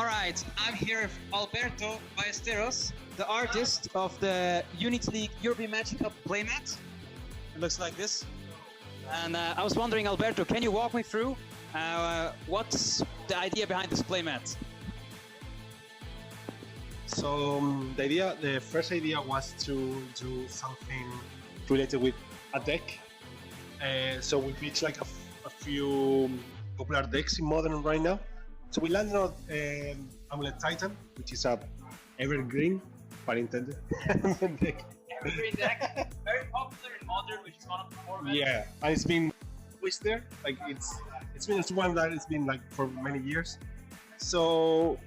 All right, I'm here with Alberto Ballesteros, the artist of the Unity League European Magic Cup playmat. It looks like this. And I was wondering, Alberto, can you walk me through what's the idea behind this playmat? So the first idea was to do something related with a deck. So we pitched like a few popular decks in Modern right now. So we landed on Amulet Titan, which is a evergreen, pun intended, deck. Evergreen deck, very popular in Modern, which is one of the formats. Yeah, and it's been always there. Like it's one that it's been like for many years. So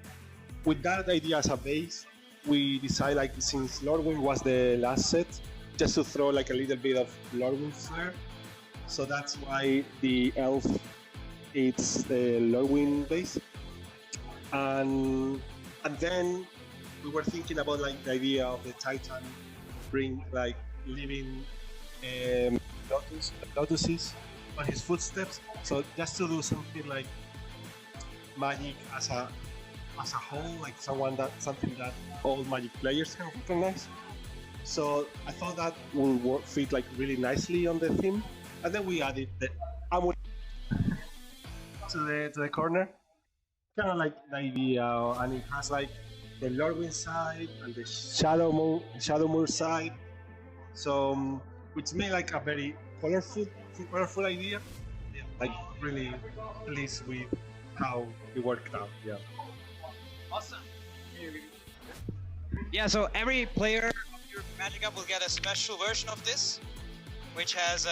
with that idea as a base, we decided like since Lordwind was the last set, just to throw like a little bit of Lordwind flair. So that's why the elf it's the Lordwind base. And then we were thinking about like the idea of the Titan bring like living lotuses on his footsteps. So just to do something like magic as a whole, like something that all Magic players can recognize. So I thought that would fit like really nicely on the theme, and then we added the amulet to the corner, kind of like the idea, and it has like the Lordwind side and the Shadowmoor side. So which made like a very colorful idea. Yeah, like really pleased with how it worked out. Yeah. Awesome. Yeah, so every player of your Magic Cup will get a special version of this, which has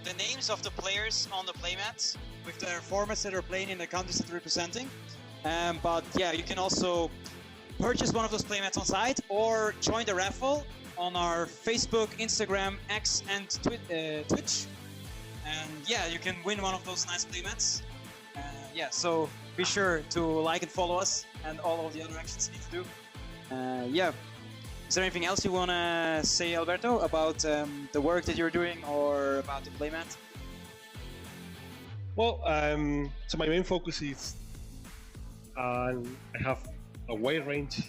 the names of the players on the playmats with their formats that they're playing in the countries that they're representing. But yeah, you can also purchase one of those playmats on site or join the raffle on our Facebook, Instagram, X, and Twitch. And yeah, you can win one of those nice playmats. Yeah, so be sure to like and follow us and all of the other actions you need to do. Yeah. Is there anything else you want to say, Alberto, about the work that you're doing or about the playmat? Well, so my main focus is I have a wide range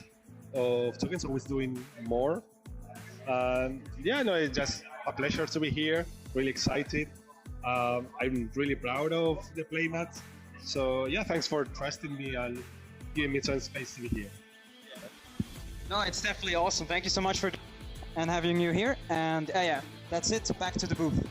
of tokens, always doing more. Yeah, no, it's just a pleasure to be here, really excited. I'm really proud of the playmat. So yeah, thanks for trusting me and giving me some space to be here. No, it's definitely awesome. Thank you so much for and having you here. And yeah, that's it. Back to the booth.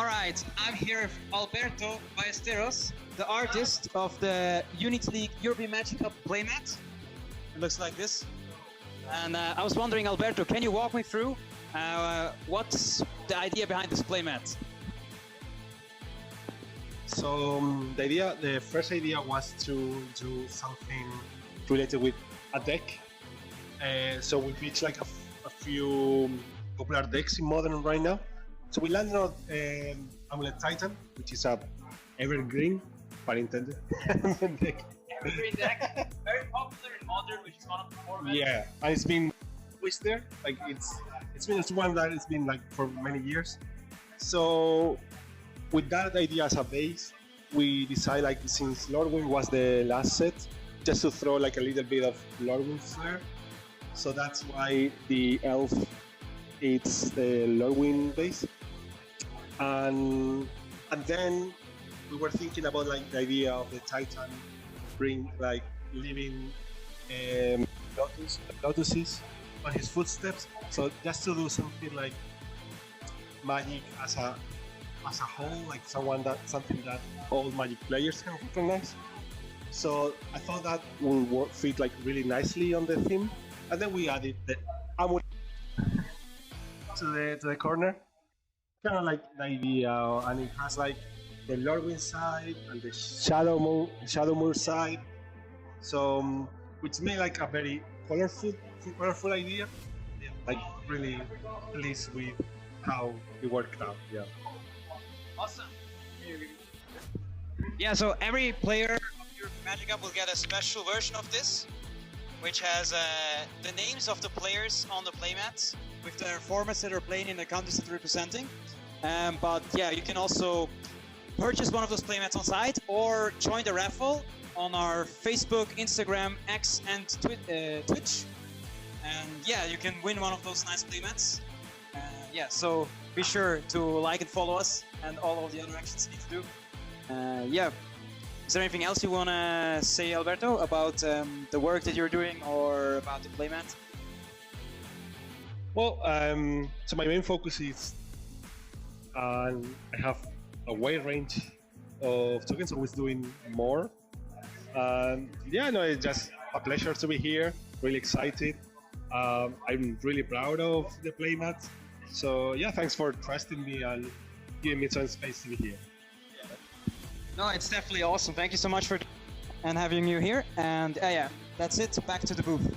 All right, I'm here with Alberto Ballesteros, the artist of the Unity League European Magic Cup playmat. It looks like this. And I was wondering, Alberto, can you walk me through what's the idea behind this playmat? So the first idea was to do something related with a deck. So we pitched like a few popular decks in Modern right now. So we landed on Amulet Titan, which is a evergreen, pun intended, deck. Evergreen deck, very popular in Modern, which is one of the formats. Yeah, and it's been always there. Like it's one that it's been like for many years. So with that idea as a base, we decided, like, since Lordwing was the last set, just to throw like a little bit of Lordwing flair. So that's why the elf, it's the Lordwing base. And then we were thinking about like the idea of the Titan bring like living lotuses on his footsteps. So just to do something like magic as a whole, like something that all Magic players can recognize. So I thought that would fit like really nicely on the theme, and then we added the amulet to the corner, kind of like the idea, and it has like the Lordwing side and the Shadowmoor side. So which made like a very colorful idea. Yeah, like really pleased with how it worked out. Yeah. Awesome. Yeah, so every player of your Magic Cup will get a special version of this, which has the names of the players on the playmats with their formats that are playing in the countries that they're representing. But yeah, you can also purchase one of those playmats on site or join the raffle on our Facebook, Instagram, X, and Twitch. And yeah, you can win one of those nice playmats. Yeah, so be sure to like and follow us and all of the other actions you need to do. Yeah. Is there anything else you want to say, Alberto, about the work that you're doing or about the playmat? Well, so my main focus is I have a wide range of tokens, always doing more. Yeah, no, it's just a pleasure to be here, really excited. I'm really proud of the playmat. So yeah, thanks for trusting me and giving me some space to be here. No, it's definitely awesome. Thank you so much for and having you here. And yeah, that's it. Back to the booth.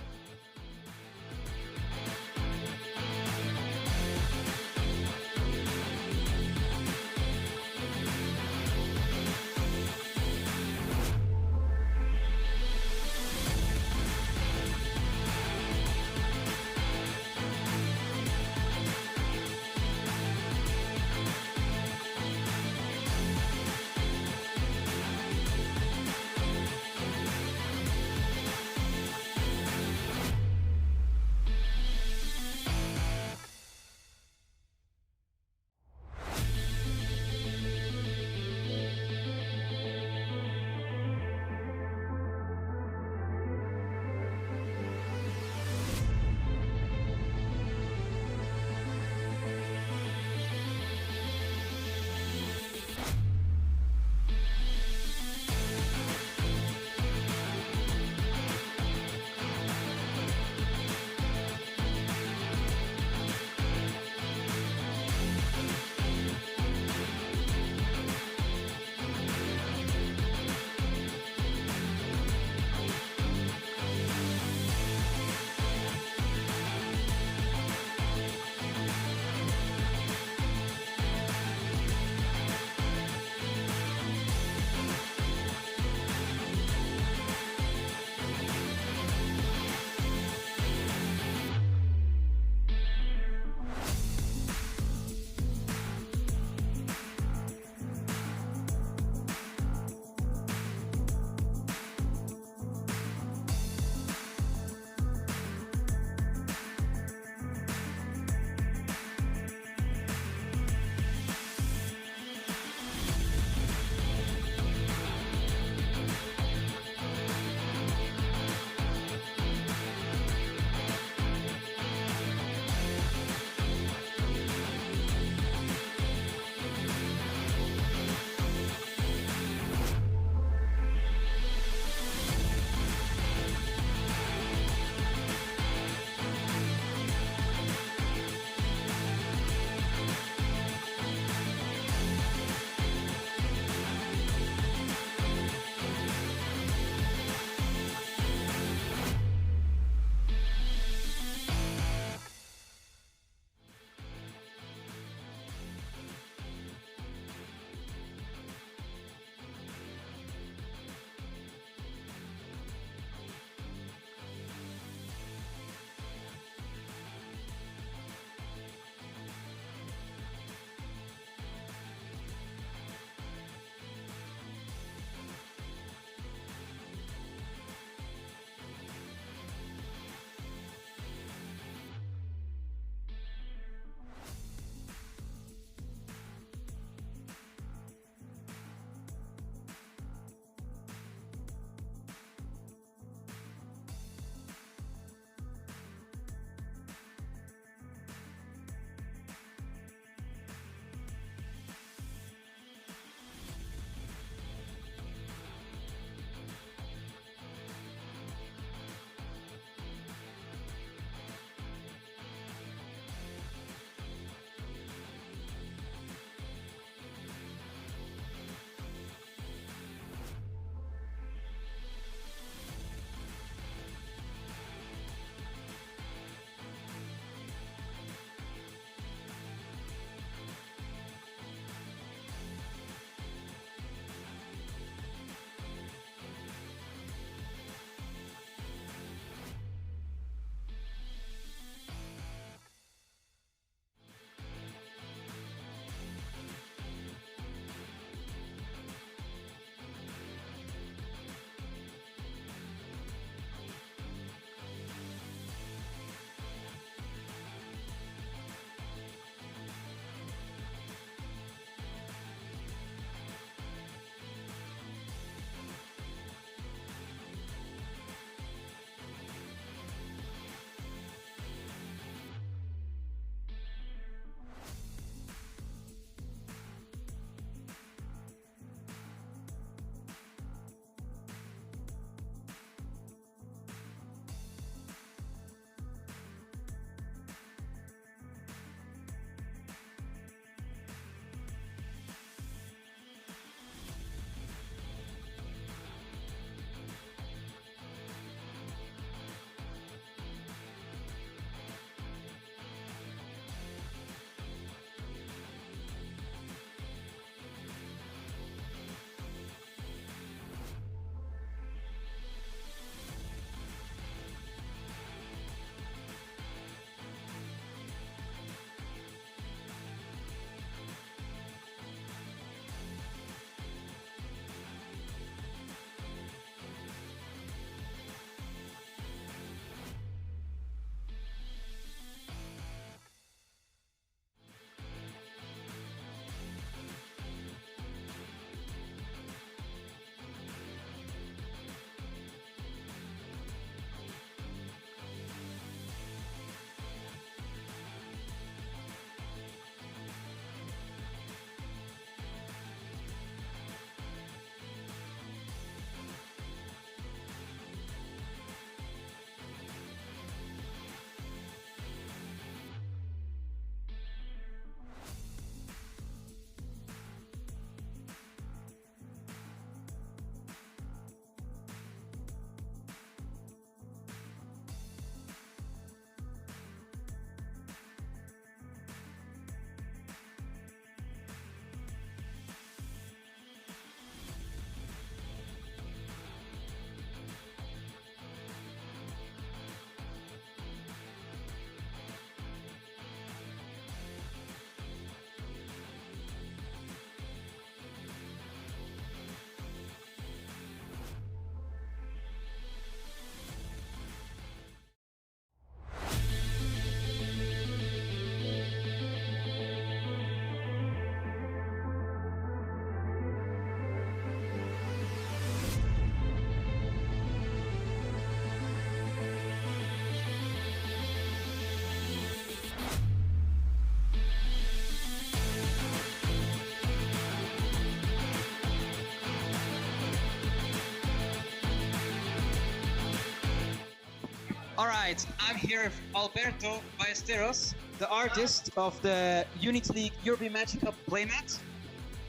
All right, I'm here with Alberto Ballesteros, the artist of the Unity League European Magic Cup playmat.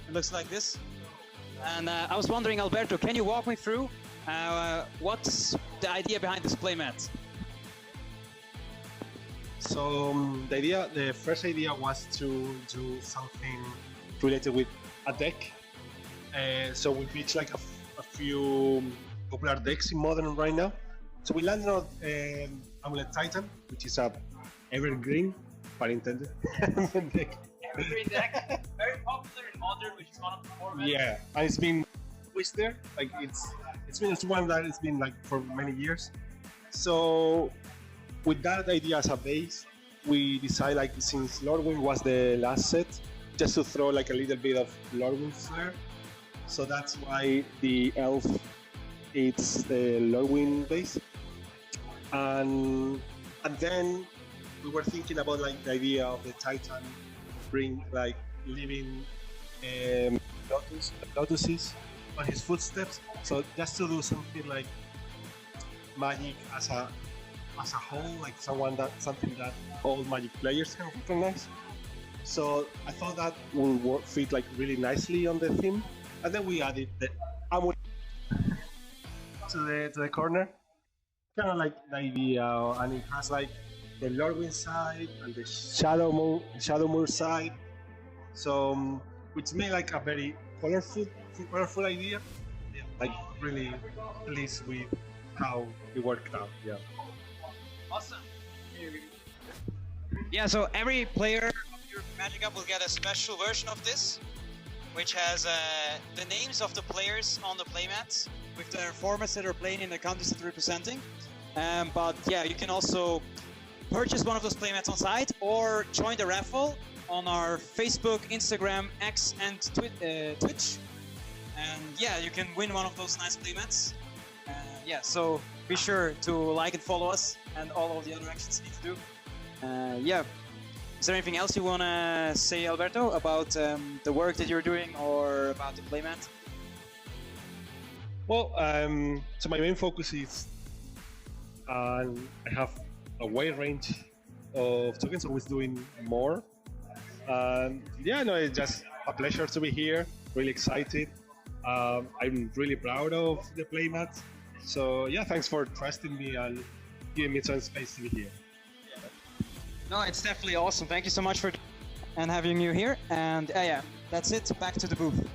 It looks like this. And I was wondering, Alberto, can you walk me through what's the idea behind this playmat? So the first idea was to do something related with a deck. So we pitched like a few popular decks in Modern right now. So we landed on Amulet Titan, which is a evergreen, pun intended, deck. Evergreen deck, very popular in Modern, which is one of the formats. Yeah, and it's been twisted. Like it's one that it's been like for many years. So with that idea as a base, we decided like since Lordwing was the last set, just to throw like a little bit of Lordwing flair. So that's why the elf it's the Lordwing base. And then we were thinking about like the idea of the Titan bring like living lotuses on his footsteps. So just to do something like magic as a whole, like something that all Magic players can recognize. So I thought that would fit like really nicely on the theme, and then we added the amulet to the corner, kind of like the idea, and it has like the Lordwing side and the Shadow Moon side. So which made like a very colorful idea. Yeah, like really pleased with how it worked out. Yeah. Awesome. Yeah, so every player of your Magic Cup will get a special version of this, which has the names of the players on the playmats with their formats that are playing in the countries that they're representing. But yeah, you can also purchase one of those playmats on site or join the raffle on our Facebook, Instagram, X, and Twitch. And yeah, you can win one of those nice playmats. Yeah, so be sure to like and follow us and all of the other actions you need to do. Yeah. Is there anything else you want to say, Alberto, about the work that you're doing or about the playmat? Well, so my main focus is I have a wide range of tokens, always doing more. Yeah, no, it's just a pleasure to be here, really excited. I'm really proud of the playmat. So yeah, thanks for trusting me and giving me some space to be here. No, it's definitely awesome. Thank you so much for and having you here. And yeah, that's it. Back to the booth.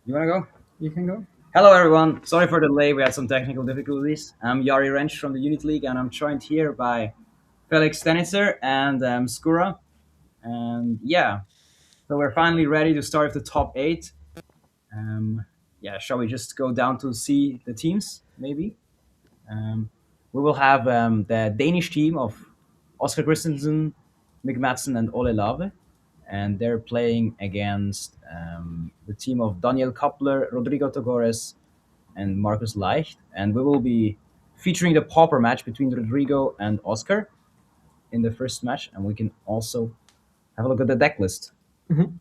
You wanna go? You can go. Hello, everyone. Sorry for the delay. We had some technical difficulties. I'm Yari Wrench from the Unit League, and I'm joined here by Felix Stenitzer and Skura. And yeah, so we're finally ready to start with the top eight. Yeah, shall we just go down to see the teams, maybe? We will have the Danish team of Oscar Christensen, Mick Madsen, and Ole Lave. And they're playing against the team of Daniel Kappler, Rodrigo Togores, and Marcus Leicht. And we will be featuring the Pauper match between Rodrigo and Oscar in the first match. And we can also have a look at the deck list. Mhm.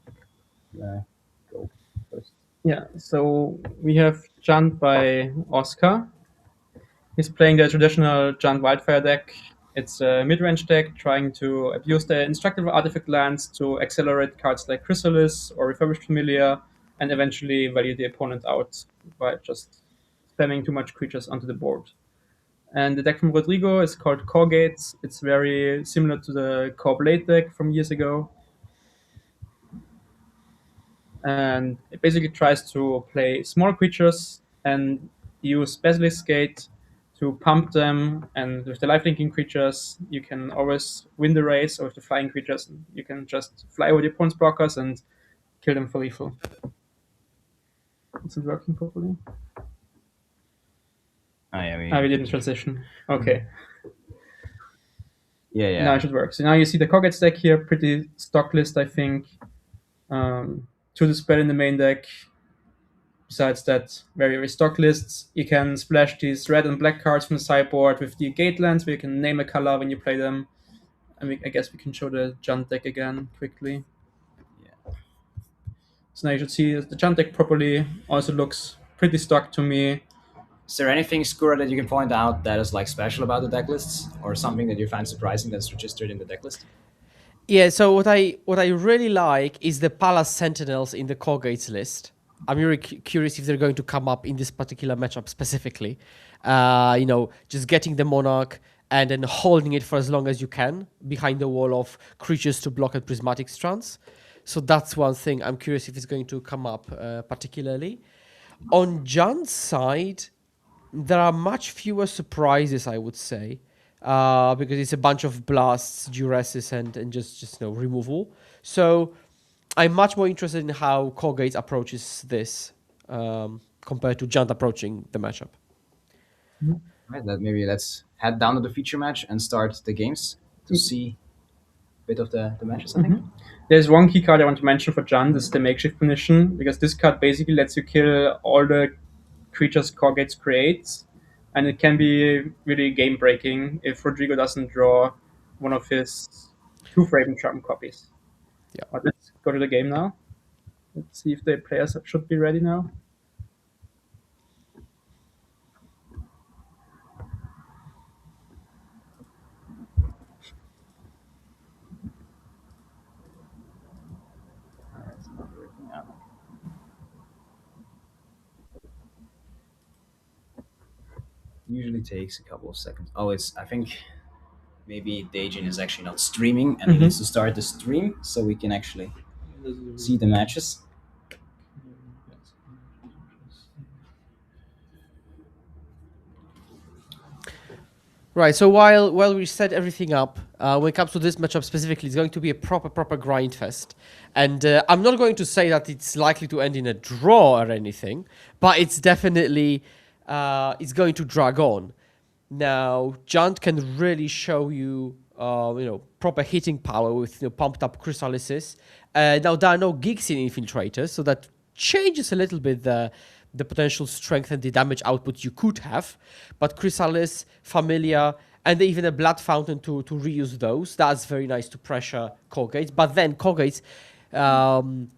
Go first. Yeah, so we have Junt by Oscar. He's playing the traditional Junt Wildfire deck. It's a mid-range deck trying to abuse the indestructible artifact lands to accelerate cards like Chrysalis or Refurbished Familiar, and eventually value the opponent out by just spamming too much creatures onto the board. And the deck from Rodrigo is called Core Gates. It's very similar to the Core Blade deck from years ago. And it basically tries to play small creatures and use Basilisk Gate to pump them. And with the life-linking creatures, you can always win the race, or with the flying creatures, you can just fly over the opponent's blockers and kill them for lethal. Is it working properly? Oh, yeah, We didn't transition. Okay. Yeah. Now it should work. So now you see the Coggets deck here, pretty stock list, I think. To dispel in the main deck. Besides that, very stock lists. You can splash these red and black cards from the sideboard with the gate lands, where you can name a color when you play them. And I guess we can show the Junt deck again quickly. Yeah. So now you should see the Junt deck properly. Also looks pretty stock to me. Is there anything, Skura, that you can point out that is like special about the deck lists, or something that you find surprising that's registered in the deck list? Yeah, so what I really like is the Palace Sentinels in the Core Gates list. I'm really curious if they're going to come up in this particular matchup specifically. Just getting the Monarch and then holding it for as long as you can behind the wall of creatures to block at Prismatic Strands. So that's one thing I'm curious if it's going to come up particularly. On Junt's side, there are much fewer surprises, I would say, because it's a bunch of blasts, duresses, and just removal. So I'm much more interested in how Core Gates approaches this compared to Junt approaching the matchup. Right, maybe let's head down to the feature match and start the games to see a bit of the matches, I think. There's one key card I want to mention for Junt, this is the Makeshift Munition, because this card basically lets you kill all the creatures Core Gates creates, and it can be really game-breaking if Rodrigo doesn't draw one of his 2 Raven Charm copies. Yeah. But let's go to the game now. Let's see if the players should be ready now. It's not working out. Usually takes a couple of seconds. Oh, I think maybe Dajin is actually not streaming, and he needs to start the stream so we can actually see the matches. Right, so while we set everything up, when it comes to this matchup specifically, it's going to be a proper grind fest. And I'm not going to say that it's likely to end in a draw or anything, but it's definitely it's going to drag on. Now, Junt can really show you proper hitting power with pumped up Chrysalises. Now, there are no gigs in Infiltrators, so that changes a little bit the potential strength and the damage output you could have. But Chrysalis, Familiar, and even a Blood Fountain to reuse those, that's very nice to pressure Core Gates. But then Core Gates,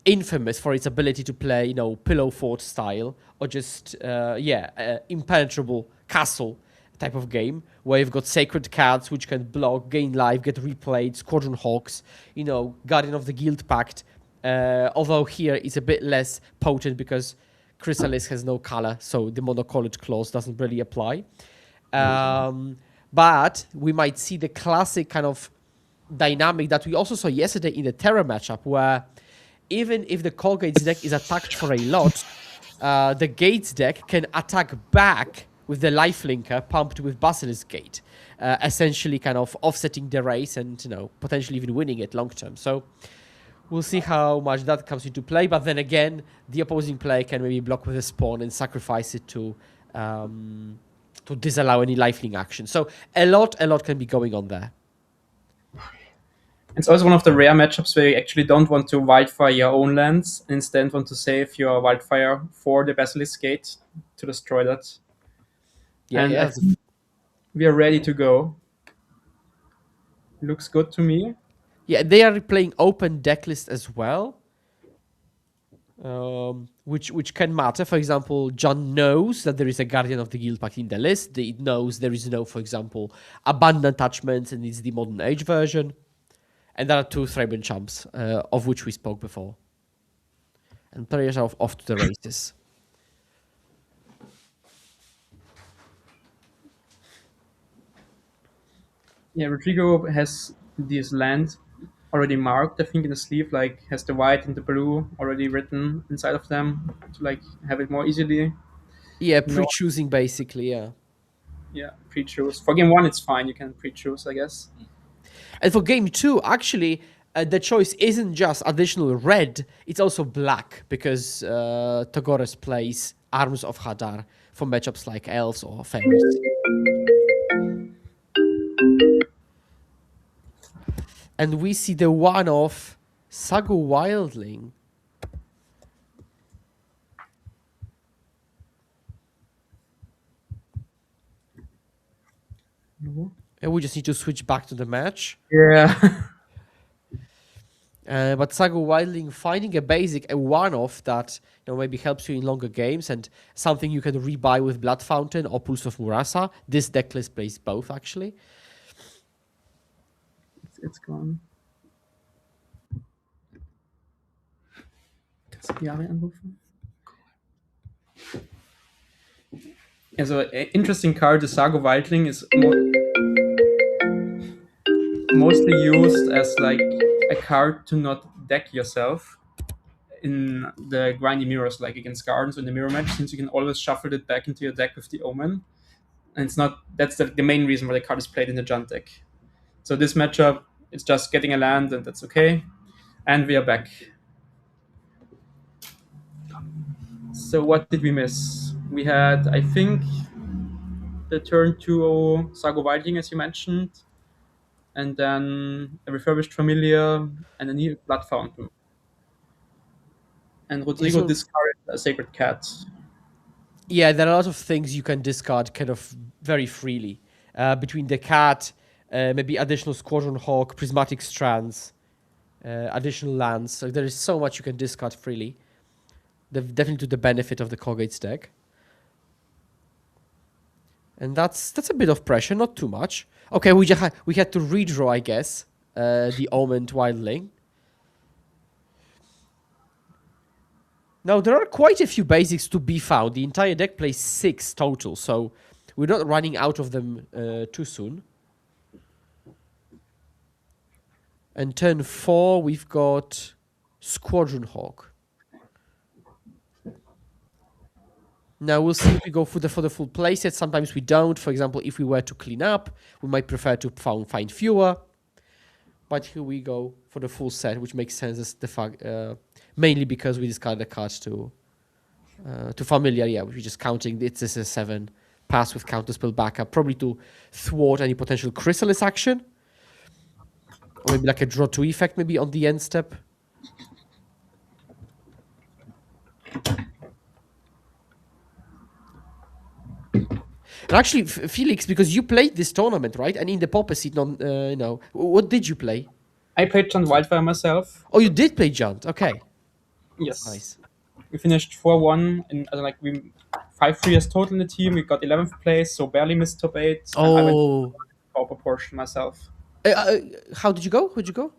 infamous for its ability to play, Pillow Fort style, or just, impenetrable castle type of game, where you've got Sacred Cats, which can block, gain life, get replayed, Squadron Hawks, Guardian of the Guild Pact. Although here it's a bit less potent because Chrysalis has no color, so the monocoloured clause doesn't really apply. But we might see the classic kind of dynamic that we also saw yesterday in the Terra matchup, where even if the Core Gates deck is attacked for a lot, the Gates deck can attack back with the Lifelinker pumped with Basilisk Gate, essentially kind of offsetting the race and, potentially even winning it long term. So we'll see how much that comes into play. But then again, the opposing player can maybe block with a Spawn and sacrifice it to disallow any lifelink action. So a lot can be going on there. It's also one of the rare matchups where you actually don't want to wildfire your own lands, instead want to save your wildfire for the Basilisk Gate to destroy that. Yeah, And yeah. I think we are ready to go. Looks good to me. Yeah, they are playing open decklist as well, which can matter. For example, John knows that there is a Guardian of the Guild Pact in the list. It knows there is no, for example, Abandoned Attachments, and it's the Modern Age version. And there are 2 Thraben champs, of which we spoke before. And players are off to the races. Yeah, Rodrigo has this land already marked, I think, in the sleeve, like has the white and the blue already written inside of them to like have it more easily. Yeah, No. pre-choosing basically, yeah. Yeah, pre-choose. For game 1, it's fine. You can pre-choose, I guess. And for game 2, actually, the choice isn't just additional red, it's also black, because Togores plays Arms of Hadar for matchups like Elves or Fairies. And we see the one of Sagu Wildling. And we just need to switch back to the match. Yeah. But Sagu Wildling finding a basic, a one-off that maybe helps you in longer games, and something you can rebuy with Blood Fountain or Pulse of Murasa. This deck list plays both, actually. It's gone. Ja, anrufen. Also, interesting card, the Sago Wildling is mostly used as like a card to not deck yourself in the grindy mirrors, like against gardens in the mirror match, since you can always shuffle it back into your deck with the Omen. And it's not, that's the main reason why the card is played in the Junt deck. So this matchup, it's just getting a land, and that's okay. And we are back. So what did we miss? We had, I think, the turn 2 Sago Wildling, as you mentioned, and then a Refurbished Familiar and a new Blood Fountain. And Rodrigo discarded a Sacred Cat. Yeah, there are a lot of things you can discard kind of very freely. Between the cat, maybe additional Squadron Hawk, Prismatic Strands, additional lands. So there is so much you can discard freely. Definitely to the benefit of the Kogates deck. And that's a bit of pressure, not too much. Okay, we had to redraw, I guess, the Omened Wildling. Now, there are quite a few basics to be found. The entire deck plays 6 total, so we're not running out of them too soon. And turn 4, we've got Squadron Hawk. Now, we'll see if we go for the full playset. Sometimes we don't. For example, if we were to clean up, we might prefer to find fewer. But here we go for the full set, which makes sense as the fact, mainly because we discarded the cards to familiar. Yeah, we're just counting. It's a 7 pass with counterspell backup, probably to thwart any potential Chrysalis action, or maybe like a draw 2 effect, maybe on the end step. And actually, Felix, because you played this tournament, right? And in the Pauper seat, what did you play? I played Junt Wildfire myself. Oh, you did play Junt. Okay. Yes. Nice. We finished 4-1, and we 5-3 as total in the team. We got 11th place, so barely missed top 8. Oh. And I went Pauper portion myself. How did you go? Who'd you go?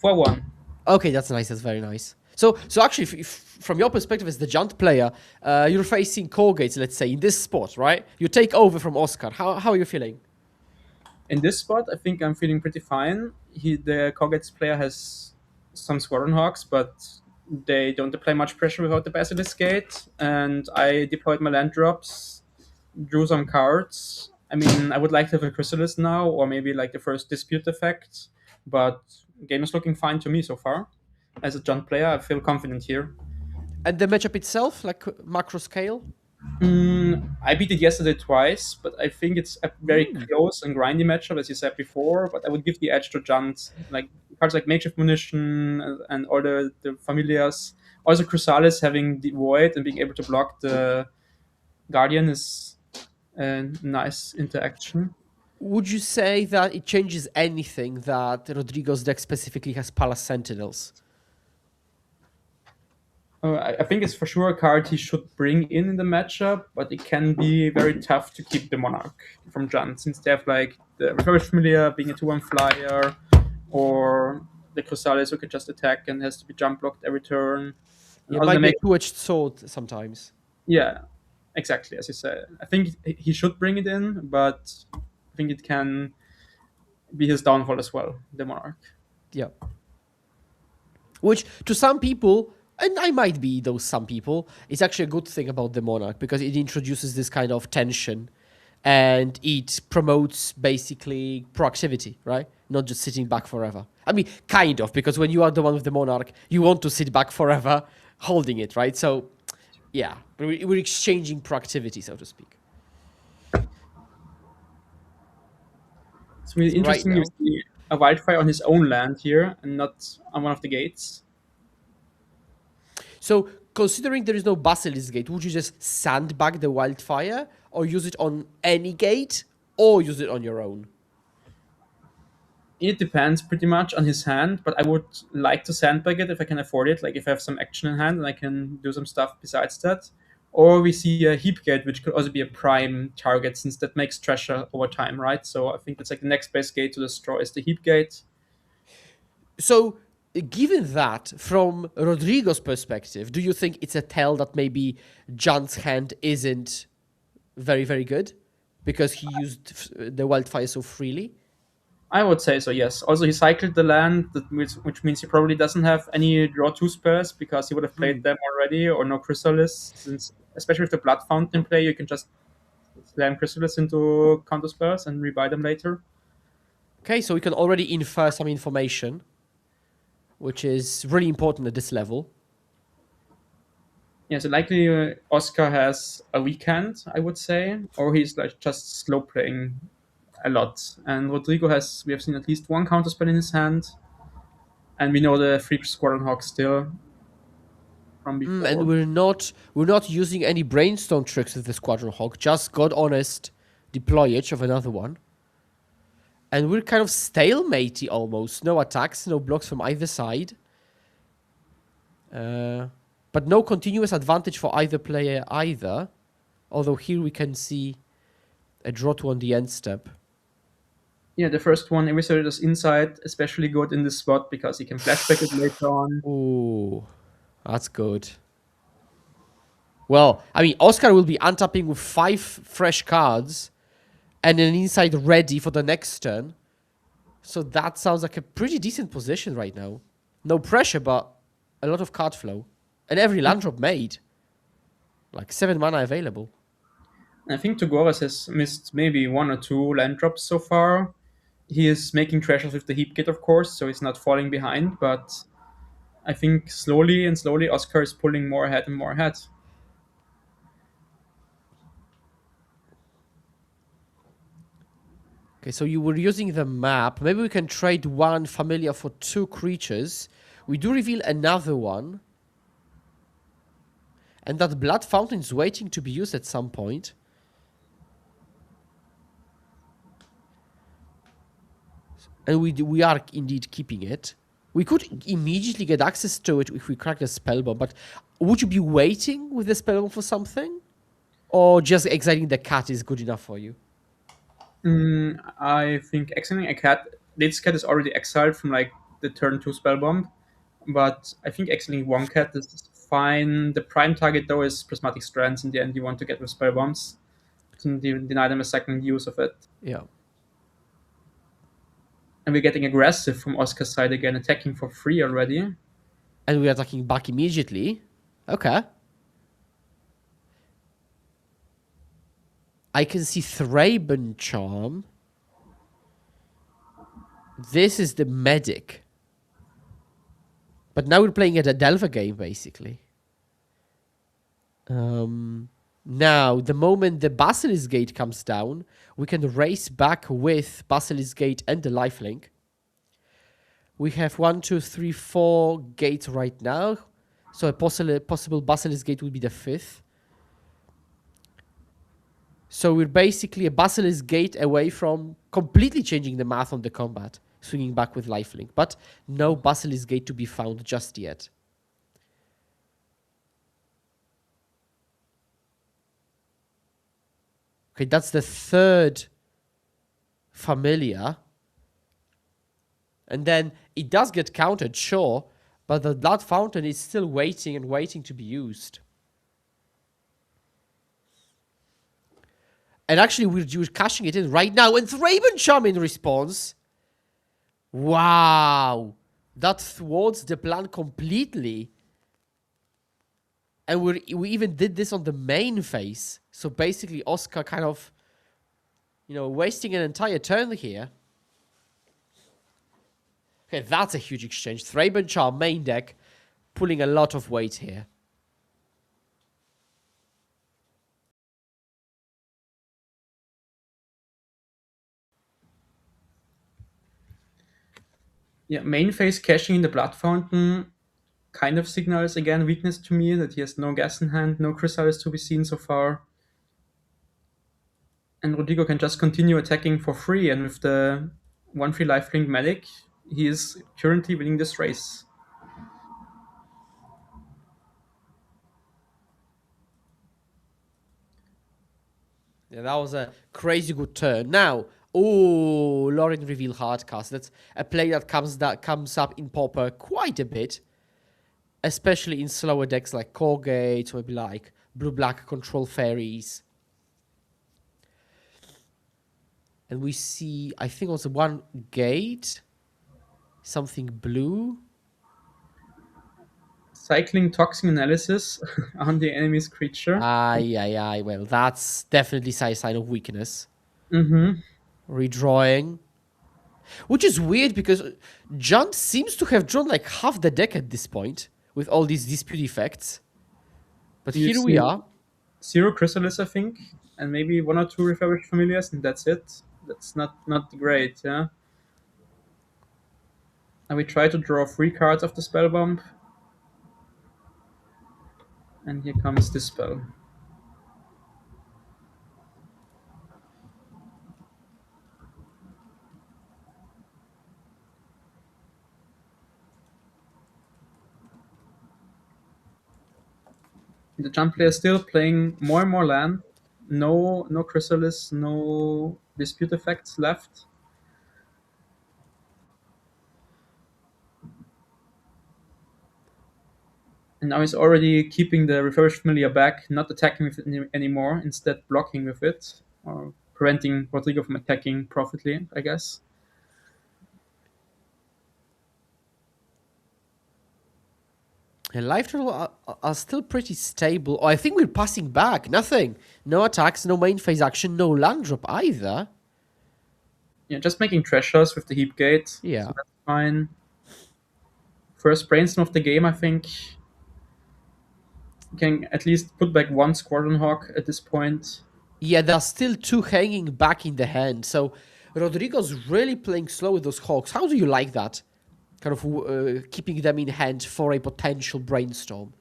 4-1. Okay, that's nice. That's very nice. So actually, if from your perspective as the Junt player, you're facing Kogates, let's say, in this spot, right? You take over from Oscar. How are you feeling? In this spot, I think I'm feeling pretty fine. The Kogates player has some Squadron Hawks, but they don't apply much pressure without the Basilisk Gate, and I deployed my land drops, drew some cards. I mean, I would like to have a Chrysalis now, or maybe like the first Dispute effect, but game is looking fine to me so far. As a Junt player, I feel confident here. And the matchup itself, like macro scale. I beat it yesterday twice, but I think it's a very close and grindy matchup, as you said before. But I would give the edge to Junt. Like cards like Makeshift Munition and all the Familiars. Also, Chrysalis having the Void and being able to block the Guardian is a nice interaction. Would you say that it changes anything that Rodrigo's deck specifically has Palace Sentinels? I think it's for sure a card he should bring in the matchup, but it can be very tough to keep the Monarch from Junt, since they have like the Refurbished Familiar being a 2-1 flyer, or the Chrysalis who can just attack and has to be jump blocked every turn. It Also might the be a make, two-edged sword sometimes. yeah, exactly as you said. I think he should bring it in, but I think it can be his downfall as well, the Monarch. Yeah. Which to some people, and I might be those some people, is actually a good thing about the Monarch because it introduces this kind of tension and it promotes basically proactivity, right? Not just sitting back forever. I mean, kind of, because when you are the one with the Monarch, you want to sit back forever holding it, right? So, yeah, we're exchanging proactivity, so to speak. It's really interesting now- to see a wildfire on his own land here and not on one of the gates. So, considering there is no Basilisk Gate, would you just sandbag the wildfire or use it on any gate or use it on your own? It depends pretty much on his hand, but I would like to sandbag it if I can afford it. Like if I have some action in hand and I can do some stuff besides that. Or we see a heap gate, which could also be a prime target since that makes treasure over time, right? So I think that's like the next best gate to destroy is the heap gate. So, given that, from Rodrigo's perspective, do you think it's a tell that maybe Jan's hand isn't very, very good because he used the wildfire so freely? I would say so, yes. Also, he cycled the land, which means he probably doesn't have any draw two spells because he would have played them already, or no Chrysalis. Since, especially with the Blood Fountain play, you can just slam Chrysalis into counter spells and rebuy them later. Okay, so we can already infer some information, which is really important at this level. Yeah, so likely Oscar has a weekend, I would say, or he's like just slow playing a lot. And Rodrigo we have seen at least one counter spell in his hand, and we know the Free Squadron Hawk still from before. And we're not using any brainstorm tricks with the Squadron Hawk, just God honest deployage of another one. And we're kind of stalematey almost. No attacks, no blocks from either side. But no continuous advantage for either player either. Although here we can see a draw two on the end step. Yeah, the first one, Eviscerator's Insight, especially good in this spot because he can flashback it later on. Ooh, that's good. Well, I mean, Oscar will be untapping with 5 fresh cards and an Insight ready for the next turn. So that sounds like a pretty decent position right now. No pressure, but a lot of card flow. And every land drop made. Like 7 mana available. I think Togoras has missed maybe 1 or 2 land drops so far. He is making treasures with the Heap Gate, of course, so he's not falling behind, but I think slowly and slowly Oscar is pulling more ahead and more ahead. Okay, so you were using the map. Maybe we can trade 1 familiar for 2 creatures. We do reveal another one. And that Blood Fountain is waiting to be used at some point. And we are indeed keeping it. We could immediately get access to it if we crack the spellbomb, but would you be waiting with the spellbomb for something? Or just exiling the cat is good enough for you? I think exiling a cat, this cat is already exiled from like the turn 2 spellbomb, but I think exiling 1 cat is fine. The prime target though is Prismatic Strands in the end you want to get with spellbombs to deny them a second use of it. Yeah. And we're getting aggressive from Oscar's side again, attacking for free already. And we're attacking back immediately. Okay. I can see Thraben Charm. This is the medic. But now we're playing at a Delva game, basically. Now, the moment the Basilisk Gate comes down, we can race back with Basilisk Gate and the lifelink. We have 1, 2, 3, 4 gates right now. So a possible Basilisk Gate would be the 5th. So we're basically a Basilisk Gate away from completely changing the math on the combat, swinging back with lifelink. But no Basilisk Gate to be found just yet. Okay, that's the 3rd familiar. And then it does get countered, sure, but the Blood Fountain is still waiting and waiting to be used. And actually, we're cashing it in right now. And Thraben Charm in response. Wow. That thwarts the plan completely. And we even did this on the main phase. So basically, Oscar kind of, wasting an entire turn here. Okay, that's a huge exchange. Thraben Charm main deck, pulling a lot of weight here. Yeah, main phase cashing in the Blood Fountain kind of signals again weakness to me, that he has no gas in hand, no Chrysalis to be seen so far. And Rodrigo can just continue attacking for free, and with the 1-3 lifelink medic, he is currently winning this race. Yeah, that was a crazy good turn. Now, Lauren reveal Hardcast. That's a play that comes up in Pauper quite a bit, especially in slower decks like Corgate or maybe like blue-black control fairies. And we see, I think also one gate, something blue. Cycling Toxin Analysis on the enemy's creature. Aye. Well, that's definitely a sign of weakness. Mm-hmm. Redrawing. Which is weird because Junt seems to have drawn like half the deck at this point with all these dispute effects. But here we are. 0 Chrysalis, I think, and maybe 1 or 2 refurbished familiars, and that's it. That's not great, yeah. And we try to draw 3 cards of the spell bomb. And here comes this spell. The jump player is still playing more and more land. No Chrysalis, no dispute effects left. And now he's already keeping the refurbished familiar back, not attacking with it anymore, instead blocking with it, or preventing Rodrigo from attacking profitably, I guess. And life total are still pretty stable. Oh, I think we're passing back. Nothing. No attacks, no main phase action, no land drop either. Yeah, just making treasures with the heap gate. Yeah. So that's fine. First brainstorm of the game, I think. You can at least put back 1 Squadron Hawk at this point. Yeah, there are still 2 hanging back in the hand. So Rodrigo's really playing slow with those Hawks. How do you like that? Kind of keeping them in hand for a potential brainstorm.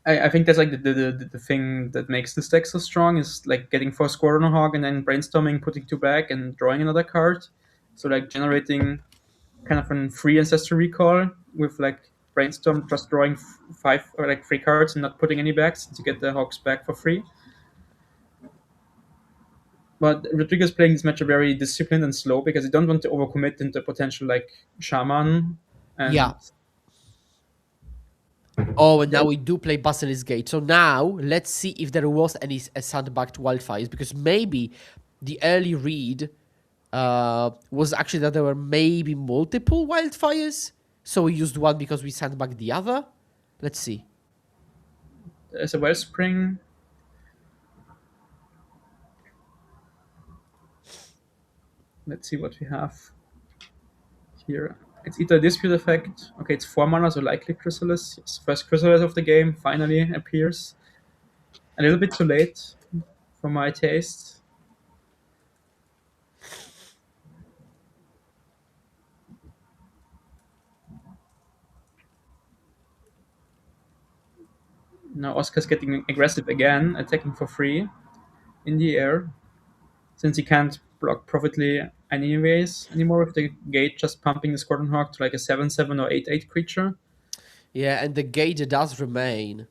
I think that's like the thing that makes this deck so strong, is like getting 4 Squadron Hawk and then brainstorming, putting 2 back and drawing another card. So like generating kind of a free Ancestor Recall with like brainstorm, just drawing 5 or like 3 cards and not putting any back, since you get the Hawks back for free. But Rodrigo's playing this matchup very disciplined and slow, because you don't want to overcommit into potential like Shaman. And Yeah. Oh, and now we do play Basilisk Gate. So now let's see if there was any sandbagged wildfires, because maybe the early read was actually that there were maybe multiple wildfires So we used one because we sent back the other. Let's see. There's a Wellspring. Let's see what we have here. It's either Dispute Effect. Okay, it's 4 mana, so likely Chrysalis. Yes, first Chrysalis of the game finally appears. A little bit too late for my taste. Now Oscar's getting aggressive again, attacking for free in the air. Since he can't block profitably anyways anymore with the gate just pumping the Scorpion Hawk to like a 7/7 or 8/8 creature. Yeah, and the gate does remain.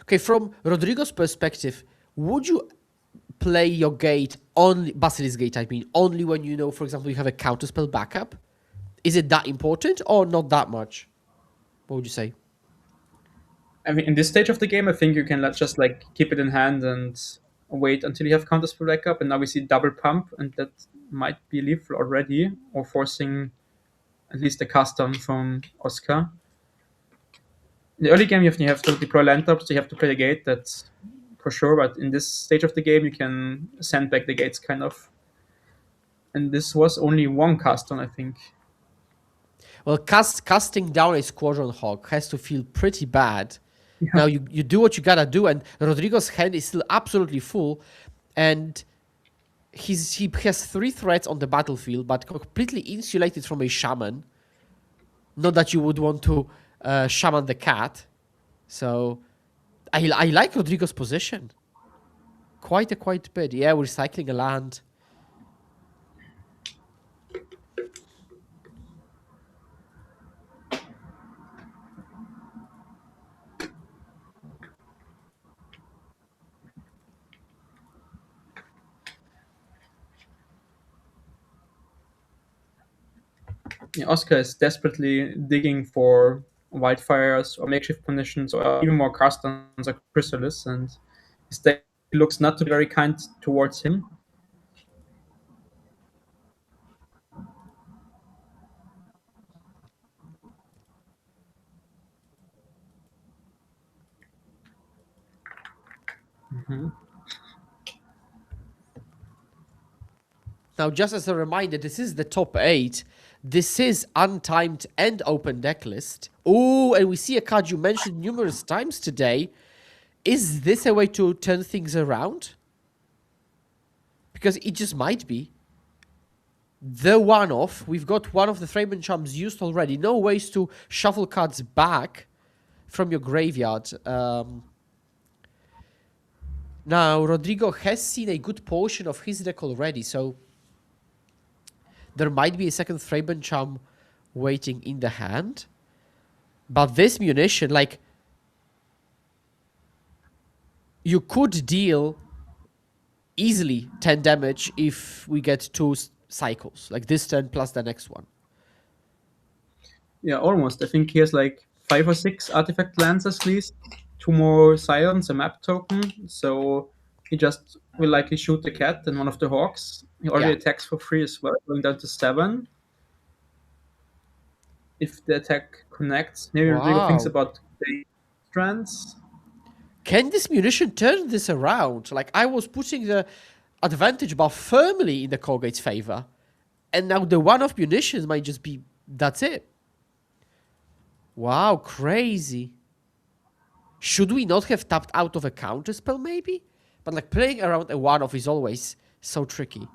Okay, from Rodrigo's perspective, would you play your gate only, Basilisk Gate, I mean, only when you know, for example, you have a counterspell backup? Is it that important or not that much? What would you say? I mean, in this stage of the game, I think you can just like keep it in hand and wait until you have counterspell backup. And now we see double pump, and that might be lethal already, or forcing at least a custom from Oscar. In the early game, you have to deploy land drops, so you have to play the gate. That's for sure. But in this stage of the game, you can send back the gates kind of. And this was only one custom, I think. Well, casting down a Squadron Hawk has to feel pretty bad. Yeah. Now, you do what you gotta do, and Rodrigo's hand is still absolutely full, and he has 3 threats on the battlefield, but completely insulated from a shaman. Not that you would want to shaman the cat. So I like Rodrigo's position. Quite a bit. Yeah, we're recycling a land. Yeah, Oscar is desperately digging for wildfires or makeshift conditions or even more customs or chrysalis, and his deck looks not to be very kind towards him. Now, just as a reminder, this is the top 8. This is untimed and open deck list. Oh, and we see a card you mentioned numerous times today. Is this a way to turn things around? Because it just might be. The one-off. We've got one of the Thraben Charms used already. No ways to shuffle cards back from your graveyard. Now, Rodrigo has seen a good portion of his deck already, so there might be a second Thraben Charm waiting in the hand. But this munition, like, you could deal easily 10 damage if we get 2 cycles, like this turn plus the next one. Yeah, almost. I think he has like 5 or 6 artifact lands at least, 2 more Scions, a map token. So he just will likely shoot the cat and one of the hawks. He already attacks for free as well, going down to 7. If the attack connects, maybe Rodrigo thinks about the strands. Can this munition turn this around? Like, I was putting the advantage buff firmly in the Colgate's favor, and now the one-off munitions might just be, that's it. Wow, crazy. Should we not have tapped out of a counterspell, maybe? But like, playing around a one-off is always so tricky.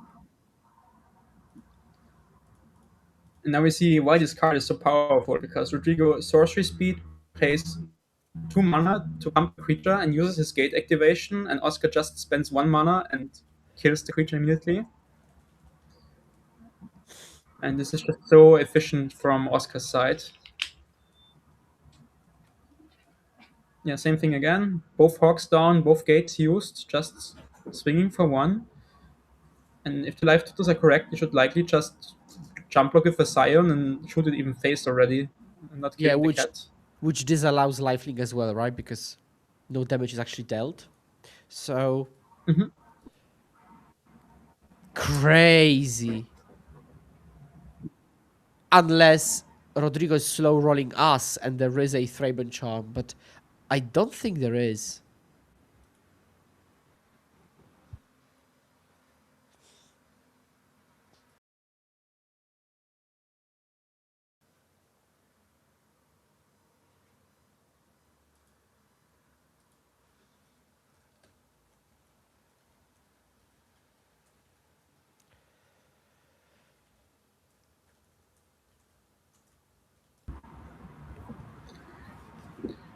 And now we see why this card is so powerful, because Rodrigo Sorcery Speed pays 2 mana to pump a creature and uses his gate activation, and Oscar just spends 1 mana and kills the creature immediately. And this is just so efficient from Oscar's side. Yeah, same thing again. Both hawks down, both gates used, just swinging for 1. And if the life totals are correct, you should likely just jump block with a Scion and shoot it even face already, and not kill the cat. Which disallows lifelink as well, right? Because no damage is actually dealt. So crazy. unless Rodrigo is slow rolling us and there is a Thraben charm, but I don't think there is.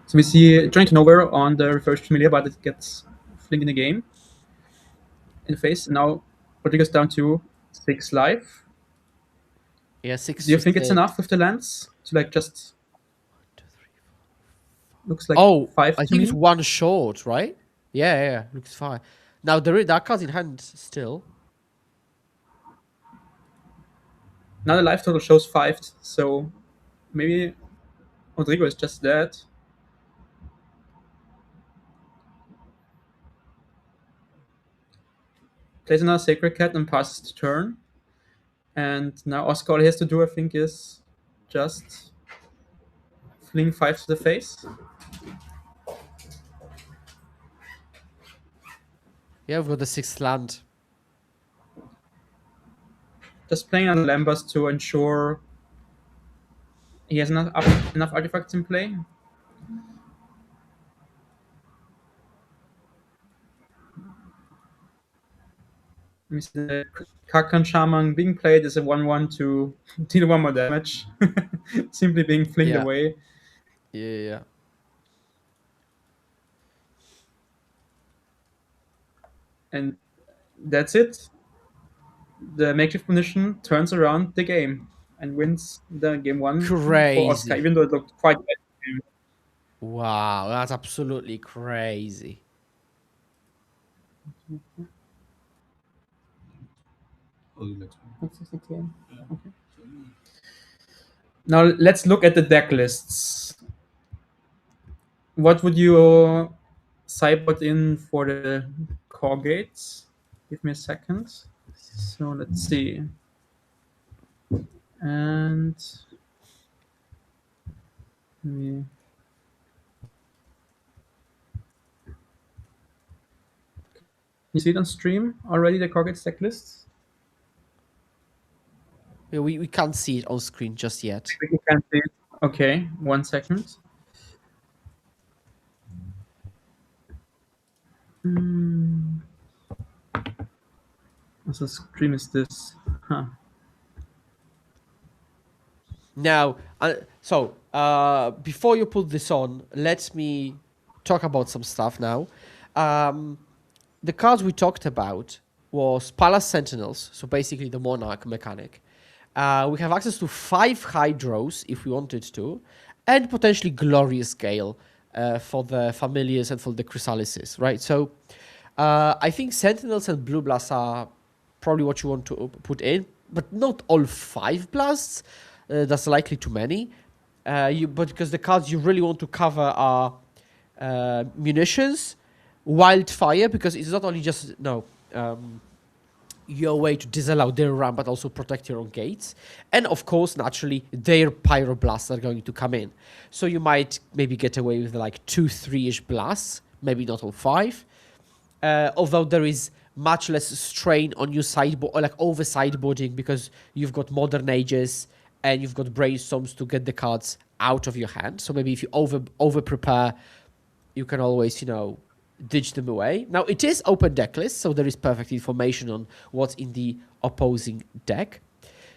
So we see Journey to Nowhere on the Reverse Familiar, but it gets flinked in the game. In the face. Now Rodrigo's down to 6 life. Yeah, 6 Do you to think it's 6. enough with the lens to like just looks like Oh, 5 I to think it's me? one short, right? Yeah, looks fine. Now that card's in hand still. Now the life total shows 5, so maybe Rodrigo is just dead. Plays another Sacred Cat and passes the turn. And now Oscar, all he has to do, I think, is just fling 5 to the face. Yeah, we've got the 6th land. Just playing on Lambas to ensure he has enough artifacts in play. Let me see, the Kakan Shaman being played is a 1/1 to deal 1 more damage. Simply being flinged Yeah. away. Yeah. And that's it. The makeshift munition turns around the game and wins the game 1 for Oscar, Crazy. even though it looked quite bad. Wow, that's absolutely crazy. Now let's look at the deck lists. What would you sideboard in for the core gates? Give me a second. So let's see. And we you see it on stream already, the core gates deck lists? Yeah, we can't see it on screen just yet. You can see it. Okay, 1 second. Hmm. What stream is this? Huh. Now, before you put this on, let me talk about some stuff now. The cards we talked about was Palace Sentinels, so basically the Monarch mechanic. We have access to 5 Hydros if we wanted to, and potentially Glorious Gale for the Familiars and for the Chrysalises, right? So I think Sentinels and Blue Blasts are probably what you want to put in, but not all 5 blasts. That's likely too many. But because the cards you really want to cover are Munitions, Wildfire, because it's not only just your way to disallow their run, but also protect your own gates. And of course, naturally, their Pyroblasts are going to come in. So you might maybe get away with like 2-3-ish blasts, maybe not all 5. Although there is much less strain on your sideboard, or like over sideboarding, because you've got Modern Ages and you've got Brainstorms to get the cards out of your hand. So maybe if you over prepare, you can always, ditch them away. Now, it is open deck list, so there is perfect information on what's in the opposing deck.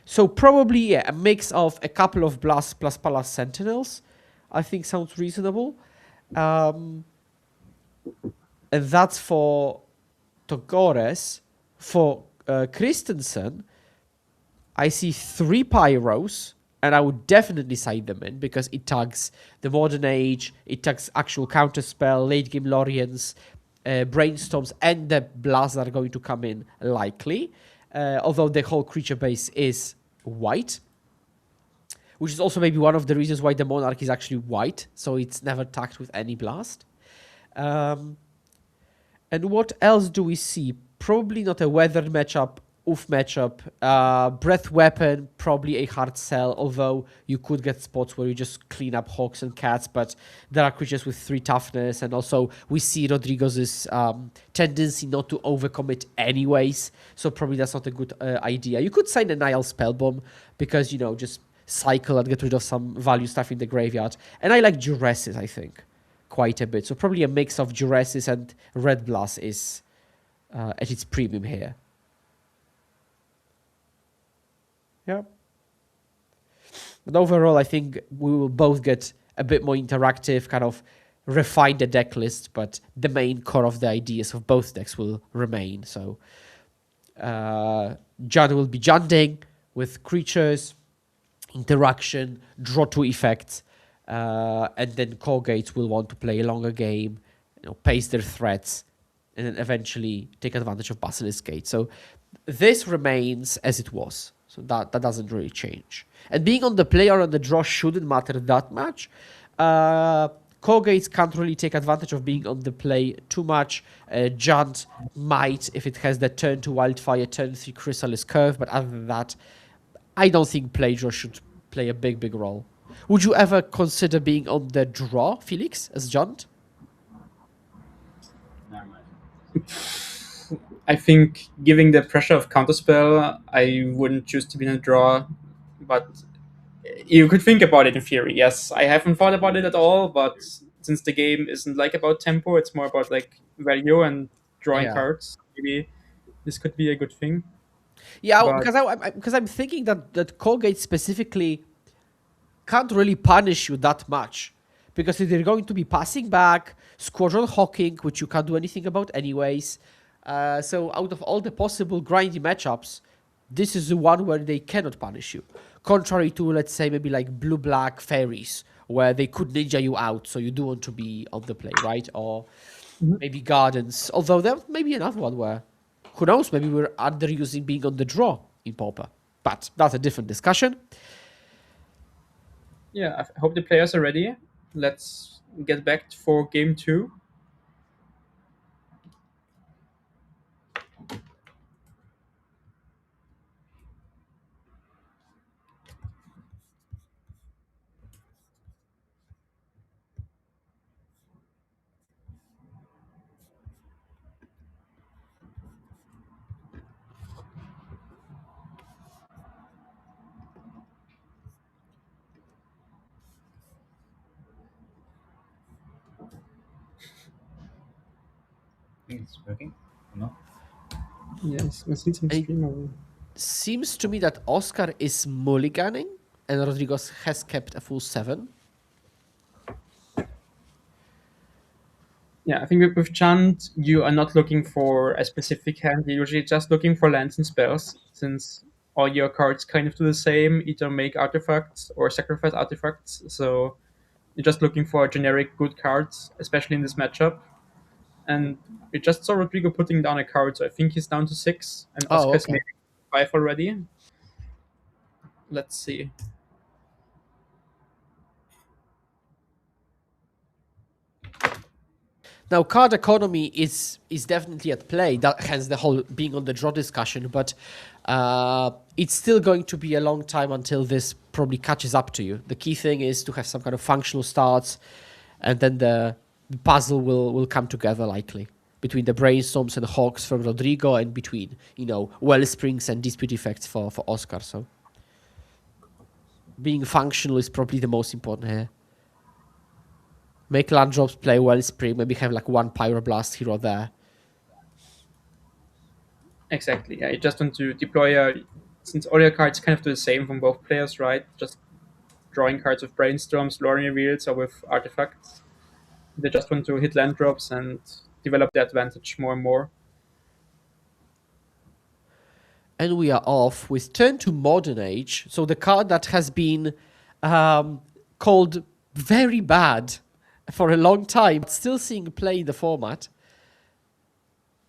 So probably, a mix of a couple of Blasts plus Palace Sentinels, I think sounds reasonable. And that's for Togores. For Christensen, I see 3 Pyros, and I would definitely side them in because it tags the Modern Age, it tags actual Counterspell, late game Lorients, Brainstorms, and the Blasts that are going to come in likely. Although the whole creature base is white, which is also maybe one of the reasons why the Monarch is actually white, so it's never tagged with any Blast. And what else do we see? Probably not a weathered matchup oof matchup. Breath Weapon, probably a hard sell, although you could get spots where you just clean up Hawks and Cats, but there are creatures with 3 toughness, and also we see Rodrigo's tendency not to overcommit anyways, so probably that's not a good idea. You could sign a Nile Spellbomb, because, just cycle and get rid of some value stuff in the graveyard. And I like Juresis, I think, quite a bit. So probably a mix of Juresis and Red Blast is at its premium here. Yeah. But overall, I think we will both get a bit more interactive, kind of refine the deck list, but the main core of the ideas of both decks will remain. So Judd will be Junding with creatures, interaction, draw 2 effects, and then core gates will want to play a longer game, pace their threats, and then eventually take advantage of Basilisk Gate. So this remains as it was. So that doesn't really change. And being on the play or on the draw shouldn't matter that much. Core gates can't really take advantage of being on the play too much. Junt might, if it has the turn 2 Wildfire, turn 3 Chrysalis Curve, but other than that, I don't think play draw should play a big role. Would you ever consider being on the draw, Felix, as Junt? Never mind. I think, giving the pressure of Counterspell, I wouldn't choose to be in a draw, but you could think about it in theory. Yes, I haven't thought about it at all, but since the game isn't like about tempo, it's more about like value and drawing cards. Maybe this could be a good thing. Yeah, But because I'm thinking that core gates specifically can't really punish you that much, because they're going to be passing back, Squadron Hawking, which you can't do anything about anyways. So out of all the possible grindy matchups, this is the one where they cannot punish you. Contrary to, let's say, maybe like blue-black fairies, where they could ninja you out, so you do want to be on the play, right? Or maybe gardens. Although there may be another one where, who knows, maybe we're underusing being on the draw in Pauper. But that's a different discussion. yeah, I hope the players are ready. Let's get back for game 2. I think it's working. No. Yes, let's see some stream. Seems to me that Oscar is mulliganing and Rodriguez has kept a full 7. Yeah, I think with Chant, you are not looking for a specific hand. You're usually just looking for lands and spells, since all your cards kind of do the same, either make artifacts or sacrifice artifacts. So you're just looking for generic good cards, especially in this matchup. And we just saw Rodrigo putting down a card, so I think he's down to 6, and Oscar's Okay. maybe 5 already. Let's see. Now, card economy is definitely at play, hence the whole being on the draw discussion, but it's still going to be a long time until this probably catches up to you. The key thing is to have some kind of functional starts, and then the puzzle will come together likely between the brainstorms and hawks from Rodrigo, and between, Wellsprings and dispute effects for Oscar. So being functional is probably the most important here. Make land drops play Wellspring, maybe have like one Pyroblast hero there. Exactly. Yeah, you just want to deploy since all your cards kind of do the same from both players, right? Just drawing cards with brainstorms, lore reveals, or with artifacts. They just want to hit land drops and develop the advantage more and more. And we are off with Turn to Modern Age. So the card that has been called very bad for a long time, but still seeing play in the format.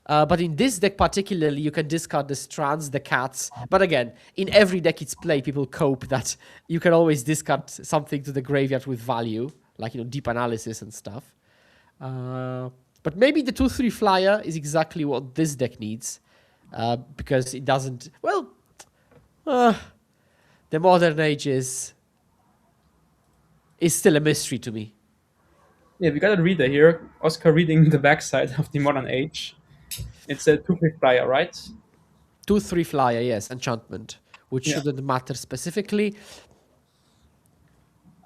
But in this deck particularly, you can discard the Strands, the Cats. But again, in every deck it's play, people cope that you can always discard something to the graveyard with value, like, Deep Analysis and stuff. But maybe the 2/3 flyer is exactly what this deck needs. because it doesn't. Well, uh, the modern age is still a mystery to me. Yeah, we got a reader here. Oscar reading the backside of the modern age. It's a 2 click flyer, right? 2/3 flyer, yes, enchantment, which Yeah. shouldn't matter specifically.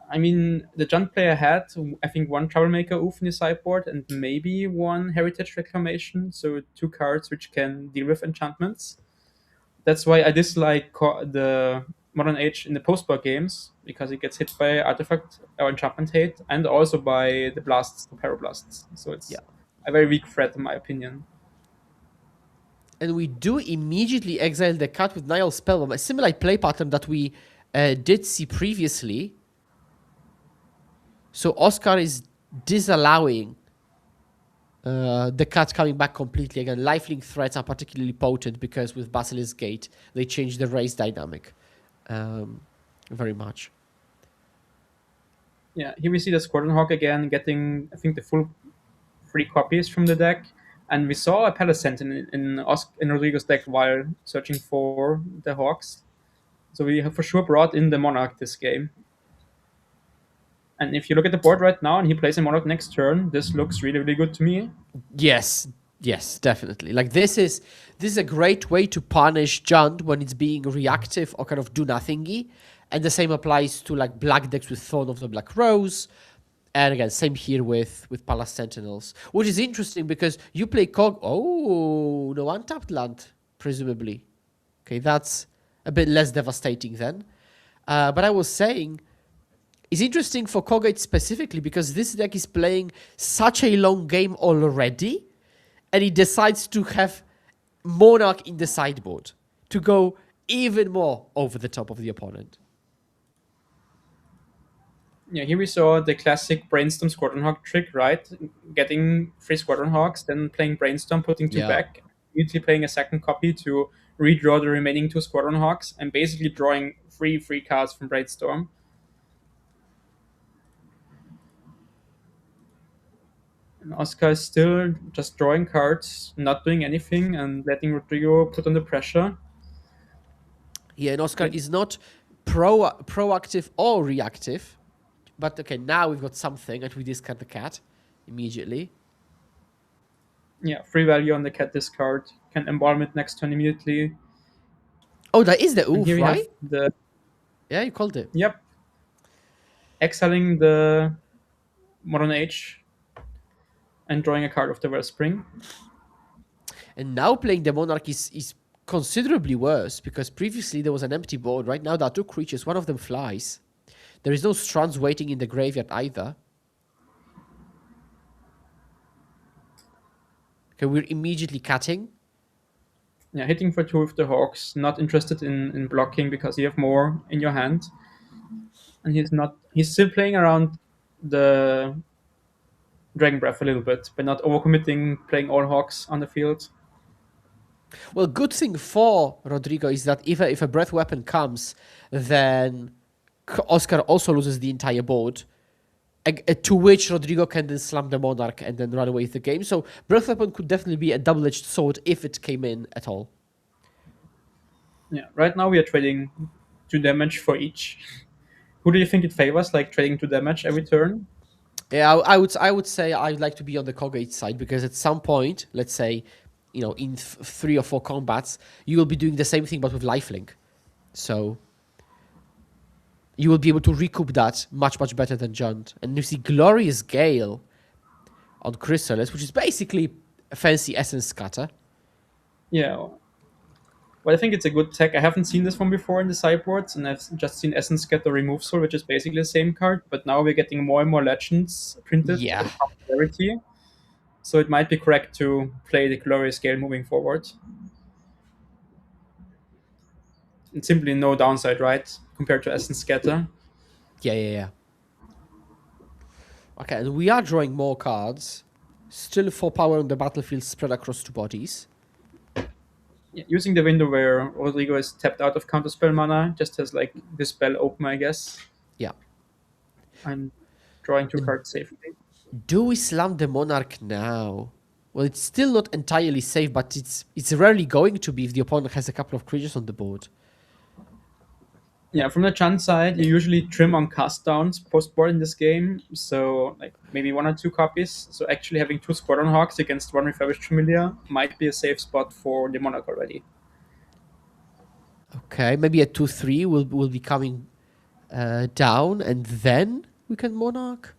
I mean, the Junt player had, I think, one Troublemaker Oof in his sideboard and maybe one Heritage Reclamation, so two cards which can deal with enchantments. That's why I dislike the Modern Age in the post-war games, because it gets hit by Artifact or Enchantment Hate and also by the blasts, the Pyroblasts. So Yeah. it's a very weak threat, in my opinion. And we do immediately exile the cat with Nile Spellbomb, a similar play pattern that we did see previously. So Oscar is disallowing the cat coming back completely. Again, lifelink threats are particularly potent because with Basilisk Gate, they change the race dynamic very much. Yeah, here we see the Squadron Hawk again getting, I think, the full 3 copies from the deck. And we saw a Palisant in Rodrigo's deck while searching for the Hawks. So we have for sure brought in the Monarch this game. And if you look at the board right now and he plays a Monarch next turn, this looks really, really good to me. Yes, yes, definitely. Like this is a great way to punish Jund when it's being reactive or kind of do nothingy. And the same applies to like black decks with Thorn of the Black Rose. And again, same here with Palace Sentinels, which is interesting because you play Cog. Oh, no untapped land, presumably. Okay, that's a bit less devastating then. But I was saying, it's interesting for Kogate specifically because this deck is playing such a long game already, and he decides to have Monarch in the sideboard to go even more over the top of the opponent. Yeah, here we saw the classic Brainstorm Squadron Hawk trick, right? Getting 3 Squadron Hawks, then playing Brainstorm, putting two Yeah. back, immediately playing a second copy to redraw the remaining 2 Squadron Hawks, and basically drawing three free cards from Brainstorm. And Oscar is still just drawing cards, not doing anything, and letting Rodrigo put on the pressure. Yeah, and Oscar But is not proactive or reactive. But okay, now we've got something, and we discard the cat immediately. yeah, free value on the cat discard. Can embalm it next turn immediately. Oh, that is the And here oof, we have right? the, Yeah, you called it. yep, exiling the Modern Age and drawing a card of the Wellspring. And now playing the Monarch is considerably worse because previously there was an empty board. Right now there are two creatures, one of them flies. There is no Strands waiting in the graveyard either. Okay, we're immediately cutting. Yeah, hitting for two with the Hawks, not interested in blocking because you have more in your hand. And he's still playing around the Dragon Breath a little bit by not overcommitting, playing all Hawks on the field. Well, good thing for Rodrigo is that if a breath weapon comes, then Oscar also loses the entire board. To which Rodrigo can then slam the Monarch and then run away with the game. So breath weapon could definitely be a double-edged sword if it came in at all. Yeah, right now we are trading 2 damage for each. Who do you think it favors, like trading 2 damage every turn? Yeah, I would say I'd like to be on the Kogate side because at some point, let's say, in 3 or 4 combats, you will be doing the same thing but with lifelink. So you will be able to recoup that much, much better than Junt. And you see Glorious Gale on Chrysalis, which is basically a fancy Essence Scatter. Yeah. Well, I think it's a good tech. I haven't seen this one before in the sideboards, and I've just seen Essence Scatter Remove Soul, which is basically the same card, but now we're getting more and more legends printed Yeah. with popularity. So it might be correct to play the Glorious Gale moving forward. It's simply no downside, right? Compared to Essence Scatter. Yeah. Okay, and we are drawing more cards. Still 4 power on the battlefield spread across 2 bodies. Yeah, using the window where Rodrigo is tapped out of counterspell mana, just has like this spell open, I guess. Yeah. I'm drawing 2 cards safely. Do we slam the Monarch now? Well, it's still not entirely safe, but it's rarely going to be if the opponent has a couple of creatures on the board. Yeah, from the Chan side, you usually trim on cast downs post board in this game, so like maybe 1 or 2 copies. So actually having 2 Squadron Hawks against 1 Refurbished Familiar might be a safe spot for the Monarch already. Okay, maybe a 2/3 will be coming down, and then we can Monarch.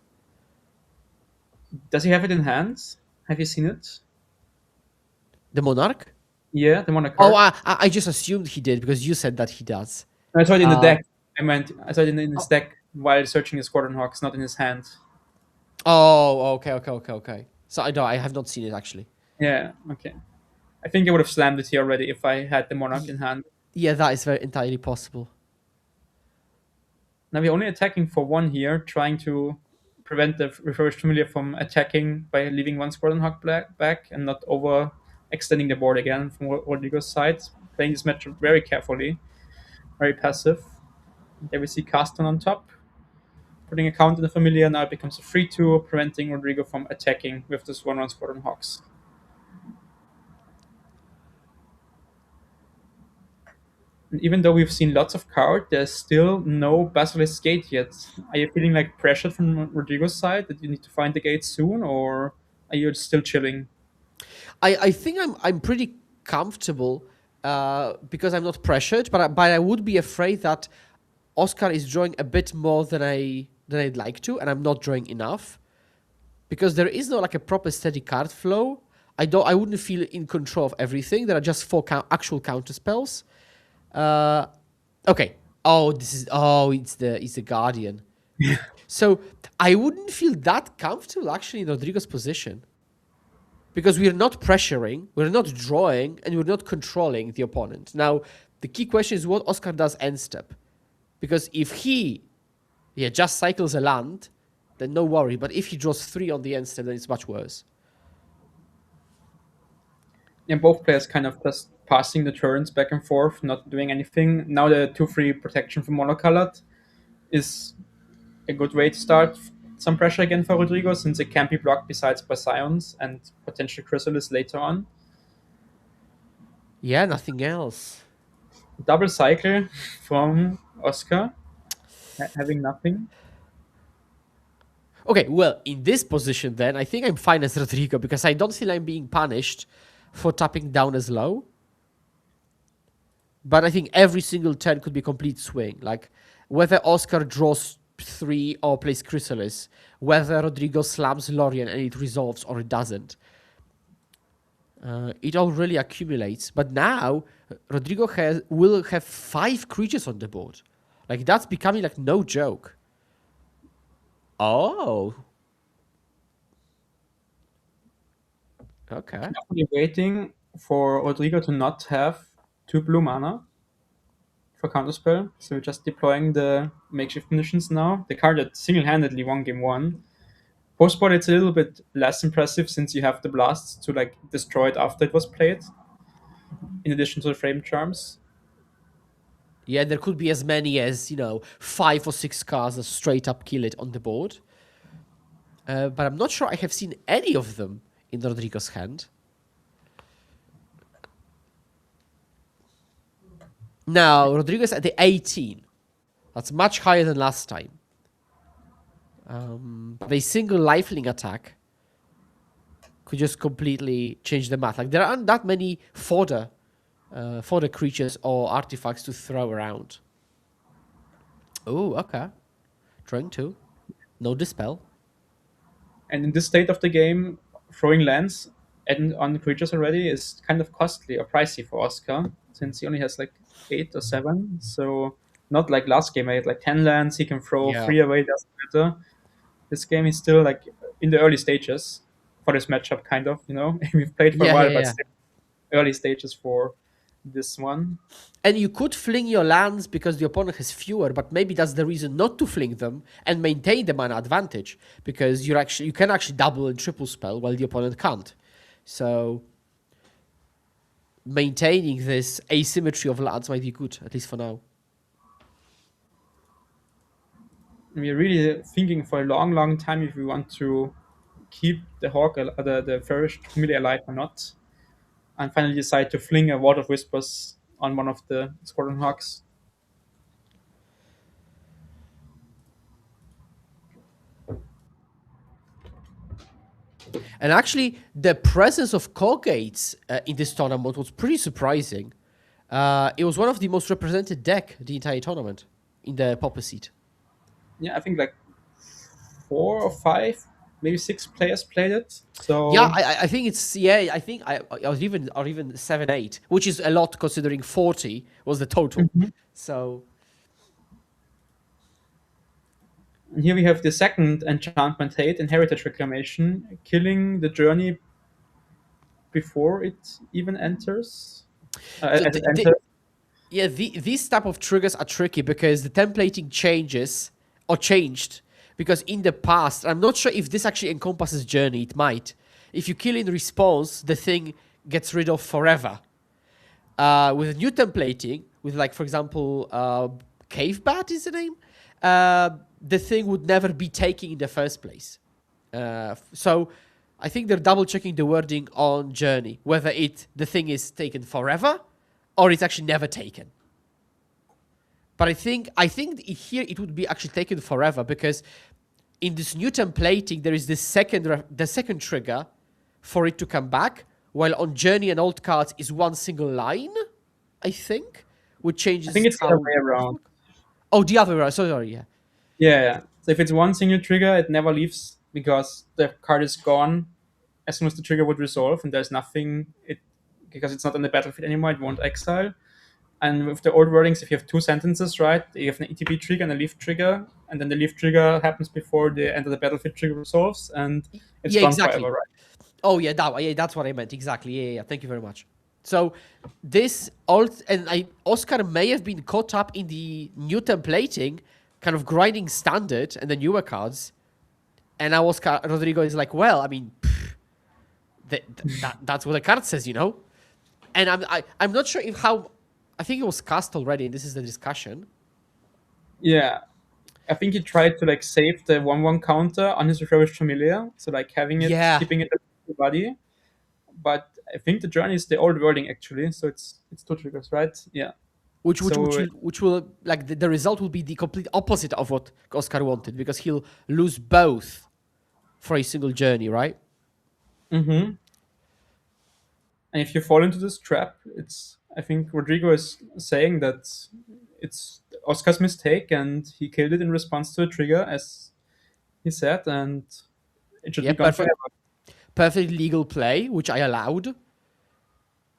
Does he have it in hand? Have you seen it? The Monarch? Yeah, the Monarch Oh, card. I just assumed he did because you said that he does. I saw it in the Uh, deck. I saw it in his deck while searching his Squadron Hawks, not in his hand. oh, okay. So I know I have not seen it actually. Yeah, okay. I think I would have slammed it here already if I had the Monarch in hand. Yeah, that is very entirely possible. Now we're only attacking for 1 here, trying to prevent the Refurbished Familiar from attacking by leaving 1 Squadron Hawk back and not over extending the board again from Rodrigo's side. Playing this matchup very carefully, very passive. There we see Caston on top. Putting a count in the Familiar, now it becomes a 3/2, preventing Rodrigo from attacking with this 1/1 Squadron Hawks. And even though we've seen lots of card, there's still no Basilisk Gate yet. Are you feeling like pressured from Rodrigo's side that you need to find the gate soon, or are you still chilling? I think I'm pretty comfortable because I'm not pressured, but I would be afraid that Oscar is drawing a bit more than I'd like to, and I'm not drawing enough because there is no like a proper steady card flow. I wouldn't feel in control of everything. There are just 4 actual counter spells. Okay. Oh, it's the Guardian. So I wouldn't feel that comfortable actually in Rodrigo's position. Because we're not pressuring, we're not drawing, and we're not controlling the opponent. Now, the key question is what Oscar does end step. Because if he just cycles a land, then no worry. But if he draws 3 on the end step, then it's much worse. Yeah, both players kind of just passing the turns back and forth, not doing anything. Now the 2/3 protection from monocolored is a good way to start some pressure again for Rodrigo, since it can be blocked besides by Scions and potential Chrysalis later on. Yeah, nothing else. Double cycle from Oscar, having nothing. Okay, well, in this position then, I think I'm fine as Rodrigo because I don't feel I'm being punished for tapping down as low. But I think every single turn could be complete swing. Like, whether Oscar draws 3 or plays Chrysalis, whether Rodrigo slams Lorien and it resolves or it doesn't. It all really accumulates. But now, Rodrigo will have 5 creatures on the board. Like, that's becoming like no joke. Oh. Okay. Definitely waiting for Rodrigo to not have 2 blue mana for counterspell. So we're just deploying the makeshift munitions now. The card that single-handedly won game 1. Postboard, it's a little bit less impressive since you have the blasts to like destroy it after it was played, in addition to the frame charms. Yeah, there could be as many as, 5 or 6 cards that straight up kill it on the board. But I'm not sure I have seen any of them in Rodrigo's hand. Now, Rodrigo's at the 18. That's much higher than last time. But a single lifelink attack could just completely change the math. Like, there aren't that many fodder creatures or artifacts to throw around. Oh, okay. Drawing 2. No dispel. And in this state of the game, throwing lands on creatures already is kind of costly or pricey for Oscar, since he only has like 8 or 7. So not like last game, I had like 10 lands, he can throw Yeah. 3 away, doesn't matter. This game is still like in the early stages for this matchup, kind of, We've played for a while, but still early stages for this one. And you could fling your lands because the opponent has fewer, but maybe that's the reason not to fling them and maintain the mana advantage, because you can actually double and triple spell while the opponent can't. So maintaining this asymmetry of lands might be good, at least for now. We're really thinking for a long, long time if we want to keep the hawk, the furrish familiar alive or not, and finally decide to fling a ward of whispers on one of the squadron hawks. And actually, the presence of Colgates in this tournament was pretty surprising. It was one of the most represented deck the entire tournament in the Pauper seat. Yeah, I think like 4 or 5, maybe 6 players played it. Yeah, So I think it's I think I was even 7-8, which is a lot considering 40 was the total. So and here we have the second enchantment hate in Heritage Reclamation, killing the journey before it even enters. th- As it th- th- enters. yeah, these type of triggers are tricky because the templating changes or changed because in the past, I'm not sure if this actually encompasses journey. It might. If you kill in response, the thing gets rid of forever. With new templating, with like for example, Cave Bat is the name. The thing would never be taken in the first place. So I think they're double checking the wording on Journey, whether the thing is taken forever or it's actually never taken. But I think here it would be actually taken forever because in this new templating there is the second trigger for it to come back, while on Journey and old cards is one single line, I think, which I think changes it's the how. other way around. Oh, the other way around. Sorry, yeah. Yeah, yeah. So if it's one single trigger, it never leaves because the card is gone as soon as the trigger would resolve, and there's nothing. It because it's not on the battlefield anymore. It won't exile. And with the old wordings, if you have 2 sentences, right, you have an ETB trigger and a leaf trigger, and then the leaf trigger happens before the end of the battlefield trigger resolves, and it's Yeah, gone exactly. forever, right? Oh yeah, that's what I meant exactly. Yeah. Thank you very much. So this alt and Oscar may have been caught up in the new templating, kind of grinding standard and the newer cards, and now Oscar Rodrigo is like, well, I mean, that's what the card says, you know. And I'm not sure if how. I think it was cast already, and this is the discussion. Yeah. I think he tried to like save the 1/1 counter on his refurbished familiar, so like having it, Yeah, keeping it at the body. But I think the journey is the old wording actually, so it's 2 triggers, right? Yeah. So which will like the result will be the complete opposite of what Oscar wanted because he'll lose both for a single journey, right? mm-hmm. And if you fall into this trap, it's I think Rodrigo is saying that it's Oscar's mistake and he killed it in response to a trigger, as he said, and it should Yeah, be gone forever. perfect legal play, which I allowed.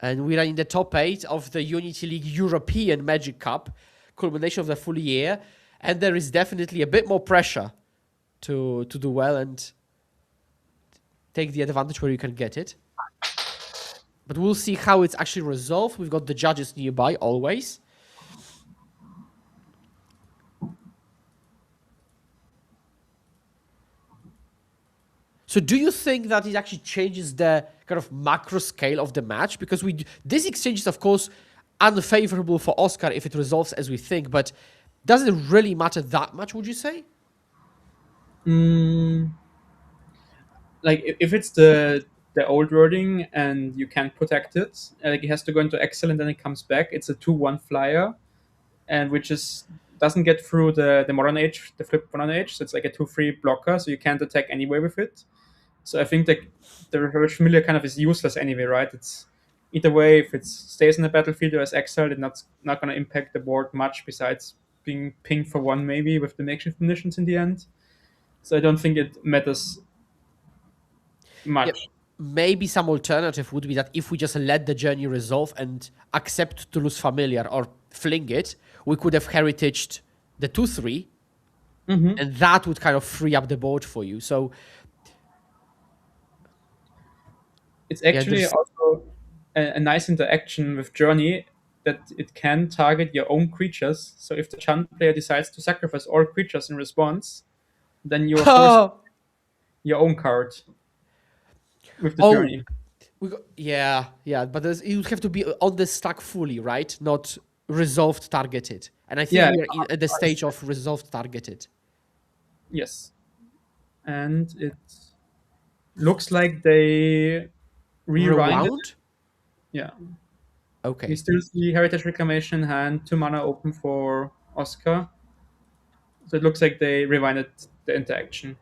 And we are in the top 8 of the Unity League European Magic Cup, culmination of the full year. And there is definitely a bit more pressure to do well and take the advantage where you can get it. But we'll see how it's actually resolved. We've got the judges nearby always. So do you think that it actually changes the kind of macro scale of the match? Because this exchange is, of course, unfavorable for Oscar if it resolves as we think, but does it really matter that much, would you say? Like if it's the old wording and you can't protect it, like it has to go into Excel and then it comes back. It's a 2/1 flyer, and which is doesn't get through the modern age, the flip modern age. So it's like a 2/3 blocker, so you can't attack anyway with it. So I think that the reverse familiar kind of is useless anyway, right? It's either way, if it stays in the battlefield or is exiled, it's not going to impact the board much besides being pinged for 1 maybe with the makeshift munitions in the end. So I don't think it matters much. Yeah, maybe some alternative would be that if we just let the journey resolve and accept to lose familiar or fling it, we could have heritaged the 2/3, and that would kind of free up the board for you. So It's yeah, actually also a nice interaction with Journey that it can target your own creatures. So if the Chant player decides to sacrifice all creatures in response, then you're forced your own card with the Journey. Yeah, but it would have to be on the stack fully, right? Not resolved targeted. And I think Yeah, we're at the stage of resolved targeted. yes. And Looks like they rewinded. Rewound? Yeah, we Okay. still see Heritage Reclamation in hand, 2 mana open for Oscar. So it looks like they rewinded the interaction.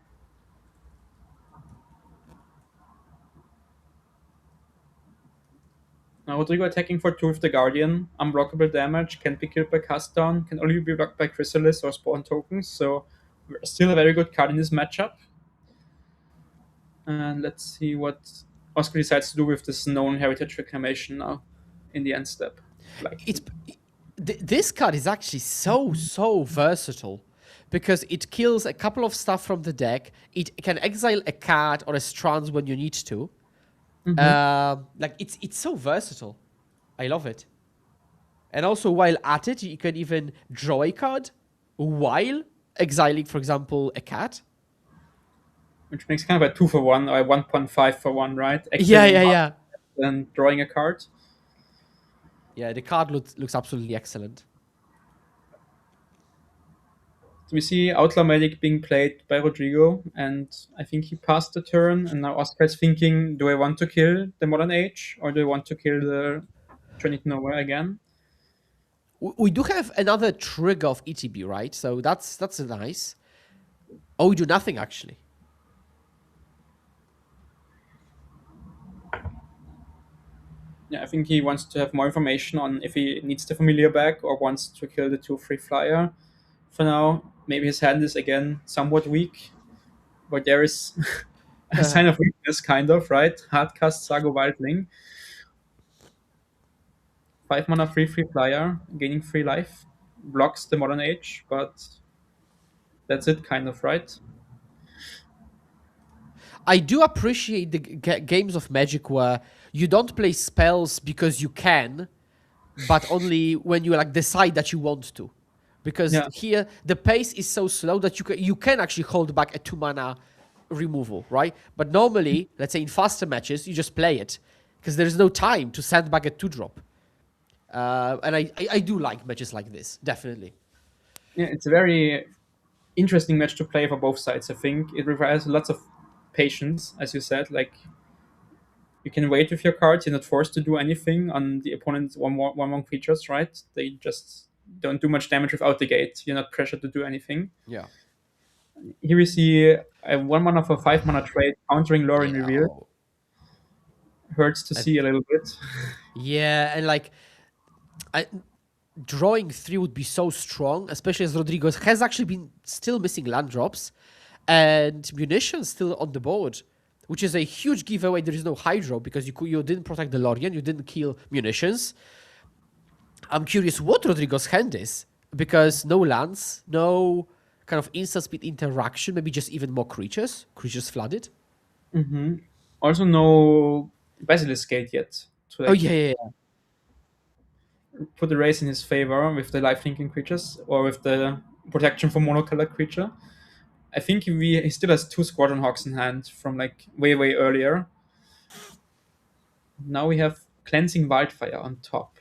Now Rodrigo attacking for 2 with the Guardian. Unblockable damage, can't be killed by cast down, can only be blocked by Chrysalis or Spawn tokens, so still a very good card in this matchup. And let's see what Oscar decides to do with this known Heritage Reclamation now in the end step. It's this card is actually so versatile because it kills a couple of stuff from the deck. It can exile a card or a strands when you need to. Like it's so versatile. I love it. And also, while at it, you can even draw a card while exiling, for example, a cat. Which makes kind of a 2 for 1 or a 1.5 for 1, right? Yeah. And drawing a card. Yeah, the card looks absolutely excellent. So we see Outlaw Medic being played by Rodrigo, and I think he passed the turn, and now Oscar is thinking, do I want to kill the Modern Age, or do I want to kill the Trinity Nowhere again? We do have another trigger of ETB, right? So that's nice. Oh, we do nothing, actually. Yeah, I think he wants to have more information on if he needs the Familiar back or wants to kill the 2/3 flyer. For now, maybe his hand is again somewhat weak, but there is a sign of weakness, kind of, right? Hardcast Sago Wildling. 5 mana 3/3 flyer, gaining 3 life. Blocks the Modern Age, but that's it, kind of, right? I do appreciate the games of Magic where you don't play spells because you can, but only when you like decide that you want to. Because Yeah. here the pace is so slow that you can actually hold back a 2 mana removal, right? But normally, let's say in faster matches, you just play it because there is no time to send back a 2-drop. And I do like matches like this, definitely. Yeah, it's a very interesting match to play for both sides, I think. It requires lots of patience, as you said. Like, you can wait with your cards, you're not forced to do anything on the opponent's 1/1 creatures, right? They just don't do much damage without the gate. You're not pressured to do anything. Yeah. Here we see a 1 mana for 5 mana trade countering Lauren Yeah. Reveal. Hurts to see a little bit. Yeah, and like drawing 3 would be so strong, especially as Rodrigo has actually been still missing land drops and munitions still on the board, which is a huge giveaway. There is no hydro because you didn't protect the Lorien, you didn't kill munitions. I'm curious what Rodrigo's hand is because no lands, no kind of instant speed interaction, maybe just even more creatures flooded. Also, no Basilisk Gate yet. To Oh yeah. put the race in his favor with the life linking creatures or with the protection for monocolored creature. I think he still has 2 Squadron Hawks in hand from like way earlier. Now we have Cleansing Wildfire on top.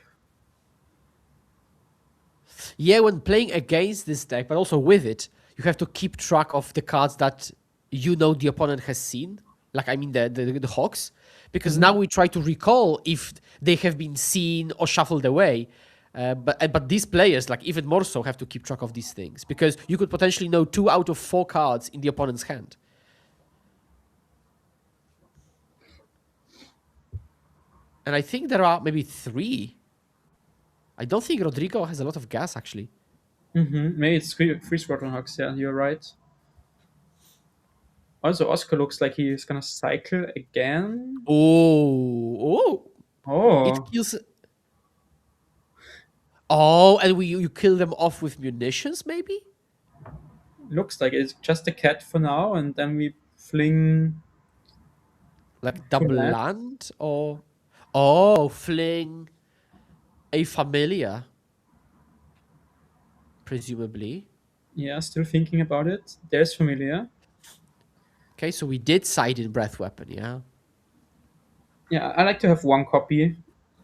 Yeah, when playing against this deck, but also with it, you have to keep track of the cards that you know the opponent has seen. Like, I mean, the Hawks. Because now we try to recall if they have been seen or shuffled away. But these players, like even more so, have to keep track of these things. Because you could potentially know 2 out of 4 cards in the opponent's hand. And I think there are maybe 3. I don't think Rodrigo has a lot of gas, actually. Maybe it's 3 Squadron Hawks, yeah, you're right. Also, Oscar looks like he is gonna cycle again. Oh. Oh, It kills. Oh, and you kill them off with munitions, maybe? looks like it's just a cat for now, and then we fling. Like double land. land? Or. Oh, fling a familiar. Presumably. Yeah, still thinking about it. There's Familiar. Okay, so we did side in Breath Weapon, yeah? Yeah, I like to have 1 copy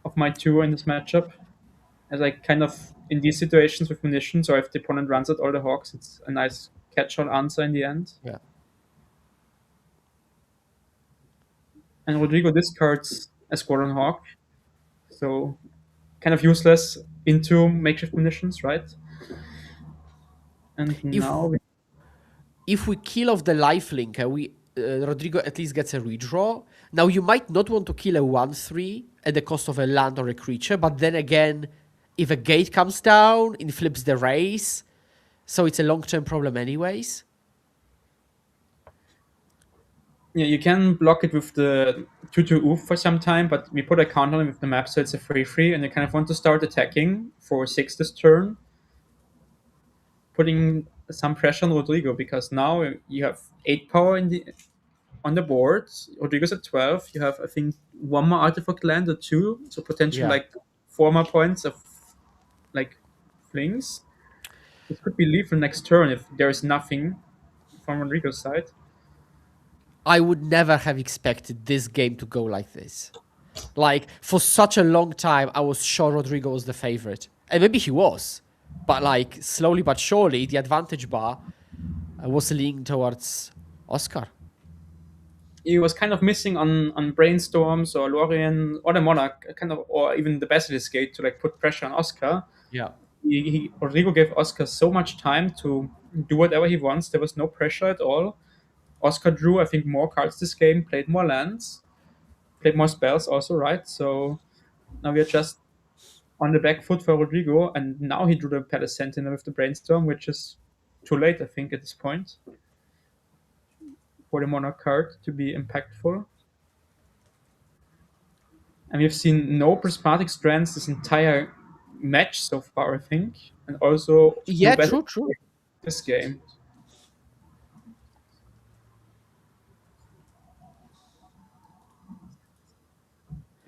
of my 2 in this matchup. As I kind of, in these situations with munitions, or if the opponent runs out all the Hawks, it's a nice catch-all answer in the end. Yeah. And Rodrigo discards a Squadron Hawk, so kind of useless into makeshift munitions, right? And If now if we kill off the lifelink, we Rodrigo at least gets a redraw. Now you might not want to kill a 1/3 at the cost of a land or a creature, but then again, if a gate comes down, it flips the race, so it's a long-term problem anyways. yeah, you can block it with the 2/2 oof for some time, but we put a counter on it with the map, so it's a 3/3, and you kind of want to start attacking for 6 this turn, putting some pressure on Rodrigo because now you have 8 power on the board. Rodrigo's at 12. You have, I think, one more artifact land or two, so potentially Yeah. like 4 more points of like flings. This could be lethal next turn if there is nothing from Rodrigo's side. I would never have expected this game to go like this. Like, for such a long time, I was sure Rodrigo was the favorite. And maybe he was. But, like, slowly but surely, the advantage bar was leaning towards Oscar. He was kind of missing on brainstorms or Lorien or the Monarch, kind of, or even the Basilisk Gate to like put pressure on Oscar. Yeah. Rodrigo gave Oscar so much time to do whatever he wants. There was no pressure at all. Oscar drew, I think, more cards this game, played more lands, played more spells also, right? So now we are just on the back foot for Rodrigo, and now he drew the Palace Sentinel with the brainstorm, which is too late, I think, at this point for the Monarch card to be impactful. And we've seen no prismatic strands this entire match so far, I think, and also no Yeah, battle true, true. this game.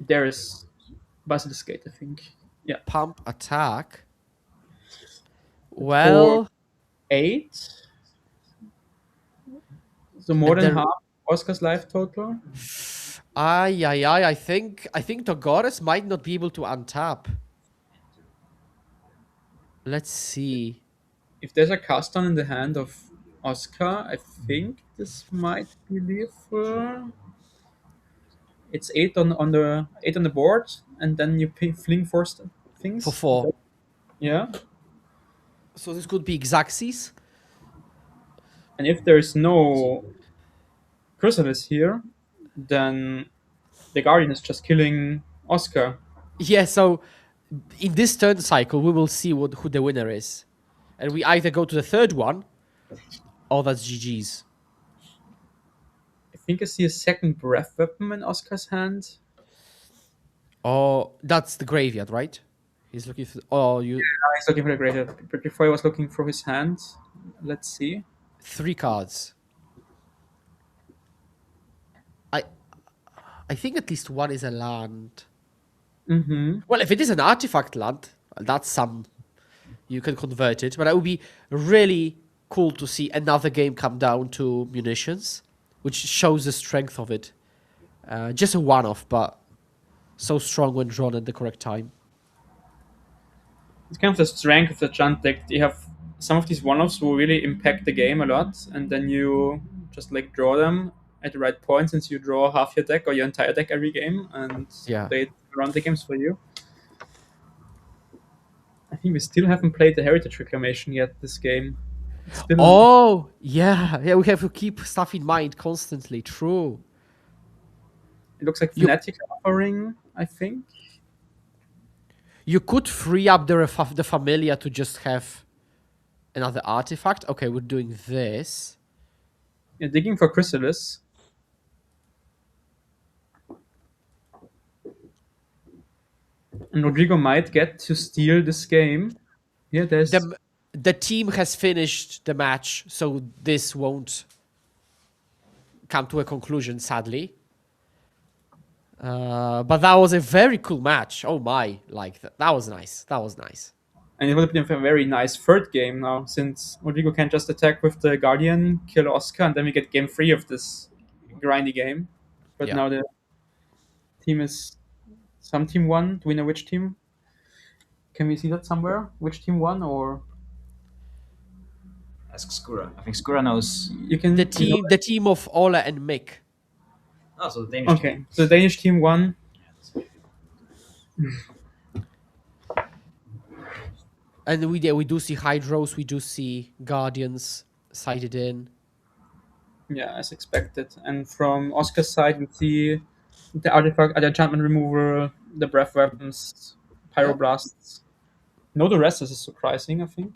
There is Basilisk Gate, I think. Yeah, Pump attack. for Well, 8, so more and than there. half Oscar's life total. I think Togores might not be able to untap. Let's see. If there's a cast on in the hand of Oscar, I think this might be lethal. It's 8 on the board, and then you fling force For things. 4. Yeah, So this could be Xaxis. and if there's no Chrysalis here, then the Guardian is just killing Oscar. Yeah, so in this turn cycle, we will see who the winner is. And we either go to the third one, or that's GG's. I think I see a second breath weapon in Oscar's hand. Or that's the graveyard, right? He's looking for. Oh, you He's looking for the greater, but before he was looking for his hand. Let's see. 3 cards. I I think at least one is a land. Mm-hmm. Well, if it is an artifact land, that's some. You can convert it, but it would be really cool to see another game come down to munitions, which shows the strength of it. Just a one-off, but so strong when drawn at the correct time. It's kind of the strength of the Junt deck. You have some of these one-offs will really impact the game a lot, and then you just like draw them at the right point since you draw half your deck or your entire deck every game and Yeah. play it around the games for you. I think we still haven't played the Heritage Reclamation yet this game. It's still Oh, yeah. Yeah, we have to keep stuff in mind constantly. True. it looks like You Fnatic offering, I think. you could free up the Familia to just have another artifact. Okay, we're doing this. Yeah, digging for Chrysalis. And Rodrigo might get to steal this game. Yeah, there's The team has finished the match, so this won't come to a conclusion, sadly. But that was a very cool match. Oh my, like that was nice. That was nice. and it would have been a very nice third game now, since Rodrigo can just attack with the Guardian, kill Oscar, and then we get game 3 of this grindy game. But Yeah. now the team is some team won. Do we know which team? Can we see that somewhere? Which team won? Or Ask Skura. I think Skura knows. you can The team of Ola and Mick. Oh, so the Danish team. Okay, so the Danish team won. And we do see Hydros, we do see Guardians sighted in. Yeah, as expected. And from Oscar's side, we see the artifact, the enchantment removal, the breath weapons, Yeah. pyroblasts. No, the rest is surprising, I think.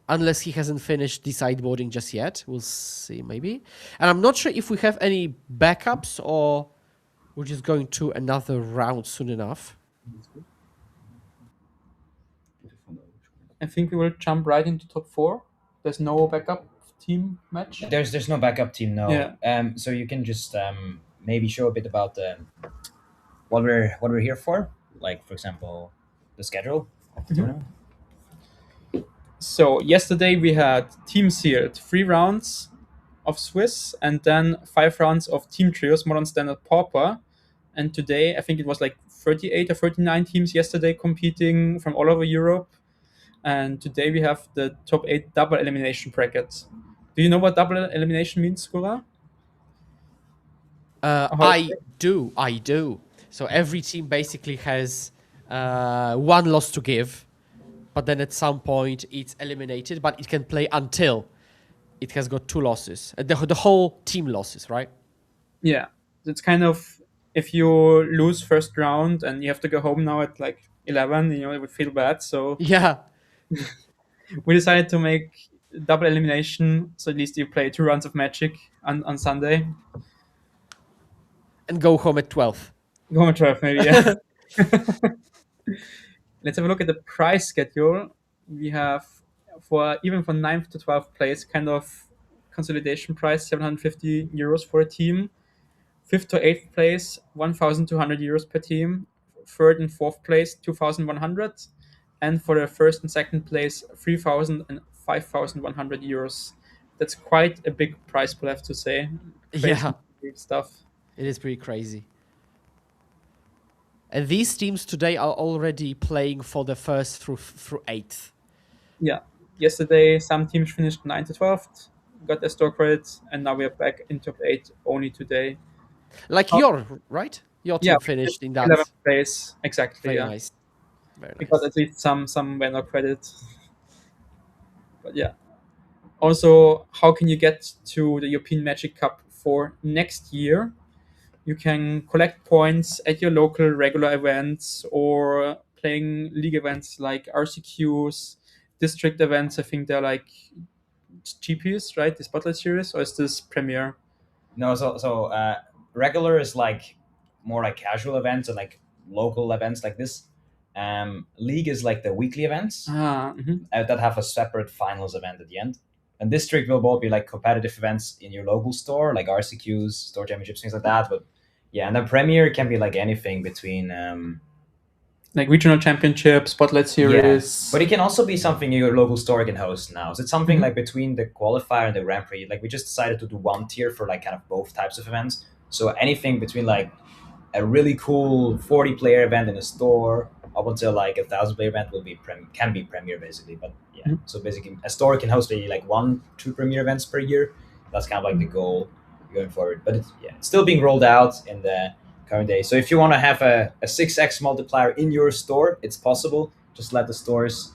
Unless he hasn't finished the sideboarding just yet. We'll see, maybe. And I'm not sure if we have any backups or we're just going to another round soon enough. I think we will jump right into top 4. There's no backup team match. There's no backup team, no. Yeah. So you can just maybe show a bit about what we're here for, like for example, the schedule of the tournament. So yesterday we had team sealed 3 rounds of Swiss and then 5 rounds of team trios, modern standard pauper. And today I think it was like 38 or 39 teams yesterday competing from all over Europe. And today we have the top 8 double elimination brackets. Do you know what double elimination means, Skura? I do. So every team basically has one loss to give, but then at some point it's eliminated, but it can play until it has got 2 losses. The whole team losses, right? Yeah. It's kind of, if you lose first round and you have to go home now at like 11, it would feel bad. So Yeah. we decided to make double elimination, so at least you play 2 rounds of Magic on Sunday. And go home at 12. Go on 12, maybe, yeah. Let's have a look at the prize schedule. We have, even for 9th to 12th place, kind of consolidation price, 750 euros for a team. 5th to 8th place, 1,200 euros per team. 3rd and 4th place, 2,100. And for the 1st and 2nd place, 3,000 and 5,100 euros. That's quite a big prize pool, I have to say. Crazy Yeah. stuff. It is pretty crazy. And these teams today are already playing for the 1st through 8th. Yeah. Yesterday, some teams finished 9th to 12th, got their store credits, and now we are back in top 8 only today. Like right? Your team finished in that. 11th place, exactly. Very Yeah. nice. Very We nice. got at least some vendor credit. But yeah. Also, how can you get to the European Magic Cup for next year? You can collect points at your local regular events or playing league events like RCQs, district events. I think they're like GPs, right? The Spotlight Series, or is this Premier? No, so regular is like more like casual events and like local events like this. League is like the weekly events that have a separate finals event at the end. And district will both be like competitive events in your local store, like RCQs, store championships, things like that. But yeah, and then Premier can be like anything between like regional championship, Spotlight Series. Yeah. But it can also be something your local store can host now. So it's something like between the qualifier and the Grand Prix. Like we just decided to do one tier for like kind of both types of events. So anything between like a really cool 40-player event in a store up until like a 1,000-player event can be Premier basically. But yeah, so basically a store can host maybe like 1-2 Premier events per year. That's kind of like the goal going forward. But it's still being rolled out in the current day. So if you want to have a 6x multiplier in your store, it's possible. Just let the stores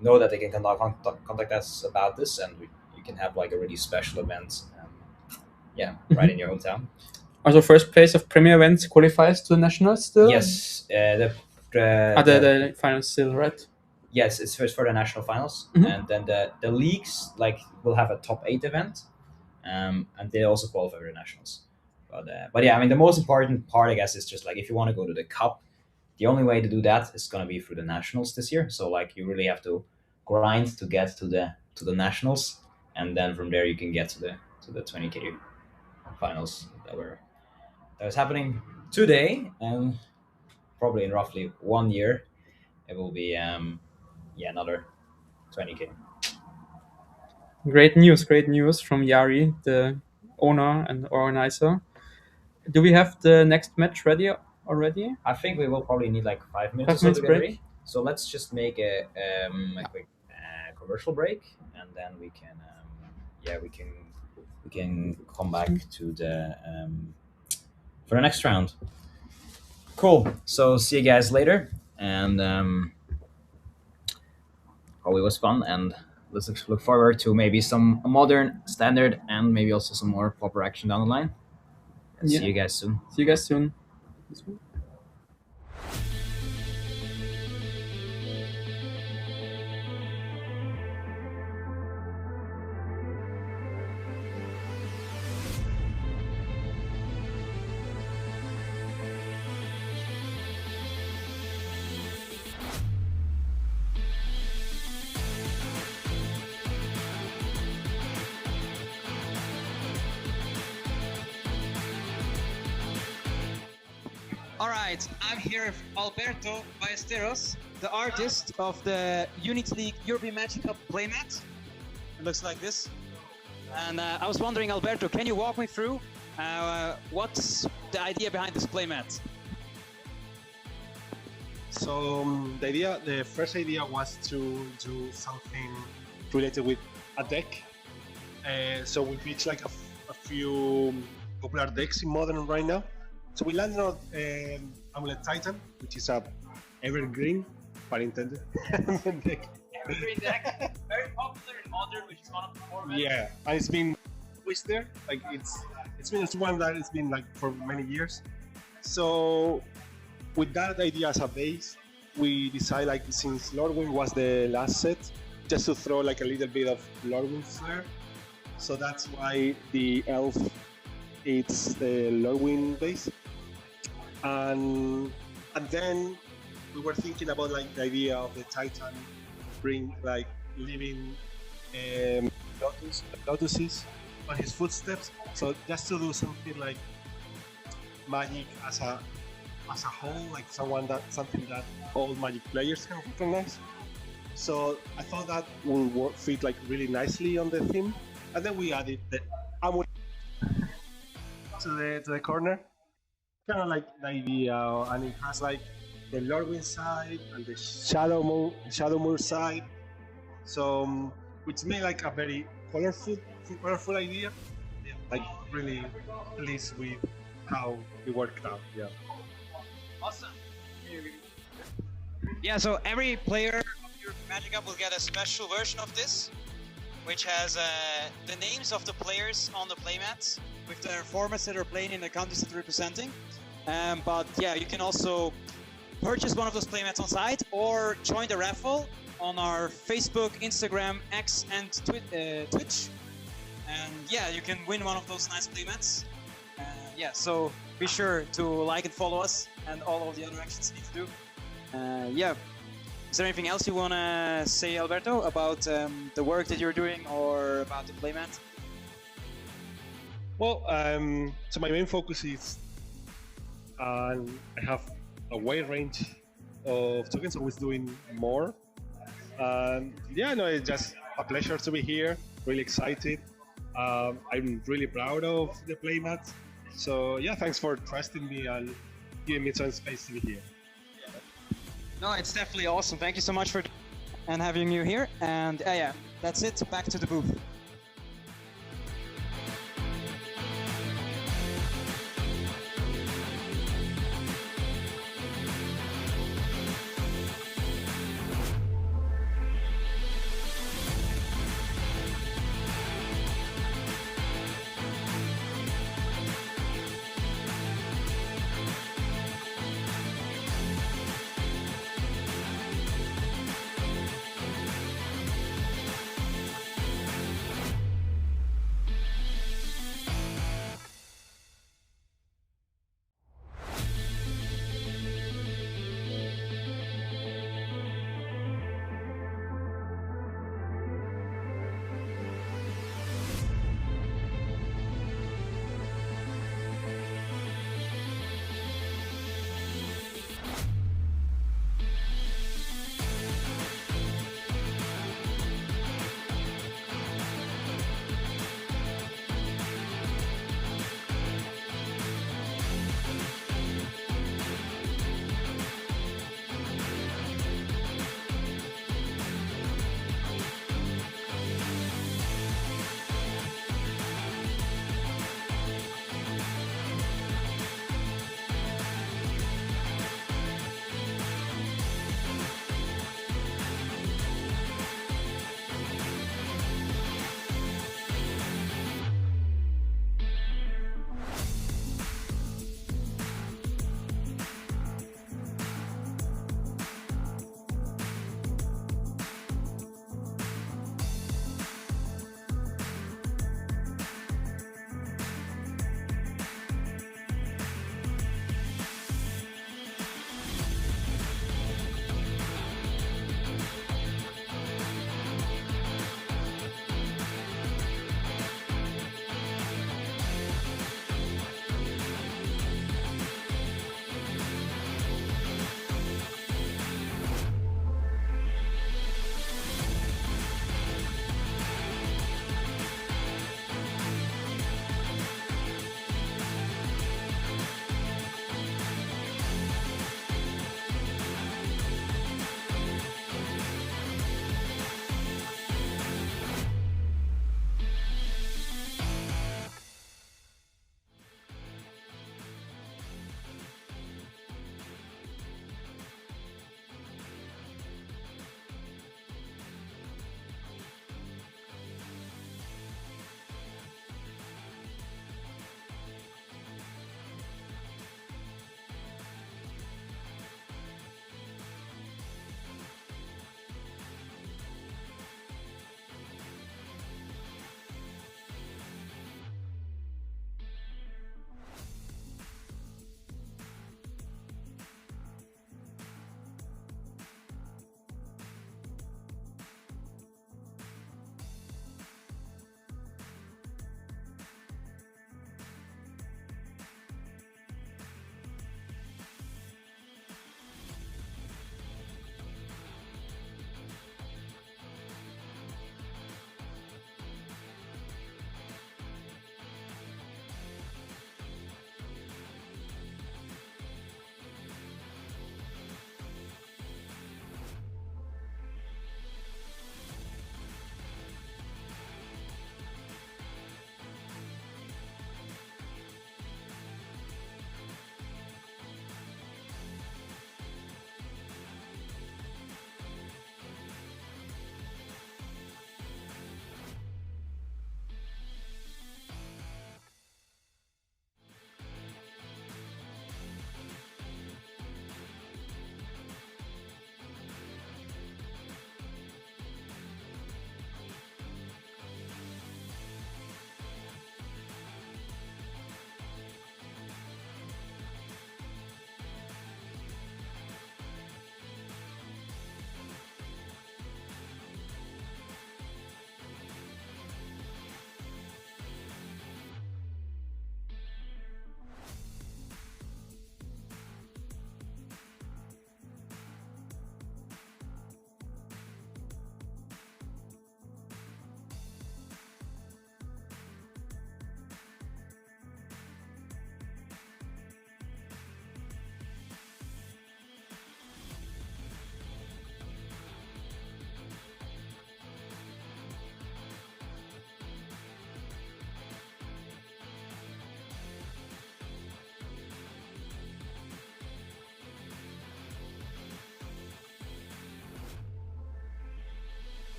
know that they can contact us about this, and you can have like a really special event right in your hometown. Also, first place of Premier events qualifies to the nationals still? Yes. The finals still, right? Yes, it's first for the national finals. And then the leagues like will have a top 8 event, and they also qualify for the nationals. But yeah, I mean, the most important part, I guess, is just like if you want to go to the cup, the only way to do that is going to be through the nationals this year. So like you really have to grind to get to the nationals, and then from there you can get to the 20K finals that was happening today, and probably in roughly 1 year it will be another 20K. Great news from Yari, the owner and organizer. Do we have the next match ready already? I think we will probably need like 5 minutes. 5 minutes break. So let's just make a quick commercial break, and then we can we can come back to the for the next round. Cool. So see you guys later, and probably was fun. And let's look forward to maybe some modern standard and maybe also some more proper action down the line. And Yeah. see you guys soon. See you guys soon. All right, I'm here with Alberto Ballesteros, the artist of the Unity League European Magic Cup playmat. It looks like this. And I was wondering, Alberto, can you walk me through what's the idea behind this playmat? So the first idea was to do something related with a deck. So we pitched like a few popular decks in Modern right now. So we landed on Amulet Titan, which is a evergreen, pun intended, deck. Evergreen deck, very popular in Modern, which is one of the formats. Yeah, and it's been always there. Like it's one that it's been like for many years. So with that idea as a base, we decided like since Lordwing was the last set, just to throw like a little bit of Lordwing flair. So that's why the elf it's the Lordwing base. And then we were thinking about like the idea of the Titan bring like living lotuses on his footsteps. So just to do something like Magic as a whole, like something that all Magic players can recognize. So I thought that would fit like really nicely on the theme, and then we added the amulet to the corner, kind of like the idea, and it has like the Lordwing side and the Shadowmoor side. So which made like a very colorful idea. Yeah, like really pleased with how it worked out. Yeah. Awesome. Yeah, so every player of your Magic Cup will get a special version of this, which has the names of the players on the playmats with their formats that are playing in the countries that they're representing. But yeah, you can also purchase one of those playmats on site or join the raffle on our Facebook, Instagram, X, and Twitch. And yeah, you can win one of those nice playmats. Yeah, so be sure to like and follow us and all of the other actions you need to do. Yeah, is there anything else you want to say, Alberto, about the work that you're doing or about the playmat? Well, so my main focus is I have a wide range of tokens, always doing more. Yeah, no, it's just a pleasure to be here, really excited. I'm really proud of the playmat. So yeah, thanks for trusting me and giving me some space to be here. No, it's definitely awesome. Thank you so much for and having you here. And yeah, that's it. Back to the booth.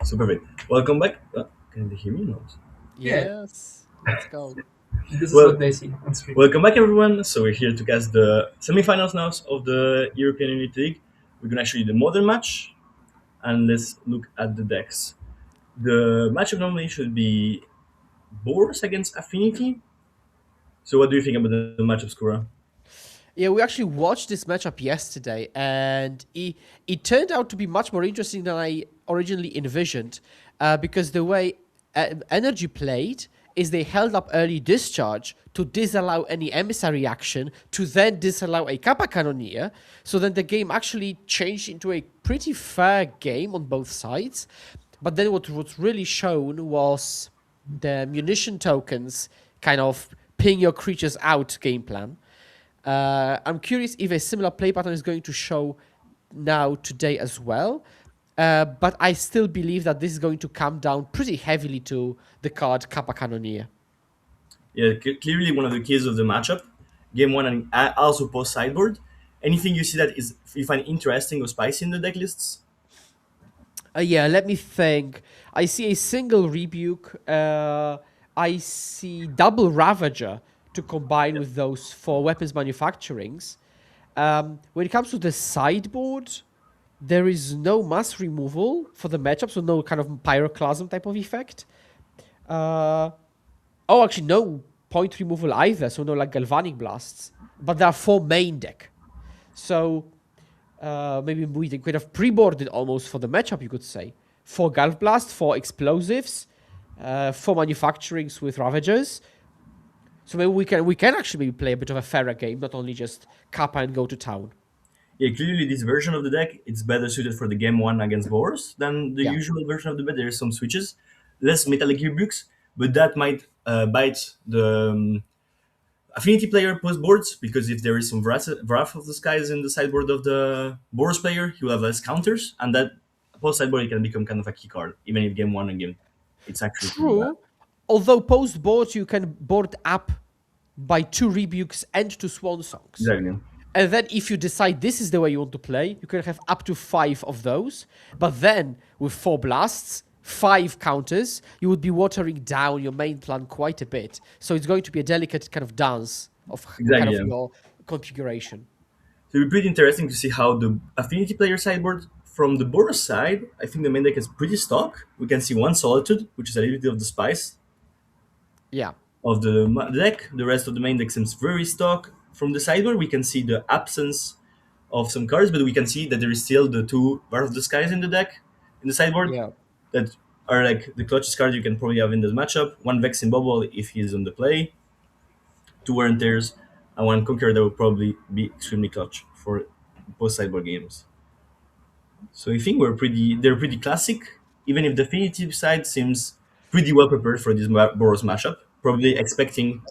So perfect. Welcome back. Can they hear me? Not. Yeah. Yes. Let's go. This is Well, what they see on screen. welcome back, everyone. So we're here to cast the semifinals now of the European Unity League. We're gonna show you the modern match, and let's look at the decks. The matchup normally should be Boars against Affinity. So what do you think about the matchup, Skura? Yeah, we actually watched this matchup yesterday, and it turned out to be much more interesting than I originally envisioned, because the way Energy played is they held up early discharge to disallow any emissary action, to then disallow a Kappa Cannoneer, so then the game actually changed into a pretty fair game on both sides. But then what's really shown was the munition tokens kind of ping your creatures out game plan. I'm curious if a similar play pattern is going to show now today as well. But I still believe that this is going to come down pretty heavily to the card Kappa Cannoneer. Yeah, clearly one of the keys of the matchup. Game one and also post sideboard. Anything you see that is you find interesting or spicy in the deck lists? Yeah, let me think. I see a single Rebuke. I see double Ravager to combine with those for weapons manufacturings. When it comes to the sideboard, there is no mass removal for the matchup, so no kind of pyroclasm type of effect. Actually, no point removal either, so no like galvanic blasts. But there are 4 main deck. So maybe we could have pre-boarded almost for the matchup, you could say. 4 Galv Blast, 4 explosives, 4 manufacturings with Ravagers. So maybe we can actually maybe play a bit of a fairer game, not only just Kappa and go to town. Yeah, clearly this version of the deck it's better suited for the game one against Boars than the Yeah. usual version of the deck. There is some switches, less metallic rebukes, but that might bite the affinity player post boards because if there is some Wrath of the Skies in the sideboard of the Boars player, he will have less counters, and that post sideboard can become kind of a key card, even if game one and game it's actually pretty bad. True. Although post board you can board up by 2 Rebukes and 2 Swan Songs. Exactly. And then if you decide this is the way you want to play, you can have up to 5 of those. But then with 4 blasts, 5 counters, you would be watering down your main plan quite a bit. So it's going to be a delicate kind of dance of kind of yeah. your configuration. So it'll be pretty interesting to see how the affinity player sideboard from the Boros side, I think the main deck is pretty stock. We can see one Solitude, which is a little bit of the spice Yeah. of the deck. The rest of the main deck seems very stock. From the sideboard, we can see the absence of some cards, but we can see that there is still the 2 Wrath of the Skies in the deck, in the sideboard, Yeah. that are like the clutchest card you can probably have in this matchup. 1 Vexing Bubble if he's on the play, 2 Wear and Tears, and 1 Conqueror that will probably be extremely clutch for post sideboard games. So I think they're pretty classic, even if the Affinity side seems pretty well prepared for this Boros mashup, probably expecting.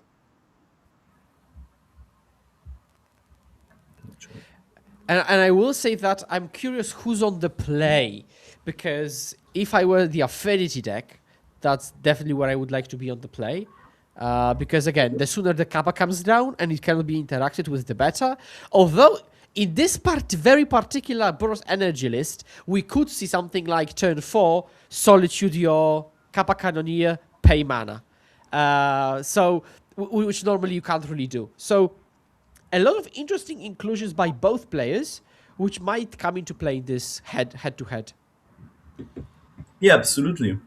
And I will say that I'm curious who's on the play, because if I were the Affinity deck, that's definitely where I would like to be on the play. Because again, the sooner the Kappa comes down and it cannot be interacted with, the better. Although in this very particular Boros Energy list, we could see something like turn 4, Solitude your Kappa Cannoneer, pay mana. Which normally you can't really do. So a lot of interesting inclusions by both players, which might come into play in this head-to-head. Yeah, absolutely.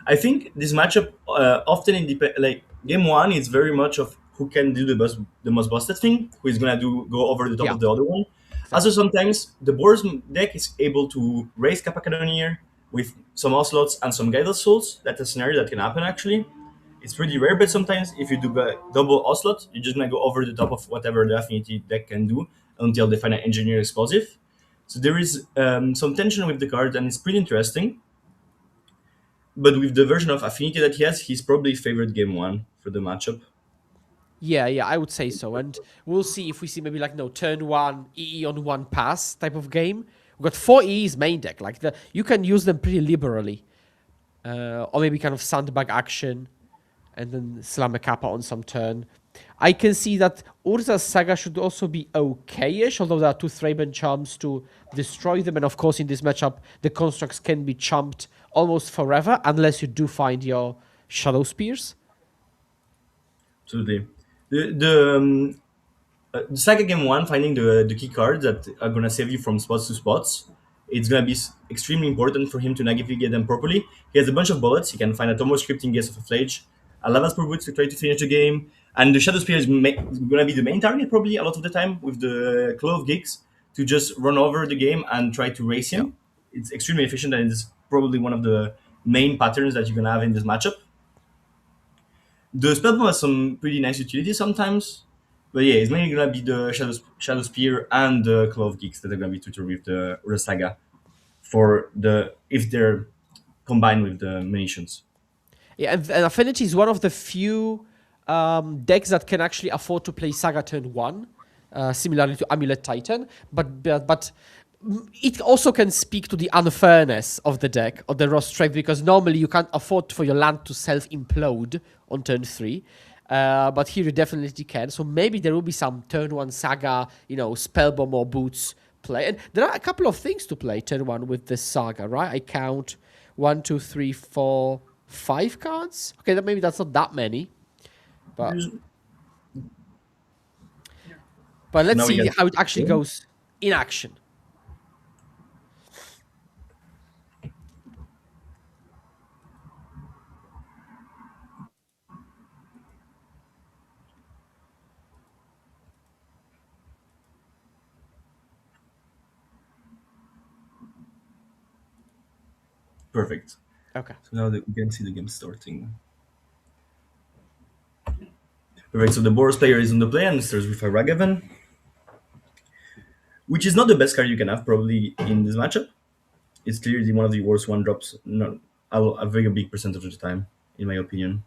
I think this matchup often like game one is very much of who can do the most busted thing, who is gonna go over the top Yeah. of the other one. Also, sometimes the Boars deck is able to raise Kappa Cannoneer with some Ocelots and some Guided Souls. That's a scenario that can happen actually. It's pretty rare, but sometimes if you do double Ocelot, you're just gonna go over the top of whatever the Affinity deck can do until they find an Engineer Explosive. So there is some tension with the card, and it's pretty interesting. But with the version of Affinity that he has, he's probably favored game one for the matchup. Yeah, I would say so. And we'll see if we see maybe like turn 1 EE on 1 pass type of game. We've got 4 EEs main deck. You can use them pretty liberally. Or maybe kind of sandbag action and then slam a Kappa on some turn. I can see that Urza's Saga should also be okay-ish, although there are 2 Thraben Charms to destroy them. And of course, in this matchup, the constructs can be chumped almost forever unless you do find your shadow spears. Absolutely. The Saga Game 1, finding the key cards that are gonna save you from spots to spots, it's gonna be extremely important for him to navigate them properly. He has a bunch of bullets. He can find a Tomo scripting Gaze of a Flage, a Lava Spore Boots to try to finish the game, and the Shadow Spear is gonna be the main target probably a lot of the time with the Claw of Geeks to just run over the game and try to race Yeah. him. It's extremely efficient and it's probably one of the main patterns that you're gonna have in this matchup. The Spellbomb has some pretty nice utility sometimes, but yeah, it's mainly gonna be the Shadow Spear and the Claw of Geeks that are gonna be tutored with the Saga for the if they're combined with the munitions. Yeah, and Affinity is one of the few decks that can actually afford to play Saga turn 1, similarly to Amulet Titan. But it also can speak to the unfairness of the deck, or the raw strength, because normally you can't afford for your land to self-implode on turn 3. But here you definitely can. So maybe there will be some turn 1 Saga, Spellbomb or Boots play. And there are a couple of things to play turn 1 with this Saga, right? I count 1, 2, 3, 4, 5 cards. Okay, maybe that's not that many, but let's Now we see get how it actually goes in action. perfect. Okay. So now we can see the game starting. Perfect. So the Boros player is on the play and starts with a Ragavan, which is not the best card you can have probably in this matchup. It's clearly one of the worst one drops. Not a very big percentage of the time, in my opinion.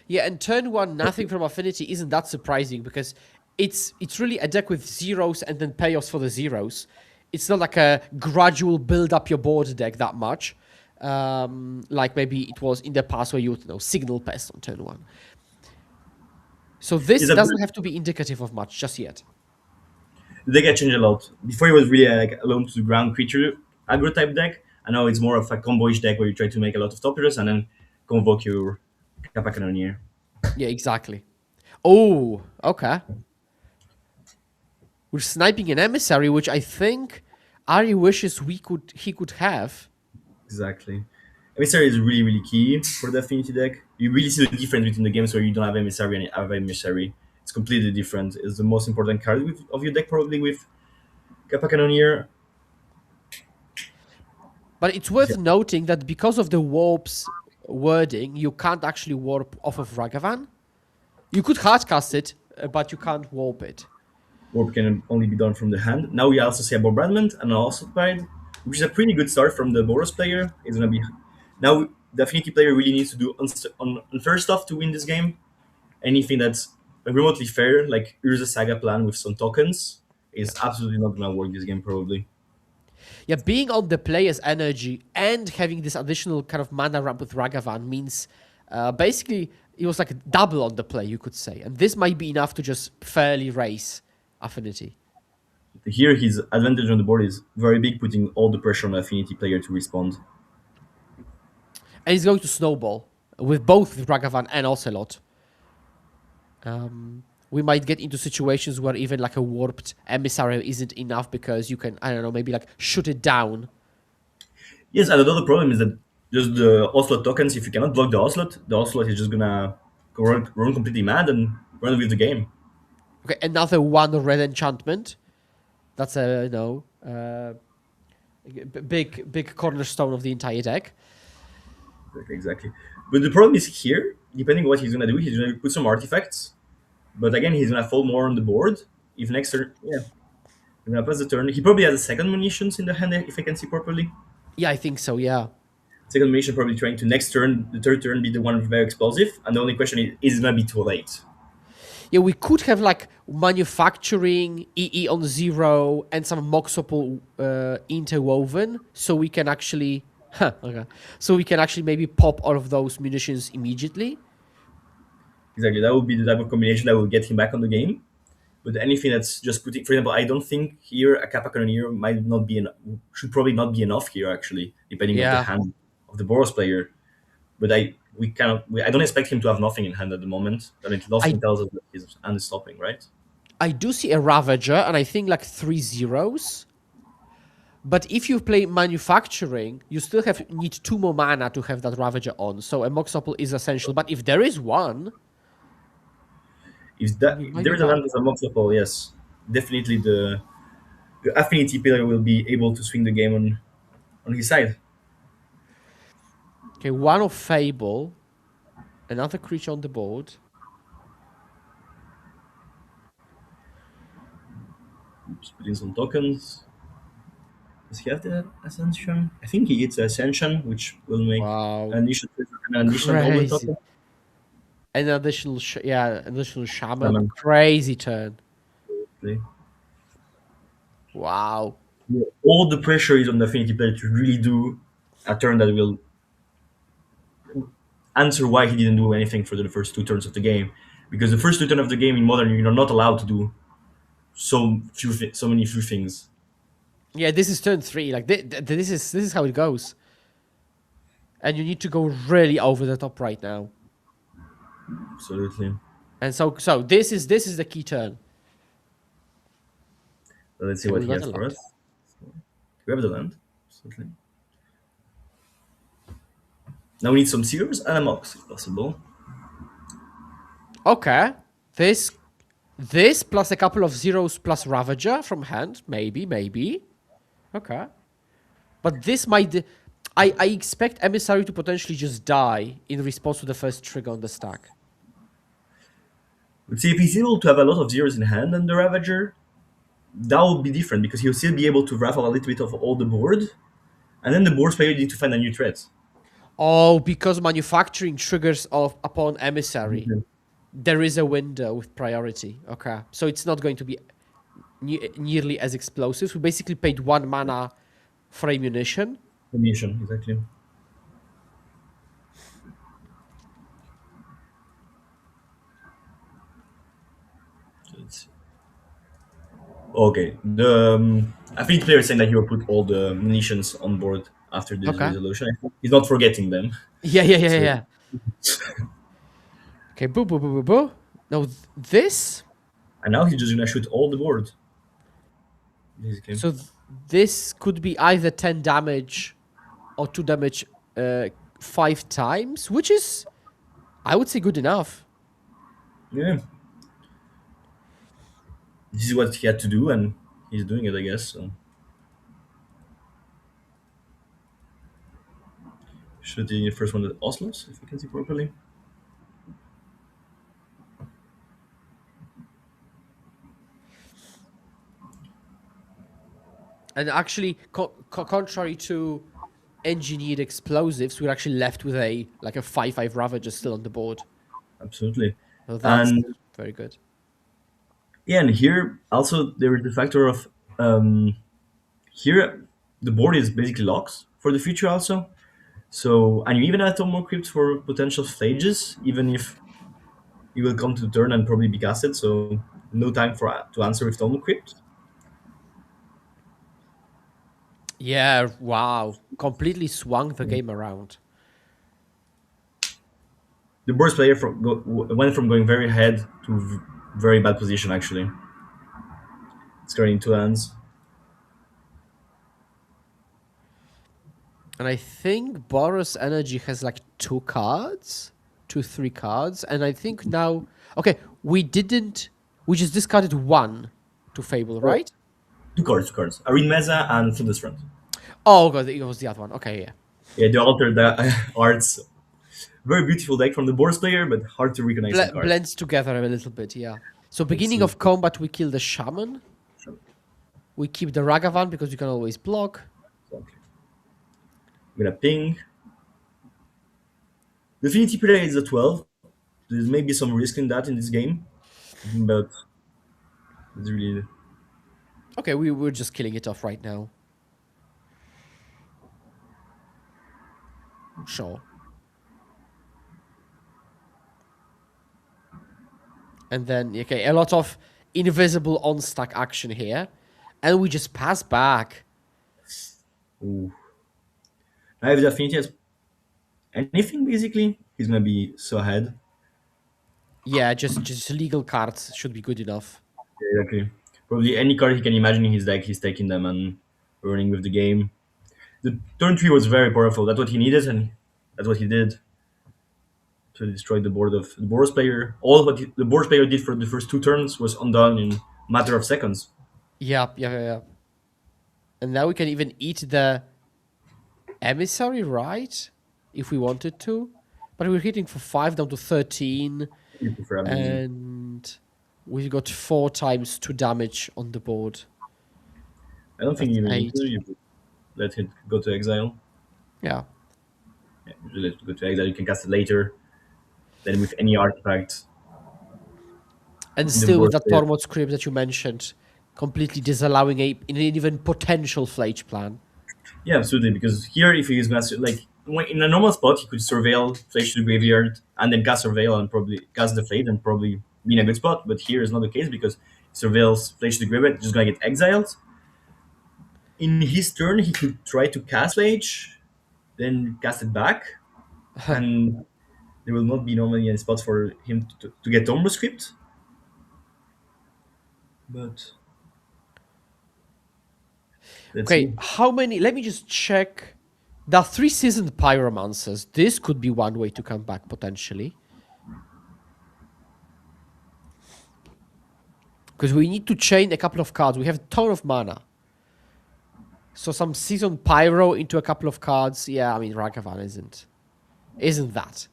Yeah, and turn 1, nothing from Affinity isn't that surprising because it's really a deck with zeros and then payoffs for the zeros. It's not like a gradual build up your board deck that much, like maybe it was in the past where you would Signal Pest on turn 1. So this Is that doesn't have to be indicative of much just yet. the deck had changed a lot. Before it was really like alone to the ground creature aggro type deck. I know it's more of a combo-ish deck where you try to make a lot of toppers and then convoke your Kappa Cannoneer. Yeah, exactly. Oh, okay. We're sniping an emissary, which I think Ari wishes he could have. Exactly. Emissary is really, really key for the Affinity deck. You really see the difference between the games where you don't have Emissary and you have Emissary. It's completely different. It's the most important card of your deck, probably with Kappa Cannoneer. But it's worth Yeah. noting that because of the warp's wording, you can't actually warp off of Ragavan. You could hardcast it, but you can't warp it. Warp can only be done from the hand. Now we also see a bombardment and an also pride, which is a pretty good start from the Boros player. It's gonna be now the Affinity player really needs to do unfair stuff to win this game. Anything that's remotely fair, like Urza Saga plan with some tokens, is absolutely not gonna work this game probably. Yeah, being on the player's energy and having this additional kind of mana ramp with Ragavan means basically it was like a double on the play, you could say. And this might be enough to just fairly raise Affinity. Here his advantage on the board is very big, putting all the pressure on the Affinity player to respond. And he's going to snowball with both Ragavan and Ocelot. We might get into situations where even like a warped emissary isn't enough because you can, I don't know, maybe like shoot it down. Yes, and another problem is that just the Ocelot tokens, if you cannot block the Ocelot is just gonna run completely mad and run with the game. Okay, another one red enchantment. That's a big cornerstone of the entire deck. Exactly. But the problem is here, depending on what he's gonna do, he's gonna put some artifacts. But again, he's gonna fall more on the board. If next turn, yeah, he's gonna pass the turn. He probably has a second munitions in the hand, if I can see properly. Yeah, I think so. Yeah. Second munition probably trying to next turn, the third turn be the one very explosive. And the only question is it gonna be too late? Yeah, we could have like manufacturing EE on 0 and some Moxopol interwoven, so we can actually, so we can actually maybe pop all of those munitions immediately. Exactly, that would be the type of combination that will get him back on the game. But anything that's just putting, for example, I don't think here a Kappa Cannoneer might not be should probably not be enough here actually, depending on the Yeah. hand of the Boros player. But I don't expect him to have nothing in hand at the moment. I mean, nothing I tells us that his hand is stopping, right? I do see a Ravager, and I think like 3 zeros. But if you play manufacturing, you still need 2 more mana to have that Ravager on. So a Mox Opal is essential. But if there is one, then we If might there be is an fine. hand as a multiple, yes, definitely the affinity player will be able to swing the game on his side. Okay, 1 of Fable, another creature on the board. Just put in some tokens. Does he have the Ascension? I think he hits the Ascension, which will make Wow, an additional Goblin crazy! token. An additional, additional Shaman. Shaman. Crazy turn. Play. Wow. All the pressure is on the affinity player to really do a turn that will answer why he didn't do anything for the first 2 turns of the game. Because the first 2 turns of the game in Modern, you're not allowed to do so many few things. Yeah, this is turn 3. Like this is how it goes. And you need to go really over the top right now. Absolutely. And so this is the key turn. So let's see Okay, what we he got has a for land. us. We have the land. Absolutely. Now we need some zeros and a mox, if possible. Okay. This plus a couple of zeros plus Ravager from hand. Maybe. Okay. But this might... I expect Emissary to potentially just die in response to the first trigger on the stack. But see, if he's able to have a lot of zeros in hand and the Ravager, that would be different because he'll still be able to raffle a little bit of all the board, and then the board player need to find a new threat. Oh, because manufacturing triggers off upon Emissary. Mhm. There is a window with priority. Okay. So it's not going to be nearly as explosive. We basically paid 1 mana for ammunition. Combination, exactly. So let's see. Okay, the affinity player is saying that he will put all the munitions on board after this Okay. resolution. He's not forgetting them. So, Yeah. Okay, boo. Now, this... and now he's just gonna shoot all the board. Basically. So this could be either 10 damage or 2 damage 5 times, which is, I would say, good enough. Yeah. This is what he had to do, and he's doing it, I guess. So. Shooting the first one at Oslos, if I can see properly. And actually, contrary to engineered explosives, we're actually left with a 5/5 Ravager still on the board. Absolutely. So that's And very good. yeah, and here also there is the factor of here the board is basically locks for the future also. So and you even have more crypts for potential stages, even if you will come to the turn and probably be casted. So no time for to answer with Tomo Crypt. Yeah, wow. Completely swung the game around. The board's player went from going very ahead to very bad position actually. Scoring 2 lands. And I think Boros Energy has like 2 cards, 3 cards. And I think now, okay, we just discarded 1 to Fable, right? 2 cards. Arene Meza and Floodless Front. Oh, God, it was the other one. Okay, yeah. Yeah, they altered the arts. Very beautiful deck from the board's player, but hard to recognize some cards. Blends together a little bit, yeah. So beginning of combat, we kill the Shaman. We keep the Ragavan because you can always block. Exactly. I'm gonna ping. The Affinity player is a 12. There's maybe some risk in that in this game, but it's really Okay, we're just killing it off right now. Sure. And then, okay, a lot of invisible on stack action here, and we just pass back. Ooh. Now if the Affinity has anything, basically, he's gonna be so ahead. Yeah, just legal cards should be good enough. Yeah, exactly. Probably any card he can imagine in his deck, he's taking them and running with the game. The turn 3 was very powerful. That's what he needed, and that's what he did to destroy the board of the Boros player. All what the Boros player did for the first 2 turns was undone in a matter of seconds. Yeah. And now we can even eat the emissary, right? If we wanted to. But we're hitting for 5 down to 13. Preferably. And we got 4 times 2 damage on the board. I don't think That's you even need 8. to. You could let it go to exile. Yeah. Yeah, you let it go to exile. You can cast it later. Then with any artifact. And the still with Boros that player. Tormod script that you mentioned, completely disallowing an even potential Flage plan. Yeah, absolutely. Because here, if he's gonna in a normal spot, he could surveil, flash to the graveyard, and then cast surveil and probably cast the flade and probably be in a good spot. But here is not the case because surveils, flash to the graveyard, just gonna get exiled. In his turn, he could try to cast flage, then cast it back, and there will not be normally any spots for him to get Tombo script. But let's Okay, see. how many? Let me just check. There are 3 seasoned pyromancers. This could be one way to come back potentially. Because we need to chain a couple of cards. We have a ton of mana. So some seasoned pyro into a couple of cards. Yeah, I mean Ragavan isn't that.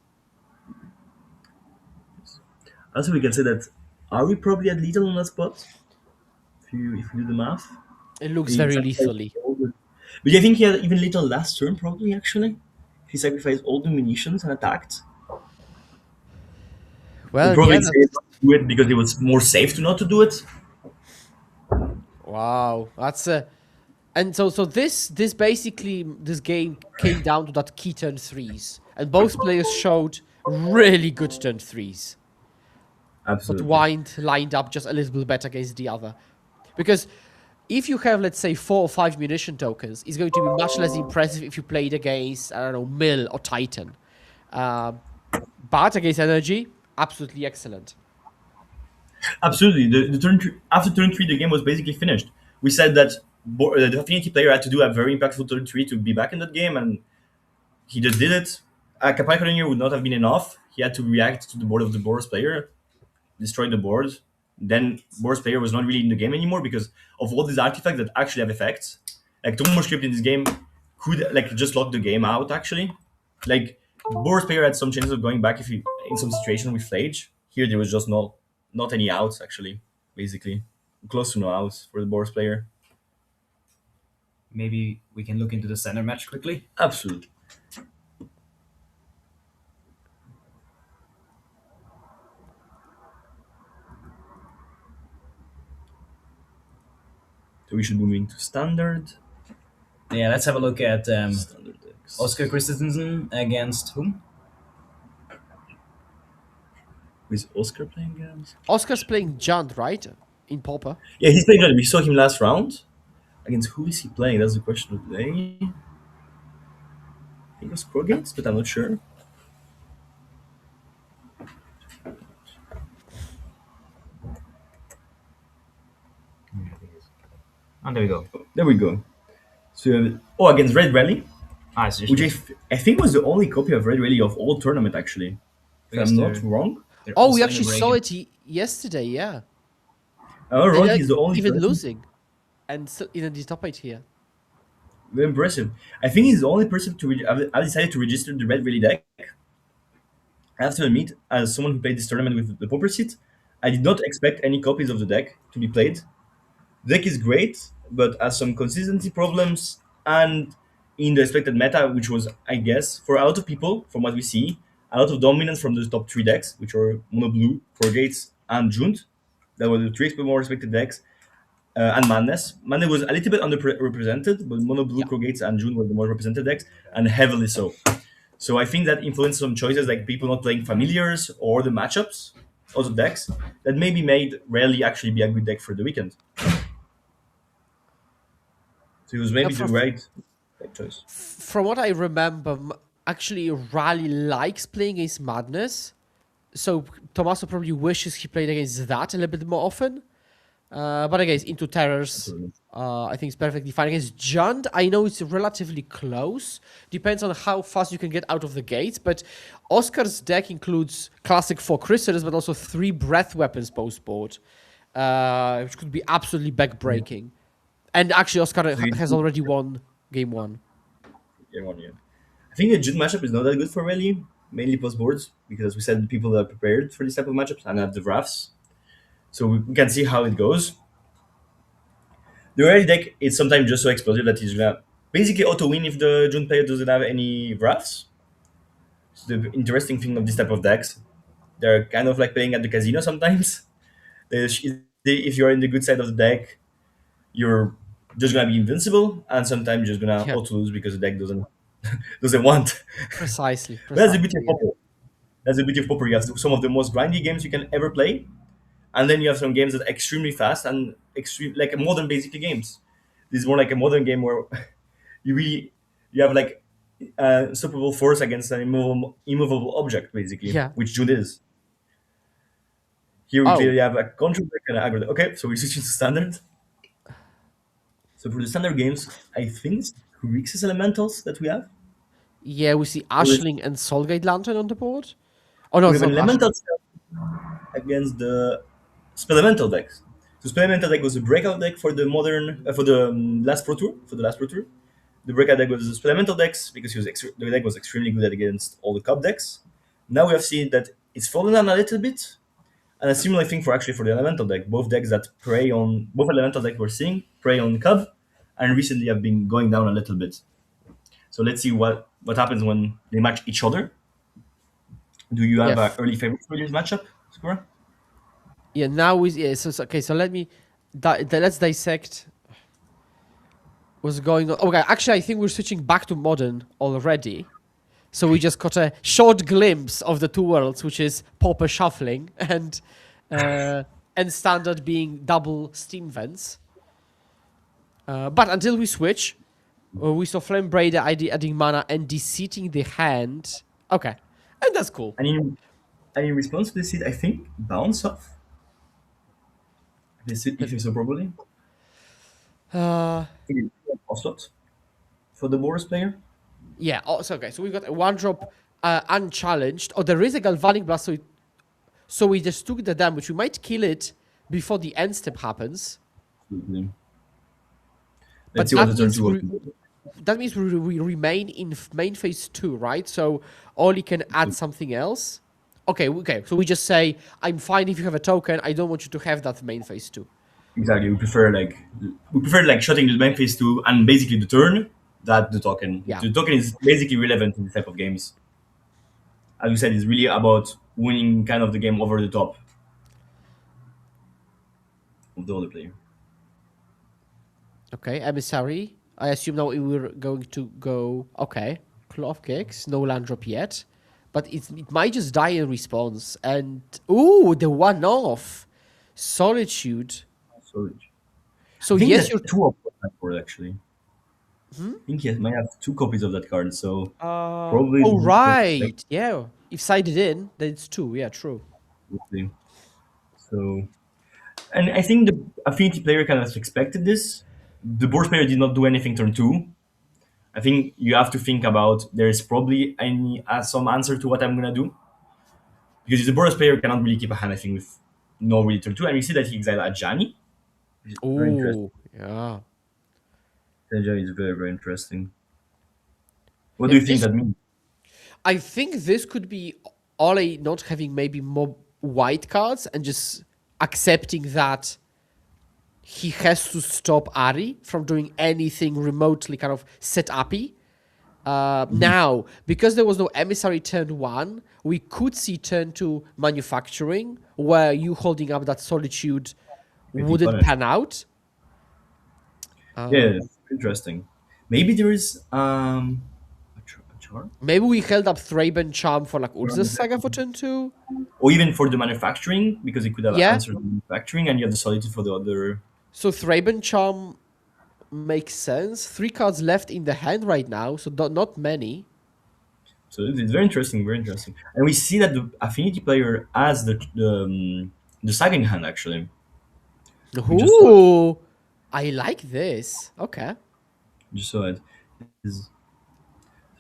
Also, we can say that are we probably at lethal on that spot? If you do the math. It looks He very sacrificed lethally. all the- But I think he had even little last turn, probably, actually. He sacrificed all the munitions and attacked. He Well, probably yeah. decided not to do it because it was more safe to not to do it. Wow, that's a. And so this basically this game came down to that key turn 3s, and both players showed really good turn 3s. But Absolutely. one lined up just a little bit better against the other. Because if you have, let's say, 4 or 5 munition tokens, it's going to be much less impressive if you played against, I don't know, Mill or Titan. But against Energy, absolutely excellent. Absolutely. After turn 3, the game was basically finished. We said that the Affinity player had to do a very impactful turn 3 to be back in that game, and he just did it. A Kapai Cannoneer would not have been enough. He had to react to the board of the Boros player, destroy the board. Then Boros player was not really in the game anymore because of all these artifacts that actually have effects. Like Tombo script in this game could just lock the game out actually. Like Boros player had some chances of going back if he in some situation with Flage. Here there was just not any outs actually, basically. Close to no outs for the Boros player. Maybe we can look into the center match quickly. Absolutely. So we should move into standard. Yeah, let's have a look at Standard decks. Oscar Christensen against whom? Is Oscar playing games? Oscar's playing Jund, right? In Pauper. Yeah, he's playing good. We saw him last round. Against who is he playing? That's the question of the day. I think it was Krogates, but I'm not sure. And there we go. There we go. So, against Red Rally, Ah, it's just which I think was the only copy of Red Rally of all tournament, actually. If I'm not wrong. they're Oh, also we in actually the saw break. it yesterday, yeah. Oh, And, Rod is the only even person. losing. And still in the top 8 here. Very impressive. I think he's the only person I decided to register the Red Rally deck. I have to admit, as someone who played this tournament with the Pauper seat, I did not expect any copies of the deck to be played. The deck is great, but has some consistency problems, and in the expected meta, which was, I guess, for a lot of people, from what we see, a lot of dominance from the top 3 decks, which are Mono Blue, Gates, and Junt. That were the 3 more respected decks. And Madness. Madness was a little bit underrepresented, but Mono Blue, Gates, and June were the more represented decks, and heavily so. So I think that influenced some choices like people not playing familiars or the matchups. other decks that maybe made rarely actually be a good deck for the weekend. So it was Now, maybe the right choice. from what I remember, actually, Rally likes playing against Madness. So Tommaso probably wishes he played against that a little bit more often. But again, into Terrors, Absolutely. I think it's perfectly fine. Against Jund, I know it's relatively close. Depends on how fast you can get out of the gates. But Oscar's deck includes classic 4 Chrysalids, but also 3 Breath Weapons post board, which could be absolutely back-breaking. And actually, Oscar So you has already won game 1. game on, yeah. I think the June matchup is not that good for Rally, mainly post boards, because as we said, the people are prepared for this type of matchups and have the drafts. So we can see how it goes. The Rally deck is sometimes just so explosive that he's gonna basically auto win if the June player doesn't have any drafts. So the interesting thing of this type of decks, they're kind of like playing at the casino sometimes. If you're in the good side of the deck, you're just gonna be invincible, and sometimes you're just gonna Yeah, auto lose because the deck doesn't want. precisely. But that's the beauty of Yeah. Pauper. That's the beauty of Pauper. You have some of the most grindy games you can ever play, and then you have some games that are extremely fast and extreme, like a modern basically games. This is more like a modern game where you really you have like unstoppable force against an immovable object basically, Yeah. which June is. Here we Oh, clearly have a control deck and an aggro deck. Okay, so we switch to standard. So for the standard games, I think it's Grixis Elementals that we have. yeah, we see So Ashling and Soulgate Lantern on the board. Oh, no, we it's have an not Elemental Ashling. against the Spelemental decks. So Spelemental deck was a breakout deck for the modern for the last Pro Tour. For the last Pro Tour, the breakout deck was the Spelemental decks because the deck was extremely good against all the Cup decks. Now we have seen that it's fallen down a little bit, and a similar thing for actually for the Elemental deck. Both decks that prey on both Elemental decks we're seeing prey on Cub, and recently have been going down a little bit. So let's see what happens when they match each other. Do you Yeah, have an early favorite for this matchup, Skura? yeah. Now we okay. So let me let's dissect what's going on. Okay, actually, I think we're switching back to modern already. So we just got a short glimpse of the two worlds, which is Pauper shuffling uh, and standard being double steam vents. But until we switch, we saw Flame Braider adding mana and de-seating the hand. Okay, and that's cool. And in response to this hit, I think bounce off. If you so probably. Uh, I think it's off slot for the Boris player. yeah. Oh, so okay. So we've got a one drop unchallenged. Oh, there is a Galvanic Blast, so we just took the damage. We might kill it before the end step happens. Absolutely. But Let's see what that the turn means two will be. that means we remain in main phase 2, right? So Oli can add something else. Okay, okay. So we just say, I'm fine if you have a token. I don't want you to have that main phase 2. Exactly. We prefer shutting the main phase two and basically the turn that the token. Yeah. The token is basically relevant in this type of games. As you said, it's really about winning kind of the game over the top of the other player. Okay, emissary. I assume now we're going to go. Okay, cloth kicks. No land drop yet, but it might just die in response. And ooh, the one off solitude. So So I think yes, that you're. two of that board actually. I think he might have 2 copies of that card, so probably Oh the right, yeah. If sided in, then it's 2. Yeah, true. thing. So, and I think the affinity player kind of expected this. The board player did not do anything turn two. I think you have to think about there is probably some answer to what I'm gonna do because the board player cannot really keep a hand. I think with no really turn two, and we see that he exiled Ajani, which is very interesting. Oh yeah. Ajani is very very interesting. What Yeah, do you think this that means? I think this could be Ole not having maybe more white cards and just accepting that he has to stop Ari from doing anything remotely kind of set uppy. Now, because there was no emissary turn 1, we could see turn 2 manufacturing, where you holding up that solitude Pretty wouldn't punish. pan out. Yeah, interesting. Maybe there is a card. Maybe we held up Thraben Charm for like Urza's Saga for turn 2. Or even for the manufacturing, because it could have Yeah. answered the manufacturing, and you have the solitude for the other. So Thraben Charm makes sense. 3 cards left in the hand right now, so not many. So it's very interesting, very interesting. And we see that the affinity player has the sagging hand actually. We just saw, Ooh, I like this. Okay. just saw it. Is-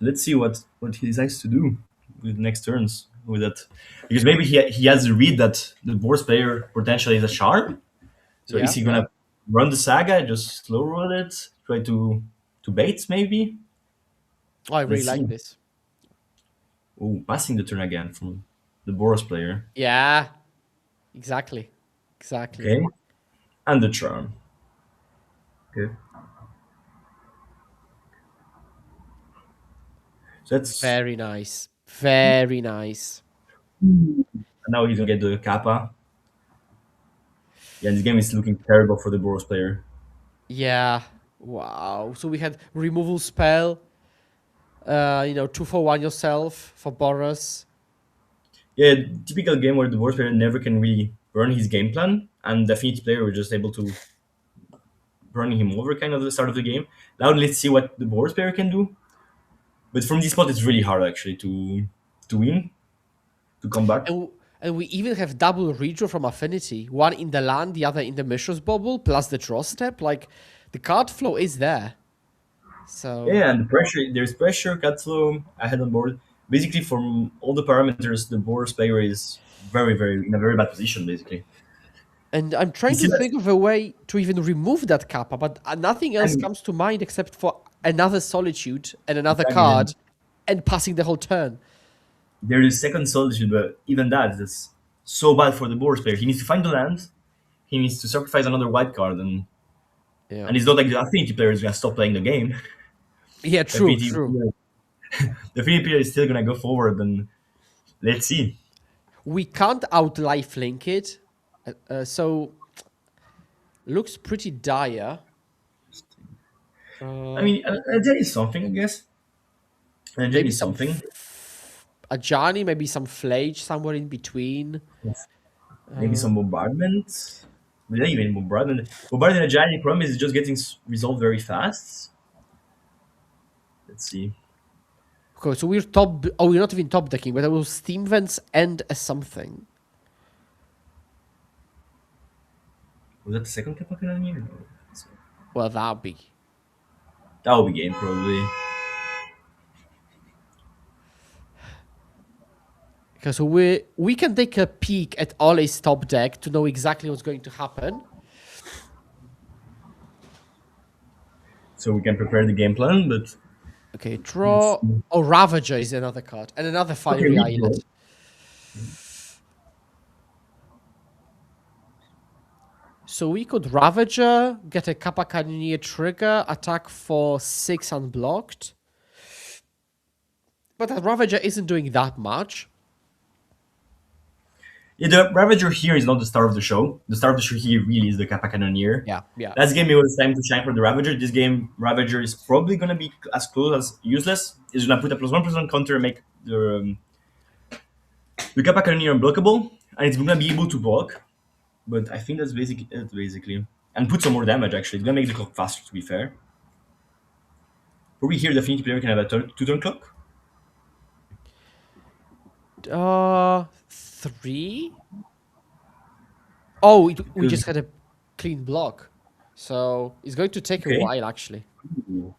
Let's see what he decides to do with next turns with that, because maybe he has to read that the board player potentially is a charm. So Yeah, is he gonna run the saga, just slow roll it, try to bait maybe? Oh, I really Let's like see. this. Oh, passing the turn again from the Boros player. Yeah, exactly. Exactly. Okay, and the charm. Okay, so that's Very nice. Very nice. now he's gonna get the kappa. Yeah, this game is looking terrible for the Boros player. Yeah. Wow. So we had removal spell. 2 for 1 yourself for Boros. Yeah, typical game where the Boros player never can really burn his game plan, and the affinity player was just able to burn him over kind of at the start of the game. Now let's see what the Boros player can do. But from this spot, it's really hard actually to win, to come back. And we even have double redraw from Affinity. One in the land, the other in the Mishra's Bubble, plus the draw step. Like, the card flow is there. So Yeah, and the pressure, there's pressure, cut flow ahead on board. Basically, from all the parameters, the Boros player is very in a very bad position. Basically, And I'm you trying see to that. think of a way to even remove that kappa, but nothing else And comes to mind except for another Solitude and another exactly, card and passing the whole turn. there is second solitude, but even that is so bad for the Boros player. He needs to find the land. He needs to sacrifice another white card, Yeah. and it's not like the affinity player is gonna stop playing the game. Yeah, The true, affinity, true. the affinity player is still gonna go forward, and let's see. We can't out lifelink it, so looks pretty dire. I mean, there is something, I guess. And there Maybe is some something. a Johnny, maybe some Flage somewhere in between. Maybe some bombardment. Not even bombardment. Bombardment and giant problem is just getting resolved very fast. Let's see. Okay, so we're top. Oh, we're not even top decking, but I will Steam Vents end as something. Was that the second Kappa here? No. Well, that'll be. That will be game probably. Okay, so we can take a peek at Ole's top deck to know exactly what's going to happen. So we can prepare the game plan, but Okay, draw. Oh, Ravager is another card. And another Fiery we Islet. draw. So we could Ravager, get a Kappa Cannoneer trigger, attack for 6 unblocked. But a Ravager isn't doing that much. Yeah, the Ravager here is not the star of the show. The star of the show here really is the Kappa Cannoneer. Yeah. Last game it was time to shine for the Ravager. This game, Ravager is probably gonna be as close as useless. It's gonna put a +1% counter and make the Kappa Cannoneer unblockable, and it's gonna be able to block. But I think that's basically it, basically. And put some more damage, actually. It's gonna make the clock faster, to be fair. Probably here the Affinity player can have a 2-turn clock. 3? Oh, we Because- just had a clean block. So it's going to take a Okay. while, actually. Ooh.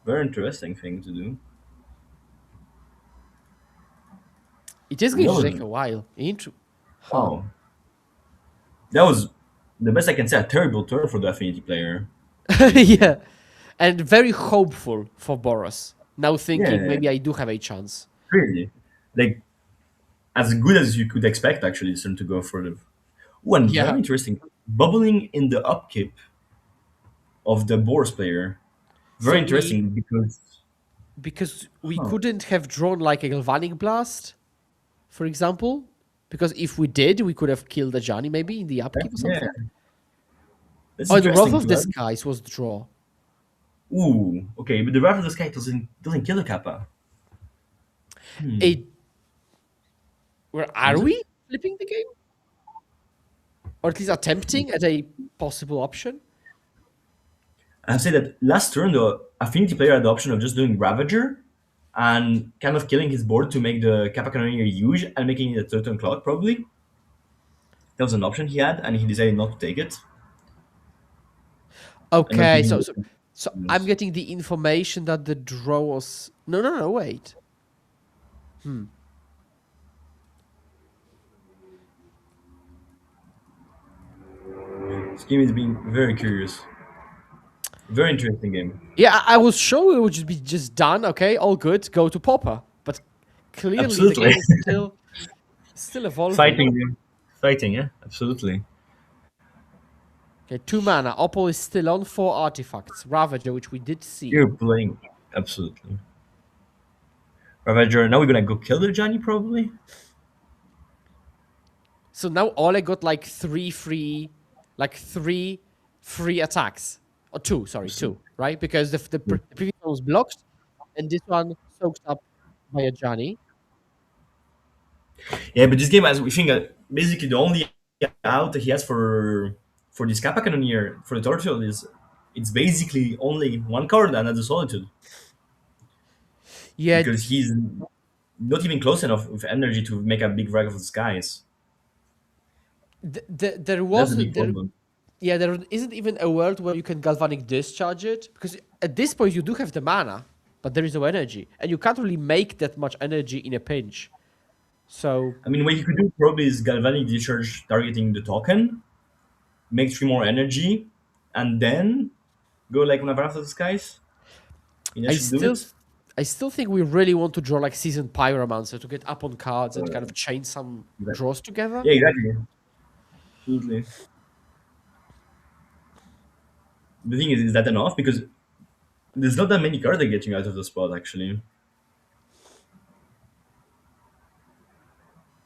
Very interesting thing to do. It is going No. to take a while. Oh. That was the best I can say, a terrible turn for the Affinity player. Yeah. And very hopeful for Boros. Now thinking Yeah. maybe I do have a chance. Really. Like, as good as you could expect, actually, this turn to go for the... Ooh, and Yeah. very interesting. Bubbling in the upkeep of the Boros player. Very So interesting, because... we couldn't have drawn like a Galvanic Blast, for example. Because if we did, we could have killed a Johnny maybe in the upkeep or something. Yeah. That's Oh, the Wrath interesting of to the have. Skies was draw. Ooh, okay, but the Wrath of the Sky doesn't kill the Kappa. It. Where are Was it? we flipping the game, or at least attempting at a possible option? I have to say that last turn, the Affinity player had the option of just doing Ravager and kind of killing his board to make the Kappa Cannoneer huge and making it a turn clock, probably. That was an option he had, and he decided not to take it. And not Okay, giving so I'm getting the information that the draw was no, wait. This game is being very curious. Very interesting game. Yeah, I was sure it would just be just done. Okay, all good. Go to Pauper, but clearly Absolutely. the game is still evolving. Fighting, yeah, absolutely. Okay, 2 mana. Opal is still on 4 artifacts. Ravager, which we did see. You're playing, absolutely. Ravager, now we're gonna go kill the Johnny, probably? So now Oleg got like 3 free attacks. Or 2, sorry, 2, right? Because the previous one was blocked, and this one soaked up by a Johnny. Yeah, but this game, as we think, basically the only out he has for this Kappa Cannoneer, for the Turtle, is it's basically only one card, and that's the Solitude. Yeah, Because he's not even close enough with energy to make a big wreck of the skies. there That's was a big there, problem. yeah, there isn't even a world where you can galvanic discharge it, because at this point you do have the mana, but there is no energy, and you can't really make that much energy in a pinch. So I mean, what you could do probably is Galvanic Discharge targeting the token, make 3 more energy, and then go like on a Wrath of the Skies. You know, I should do still it. I still think we really want to draw like Seasoned Pyromancer to get up on cards and kind of chain some Exactly. draws together. Yeah, exactly. Absolutely. The thing is that enough? Because there's not that many cards that get you out of the spot, actually.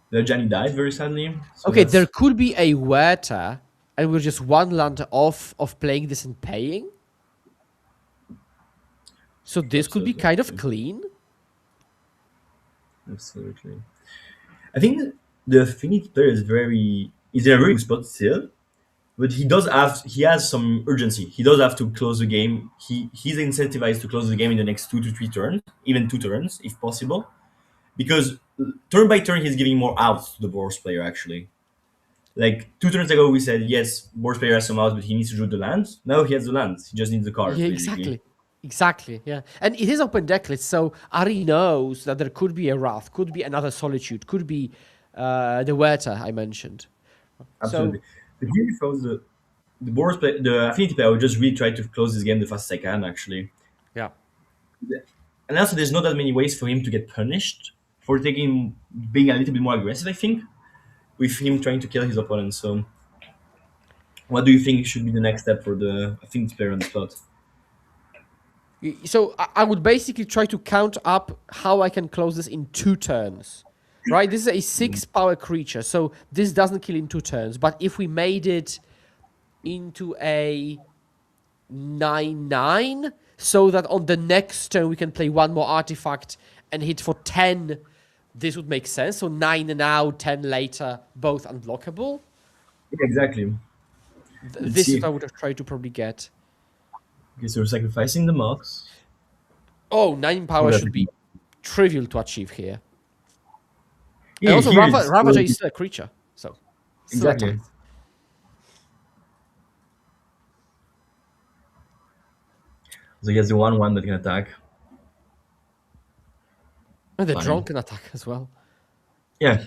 The Johnny died very sadly. So Okay, that's there could be a Huerta, and we're just 1 land off of playing this and paying. So this could be Absolutely. kind of clean. Absolutely. I think the Affinity player is in a very good spot still, but he has some urgency. He does have to close the game. He's incentivized to close the game in the next 2 to 3 turns, even 2 turns if possible, because turn by turn he's giving more outs to the Boros player actually. Like 2 turns ago we said yes, Boros player has some outs, but he needs to draw the lands. Now he has the lands. He just needs the cards Yeah, basically. exactly. Yeah, and it is open deck list, so Ari knows that there could be a Wrath, could be another Solitude, could be the Huerta I mentioned. Absolutely. The here if I was the Affinity player, I would just really try to close this game the fastest I can actually. Yeah. And also there's not that many ways for him to get punished for being a little bit more aggressive, I think, with him trying to kill his opponent. So what do you think should be the next step for the Affinity player on the spot? So I would basically try to count up how I can close this in 2 turns. Right? This is a 6 power creature, so this doesn't kill in 2 turns. But if we made it into a 9/9, so that on the next turn we can play 1 more artifact and hit for 10, this would make sense. So 9 now, 10 later, both unblockable. Yeah, exactly. This see. is what I would have tried to probably get. Okay, so we're sacrificing the Mox. Oh, 9 power Okay. should be trivial to achieve here. Yeah, And also, here it's Ravager is still a creature, so still exactly. attacks. So he has the 1/1 that can attack. And the Fine. drone can attack as well. Yeah.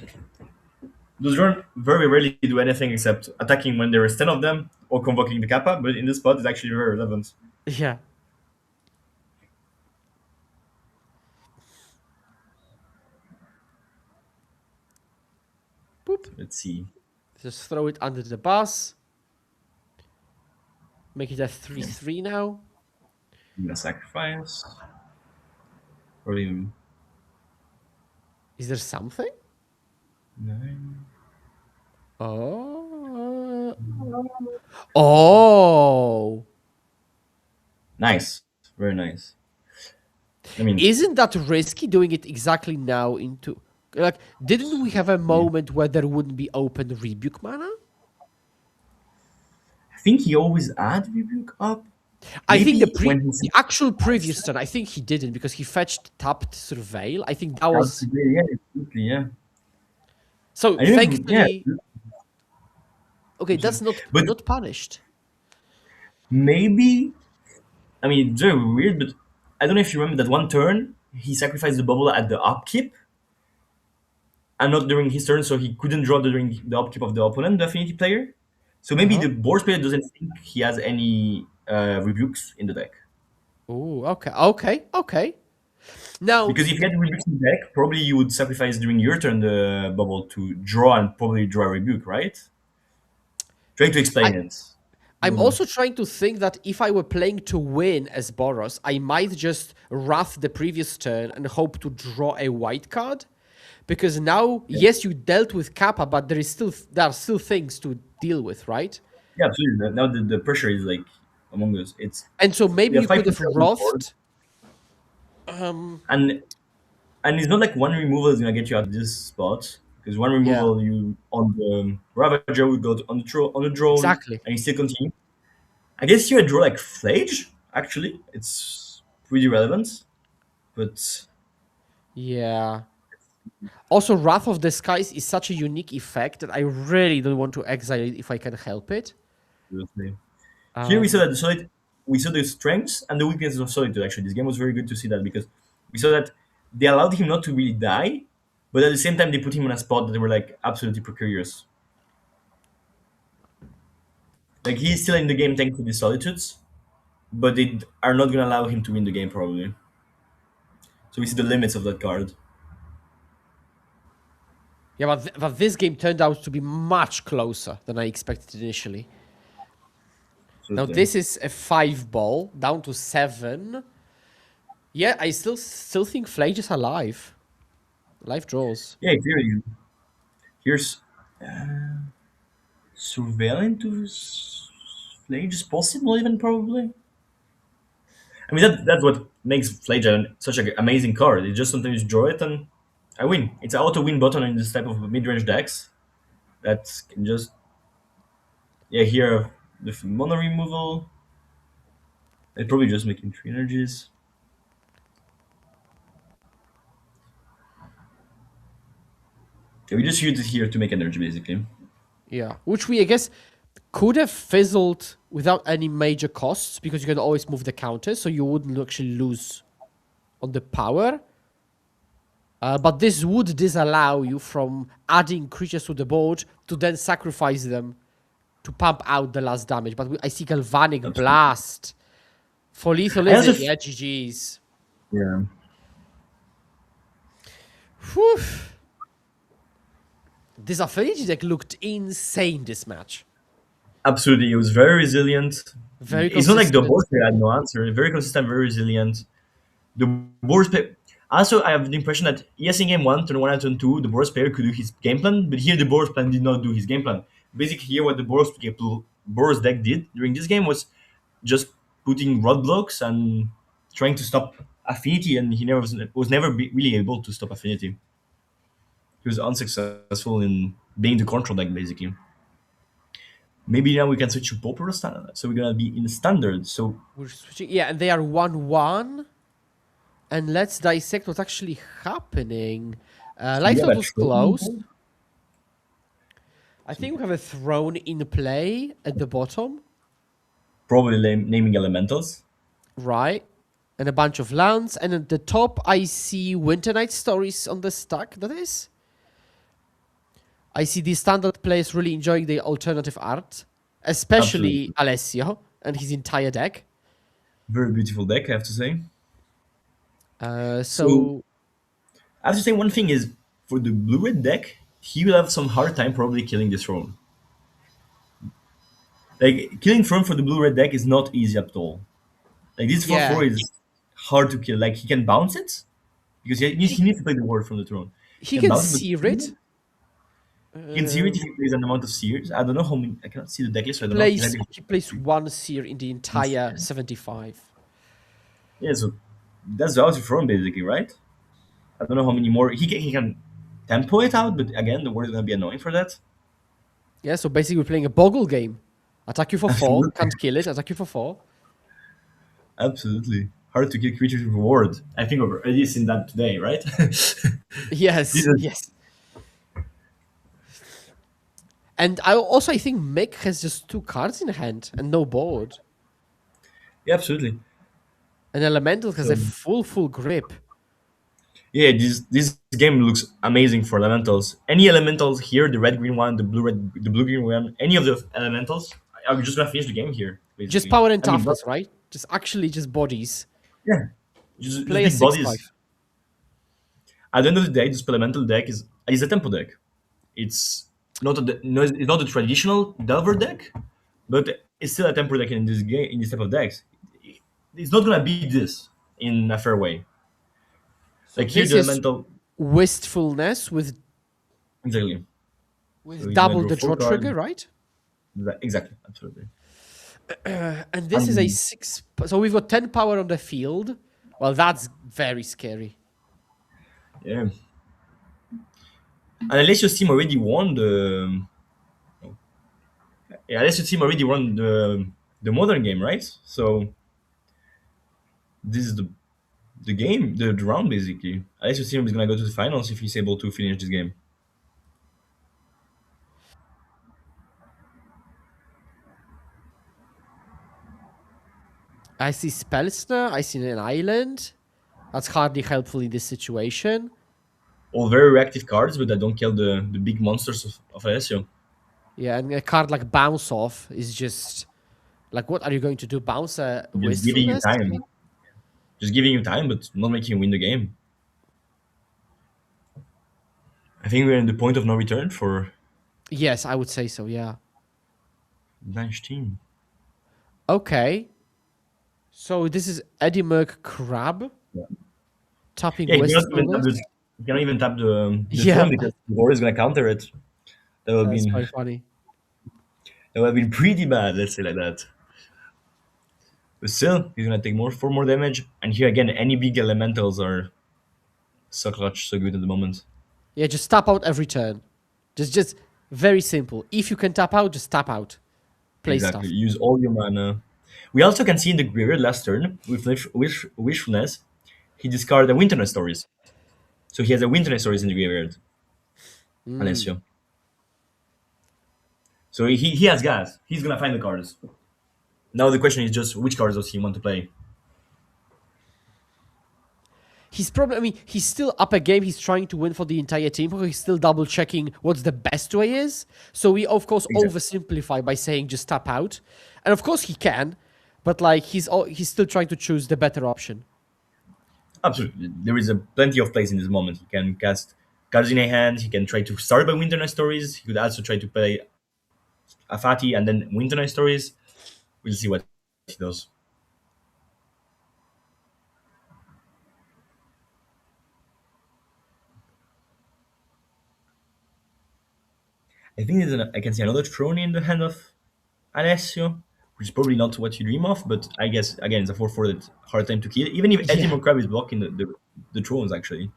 Those drone very rarely do anything except attacking when there is 10 of them or convoking the Kappa, but in this spot it's actually very relevant. Yeah. Boop. Let's see. Just throw it under the bus. Make it a 3/3 now. I'm gonna sacrifice. Or even Is there something? 9. Oh. Oh. Nice. Very nice. I mean, Isn't that risky doing it exactly now into like didn't we have a moment where there wouldn't be open rebuke mana? I think he always add rebuke up. I think Maybe when the he's actual previous turn, I think he didn't because he fetched tapped surveil. I think that out was today, yeah, absolutely, yeah. so I didn't, yeah, thankfully okay, that's but not punished. maybe. I mean, it's very weird, but I don't know if you remember that one turn he sacrificed the bubble at the upkeep and not during his turn, so he couldn't draw during the upkeep of the opponent, the affinity player. So maybe Uh-huh. the board player doesn't think he has any rebukes in the deck. Oh, okay. Now, Because if you had rebukes in the deck, probably you would sacrifice during your turn the bubble to draw and probably draw a rebuke, right? Trying to I explain it. I'm also trying to think that if I were playing to win as Boros, I might just wrath the previous turn and hope to draw a white card. Because now, Yeah, yes, you dealt with Kappa, but there are still things to deal with, right? yeah, absolutely. Now the pressure is like among us. It's And so we maybe have you could five have pieces on the board, wrathed. and it's not like one removal is gonna get you out of this spot because one Yeah, removal you on the Ravager will go on on the drone exactly. and you still continue. I guess you would draw like Flage. Actually, it's pretty relevant, but Yeah. Also, Wrath of the Skies is such a unique effect that I really don't want to exile it if I can help it. seriously. Here we saw Um, that the solid, we saw the strengths and the weaknesses of Solitude. Actually, this game was very good to see that because we saw that they allowed him not to really die, but at the same time they put him in a spot that they were like absolutely precarious. Like he's still in the game thanks to the Solitudes, but they are not going to allow him to win the game probably. So we see the limits of that card. yeah, but this game turned out to be much closer than I expected initially. Now Absolutely. this is a 5 ball down to 7. Yeah, I still think Flage is alive. Life draws. Yeah, clearly. Here's surveilling to Flage is possible even probably. I mean that's what makes Flage such an amazing card. It's just sometimes you draw it and I win. It's an auto win button in this type of mid range decks that can just here the mono removal. It's probably just making 3 energies. Yeah, we just use it here to make energy basically. Yeah, which we I guess could have fizzled without any major costs because you can always move the counters, so you wouldn't actually lose on the power. But this would disallow you from adding creatures to the board to then sacrifice them to pump out the last damage. But I see Galvanic Absolutely. Blast. For lethal, I is also it? Yeah, GG's. yeah. Whew. This Affinity deck looked insane this match. Absolutely, it was very resilient. Very It's not like the consistent. board player had no answer. Very consistent, very resilient. The board player. Also, I have the impression that yes, in game one, turn one and turn two, the board player could do his game plan, but here the board plan did not do his game plan. Basically, here what the board deck did during this game was just putting roadblocks and trying to stop Affinity, and he never was never really able to stop Affinity. He was unsuccessful in being the control deck basically. Maybe now we can switch to Pauper standard. So we're gonna be in standard. So We're switching. Yeah, and they are 1-1. And let's dissect what's actually happening. we Life have a was closed. throne. I think we have a throne in play at the bottom. Probably naming elementals. Right. And a bunch of lands. And at the top, I see Winter Night Stories on the stack, that is. I see the standard players really enjoying the alternative art. Especially Absolutely. Alessio and his entire deck. Very beautiful deck, I have to say. So So, I have to say one thing is for the blue red deck, he will have some hard time probably killing this throne. Like killing throne for the blue red deck is not easy at all. Like this 4/4 yeah. is hard to kill. Like he can bounce it because He, he needs to play the ward from the throne. He he can can bounce it, sear but it. he can see it if Um, he plays an amount of sears. I don't know how many. I cannot see the deck list, so I don't know plays exactly. he plays one seer in the entire Yeah. 75. Yeah, so That's the out of front basically, right? I don't know how many more he can tempo it out, but again, the word is gonna be annoying for that. Yeah, so basically we're playing a boggle game. Attack you for 4, Absolutely, can't kill it, attack you for 4. absolutely. Hard to kill creatures with reward. I think we've already seen that today, right? This Yes, is, yes. And I think Mick has just 2 cards in hand and no board. yeah, absolutely. And Elemental has So a full grip. yeah, this game looks amazing for elementals. Any elementals here, the red green one, the blue green one, any of the elementals, I'm just gonna finish the game here, Just basically. power and I mean, but toughness, right? Just actually just bodies. yeah, just Play a big 6/5. bodies. At the end of the day, this elemental deck is a tempo deck. It's not it's not a traditional Delver deck, but it's still a tempo deck in this game in this type of decks. It's not gonna be this in a fair way. So Like here, this the is elemental wistfulness with exactly. So he's gonna double draw the four draw trigger, cards. right? Exactly, absolutely. And this is a And 6. So we've got 10 power on the field. Well, that's very scary. yeah, and unless your team already won the yeah, unless your team already won the modern game, right? So this is the game, the round basically. Unless your team is gonna go to the finals if he's able to finish this game. I see Spellsner. I see an island. That's hardly helpful in this situation. All very reactive cards, but that don't kill the big monsters of Alessio. Yeah, and a card like Bounce Off is just like, what are you going to do? Bounce a Just giving you Wistfulness? time. Just giving you time, but not making you win the game. I think we're in the point of no return for Yes, I would say so, yeah. Blanche team. Okay. So this is Eddie Merc Crab. Yeah. Tapping Yeah, Wistfulness. you cannot even tap the Yeah, throne because the war is gonna counter it. That would have that's been quite funny. that would have been pretty bad, let's say like that. But still, he's gonna take more 4 more damage, and here again, any big elementals are so clutch, so good at the moment. Yeah, just tap out every turn. Just very simple. If you can tap out, just tap out. Play Exactly. stuff. Use all your mana. We also can see in the graveyard last turn with Wishfulness, he discarded the Winterness Stories. So he has a Winterness Stories in the graveyard, Alessio. So he has gas. He's gonna find the cards. Now the question is just which cards does he want to play? He's probably, I mean, he's still up a game. He's trying to win for the entire team. But he's still double checking what's the best way is. So we, of course, Exactly. oversimplify by saying just tap out. And of course he can. But like, he's still trying to choose the better option. Absolutely. There is plenty of plays in this moment. He can cast cards in a hand. He can try to start by Winterness Stories. He could also try to play Afati and then Winterness Stories. We'll see what he does. I think I can see another throne in the hand of Alessio, which is probably not what you dream of, but I guess again it's a 4/4 that's hard time to kill. Even if Yeah. Edimo Crab is blocking the thrones actually.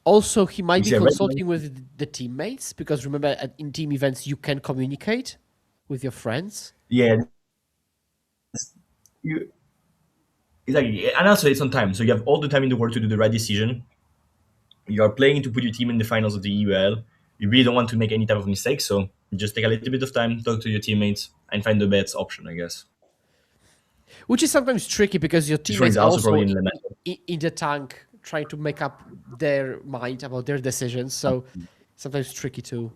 Also, he might We be see a red consulting with the teammates because remember, in team events, you can communicate with your friends. yeah. You exactly, and also it's on time, so you have all the time in the world to do the right decision. You are playing to put your team in the finals of the EUL. You really don't want to make any type of mistake, so just take a little bit of time, talk to your teammates, and find the best option, I guess. Which is sometimes tricky because your This one teammates is are also also probably in the metal. in the tank trying to make up their mind about their decisions. So sometimes tricky to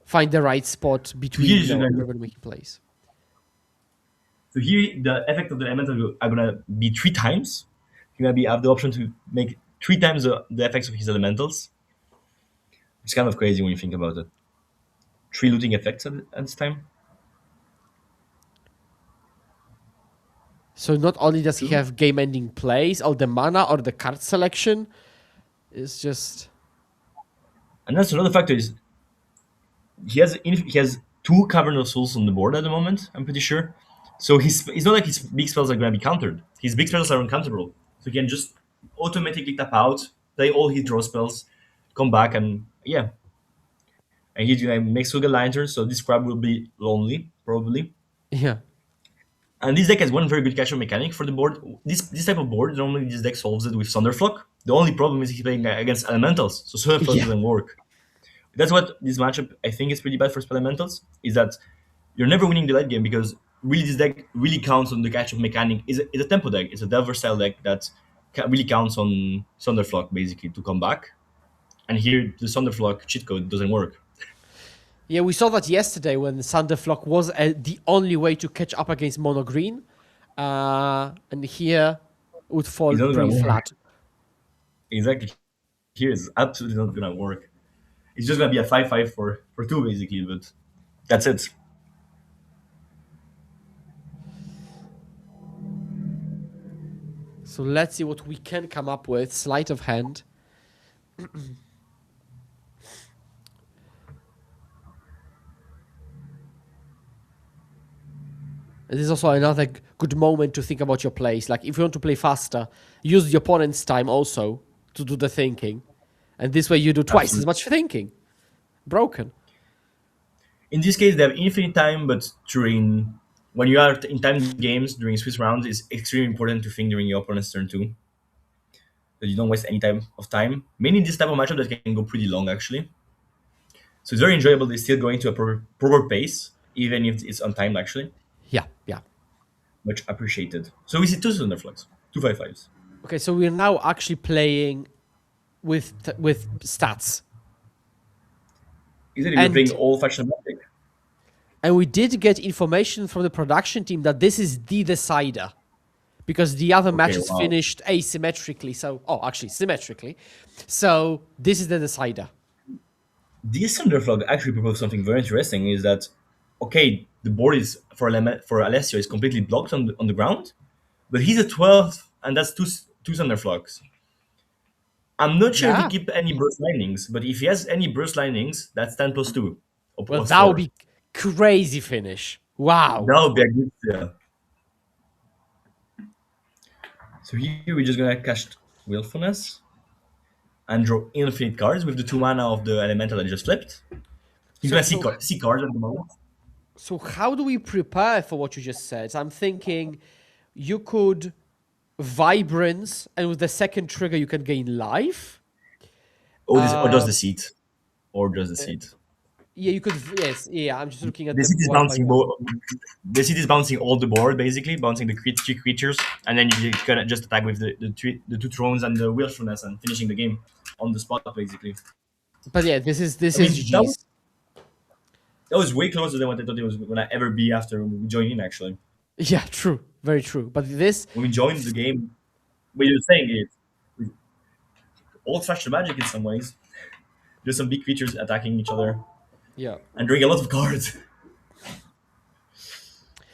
find the right spot between Here's the- everyone making plays. So here, the effect of the elemental are gonna be 3 times. You're gonna have the option to make 3 times the effects of his elementals. It's kind of crazy when you think about it. 3 looting effects at this time. So not only does he True. have game-ending plays, all the mana or the card selection is just And that's another factor is he has two Cavernous Souls on the board at the moment, I'm pretty sure. So it's not like his big spells are going to be countered. His big spells are uncounterable. So he can just automatically tap out, play all his draw spells, come back, and yeah. And he's going to make Suga Lantern, so this crab will be lonely, probably. Yeah. And this deck has one very good catch-up mechanic for the board. This type of board, normally this deck solves it with Thunderflock. The only problem is he's playing against elementals, so Thunderflock Yeah. doesn't work. That's what this matchup I think is pretty bad for elementals, is that you're never winning the late game because really this deck really counts on the catch-up mechanic. It's a tempo deck. It's a Delver style deck that really counts on Thunderflock basically to come back. And here the Thunderflock cheat code doesn't work. Yeah, we saw that yesterday when Thunderflock was the only way to catch up against Mono Green. And here it would fall It's not gonna pretty work. flat. Exactly. Here it's absolutely not gonna work. It's just gonna be a 5-5 for two basically, but that's it. So let's see what we can come up with. Sleight of hand. This is also another good moment to think about your plays. Like, if you want to play faster, use the opponent's time also to do the thinking. And this way you do twice as much thinking. Broken. In this case, they have infinite time, but during when you are in timed games during Swiss rounds, it's extremely important to think during your opponent's turn too, that you don't waste any time of time. Mainly this type of matchup that can go pretty long actually. So it's very enjoyable. They're still going to a proper pace, even if it's on time actually. Yeah, yeah. Much appreciated. So we see two Thunderflux, two 5-5s. Okay, so we're now actually playing with stats. Is it if you're And- playing old-fashioned Magic? And we did get information from the production team that this is the decider. Because the other matches wow. finished asymmetrically. So, actually, symmetrically. So, this is the decider. This Thunderflux actually proposed something very interesting. Is that okay? The board is for Alessio is completely blocked on the ground, but he's a 12, and that's two Thunderflux. I'm not sure if Yeah. he keep any burst linings, but if he has any burst linings, that's 10+2. Or Well, plus that would 4. be crazy finish. Wow. That would be a good yeah. So here we're just gonna cast Willfulness and draw infinite cards with the 2 mana of the elemental I just flipped. He's So- gonna so- see cards at the moment. So how do we prepare for what you just said? I'm thinking you could Vibrance, and with the second trigger you can gain life. Or does the seed. Or does the seed. Yeah, you could. Yes, yeah. I'm just looking at The them seed is one by bouncing one. the seed is bouncing all the board basically, bouncing the three creatures, and then you can just attack with the two thrones and the willfulness and finishing the game on the spot basically. But yeah, this is I mean, GG's. That was way closer than what I thought it was gonna ever be after we joined in actually. Yeah, true. Very true. But this, When we joined the game, we were saying it. Old-fashioned Magic in some ways. There's some big creatures attacking each other yeah. and drawing a lot of cards.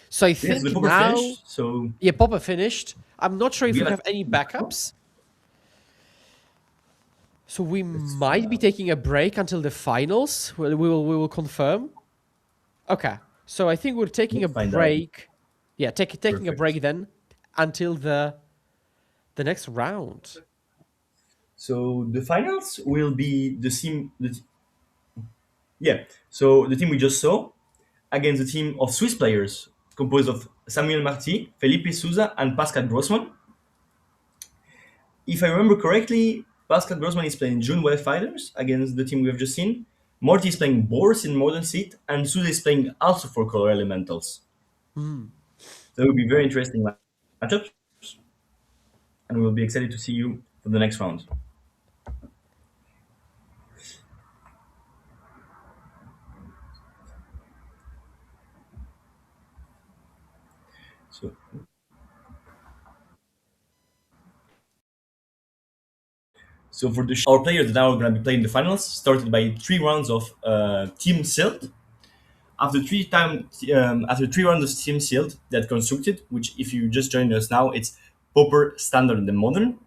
So I Yes, think the Pauper now, finished, so yeah, Pauper finished. I'm not sure if We we have- have any backups. So we might be taking a break until the finals. We will confirm. Okay. So I think we're taking We'll a find out. break. Yeah, taking a Perfect. break then until the next round. So the finals will be the team. Yeah. So the team we just saw against the team of Swiss players composed of Samuel Marty, Felipe Souza, and Pascal Grossman. If I remember correctly, Pascal Grossman is playing June Wildfighters against the team we have just seen. Morty is playing Boars in Modern Seat, and Souza is playing also 4-color Elementals. So it will be very interesting matchups, and we'll be excited to see you for the next round. So, for our players that now are going to be playing the finals, started by 3 rounds of Team Silt. After 3 rounds of Team Silt that constructed, which if you just joined us now, it's Pauper, Standard, and Modern.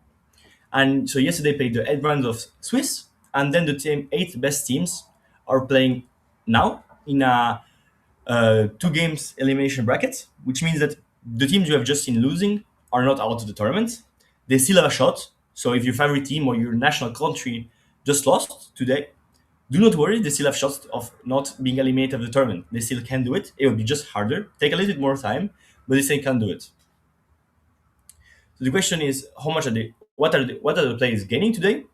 And so yesterday played the 8 rounds of Swiss, and then the 8 best teams are playing now in a two games elimination brackets, which means that the teams you have just seen losing are not out of the tournament. They still have a shot. So if your favorite team or your national country just lost today, do not worry, they still have shots of not being eliminated of the tournament. They still can do it. It will be just harder, take a little bit more time, but they still can do it. So the question is, how much are they? What are the players gaining today?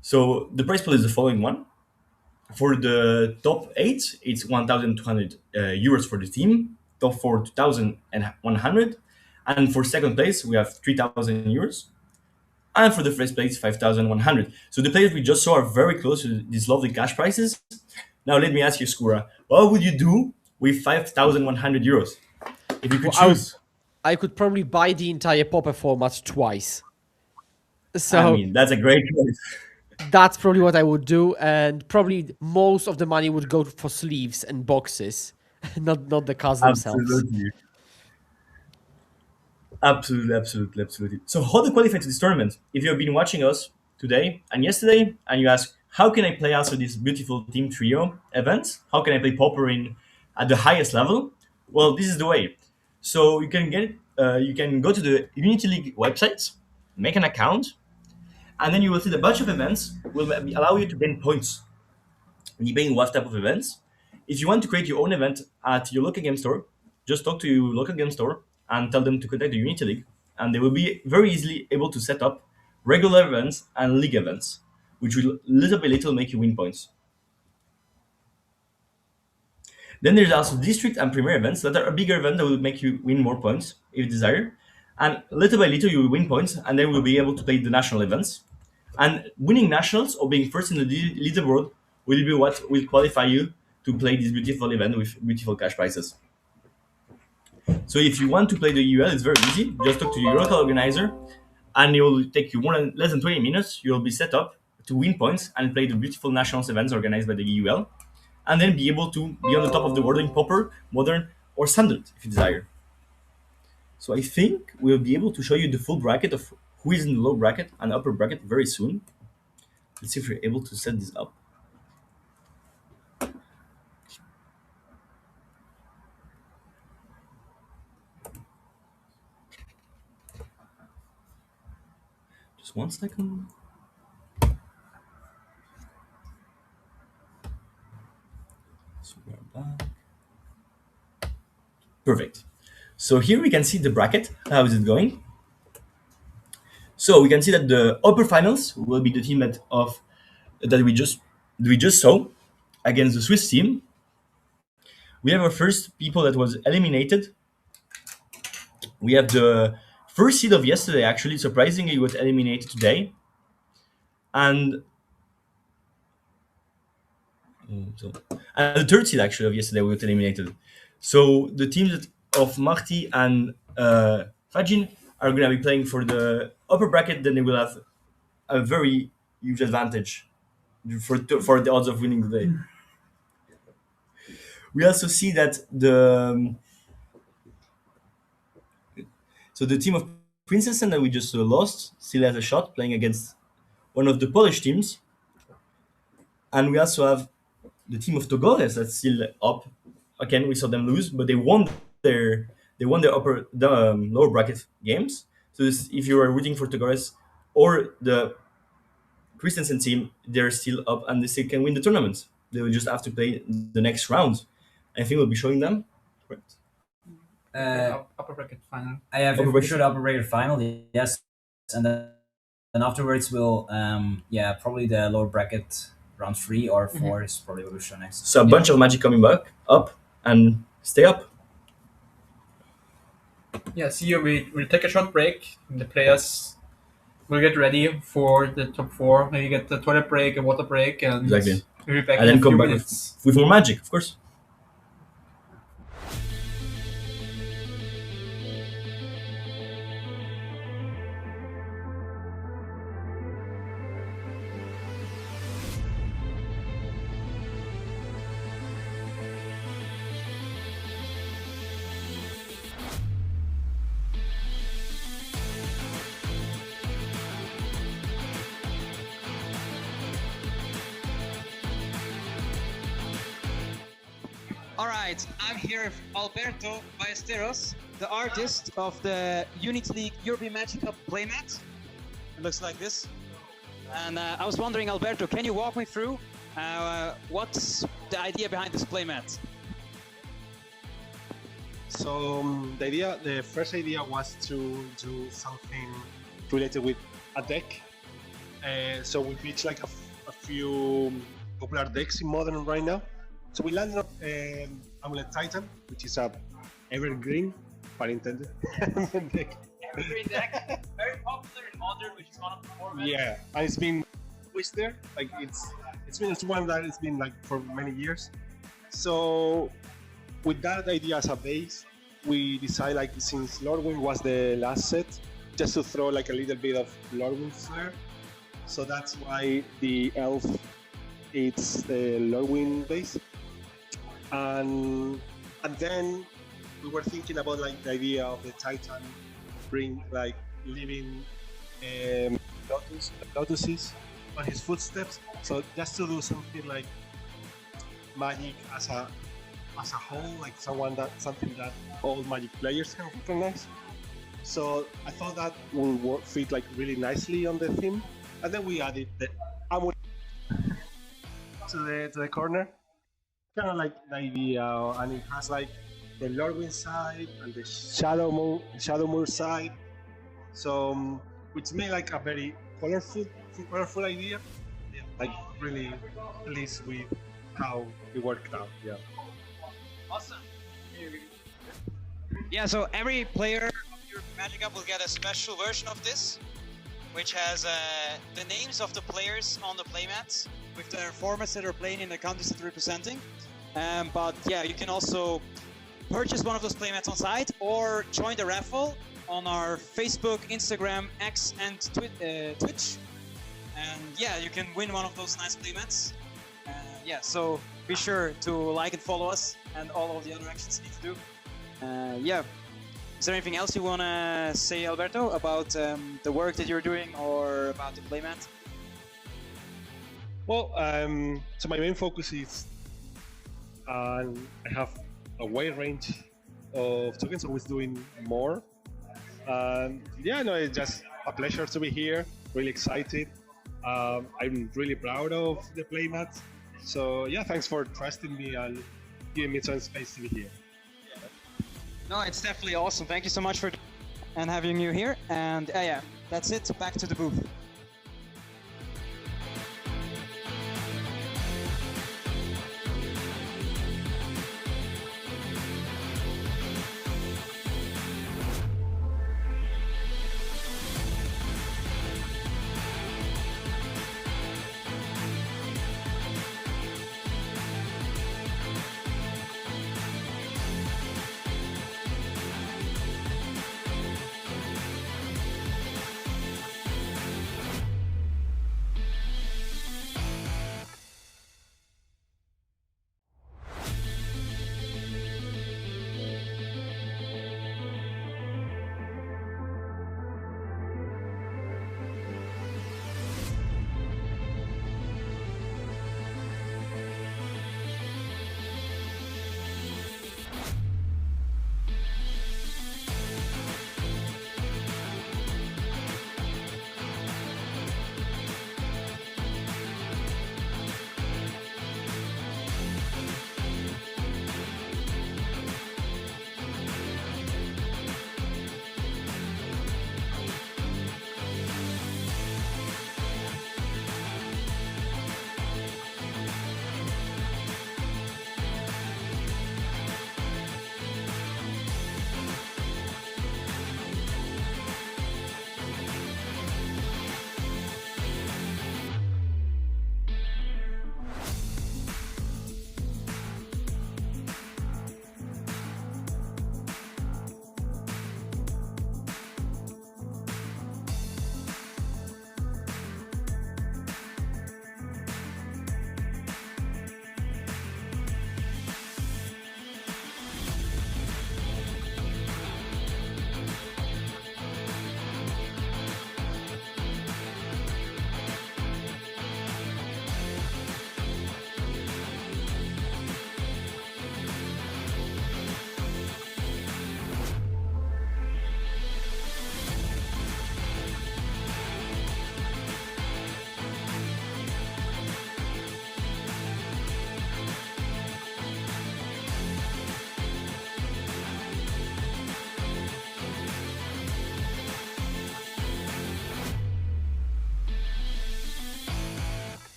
So the prize pool is the following one. For the top 8, it's 1,200 euros for the team. Top 4, 2,100. And for second place, we have 3,000 euros. And for the first place, 5,100. So the players we just saw are very close to these lovely cash prizes. Now let me ask you, Skura, what would you do with 5,100 euros if you could Well, choose? I could probably buy the entire Pauper format twice. I So mean, that's a great choice. that's probably what I would do, and probably most of the money would go for sleeves and boxes, not the cards themselves. Absolutely. Absolutely. So how to qualify to this tournament? If you have been watching us today and yesterday, and you ask, how can I play also this beautiful team trio event? How can I play Pauper in at the highest level? Well, this is the way. So you can you can go to the Unity League website, make an account, and then you will see the bunch of events will allow you to gain points, depending what type of events. If you want to create your own event at your local game store, just talk to your local game store and tell them to contact the Unity League, and they will be very easily able to set up regular events and league events, which will little by little make you win points. Then there's also district and premier events that are a bigger event that will make you win more points if you desire. And little by little you will win points, and then we'll be able to play the national events. And winning nationals or being first in the leaderboard will be what will qualify you to play this beautiful event with beautiful cash prizes. So if you want to play the UL, it's very easy. Just talk to your local organizer, and it will take you less than 20 minutes. You'll be set up to win points and play the beautiful nationals events organized by the UL, and then be able to be on the top of the world in Pauper, Modern, or Standard if you desire. So I think we'll be able to show you the full bracket of who is in the low bracket and upper bracket very soon. Let's see if we're able to set this up. Just 1 second. So we're back. Perfect. So here we can see the bracket. How is it going? So we can see that the upper finals will be the team that we just saw against the Swiss team. We have our first people that was eliminated. We have the first seed of yesterday, actually, surprisingly, was eliminated today. And the third seed, actually, of yesterday was eliminated. So the teams of Marti and Fajin are going to be playing for the upper bracket. Then they will have a very huge advantage for the odds of winning the day. We also see that the team of Princessen that we just lost still has a shot playing against one of the Polish teams, and we also have the team of Togolese that's still up. Again, we saw them lose, but they won their lower bracket games. So if you are rooting for Togolese or the Christensen team, they're still up and they still can win the tournament. They will just have to play the next round. I think we'll be showing them. Correct. Upper bracket final. I have Upper for sure the upper bracket final, yes, and then afterwards we'll probably the lower bracket round 3 or 4 is probably what we'll show next. So a bunch of Magic coming back up and stay up. Yeah, see you. We'll take a short break. The players will get ready for the top 4. Maybe get the toilet break, a water break, and Exactly. we'll be back And in then a come few back minutes. with more Magic, of course. All right, I'm here with Alberto Ballesteros, the artist of the Unity League European Magic Cup playmat. It looks like this. And I was wondering, Alberto, can you walk me through what's the idea behind this playmat? So the first idea was to do something related with a deck. So we pitched like a few popular decks in Modern right now. So we landed on Amulet Titan, which is a evergreen, pun intended, deck. Evergreen deck, very popular in Modern, which is one of the formats. Yeah, and it's been always there. Like it's one that it's been like for many years. So with that idea as a base, we decided, like, since Lordwing was the last set, just to throw like a little bit of Lordwing flair. So that's why the elf, it's the Lordwing base. And then we were thinking about like the idea of the Titan bring like living lotuses on his footsteps. So just to do something like Magic as a whole, like something that all Magic players can recognize. So I thought that would fit like really nicely on the theme, and then we added the amulet to the corner, kind of like the idea, and it has like the Lordwing side and the Shadowmoor side. So which made like a very colorful idea. Yeah, like really pleased with how it worked out. Yeah. Awesome. Yeah, so every player of your Magic Cup will get a special version of this, which has the names of the players on the playmats with their formats that are playing in the countries that they're representing. But yeah, you can also purchase one of those playmats on site or join the raffle on our Facebook, Instagram, X, and Twitch. And yeah, you can win one of those nice playmats. Yeah, so be sure to like and follow us and all of the other actions you need to do. Yeah. Is there anything else you want to say, Alberto, about the work that you're doing or about the playmat? Well, so my main focus is I have a wide range of tokens, always doing more. Yeah, no, it's just a pleasure to be here. Really excited. I'm really proud of the playmat. So yeah, thanks for trusting me and giving me some space to be here. No, it's definitely awesome. Thank you so much for and having you here. And yeah, that's it. Back to the booth.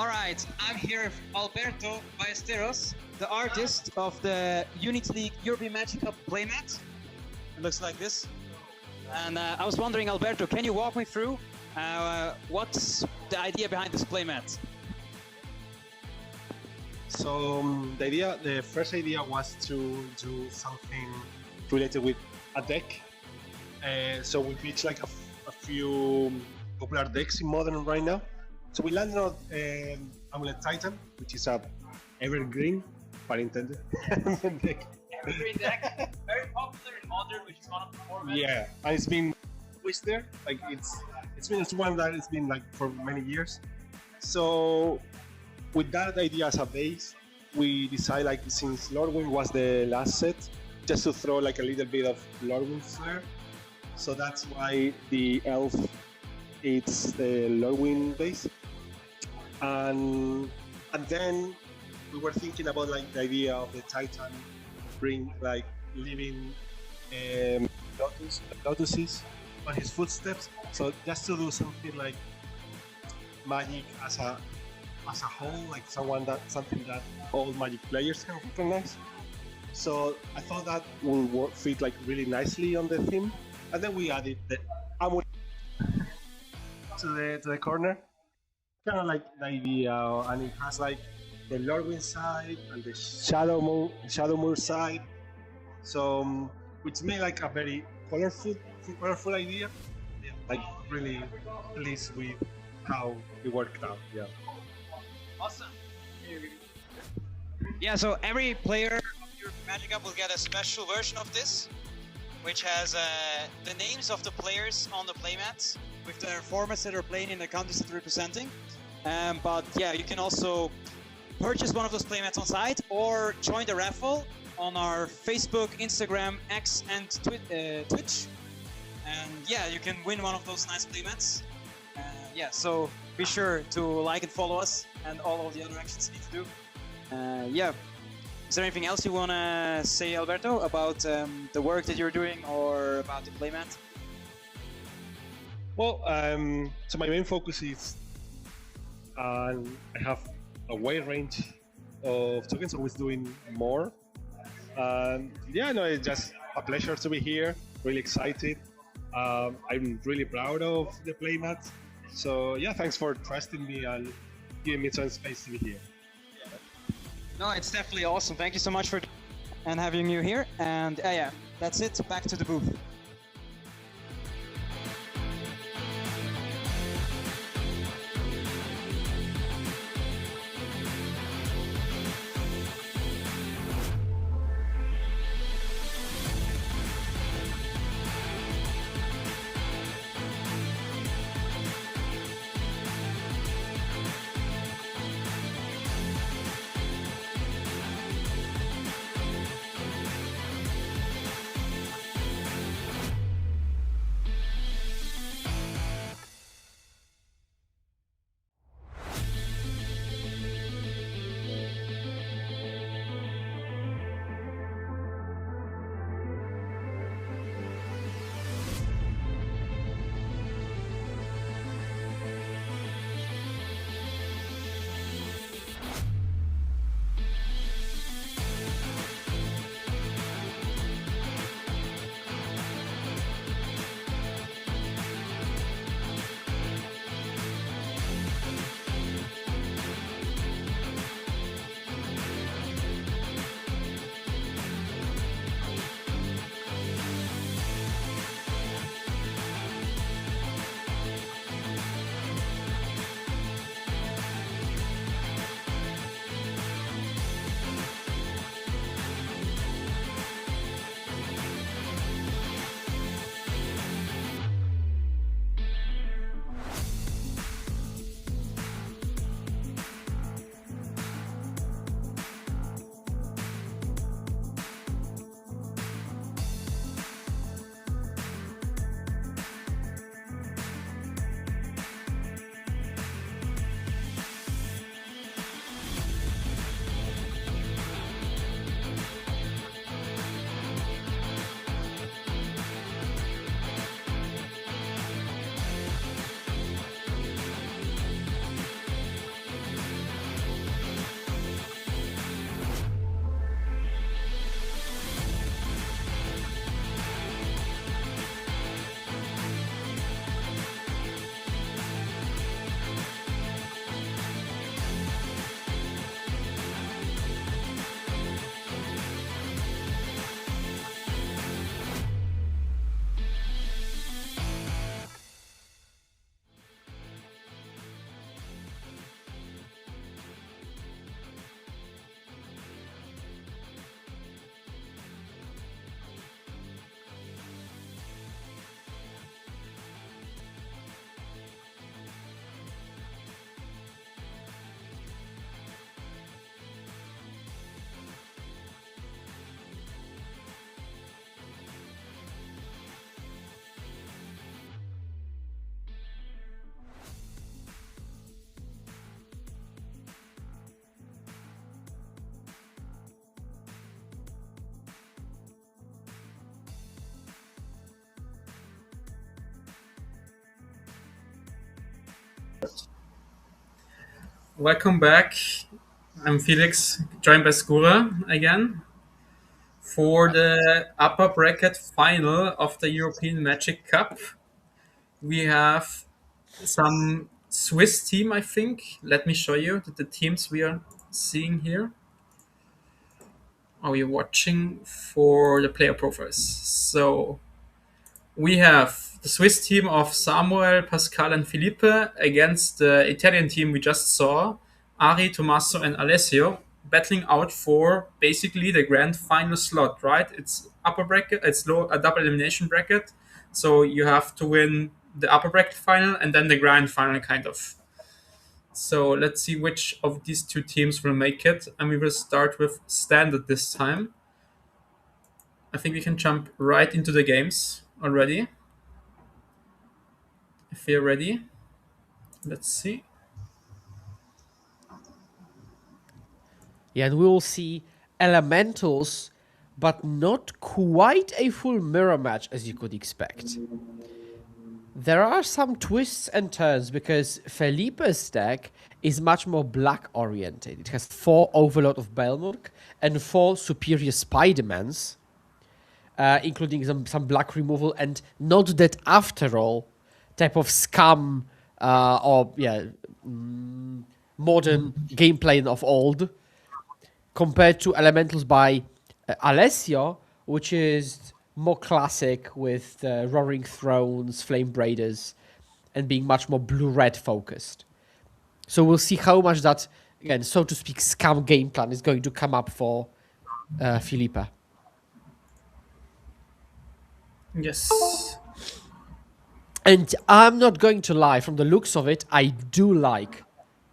right, I'm here with Alberto Ballesteros, the artist of the Unity League European Magic Cup playmat. It looks like this. And I was wondering, Alberto, can you walk me through what's the idea behind this playmat? So the first idea was to do something related with a deck. So we pitched like a few popular decks in Modern right now. So we landed on Amulet Titan, which is a evergreen, pun intended, deck. Evergreen deck, very popular in Modern, which is one of the formats. Yeah, and it's been always there. Like it's one that it's been like for many years. So with that idea as a base, we decided, like, since Lordwing was the last set, just to throw like a little bit of Lordwing flair. So that's why the elf, it's the Lordwing base. And then we were thinking about like the idea of the Titan bring like living lotuses on his footsteps. So just to do something like magic as a whole, like something that all Magic players can recognize. So I thought that would fit like really nicely on the theme, and then we added the amulet to the corner, kind of like the idea, and it has like the Lordwing side and the Shadowmoor side. So which made like a very colorful idea. Yeah, like really pleased with how it worked out. Yeah. Awesome. Yeah, so every player of your Magic Cup will get a special version of this, which has the names of the players on the playmats with their formats that are playing in the countries that they're representing. But yeah, you can also purchase one of those playmats on site or join the raffle on our Facebook, Instagram, X, and Twitch. And yeah, you can win one of those nice playmats. Yeah, so be sure to like and follow us and all of the other actions you need to do. Yeah, is there anything else you want to say, Alberto, about the work that you're doing or about the playmat? Well, so my main focus is I have a wide range of tokens, always doing more. Yeah, no, it's just a pleasure to be here, really excited. I'm really proud of the playmat. So yeah, thanks for trusting me and giving me some space to be here. No, it's definitely awesome. Thank you so much for and having you here. And yeah, that's it. Back to the booth. Welcome back. I'm Felix, joined by Skura again for the upper bracket final of the European Magic Cup. We have some Swiss team, I think. Let me show you the teams we are seeing here. Are we watching for the player profiles? So we have the Swiss team of Samuel, Pascal, and Felipe against the Italian team we just saw, Ari, Tommaso, and Alessio, battling out for basically the grand final slot, right? It's upper bracket, it's low, a double elimination bracket. So you have to win the upper bracket final and then the grand final, kind of. So let's see which of these two teams will make it. And we will start with standard this time. I think we can jump right into the games already. If you're ready, let's see. Yeah, and we will see elementals, but not quite a full mirror match as you could expect. There are some twists and turns because Felipe's deck is much more black oriented. It has 4 Overlord of Belmurk and 4 Superior Spidermans, including some black removal, and not that after all type of scam modern gameplay of old, compared to elementals by Alessio, which is more classic with Roaring Thrones, Flame Braiders, and being much more blue-red focused. So we'll see how much that, again, so to speak, scam game plan is going to come up for Felipe. Yes. And I'm not going to lie, from the looks of it, I do like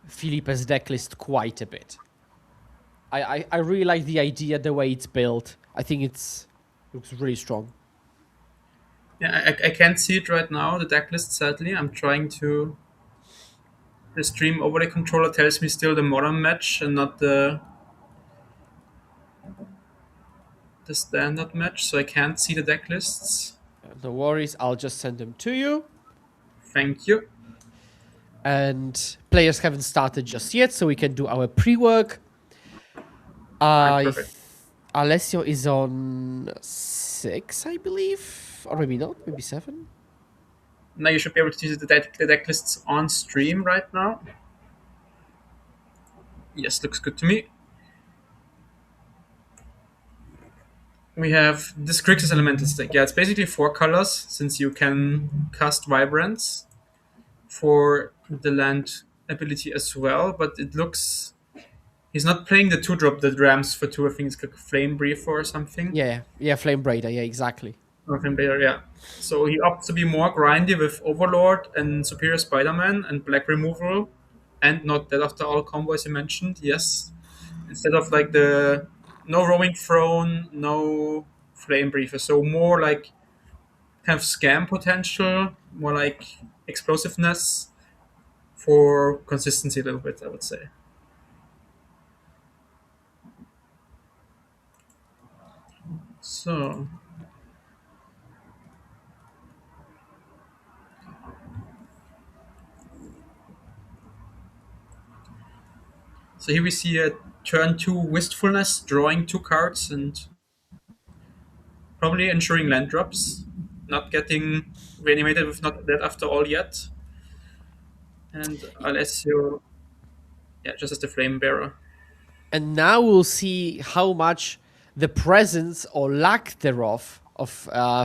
Felipe's decklist quite a bit. I really like the idea, the way it's built. I think it looks really strong. Yeah, I can't see it right now, the decklist, sadly. I'm trying to... The stream overlay controller tells me still the modern match and not the standard match, so I can't see the decklists. No worries, I'll just send them to you. Thank you. And players haven't started just yet, so we can do our pre-work. Perfect. Alessio is on 6, I believe. Or maybe not, maybe 7. Now you should be able to see the decklists on stream right now. Yes, looks good to me. We have this Grixis Elemental deck. Yeah, it's basically 4 colors, since you can cast Vibrance for the land ability as well, but it looks... He's not playing the 2-drop that rams for 2, I think it's like Flame Breather or something. Yeah, Flame Braider, yeah, exactly. Or Flame Breather, yeah. So he opts to be more grindy with Overlord and Superior Spider-Man and Black Removal, and not that after all combo as you mentioned, yes. Instead of like the no Roaming Throne, no Flame Breather, so more like kind of scam potential, more like explosiveness for consistency a little bit, I would say. So here we see a turn 2 Wistfulness, drawing 2 cards and probably ensuring land drops, not getting reanimated with not that after all yet. And Alessio, yeah, just as the Flame Bearer. And now we'll see how much the presence or lack thereof of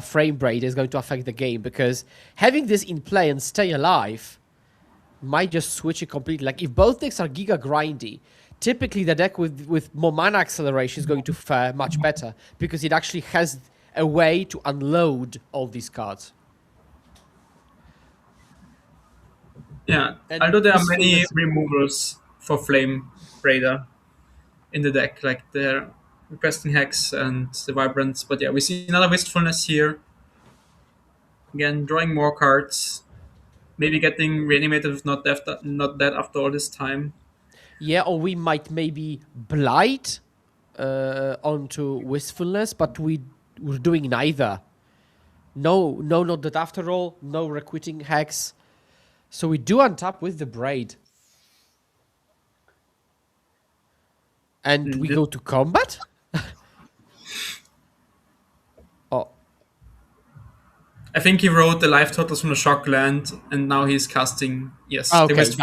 Frame Braid is going to affect the game, because having this in play and stay alive might just switch it completely. Like, if both decks are giga grindy, typically the deck with more mana acceleration is going to fare much better, because it actually has a way to unload all these cards. Yeah, And although there are this many is- removals for Flame Raider in the deck, like the Requesting Hex and the Vibrance, but yeah, we see another Wistfulness here. Again, drawing more cards, maybe getting reanimated with not dead after all this time. Yeah, or we might maybe blight onto Wistfulness, but we're doing neither. No, not that after all. No Requiting Hex. So we do untap with the Braid. And we go to combat? Oh, I think he wrote the life totals from the Shockland, and now he's casting. Yes, the okay. Wist.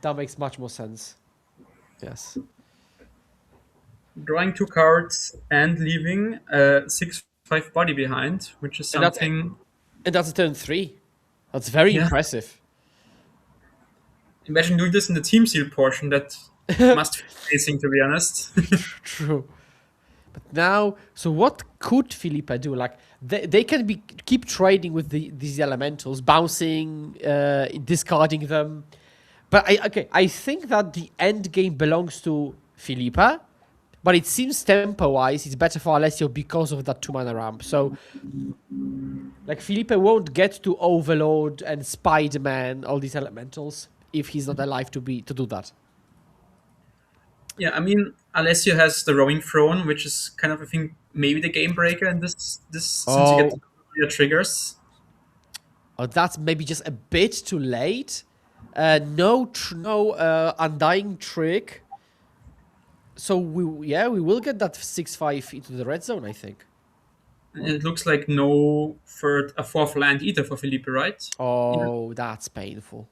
That makes much more sense. Yes. Drawing 2 cards and leaving a 6/5 body behind, which is And that's something. and that's a turn 3. That's very Yeah. impressive. Imagine doing this in the team seal portion. That must be amazing, to be honest. True. But now, so what could Felipe do? Like they can keep trading with these elementals, bouncing, discarding them. But I think that the end game belongs to Felipe. But it seems tempo-wise, it's better for Alessio because of that 2-mana ramp. So, like, Felipe won't get to Overlord and Spider-Man, all these elementals, if he's not alive to do that. Yeah, I mean, Alessio has the rowing throne, which is kind of, I think, maybe the game breaker in this since you get your triggers. Oh, that's maybe just a bit too late. No Undying Trick. So we will get that 6/5 into the red zone, I think. And it looks like no a fourth land either for Felipe, right? Oh, that's painful.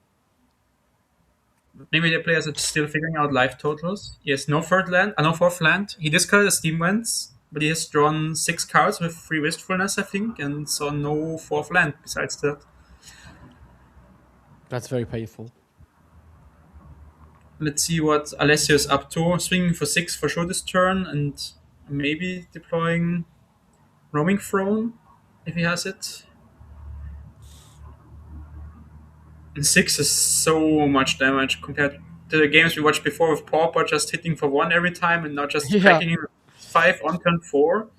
Maybe the players are still figuring out life totals. Yes, no fourth land. He discarded a Steam Vents, but he has drawn 6 cards with 3 Wistfulness, I think, and so no fourth land besides that. That's very painful. Let's see what Alessio is up to. Swinging for 6 for sure this turn, and maybe deploying Roaming Throne if he has it. And 6 is so much damage compared to the games we watched before with Pauper just hitting for 1 every time, and now just cracking him 5 on turn 4.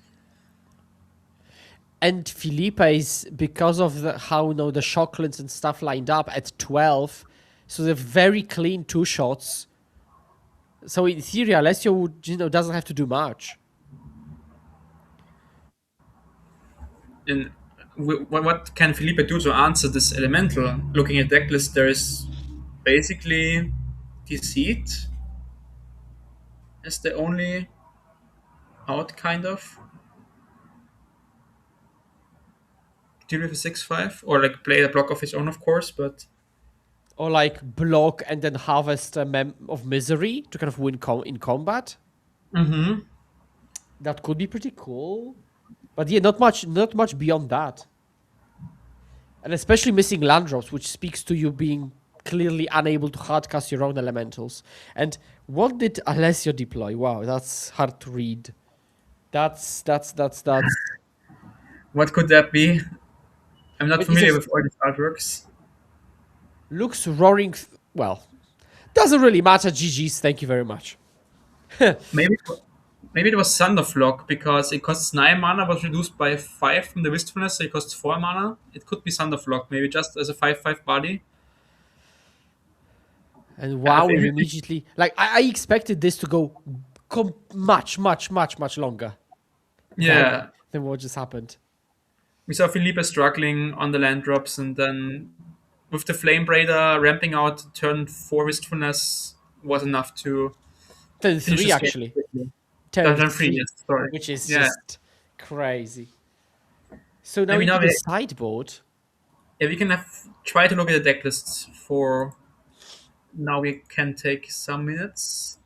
And Felipe is, because of how the Shocklands and stuff lined up at 12, so they're very clean 2 shots. So in theory, Alessio would, doesn't have to do much. And what can Felipe do to answer this elemental? Looking at decklist, there is basically Deceit as the only out, kind of. Deal with a 6/5, or like play a block of his own, of course, but. Or like block and then harvest a Mem of Misery to kind of win in combat. Mm-hmm. That could be pretty cool. But yeah, not much beyond that. And especially missing land drops, which speaks to you being clearly unable to hardcast your own elementals. And what did Alessio deploy? Wow, that's hard to read. That's What could that be? I'm not familiar with all these artworks. Looks roaring. Well, doesn't really matter. GG's. Thank you very much. Maybe it was Thunderflock because it costs 9 mana, was reduced by 5 from the Wistfulness, so it costs 4 mana. It could be Thunderflock, maybe just as a 5/5 body. And wow, we immediately I expected this to go much longer. Yeah. Than what just happened. We saw Felipe struggling on the land drops, and then with the Flame Braider ramping out turn 4 Wistfulness was enough to. Turn 3 actually. Turn 3, yes, sorry. Which is just crazy. So now we have the sideboard. Yeah, we can try to look at the deck lists for. Now we can take some minutes.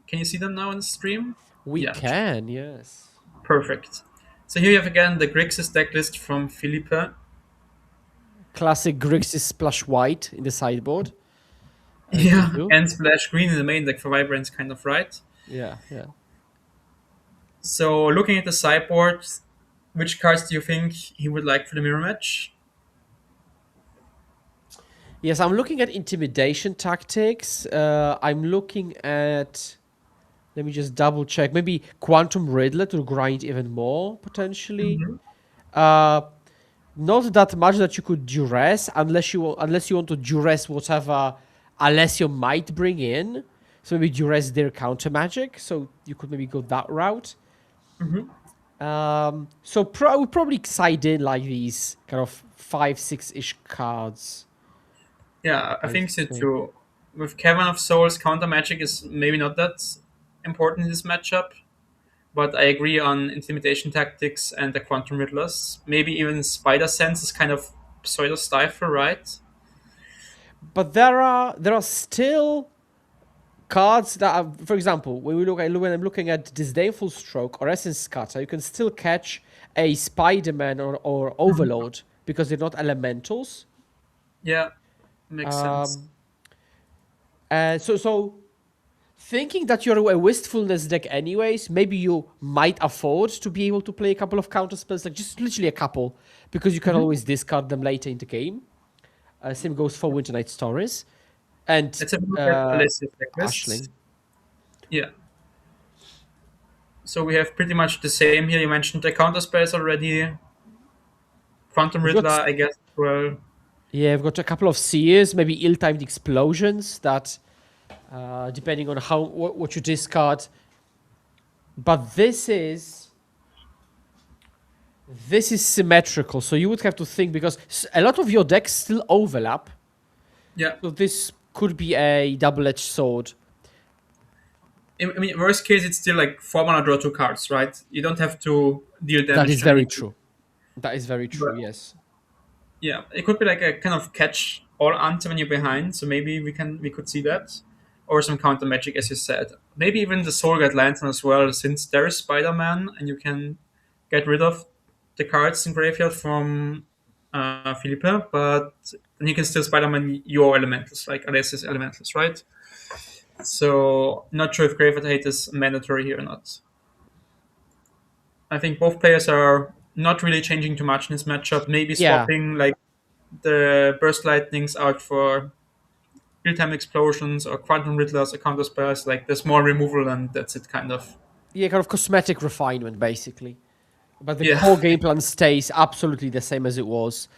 Can you see them now on the stream? We can, yes. Perfect. So here you have again the Grixis deck list from Felipe. Classic Grixis splash white in the sideboard. And splash green in the main deck for Vibrance, kind of, right? Yeah. So looking at the sideboard, which cards do you think he would like for the mirror match? Yes, I'm looking at Intimidation Tactics. I'm looking at... Let me just double check. Maybe Quantum Riddler to grind even more, potentially. Mm-hmm. Not that much that you could duress, unless you want to duress whatever Alessio might bring in. So maybe duress their counter magic. So you could maybe go that route. Mm-hmm. So I would probably side in like these kind of 5-6-ish cards. Yeah, I think so too. With Cavern of Souls, counter magic is maybe not that important in this matchup. But I agree on intimidation tactics and the quantum riddlers. Maybe even spider sense is kind of pseudo stifle, right? But there are still cards that are, for example, when I'm looking at Disdainful Stroke or Essence Scatter, you can still catch a Spider-Man or Overlord because they're not elementals. Yeah, makes sense. So thinking that you're a Wistfulness deck anyways, maybe you might afford to be able to play a couple of counter spells, like just literally a couple, because you can always discard them later in the game. Same goes for Winter Night Stories. And Let's have a look at Alessia's deck Ashling. lists. Yeah. So we have pretty much the same here. You mentioned the counter spells already. Quantum We've Riddler, got, I guess, well. yeah, we've got a couple of seers, maybe ill-timed explosions that, depending on what you discard. But this is symmetrical, so you would have to think, because a lot of your decks still overlap. Yeah. So this could be a double-edged sword. I mean, worst case, it's still like 4 mana, draw 2 cards, right? You don't have to deal damage. That is to very anything. true. That is very true, yes. Yeah, it could be like a kind of catch all answer when you're behind. So maybe we could see that, or some counter magic, as you said. Maybe even the Soul Guide Lantern as well, since there is Spider-Man, and you can get rid of the cards in graveyard from Felipe, but then you can still Spider-Man your elementals, like Alessia's elementals, right? So not sure if graveyard hate is mandatory here or not. I think both players are not really changing too much in this matchup. Maybe Yeah. swapping like the burst lightnings out for real-time explosions or quantum riddlers or counter spells, like the small removal, and that's it, kind of. Yeah, kind of cosmetic refinement, basically. But the Yeah. core game plan stays absolutely the same as it was.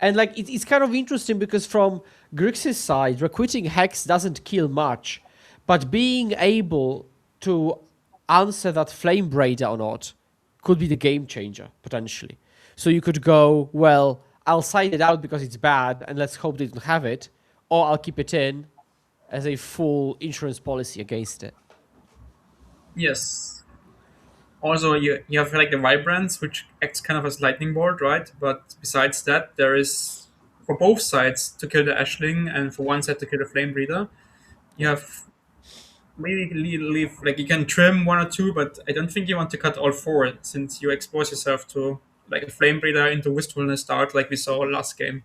And like it's kind of interesting because from Grixis' side, recruiting Hex doesn't kill much, but being able to answer that Flame Braider or not could be the game changer, potentially. So you could go, well, I'll side it out because it's bad, and let's hope they don't have it, or I'll keep it in as a full insurance policy against it. Yes. Also, you have like the Vibrance, which acts kind of as lightning bolt, right? But besides that, there is for both sides to kill the Ashling and for one side to kill the Flame Breather. You have maybe leave like you can trim 1 or 2, but I don't think you want to cut all 4 since you expose yourself to like a Flame Breather into Wistfulness start like we saw last game.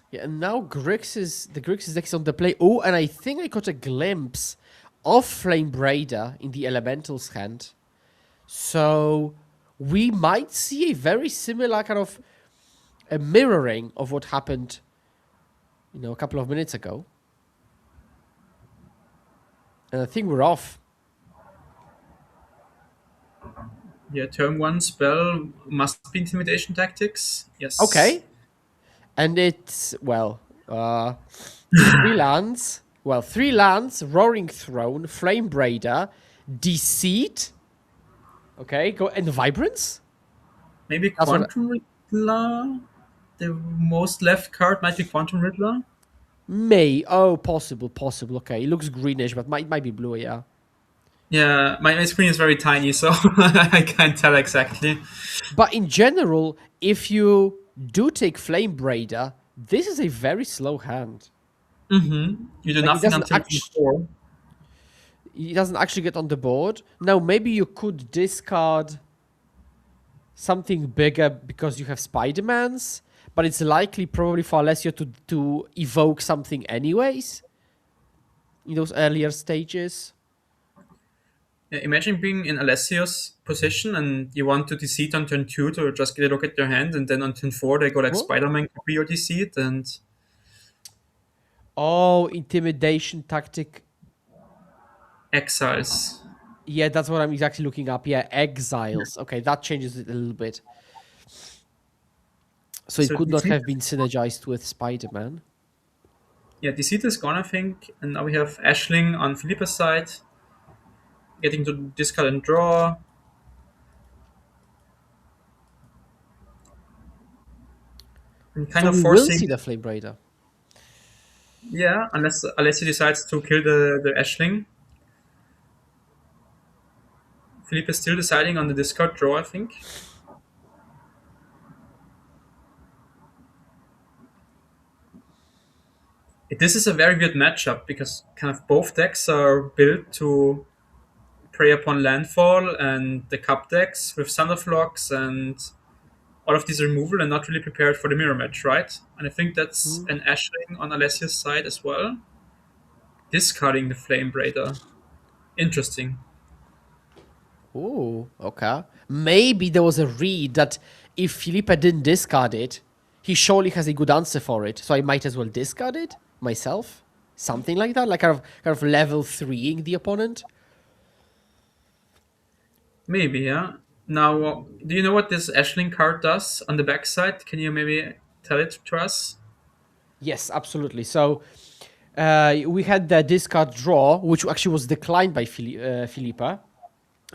Yeah, and now the Grixis deck is on the play. Oh, and I think I got a glimpse of Flame Braider in the Elemental's hand. So we might see a very similar kind of a mirroring of what happened, a couple of minutes ago. And I think we're off. Yeah, turn 1 spell must be Intimidation Tactics. Yes. Okay. And it's, three lands. Well, 3 lands, Roaring Throne, Flame Braider, Deceit. Okay, go and Vibrance? Maybe That's what Quantum Riddler? The most left card might be Quantum Riddler. possible. Okay, it looks greenish, but might be blue, yeah. Yeah, my screen is very tiny, so I can't tell exactly. But in general, if you do take Flame Braider, this is a very slow hand. Mm-hmm. You do Like, nothing until turn 4. It doesn't actually get on the board. Now, maybe you could discard something bigger because you have Spider-Mans, but it's likely probably for Alessio to evoke something anyways in those earlier stages. Yeah, imagine being in Alessio's position and you want to deceit on turn 2 to just get a look at their hand, and then on turn 4 they go like What? Spider-Man copy or deceit, and Oh, intimidation tactic. exiles. Yeah, that's what I'm exactly looking up. Yeah, exiles. Okay, that changes it a little bit. So it could not deceit, have been synergized with Spider-Man. yeah, deceit is gone, I think, and now we have Ashling on Felipe's side, getting to discard and draw. And kind So of we will forcing. see the Flame Braider. Yeah, unless he decides to kill the Ashling. Philippe is still deciding on the discard draw, I think. This is a very good matchup because kind of both decks are built to prey upon landfall, and the cup decks with Thunderflux and all of these removal and not really prepared for the mirror match, right? And I think that's an Ashling on Alessia's side as well. Discarding the Flame Braider. Interesting. Ooh, okay. Maybe there was a read that if Felipe didn't discard it, he surely has a good answer for it. So I might as well discard it myself. Something like that, like kind of level 3ing the opponent. Maybe, yeah. Now, do you know what this Ashling card does on the backside? Can you maybe tell it to us? Yes, absolutely. So we had the discard draw, which actually was declined by Filipa.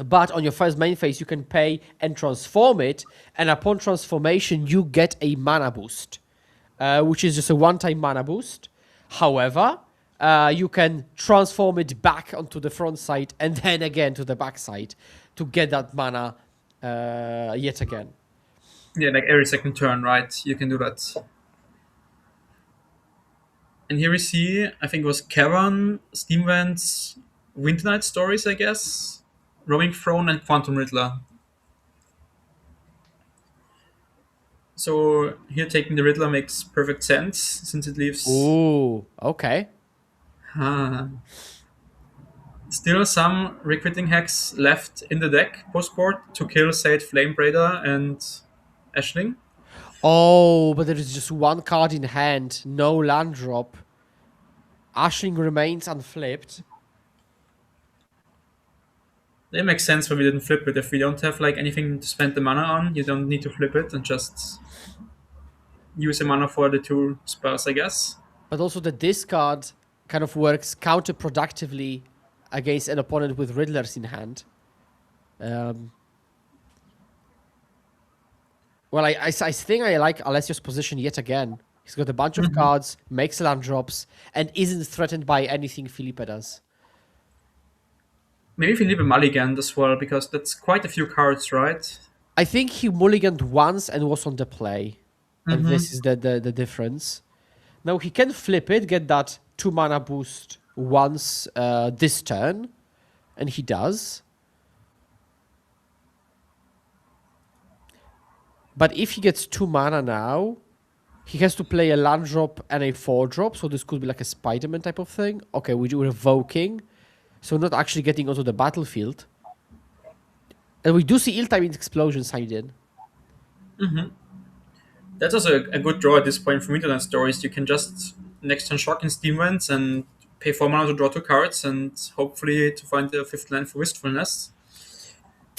But on your first main phase, you can pay and transform it, and upon transformation, you get a mana boost, which is just a one-time mana boost. However, you can transform it back onto the front side and then again to the back side to get that mana yet again. Yeah, like every second turn, right? You can do that. And here we see, I think it was Kevin, Steamvent's Winter Night Stories, I guess, Roaming Throne, and Quantum Riddler. So here taking the Riddler makes perfect sense since it leaves Ooh, okay. still some Requiting Hex left in the deck post-board to kill Sage, Flame Braider, and Ashling. Oh, but there is just one card in hand, no land drop. Ashling remains unflipped. It makes sense why we didn't flip it. If we don't have like anything to spend the mana on, you don't need to flip it and just use the mana for the two spells, I guess. But also the discard kind of works counterproductively against an opponent with Riddlers in hand. Well, I think I like Alessio's position yet again. He's got a bunch of cards, makes land drops, and isn't threatened by anything Felipe does. Maybe if you leave a mulligan as well, because that's quite a few cards, right? I think he mulliganed once and was on the play. And this is the difference. Now he can flip it, get that 2 mana boost once this turn. And he does. But if he gets 2 mana now, he has to play a land drop and a 4-drop. So this could be like a Spider-Man type of thing. Okay, we're revoking. So not actually getting onto the battlefield. And we do see ill-timed explosion signed in. That's also a good draw at this point from Internet Stories. You can just next turn shock in Steam Vents and pay 4 mana to draw 2 cards and hopefully to find the 5th land for Wistfulness.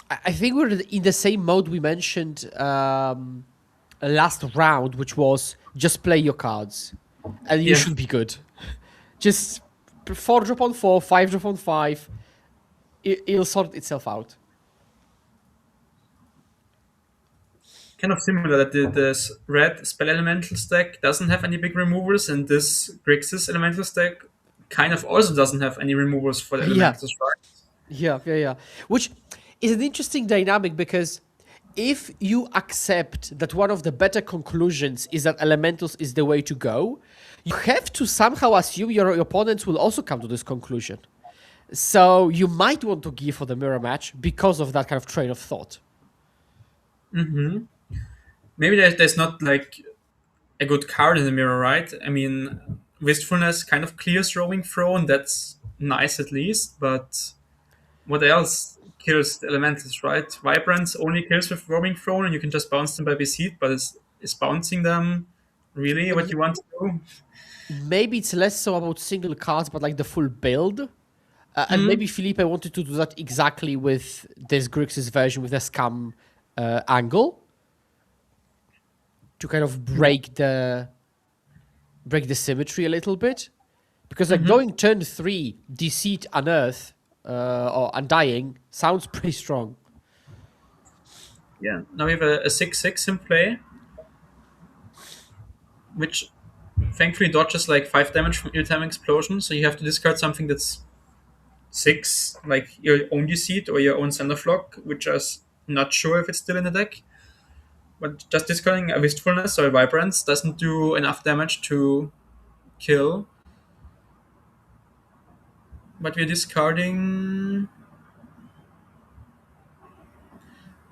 I think we're in the same mode we mentioned last round, which was just play your cards. And you should be good. Just 4-drop on 4, 5-drop on 5. It'll sort itself out. Kind of similar that this red Spell Elementals deck doesn't have any big removals, and this Grixis Elementals deck kind of also doesn't have any removals for the Elementals, right? Yeah. Which is an interesting dynamic because if you accept that one of the better conclusions is that Elementals is the way to go, you have to somehow assume your opponents will also come to this conclusion. So you might want to give for the mirror match because of that kind of train of thought. Maybe there's not like a good card in the mirror, right? I mean, Wistfulness kind of clears Roaming Throne, that's nice at least, but what else kills the Elementals, right? Vibrance only kills with Roaming Throne, and you can just bounce them by Beseed, but is bouncing them really what you want to do? Maybe it's less so about single cards, but like the full build. And maybe Felipe wanted to do that exactly with this Grixis version with the scam angle. To kind of break the symmetry a little bit. Because like going turn 3, Deceit, Unearth, or Undying sounds pretty strong. Yeah, now we have a 6/6 in play, which thankfully dodges like 5 damage from ill-time explosion, so you have to discard something that's 6, like your own Deceit or your own Centerflock, which I'm not sure if it's still in the deck. But just discarding a Wistfulness or a Vibrance doesn't do enough damage to kill. But we're discarding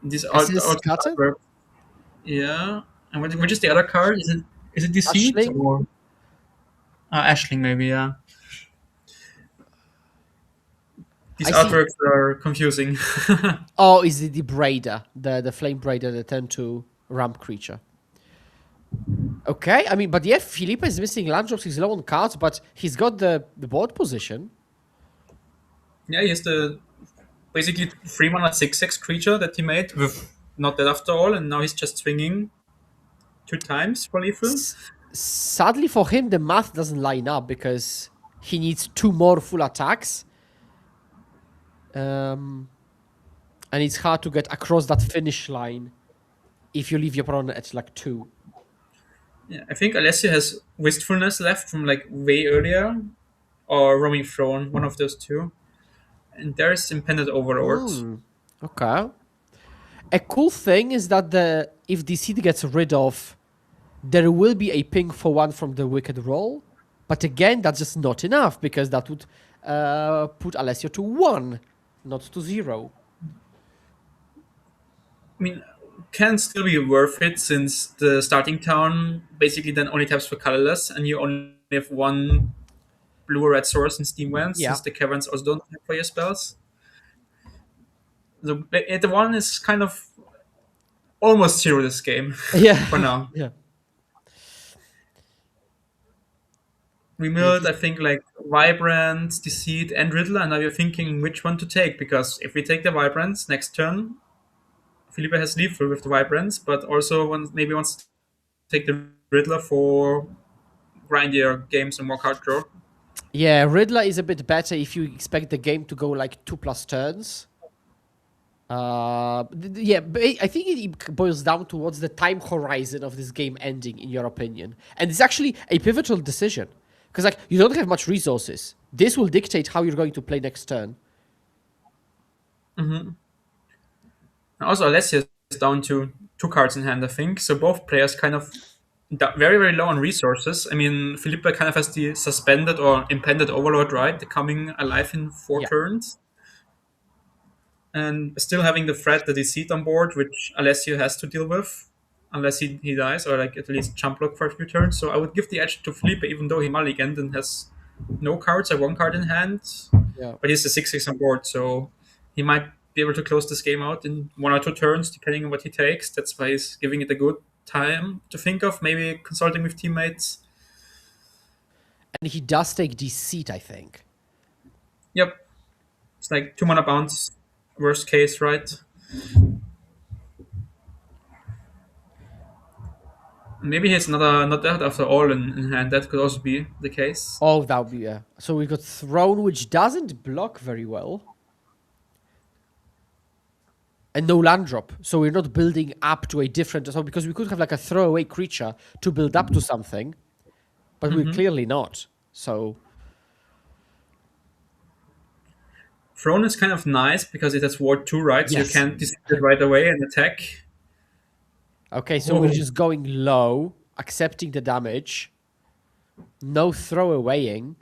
this SS Cutter? artwork. Yeah. And which is the other card? Is it Deceit Ashling? or Ashling? Maybe, yeah. These I see. artworks are confusing. Oh, is it the Braider, the Flame Braider, the 10-2 ramp creature? Okay, I mean, but yeah, Felipe is missing land drops. He's low on cards, but he's got the board position. Yeah, he has the basically 3-mana 6/6 creature that he made with not that after all, and now he's just swinging 2 times for lethal. Sadly for him, the math doesn't line up because he needs 2 more full attacks. And it's hard to get across that finish line if you leave your opponent at like 2. Yeah, I think Alessio has Wistfulness left from like way earlier, or Roaming Throne, one of those two. And there's Impended Overlord. Okay. A cool thing is that if the seed gets rid of, there will be a ping for 1 from the Wicked Roll. But again, that's just not enough because that would put Alessio to 1, not to 0. I mean, can still be worth it since the starting town basically then only taps for colorless, and you only have 1 blue or red source in Steam Vents, Yeah. since the caverns also don't have for your spells. The 1 is kind of almost 0 this game Yeah. for now. Yeah. We milled, I think, like Vibrant, Deceit, and Riddler, and now you're thinking which one to take, because if we take the Vibrants next turn, Felipe has lethal with the Vibrants, but also maybe wants to take the Riddler for grindier games and more card draw. Yeah, Riddler is a bit better if you expect the game to go like 2+ turns. Yeah, but I think it boils down to what's the time horizon of this game ending, in your opinion. And it's actually a pivotal decision. Because like you don't have much resources. This will dictate how you're going to play next turn. And also, Alessio is down to 2 cards in hand, I think. So both players kind of very, very low on resources. I mean, Felipe kind of has the Suspended or Impended Overlord, right? The coming alive in 4 Yeah. turns. And still having the threat, the Deceit on board, which Alessio has to deal with, unless he dies, or like at least jump block for a few turns. So I would give the edge to Felipe, even though he mulliganed and has no cards or 1 card in hand. Yeah. But he's the 6/6 on board, so he might be able to close this game out in 1 or 2 turns, depending on what he takes. That's why he's giving it a good time to think of, maybe consulting with teammates. And he does take Deceit, I think. Yep. It's like 2 mana bounce, worst case, right? Maybe he has not that after all in hand. That could also be the case. Oh, that would be, yeah. So we got Throne, which doesn't block very well. And no land drop. So we're not building up to a different... So because we could have like a throwaway creature to build up to something. But we're clearly not. So... Throne is kind of nice because it has Ward 2, right? So Yes. you can't discard it right away and attack. Okay, so we're just going low, accepting the damage. No throwawaying.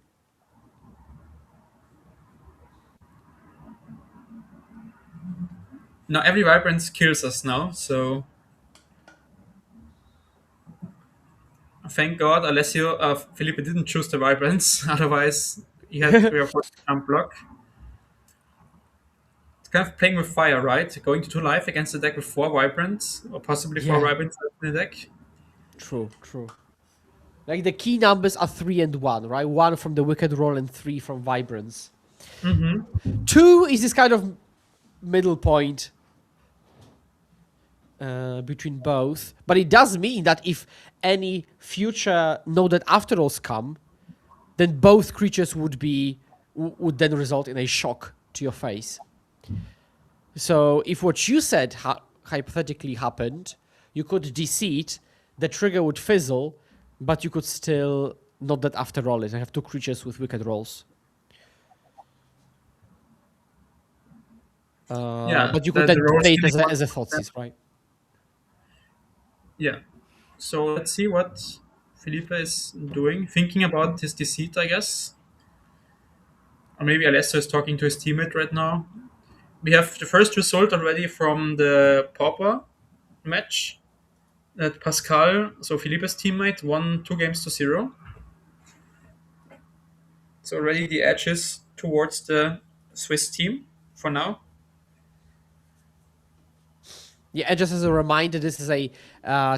Now every Vibrance kills us now, so... Thank God, Alessio, Felipe didn't choose the Vibrance, otherwise he had 3 or 4 jump block. It's kind of playing with fire, right? Going to 2 life against a deck with 4 Vibrants, or possibly 4 Yeah. Vibrants in the deck. True. Like the key numbers are 3 and 1, right? 1 from the Wicked Roll and 3 from Vibrance. 2 is this kind of middle point between both. But it does mean that if any future Noded Afteralls come, then both creatures would then result in a shock to your face. So if what you said hypothetically happened, you could Deceit, the trigger would fizzle, but you could still not that after roll it. I have two creatures with wicked rolls. Yeah, But you could the then roles play it can be as a quite. Thoughtseize, right? Yeah. So let's see what Felipe is doing, thinking about his deceit, I guess. Or maybe Alessio is talking to his teammate right now. We have the first result already from the Pauper match. That Pascal, so Felipe's teammate, won 2 games to 0. So already the edge is towards the Swiss team for now. Yeah, and just as a reminder, this is a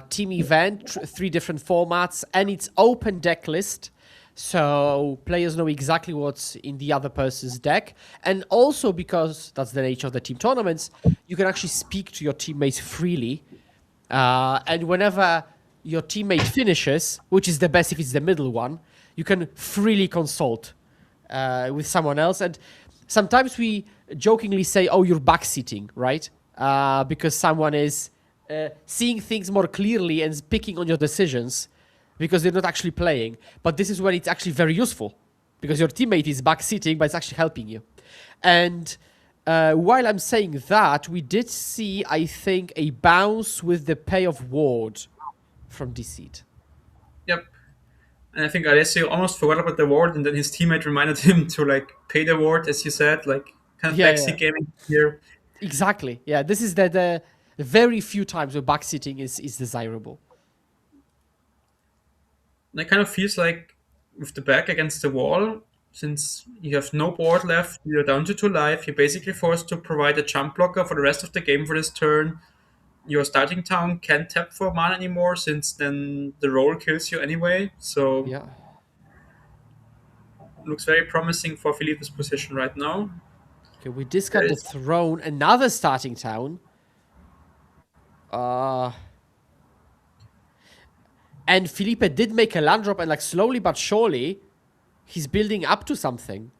team event, three different formats, and it's open deck list. So players know exactly what's in the other person's deck. And also because that's the nature of the team tournaments, you can actually speak to your teammates freely. And whenever your teammate finishes, which is the best if it's the middle one, you can freely consult with someone else. And sometimes we jokingly say, "Oh, you're backseating," right? Because someone is seeing things more clearly and is picking on your decisions because they're not actually playing. But this is where it's actually very useful because your teammate is backseating, but it's actually helping you. And while I'm saying that, we did see, I think, a bounce with the pay of ward from Deceit. Yep. And I think Alessio almost forgot about the ward, and then his teammate reminded him to like pay the ward, as you said, like kind of Yeah, yeah, backseat gaming here. exactly. Yeah, this is the very few times where backseating is desirable. And it kind of feels like with the back against the wall, since you have no board left, you're down to 2 life, you're basically forced to provide a jump blocker for the rest of the game for this turn. Your starting town can't tap for mana anymore, since then the roll kills you anyway. So Yeah. looks very promising for Felipe's position right now. Okay, we There discard the is throne, another starting town. Uh and Felipe did make a land drop, and like slowly but surely, he's building up to something.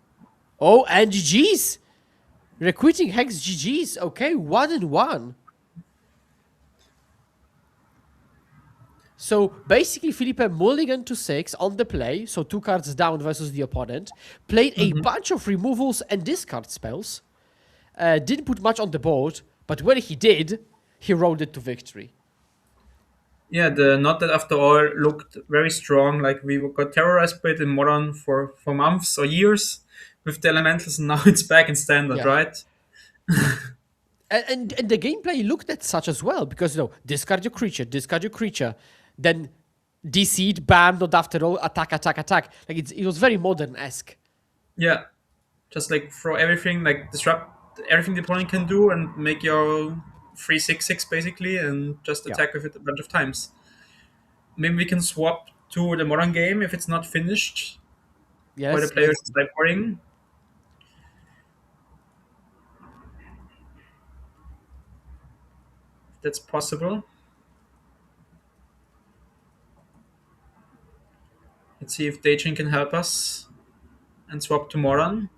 Oh, and GG's! Recruiting Hex GG's. Okay, 1-1. So basically, Felipe mulligan to 6 on the play, so 2 cards down versus the opponent, played a bunch of removals and discard spells, didn't put much on the board, but when he did, he rolled it to victory. yeah, the not that after all looked very strong. Like we got terrorized by it in modern for months or years with the elementals, and now it's back in standard, Yeah. right? And the gameplay looked at such as well, because, discard your creature, then DC'd, bam, not after all, attack, attack, attack. Like, it was very modern-esque. Yeah, just like throw everything, like disrupt everything the opponent can do, and make your 3/6/6 basically, and just Yeah. attack with it a bunch of times. Maybe we can swap to the modern game if it's not finished, or the Yes, players start boring. That's possible. Let's see if Daijin can help us and swap to Moran.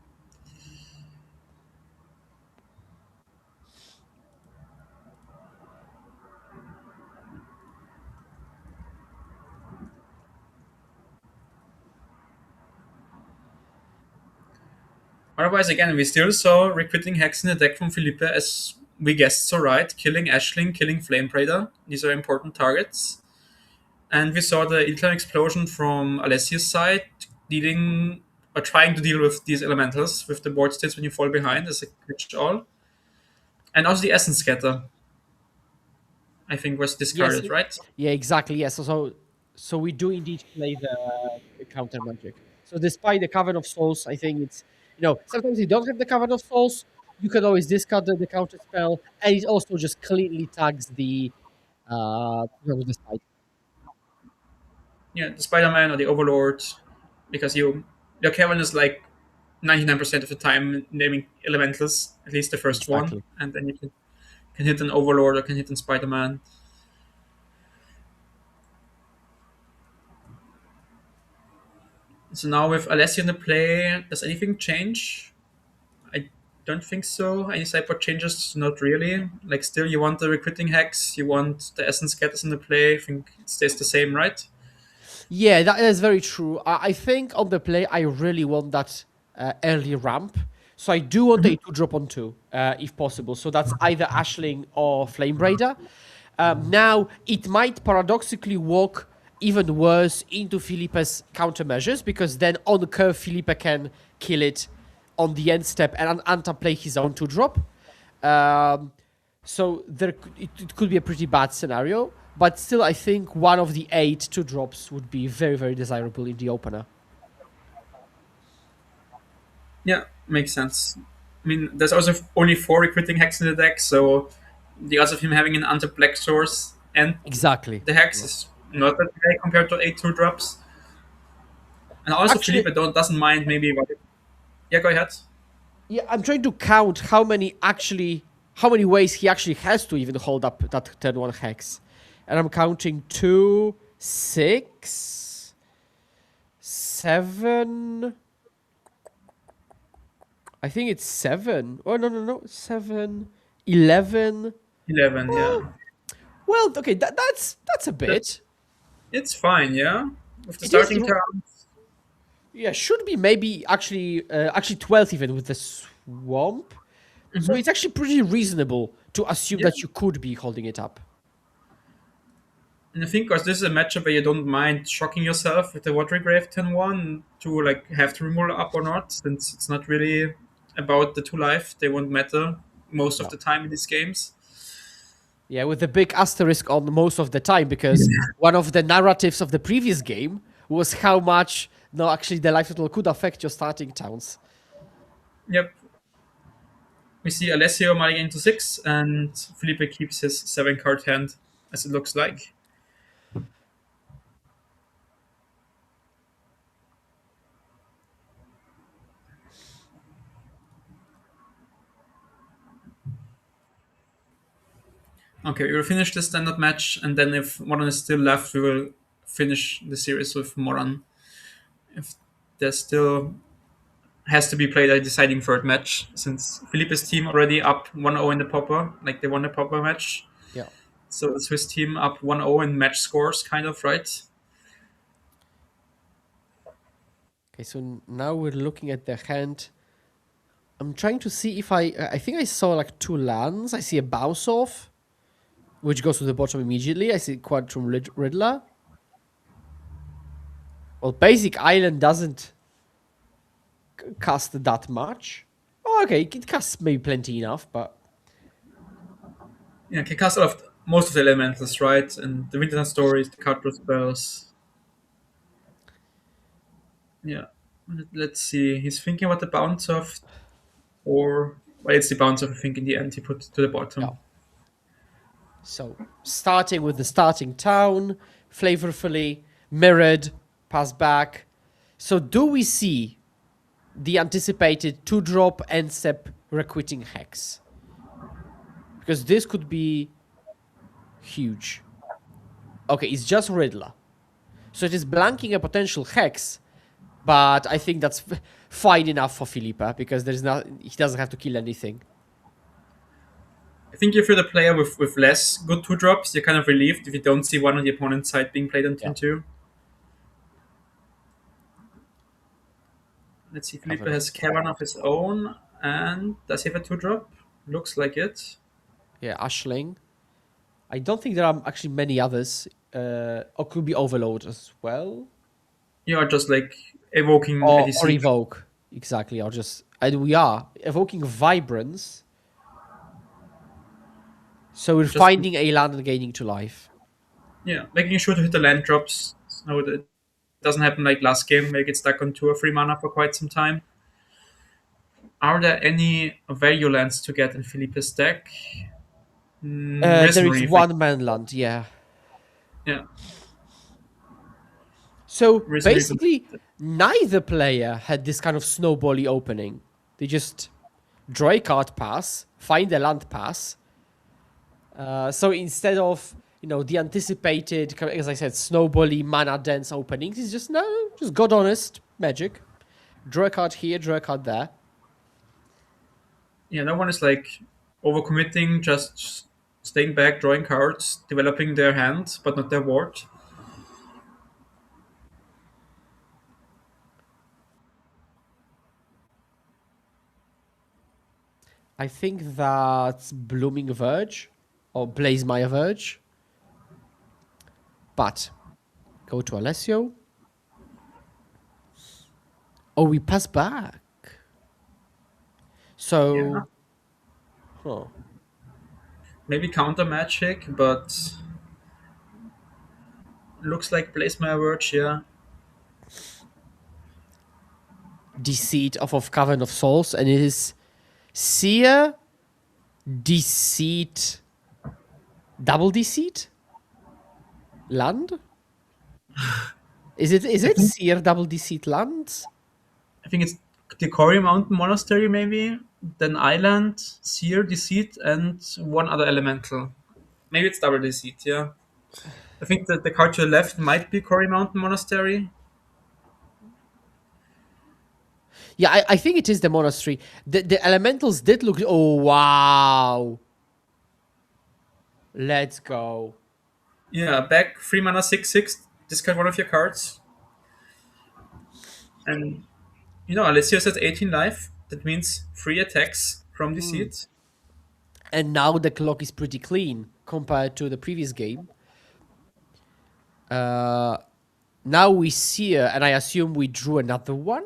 Otherwise, again, we still saw recruiting Hex in the deck from Felipe, as we guessed so right. Killing Ashling, killing Flame Praetor. These are important targets. And we saw the Iltlan Explosion from Alessia's side, dealing or trying to deal with these elementals with the board states when you fall behind as a catch all. And also the Essence Scatter, I think, was yes, discarded, right? yeah, exactly. Yes, so we do indeed play the counter magic. So despite the Cavern of Souls, I think it's, sometimes you don't have the Cavern of Souls, you can always discard the counter spell, and it also just cleanly tags the side. Yeah, the Spider-Man or the Overlord, because your Kevin is like 99% of the time naming elementals, at least the first one, Exactly. and then you can hit an Overlord or can hit an Spider-Man. So now with Alessia in the play, does anything change? I don't think so. Any sideboard changes? Not really. Like still, you want the recruiting hex, you want the essence getters in the play. I think it stays the same, right? Yeah, that is very true. I think on the play, I really want that early ramp. So I do want a 2-drop on 2, if possible. So that's either Ashling or Flame Raider. Now, it might paradoxically work even worse into Felipe's countermeasures, because then on curve, Felipe can kill it on the end step and play his own 2-drop. So it could be a pretty bad scenario, but still, I think one of the 8 2-drops would be very, very desirable in the opener. Yeah, makes sense. I mean, there's also only 4 recruiting hacks in the deck, so the odds of him having an anti-black source and Exactly. the hex is not that high compared to 8 2-drops. And also, Actually, Felipe doesn't mind maybe. Yeah, go ahead. yeah, I'm trying to count how many ways he actually has to even hold up that turn 1 hex. And I'm counting 2, 6, 7. I think it's 7. Oh, no. 7, 11. 11, yeah. Well, okay, that's a bit. It's fine, yeah. With the It is starting turn. Yeah, should be maybe actually 12th even with the swamp. So it's actually pretty reasonable to assume Yeah. that you could be holding it up. And I think because this is a matchup where you don't mind shocking yourself with the Watery Grave turn 1 to like have to remove up or not, since it's not really about the 2 life. They won't matter most of No. the time in these games. Yeah, with the big asterisk on most of the time, because one of the narratives of the previous game was how much actually the life total could affect your starting towns. Yep. We see Alessio mulliganing to 6, and Felipe keeps his 7-card hand, as it looks like. Okay, we will finish the standard match, and then if Modern is still left, we will finish the series with Modern. If there's still has to be played a deciding third match, since Felipe's team already up 1-0 in the Pauper, like they won the Pauper match. Yeah. So the Swiss team up 1-0 in match scores, kind of, right? Okay, so now we're looking at the hand. I'm trying to see if I think I saw like 2 lands. I see a bounce off, which goes to the bottom immediately. I see Quadrum Riddler. Well, Basic Island doesn't cast that much. Oh, okay, it casts maybe plenty enough, but Yeah, can cast all of most of the elementals, right? And the Winter Stories, the card draw spells. Yeah. Let's see. He's thinking about the bounce off, or well, it's the bounce off. I think in the end he put to the bottom. yeah. So starting with the starting town, flavorfully mirrored, pass back. So do we see the anticipated 2-drop end step requiting hex? Because this could be huge. Okay, it's just Riddler. So it is blanking a potential hex, but I think that's fine enough for Felipe, because he doesn't have to kill anything. I think if you're the player with less good 2-drops, you're kind of relieved if you don't see one on the opponent's side being played on turn 2. Let's see, Felipe has Cavern of his own, and does he have a 2-drop? Looks like it. Yeah, Ashling. I don't think there are actually many others. Or could be Overload as well. You are just like evoking Or ADC. Evoke. Exactly. Or just... And we are evoking Vibrance. So we're finding a land and gaining to life. Yeah, making sure to hit the land drops. So it doesn't happen like last game, where you get stuck on 2 or 3 mana for quite some time. Are there any value lands to get in Felipe's deck? There is one land, yeah. Yeah. So Reason- basically, neither player had this kind of snowbally opening. They just draw a card pass, find a land pass. So instead of the anticipated, as I said, snowbally mana dense openings, it's just God honest magic. Draw a card here, draw a card there. Yeah, no one is like overcommitting, just staying back, drawing cards, developing their hand, but not their ward. I think that's Blooming Verge or Blaze Maya Verge. But go to Alessio. Oh, we pass back. Yeah. So, huh. Maybe counter magic, but looks like place my words, yeah. Deceit of Cavern of Souls, and it is Seer, Deceit, double Deceit? Land? Is I it think Seer double Deceit lands? I think it's the Cory Mountain Monastery, maybe, then Island, Seer, Deceit, and one other elemental. Maybe it's double Deceit, yeah. I think that the card to the left might be Cory Mountain Monastery. Yeah, I think it is the monastery. The elementals did look. Oh wow! Let's go. Yeah, back 3 mana 6/6, discard one of your cards. And Alessios has 18 life. That means 3 attacks from Deceit. And now the clock is pretty clean compared to the previous game. Now we see, and I assume we drew another one.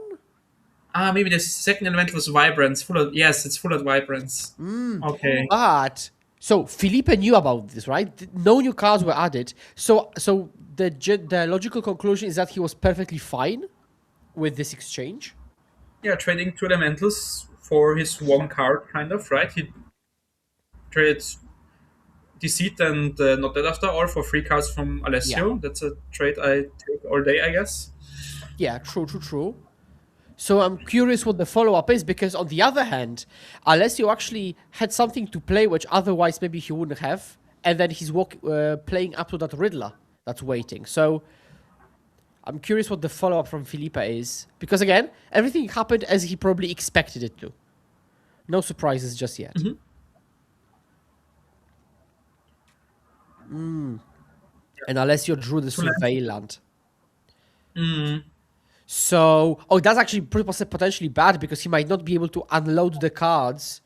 Maybe the second elemental is Vibrance. Yes, it's full of Vibrance. Okay. But so Felipe knew about this, right? No new cards were added. So the logical conclusion is that he was perfectly fine with this exchange. Yeah, trading 2 elementals for his one card, kind of, right? He trades Deceit and Not Dead After All for 3 cards from Alessio. Yeah. That's a trade I take all day, I guess. Yeah, true. So I'm curious what the follow-up is, because on the other hand, Alessio actually had something to play which otherwise maybe he wouldn't have, and then he's playing up to that Riddler that's waiting. So I'm curious what the follow-up from Felipe is, because again, everything happened as he probably expected it to. No surprises just yet. And Alessio drew the Surveillant. So, that's actually potentially bad, because he might not be able to unload the cards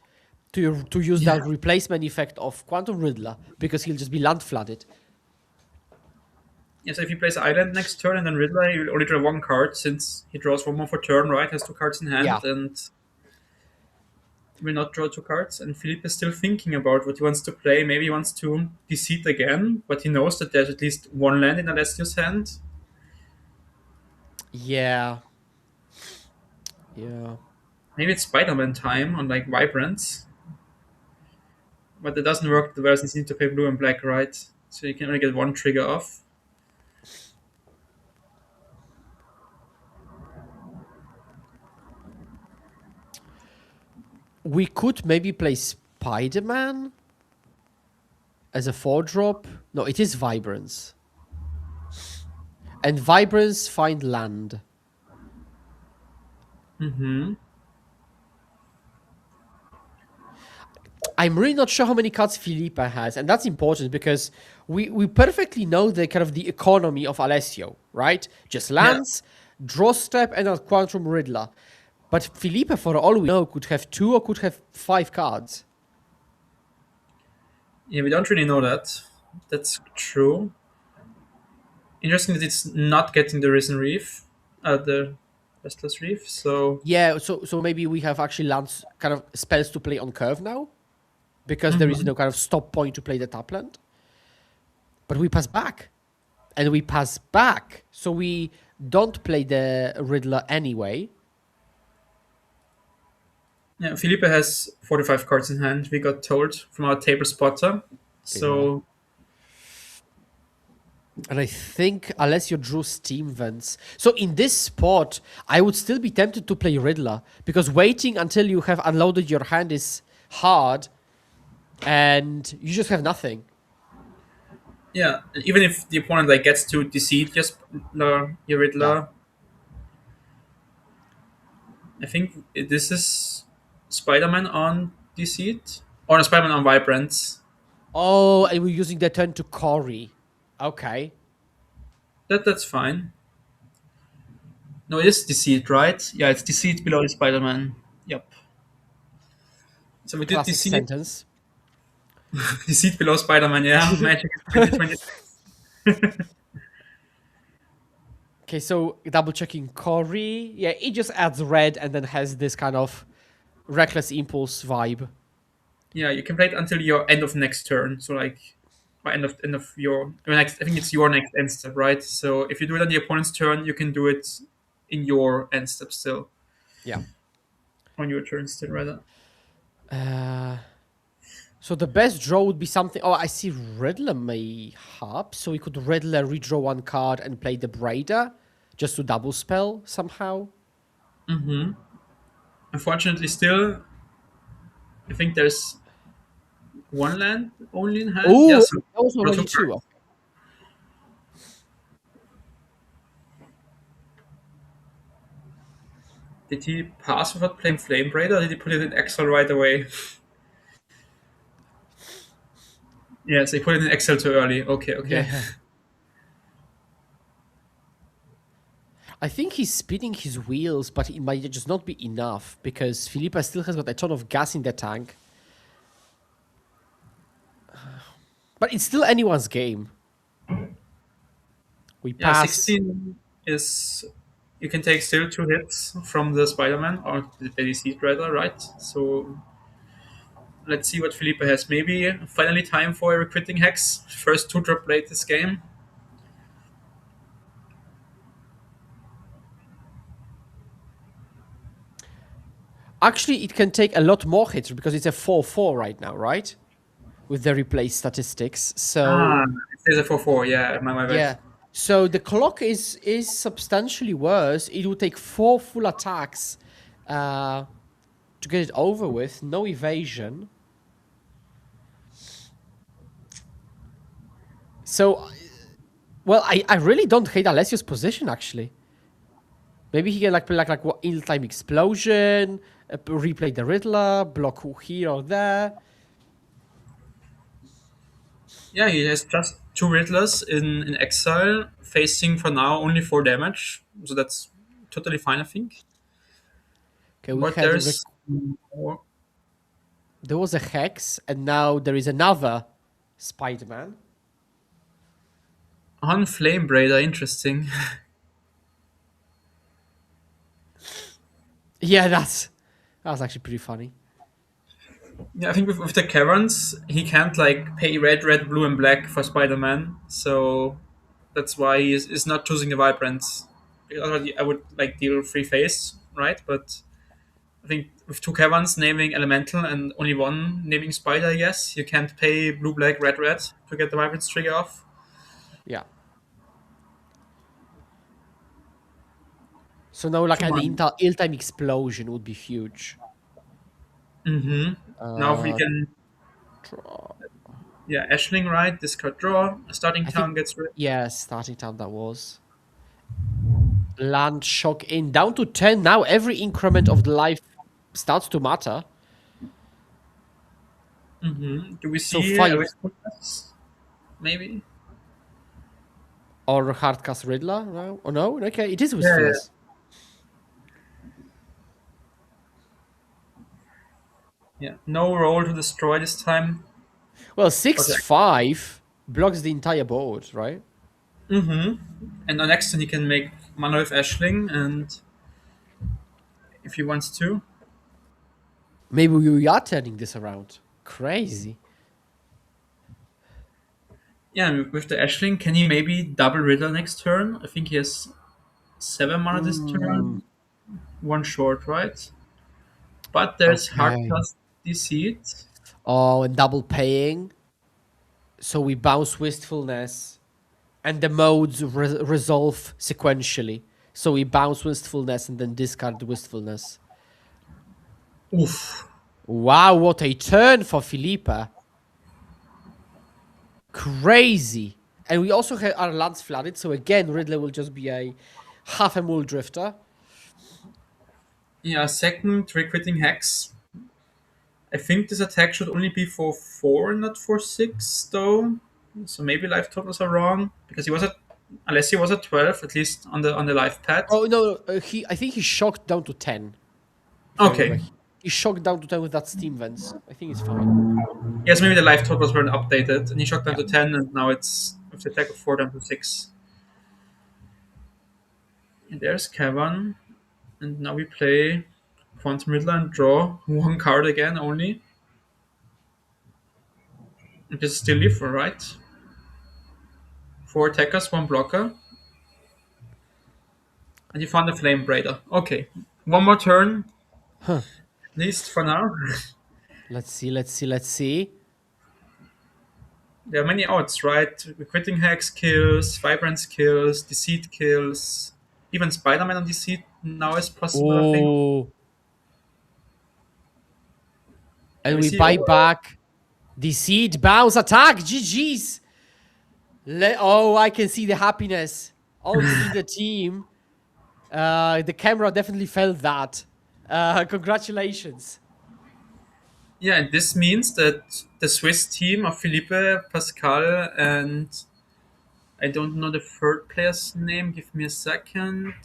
to use that replacement effect of Quantum Riddler, because he'll just be land flooded. Yeah, so if he plays Island next turn and then Riddler, he will only draw 1 card, since he draws 1 more for turn, right? Has 2 cards in hand, Yeah. and he will not draw 2 cards. And Philippe is still thinking about what he wants to play. Maybe he wants to Deceit again, but he knows that there's at least 1 land in Alessio's hand. Yeah. Maybe it's Spider-Man time on like Vibrance. But it doesn't work well since you need to play blue and black, right? So you can only get 1 trigger off. We could maybe play Spider-Man as a 4-drop. No, it is Vibrance. And Vibrance find land. I'm really not sure how many cards Filipa has, and that's important because we perfectly know the kind of the economy of Alessio, right? Just lands, draw step, and a Quantum Riddler. But Filipa, for all we know, could have 2 or could have 5 cards. Yeah, we don't really know that. That's true. Interesting that it's not getting the Risen Reef, the Restless Reef. So Yeah, so maybe we have actually lands kind of spells to play on curve now, because there is no kind of stop point to play the top land. But we pass back, and we pass back, so we don't play the Riddler anyway. yeah, Felipe has 45 cards in hand. We got told from our table spotter. So And I think Alessio drew Steam Vents. So in this spot, I would still be tempted to play Riddler, because waiting until you have unloaded your hand is hard, and you just have nothing. yeah, even if the opponent like gets to Deceit, just your Riddler. I think this is Spider-Man on Deceit, or no, Spider-Man on Vibrance. Oh, and we're using the turn to Cory. Okay. That's fine. No, it is Deceit, right? Yeah, it's Deceit below the Spider-Man. Yep. So we did Classic deceit, sentence. deceit below Spider-Man. Yeah, Magic is 2020. Okay, so double checking Corey. Yeah, it just adds red and then has this kind of reckless impulse vibe. Yeah, you can play it until your end of next turn. So like by end of your next. I think it's your next end step, right? So if you do it on the opponent's turn, you can do it in your end step still, Yeah. on your turn still, rather. So the best draw would be something. Oh, I see Riddler may hub. So we could Riddler redraw one card and play the Braider just to double spell somehow. Unfortunately, still, I think there's one land only in hand. Oh, Yes, that was draw already two two. cards. Did he pass without playing Flame Braider, or did he put it in exile right away? Yes, he put it in exile too early. Okay, okay. Yeah. I think he's spinning his wheels, but it might just not be enough because Felipe still has got a ton of gas in the tank. But it's still anyone's game. We Yeah, pass. 16 is you can take still 2 hits from the Spider-Man or the DC rather, right? So let's see what Felipe has. Maybe finally time for a recruiting hex. First 2-drop late this game. Actually, it can take a lot more hits because it's a 4-4 right now, right? With the replay statistics. So It says a 4/4. Yeah, my bad. yeah. So the clock is substantially worse. It will take 4 full attacks to get it over with. No evasion. So, well, I really don't hate Alessio's position actually. Maybe he can like play like what ill-time explosion, replay the Riddler, block here or there. Yeah, he has just 2 Riddlers in exile, facing for now only 4 damage. So that's totally fine, I think. Okay, we But had there's more. there was a hex, and now there is another Spider-Man. On Flame Braider, interesting. Yeah, that was actually pretty funny. Yeah, I think with the caverns, he can't like pay red, red, blue, and black for Spider-Man. So that's why is not choosing the Vibrant. Otherwise, I would like deal free face, right? But I think with 2 caverns naming Elemental and only one naming Spider, I guess you can't pay blue, black, red, red to get the Vibrant trigger off. Yeah. So now, like Come an on. ill-time explosion would be huge. Now we can, Draw. yeah, Ashling, right? Discard draw. Starting I town think, gets rid. yeah, starting time that was. Land shock in down to 10. Now every increment of the life starts to matter. Do we So see 5 a Wistfulness? Maybe. or hardcast Riddler? No, oh no, okay, it is Yeah, Wistfulness. yeah. No roll to destroy this time. Well, Okay. 6-5 blocks the entire board, right? And on next turn he can make mana with Ashling, and if he wants to. Maybe we are turning this around. Crazy. Yeah, and with the Ashling, can he maybe double Riddler next turn? I think he has 7 mana this turn. One short, right? But there's Okay. Hardcast Deceit. Oh, and double paying. So we bounce Wistfulness, and the modes resolve sequentially. So we bounce Wistfulness and then discard Wistfulness. Oof. Wow, what a turn for Felipe. Crazy. And we also have our lands flooded, so again, Riddler will just be a half a Mule Drifter. Yeah, second recruiting Hex. I think this attack should only be for 4, not for 6, though. So maybe life totals are wrong because he was at, unless he was at 12, at least on the life pad. Oh no, I think he shocked down to 10. If I remember. Okay. He shocked down to 10 with that steam vents. I think it's fine. Yes, maybe the life totals weren't updated, and he shot down Yeah. to 10, and now it's with the attack of 4 down to 6. And there's Kevin, and now we play Quantum Riddler and draw one card again only. And this is still Leaf, right? 4 attackers, 1 blocker. And you found a Flame Braider. Okay. One more turn, Huh. at least for now. Let's see, let's see, let's see. There are many odds, right? Quitting Hex kills, Vibrance kills, Deceit kills. Even Spider-Man on Deceit now is possible, I think. Oh. And And we we see buy overall. back the seed bounce attack. GG's. Oh, I can see the happiness in the team. The camera definitely felt that. Congratulations. Yeah, and this means that the Swiss team of Philippe, Pascal, and I don't know the third player's name. Give me a second.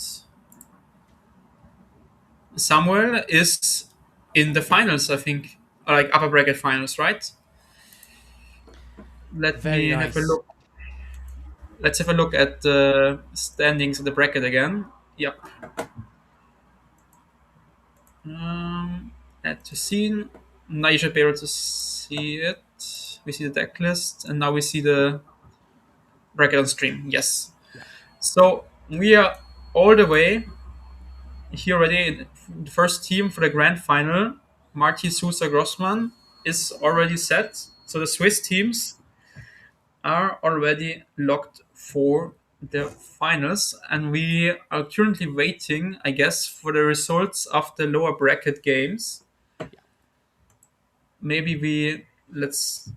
Samuel is in the finals, I think, or like upper bracket finals, right? Let Very me have a nice. look. Let's have a look at the standings of the bracket again. Yep. Add to scene. Now you should be able to see it. We see the deck list, and now we see the bracket on stream. Yes. Yeah. So we are all the way here already. The first team for the grand final, Marty Sousa Grossman, is already set. So the Swiss teams are already locked for the finals, and we are currently waiting, I guess, for the results of the lower bracket games. Maybe we let's.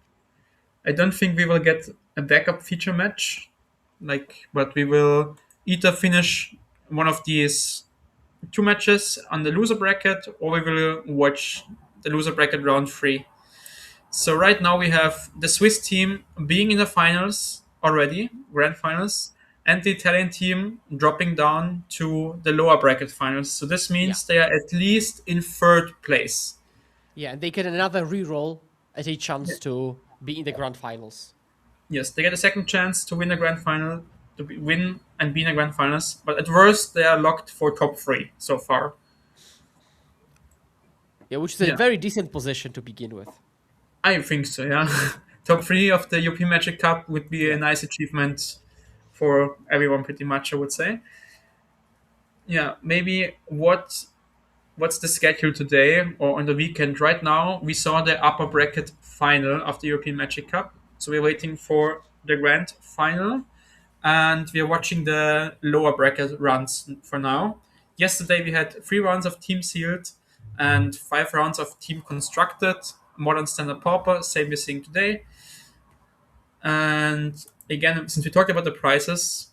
I don't think we will get a backup feature match, but we will either finish one of these 2 matches on the loser bracket, or we will watch the loser bracket round 3. So right now we have the Swiss team being in the finals already, grand finals, and the Italian team dropping down to the lower bracket finals. So this Yeah. means they are at least in third place. Yeah, and they get another reroll at a chance to be in the grand finals. Yes, they get a second chance to win the grand final, win and be in the grand finals. But at worst, they are locked for top 3 so far. Yeah, which is a Yeah. very decent position to begin with. I think so. Yeah, top 3 of the European Magic Cup would be Yeah. a nice achievement for everyone, pretty much. I would say. Yeah, maybe what's the schedule today or on the weekend? Right now, we saw the upper bracket final of the European Magic Cup, so we're waiting for the grand final, and we're watching the lower bracket runs for now. Yesterday, we had 3 rounds of Team Sealed and 5 rounds of Team Constructed, Modern Standard Pauper, same we're seeing today. And again, since we talked about the prices,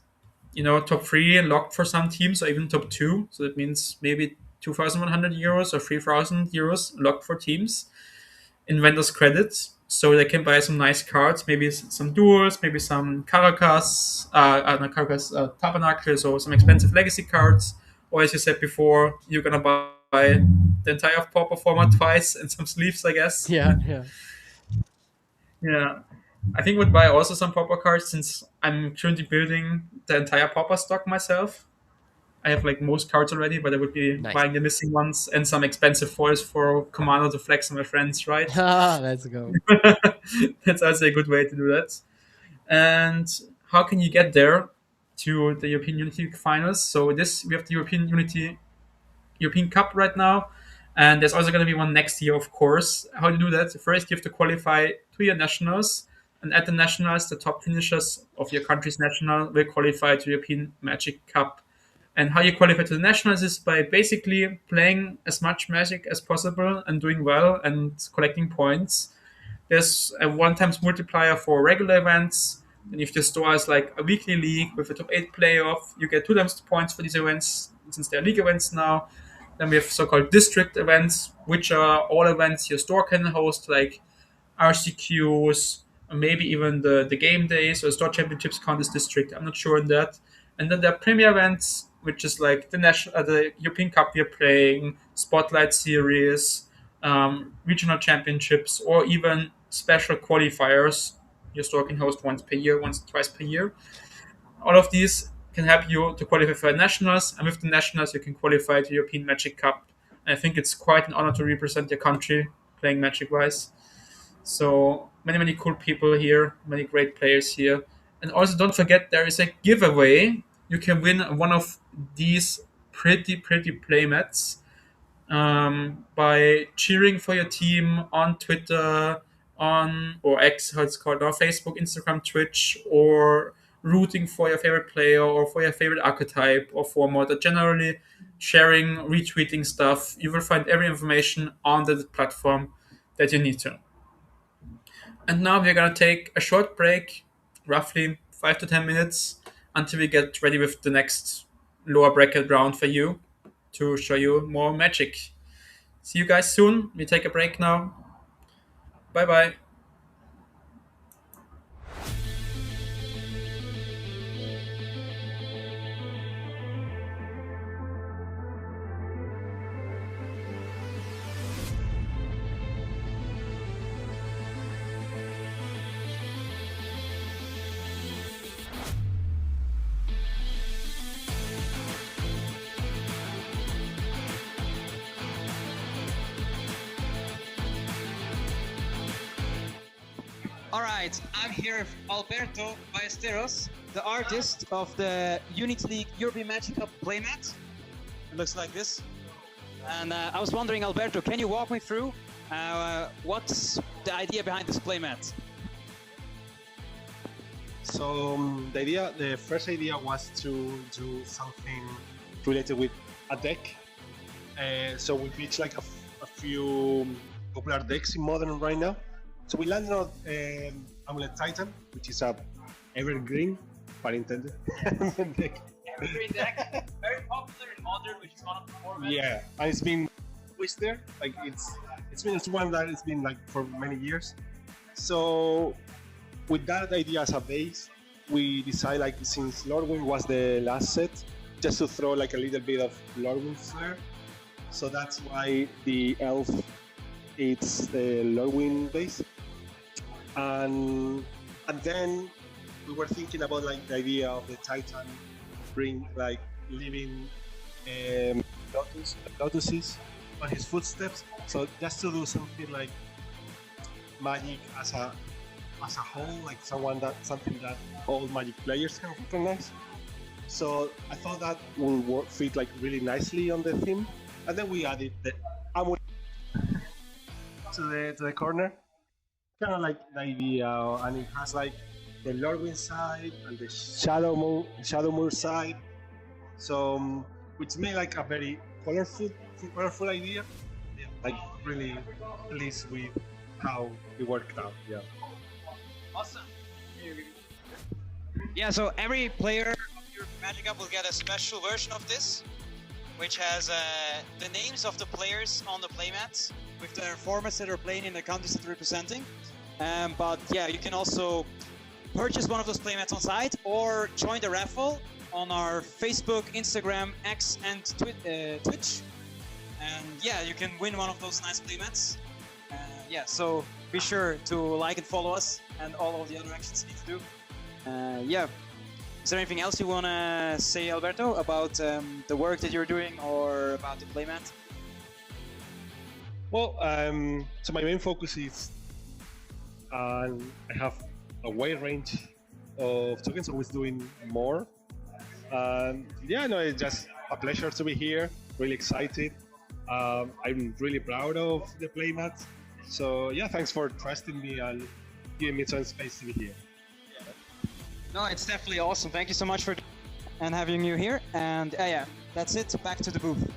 top 3 locked for some teams, or even top 2. So that means maybe 2,100 euros or 3,000 euros locked for teams in vendors' credits. So they can buy some nice cards, maybe some duels, maybe some Caracas, not Caracas, Tabernacles, or some expensive legacy cards. Or as you said before, you're going to buy the entire Pauper format twice and some sleeves, I guess. Yeah, yeah. Yeah. I think would buy also some Pauper cards since I'm currently building the entire Pauper stock myself. I have like most cards already, but I would be Nice. buying the missing ones and some expensive foils for Commander to flex on my friends, right? Let's go. That's also a good way to do that. And how can you get there to the European Unity finals? So we have the European Cup right now, and there's also going to be one next year, of course. How to do that? First, you have to qualify to your nationals, and at the nationals, the top finishers of your country's national will qualify to European Magic Cup. And how you qualify to the nationals is by basically playing as much Magic as possible and doing well and collecting points. There's a one times multiplier for regular events. And if the store is like a weekly league with a top 8 playoff, you get 2 times points for these events since they're league events now. Then we have so-called district events, which are all events your store can host, like RCQs, or maybe even the game days or store championships count as district. I'm not sure on that. And then there are premier events, which is like the European Cup we're playing, Spotlight Series, regional championships, or even special qualifiers your store can host once per year, once, twice per year. All of these can help you to qualify for nationals, and with the nationals, you can qualify to European Magic Cup. And I think it's quite an honor to represent your country playing Magic wise. So many cool people here, many great players here. And also don't forget there is a giveaway. You can win one of these pretty playmats by cheering for your team on Twitter, on or X, how it's called now, Facebook, Instagram, Twitch, or rooting for your favorite player or for your favorite archetype or format, or generally sharing, retweeting stuff. You will find every information on the platform that you need to. And now we're gonna take a short break, roughly 5 to 10 minutes, until we get ready with the next lower bracket round for you to show you more magic. See you guys soon. We take a break now. Bye bye. All right, I'm here with Alberto Ballesteros, the artist of the Unity League European Magic Cup playmat. It looks like this. And I was wondering, Alberto, can you walk me through what's the idea behind this playmat? So the first idea was to do something related with a deck. So we pitched like a few popular decks in Modern right now. So we landed on Amulet Titan, which is a evergreen, pun intended, deck. Evergreen deck, very popular in Modern, which is one of the formats. Yeah, and it's been always there. Like it's one that it's been like for many years. So with that idea as a base, we decided, like, since Lordwing was the last set, just to throw like a little bit of Lordwing flair. So that's why the elf, it's the Lordwing base. And then we were thinking about like the idea of the Titan bring like living lotuses on his footsteps. So just to do something like magic as a whole, like something that all Magic players can recognize. So I thought that would fit like really nicely on the theme, and then we added the amulet to the corner, kind of like the idea, and it has like the Lordwing side and the Shadowmoor side. So which made like a very colorful idea. Yeah, like really pleased with how it worked out. Yeah. Awesome. Yeah, so every player of your Magic Cup will get a special version of this, which has the names of the players on the playmats with their formats that are playing in the countries that they're representing. But yeah, you can also purchase one of those playmats on site or join the raffle on our Facebook, Instagram, X, and Twitch. And yeah, you can win one of those nice playmats. Yeah, so be sure to like and follow us and all of the other actions you need to do. Yeah. Is there anything else you want to say, Alberto, about the work that you're doing or about the playmat? Well, so my main focus is I have a wide range of tokens, always doing more. Yeah, no, it's just a pleasure to be here, really excited. I'm really proud of the playmat. So yeah, thanks for trusting me and giving me some space to be here. No, it's definitely awesome. Thank you so much for and having you here. And yeah, that's it. Back to the booth.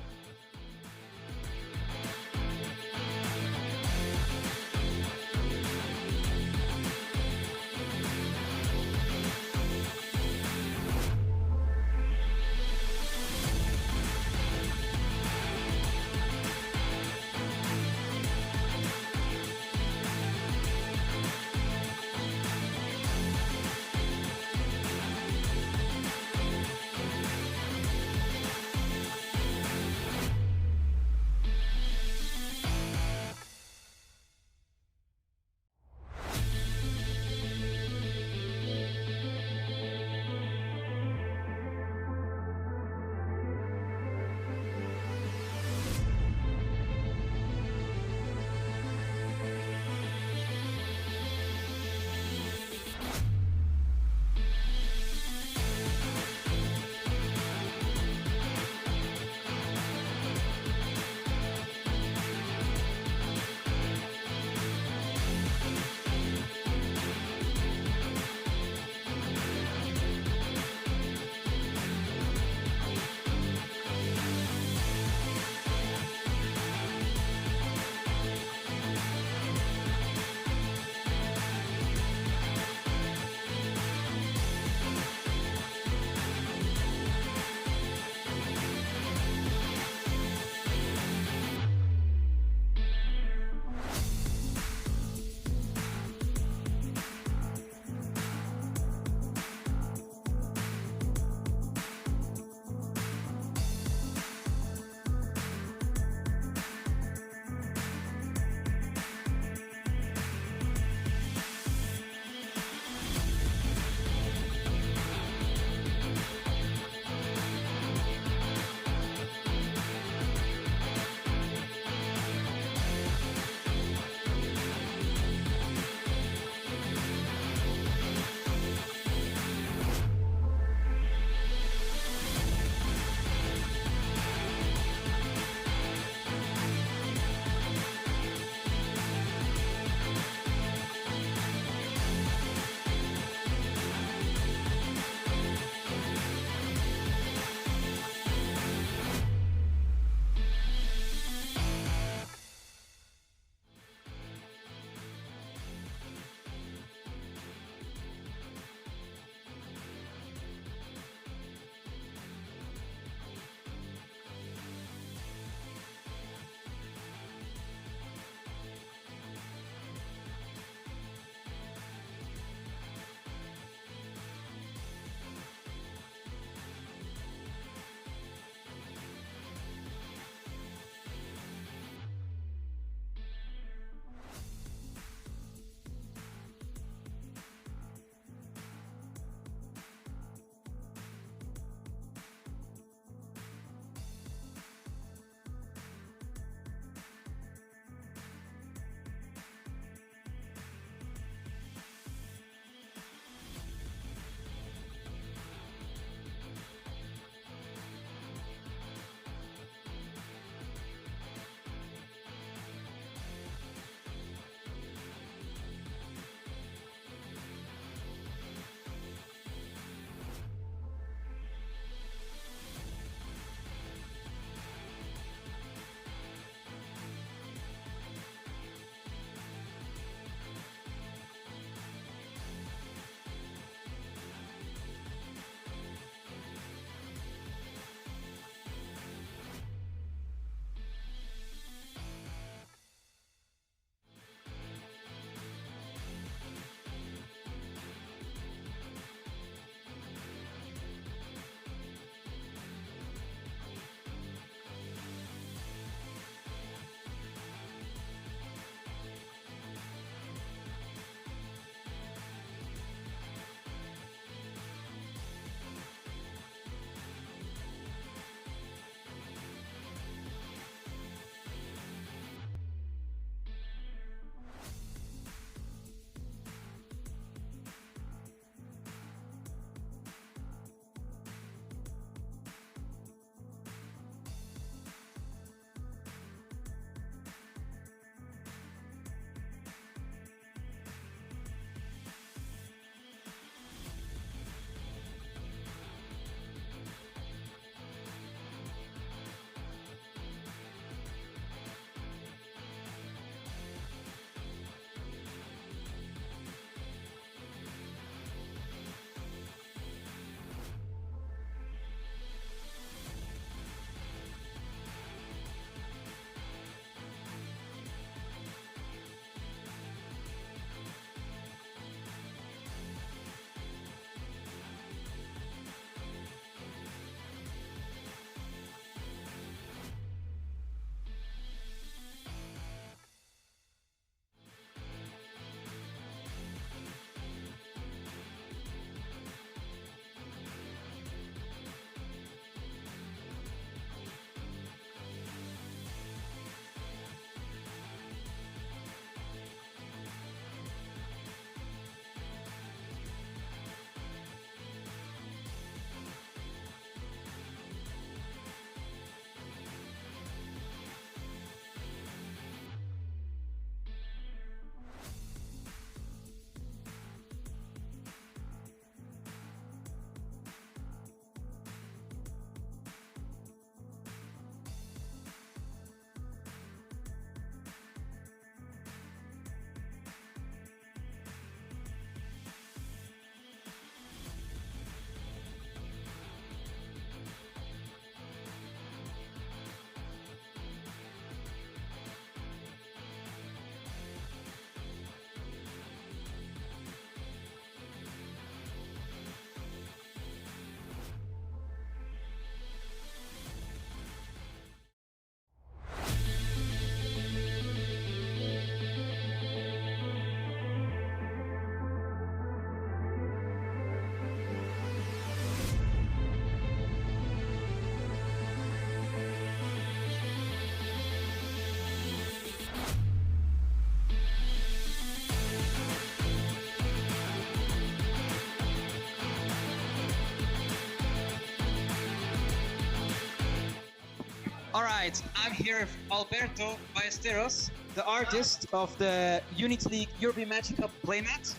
All right, I'm here with Alberto Ballesteros, the artist of the Unity League European Magic Cup playmat.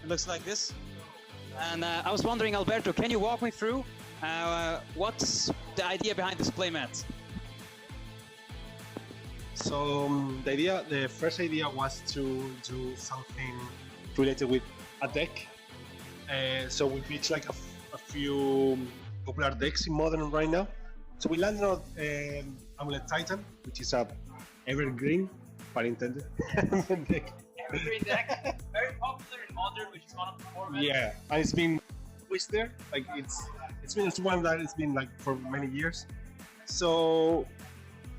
It looks like this. And I was wondering, Alberto, can you walk me through what's the idea behind this playmat? So the first idea was to do something related with a deck. So we pitched like a few popular decks in Modern right now. So we landed on Amulet Titan, which is a evergreen, pun intended, deck. Evergreen deck, very popular in Modern, which is one of the formats. Yeah, and it's been always there. Like it's one that it's been like for many years. So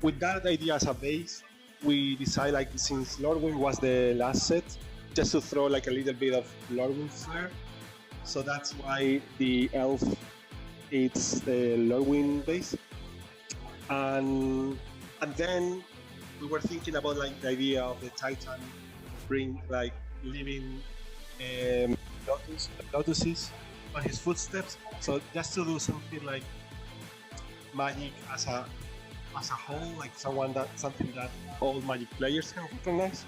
with that idea as a base, we decided like since Lordwind was the last set, just to throw like a little bit of Lordwind flair. So that's why the elf it's the Lordwind base. And then we were thinking about like the idea of the Titan bring like living lotuses on his footsteps. So just to do something like magic as a whole, like something that all Magic players can recognize.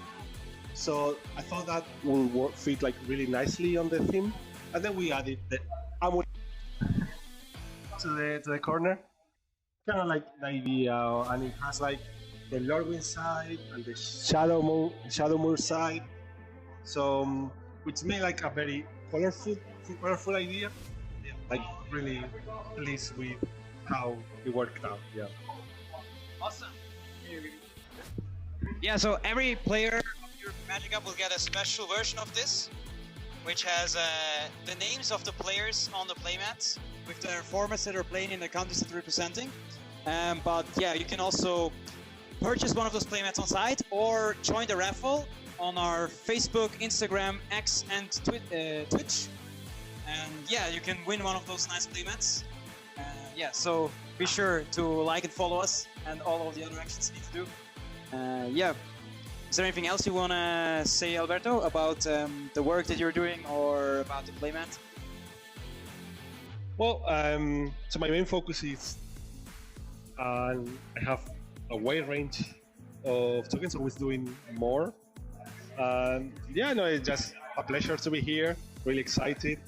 So I thought that would fit like really nicely on the theme, and then we added the amulet to the corner, kind of like the idea, and it has like the Lordwind side and the Shadowmoor side. So which made like a very colorful idea. Yeah, like really pleased with how it worked out. Yeah. Awesome. Yeah, so every player of your Magic Cup will get a special version of this, which has the names of the players on the playmats with their formats that they're playing in the countries that they're representing. But yeah, you can also purchase one of those playmats on site or join the raffle on our Facebook, Instagram, X, and Twitch. And yeah, you can win one of those nice playmats. Yeah, so be sure to like and follow us and all of the other actions you need to do. Yeah. Is there anything else you want to say, Alberto, about the work that you're doing or about the playmat? Well, so my main focus is I have a wide range of tokens, always doing more. Yeah, no, it's just a pleasure to be here, really excited.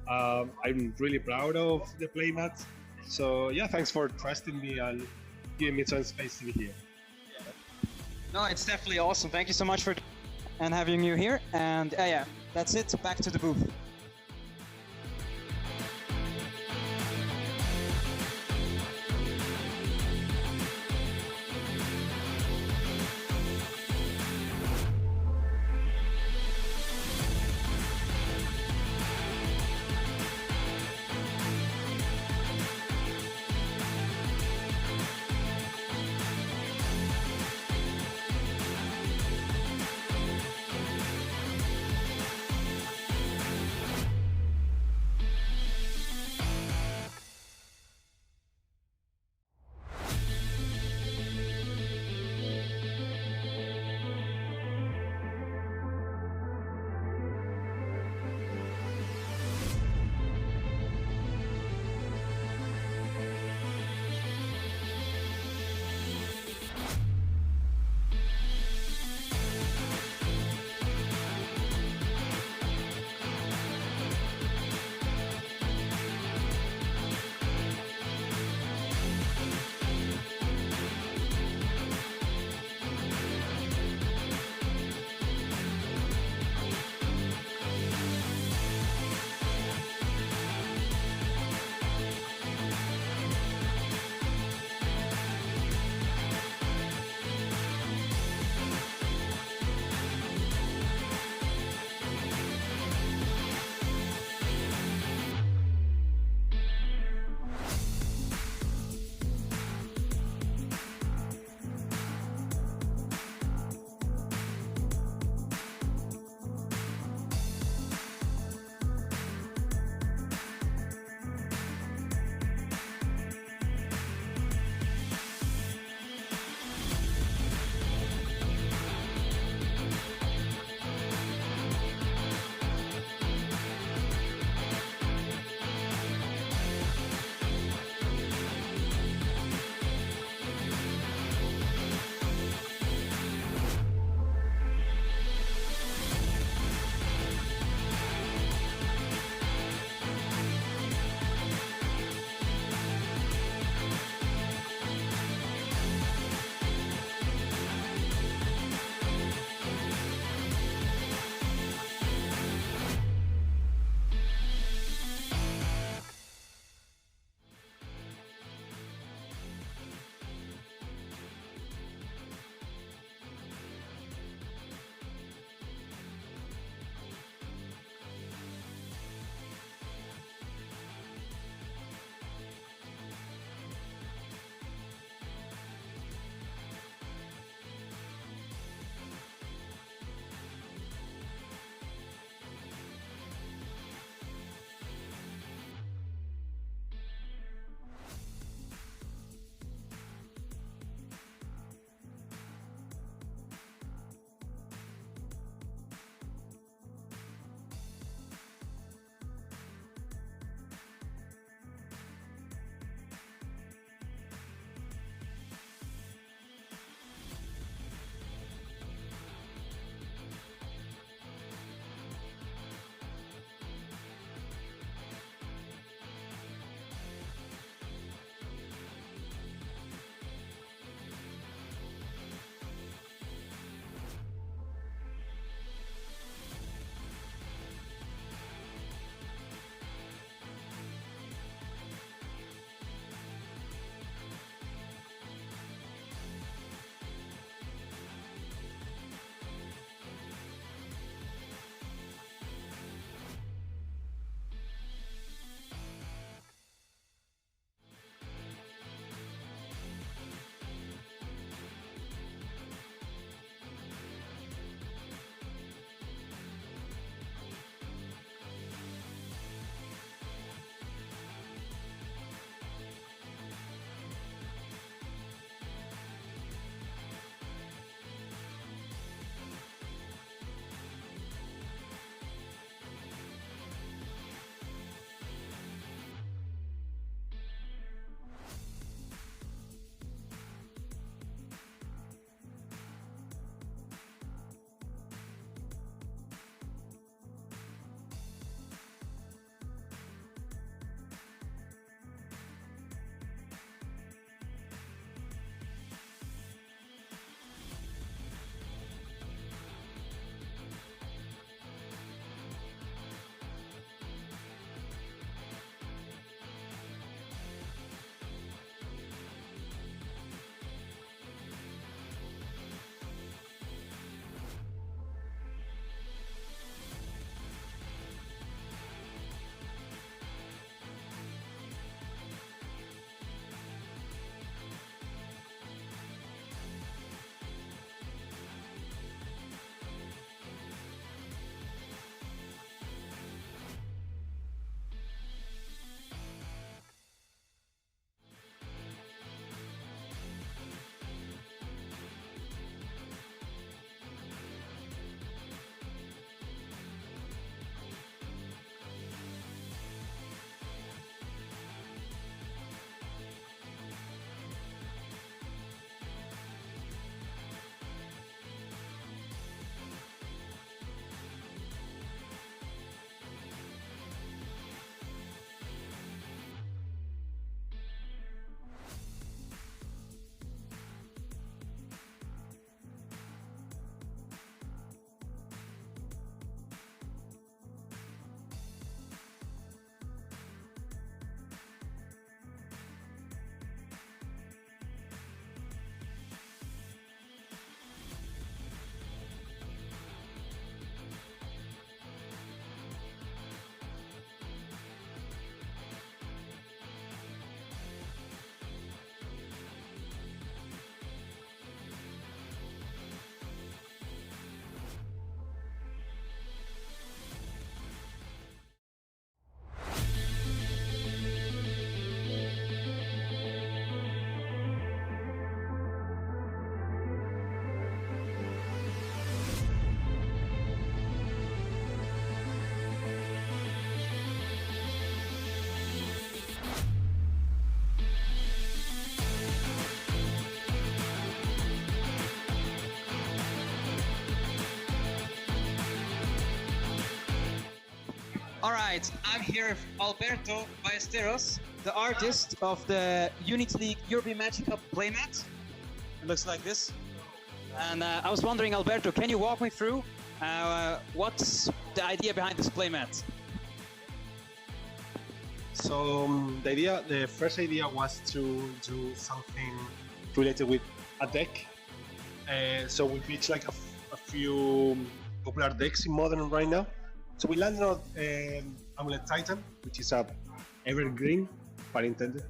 I'm really proud of the playmat. So yeah, thanks for trusting me and giving me some space to be here. No, it's definitely awesome. Thank you so much for and having you here. And yeah, that's it. Back to the booth. All right, I'm here with Alberto Ballesteros, the artist of the Unity League European Magic Cup playmat. It looks like this. And I was wondering, Alberto, can you walk me through what's the idea behind this playmat? So the first idea was to do something related with a deck. So we pitched like a few popular decks in Modern right now. So we landed on Amulet Titan, which is a evergreen, pun intended,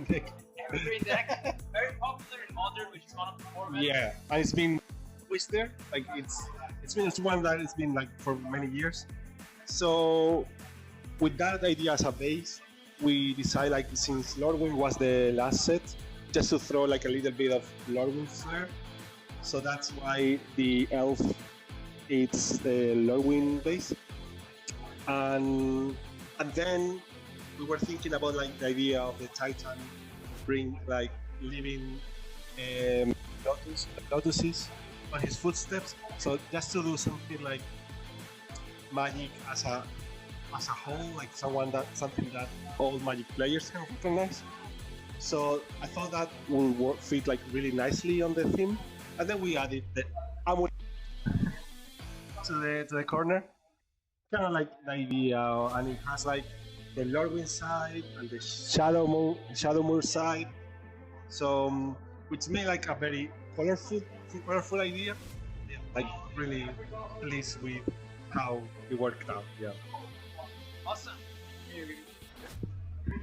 deck. Evergreen deck, very popular in Modern, which is one of the formats. Yeah, and it's been always there. Like it's one that it's been like for many years. So with that idea as a base, we decided like since Lordwind was the last set, just to throw like a little bit of Lordwind flair. So that's why the elf it's the Lordwind base. And then we were thinking about like the idea of the Titan bring like living lotuses on his footsteps. So just to do something like magic as a whole, like something that all Magic players can recognize. So I thought that would fit like really nicely on the theme, and then we added the amulet to the corner, kind of like the idea, and it has like the Lordwind side and the Shadow Moon side. So which made like a very colorful idea. Yeah, like really pleased with how it worked out. Yeah. Awesome.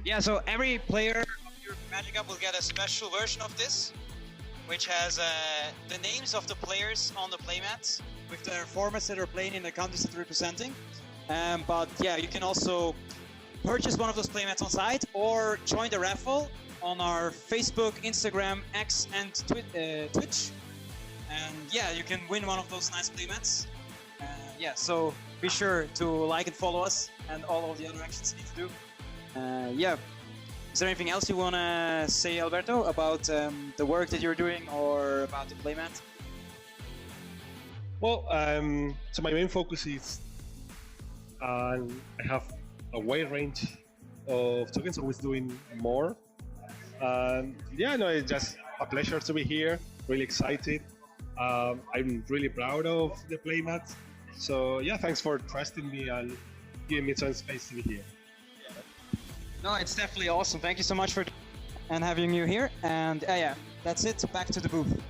Yeah, so every player of your Magic Cup will get a special version of this, which has the names of the players on the playmats with their formats that are playing in the countries that they're representing. But yeah, you can also purchase one of those playmats on site or join the raffle on our Facebook, Instagram, X, and Twitch. And yeah, you can win one of those nice playmats. Yeah, so be sure to like and follow us and all of the other actions you need to do. Yeah, is there anything else you want to say, Alberto, about the work that you're doing or about the playmat? Well, so my main focus is I have a wide range of tokens, always doing more. Yeah, no, it's just a pleasure to be here, really excited. I'm really proud of the playmat. So yeah, thanks for trusting me and giving me some space to be here. No, it's definitely awesome. Thank you so much for and having you here. And yeah, that's it. Back to the booth.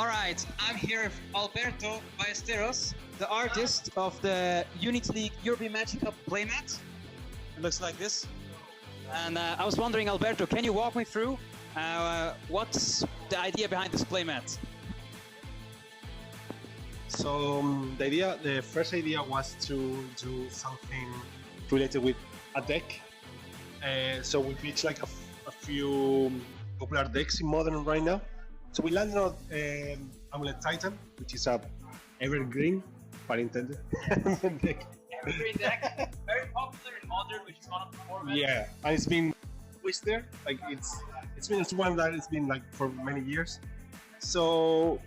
All right, I'm here with Alberto Ballesteros, the artist of the Unity League European Magic Cup playmat. It looks like this. And I was wondering, Alberto, can you walk me through what's the idea behind this playmat? So the first idea was to do something related with a deck. So we pitched like a few popular decks in Modern right now. So we landed on Amulet Titan, which is a evergreen, pun intended, deck. Evergreen deck, very popular in Modern, which is one of the formats. Yeah, and it's been always there. Like it's one that it's been like for many years. So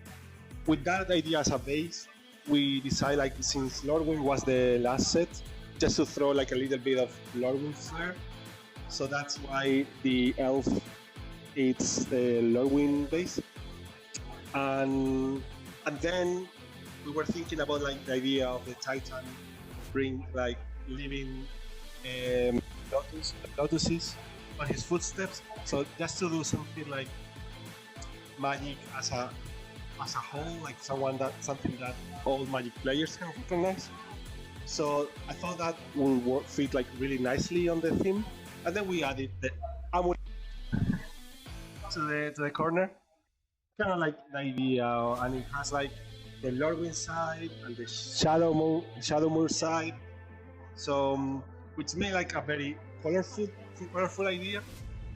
with that idea as a base, we decided like since Lordwing was the last set, just to throw like a little bit of Lordwing flair. So that's why the elf it's the Lordwing base. And then we were thinking about like the idea of the Titan bring like living lotuses on his footsteps. So just to do something like magic as a whole, like something that all Magic players can recognize. So I thought that would fit like really nicely on the theme, and then we added the amulet to the corner, kind of like the idea, and it has like the Lordwing side and the Shadowmoor side. So which made like a very colorful idea.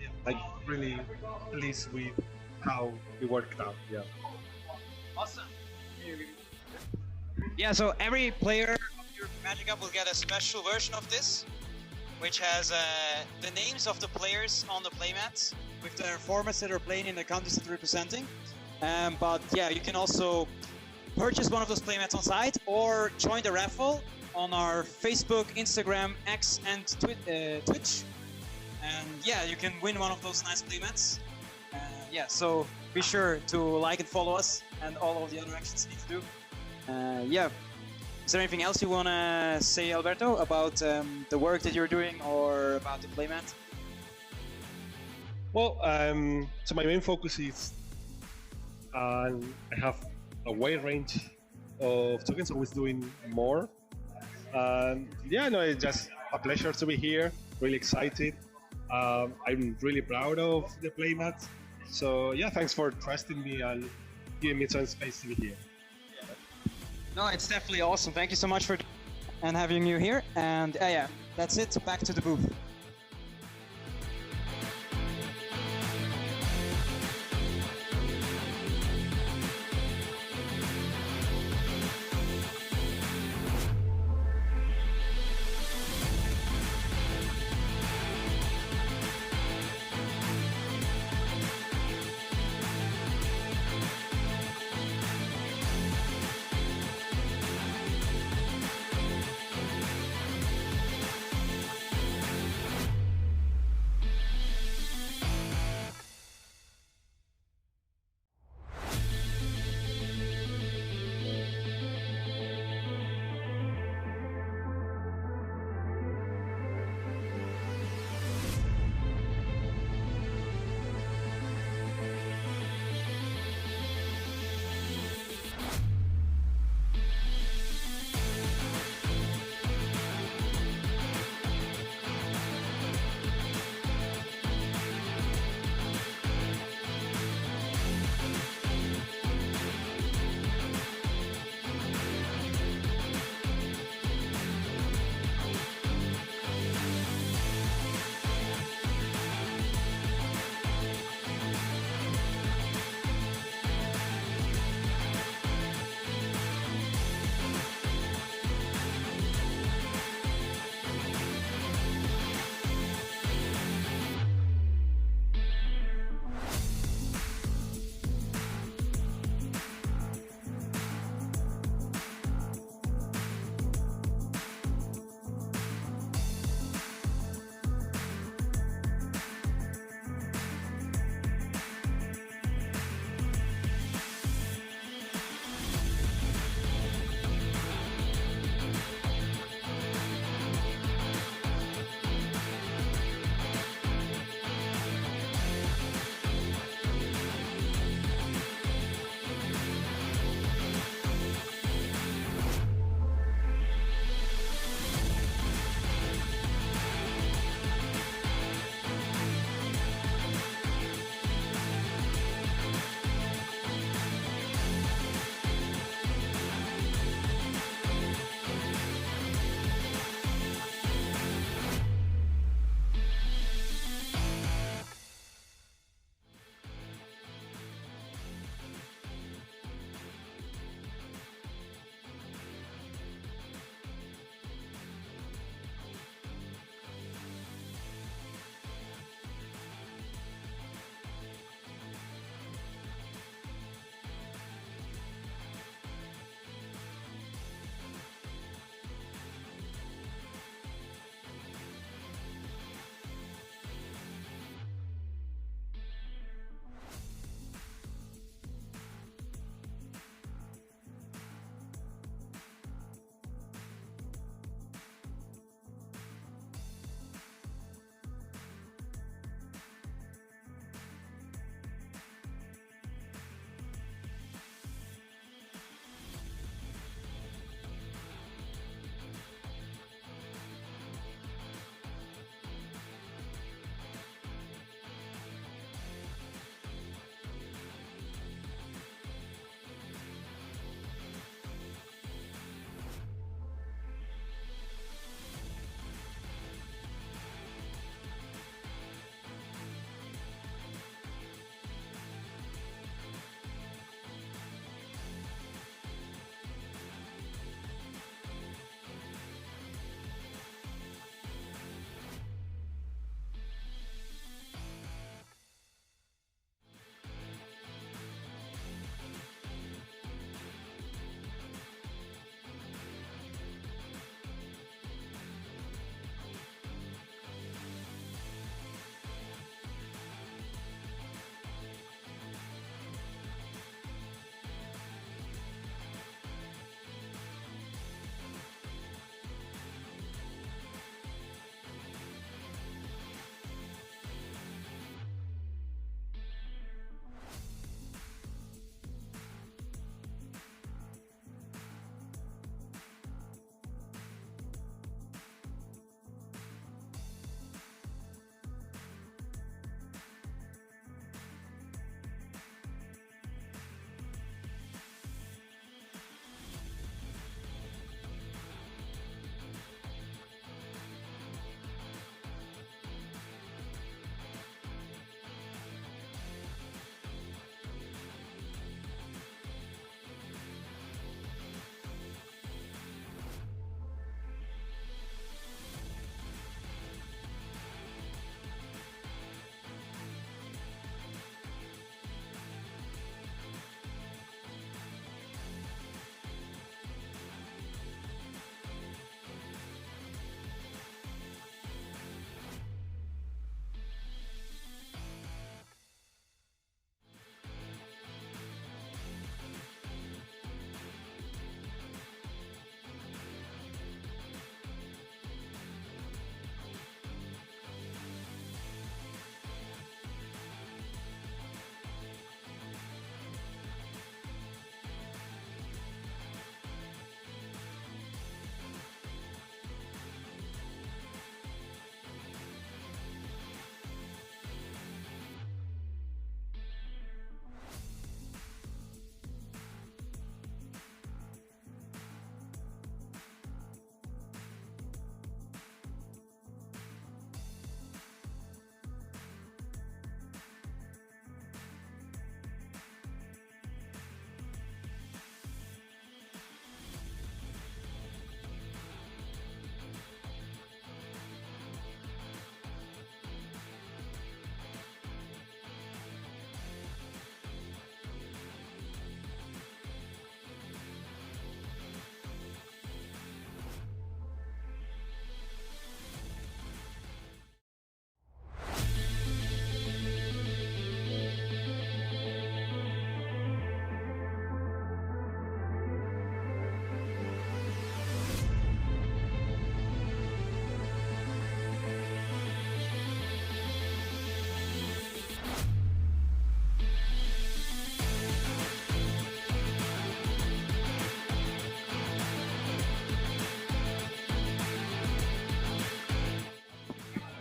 Yeah, like really pleased with how it worked out. Yeah. Awesome. Yeah, so every player of your Magic Cup will get a special version of this, which has the names of the players on the playmats with their formats that are playing in the countries that they're representing. But yeah, you can also purchase one of those playmats on site or join the raffle on our Facebook, Instagram, X, and Twitch. And yeah, you can win one of those nice playmats. Yeah, so be sure to like and follow us and all of the other actions you need to do. Yeah. Is there anything else you want to say, Alberto, about the work that you're doing or about the playmat? Well, so my main focus is I have a wide range of tokens, always doing more. Yeah, no, it's just a pleasure to be here, really excited. I'm really proud of the playmat. So yeah, thanks for trusting me and giving me some space to be here. No, it's definitely awesome. Thank you so much for and having you here. And yeah, that's it. Back to the booth.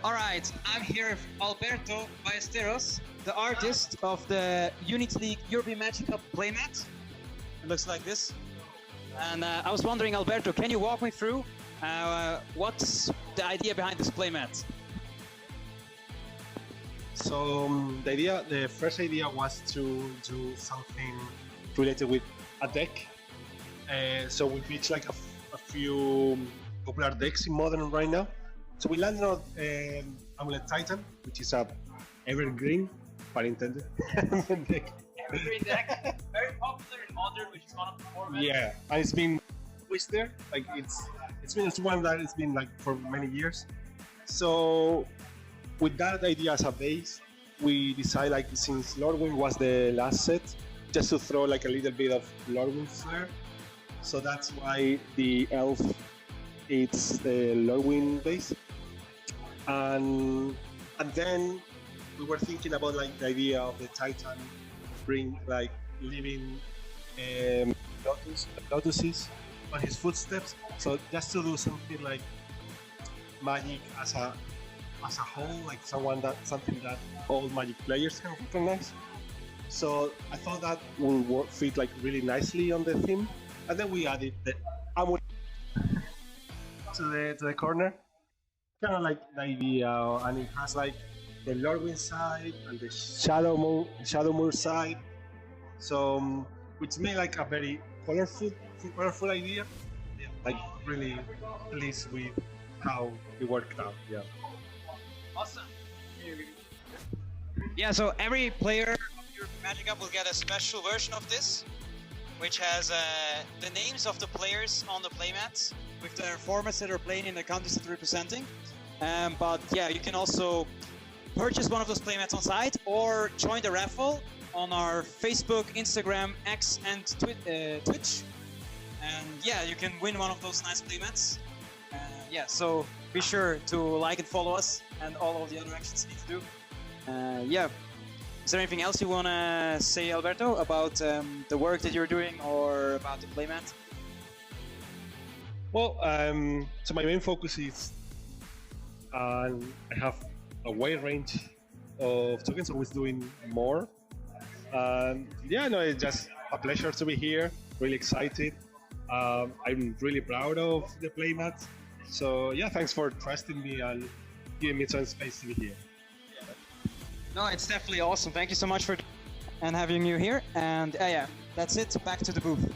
All right, I'm here with Alberto Ballesteros, the artist of the Unity League European Magic Cup playmat. It looks like this. And I was wondering, Alberto, can you walk me through what's the idea behind this playmat? So the first idea was to do something related with a deck. So we pitched like a few popular decks in Modern right now. So we landed on Amulet Titan, which is a evergreen, pun intended, deck. Evergreen deck, very popular in Modern, which is one of the formats. Yeah, and it's been always there. Like it's one that it's been like for many years. So with that idea as a base, we decided like since Lordwing was the last set, just to throw like a little bit of Lordwing flair. So that's why the elf it's the Lordwing base. And then we were thinking about like the idea of the Titan bring like living lotuses on his footsteps. So just to do something like magic as a whole, like something that all Magic players can recognize. So I thought that would fit like really nicely on the theme, and then we added the amulet to the corner, kind of like the idea, and it has like the Lordwing side and the Shadowmoor side. So which made like a very colorful idea. Yeah, like really pleased with how it worked out. Yeah. Awesome. Yeah, so every player of your Magic Cup will get a special version of this, which has the names of the players on the playmats with their formats that are playing in the countries that they're representing. But yeah, you can also purchase one of those playmats on site or join the raffle on our Facebook, Instagram, X, and Twitch. And yeah, you can win one of those nice playmats. Yeah, so be sure to like and follow us and all of the other actions you need to do. Yeah, is there anything else you want to say, Alberto, about the work that you're doing or about the playmat? Well, so my main focus is I have a wide range of tokens, always doing more. Yeah, no, it's just a pleasure to be here, really excited. I'm really proud of the playmat. So yeah, thanks for trusting me and giving me some space to be here. No, it's definitely awesome. Thank you so much for and having you here. And yeah, that's it. Back to the booth.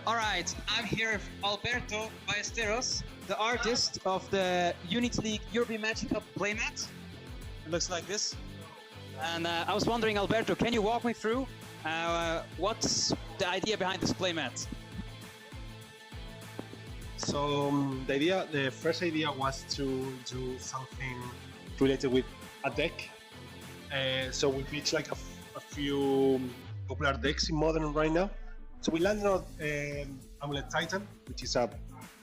All right, I'm here with Alberto Ballesteros, the artist of the Unity League European Magic Cup playmat. It looks like this. And I was wondering, Alberto, can you walk me through what's the idea behind this playmat? So the first idea was to do something related with a deck. So we pitched like a few popular decks in Modern right now. So we landed on Amulet Titan, which is a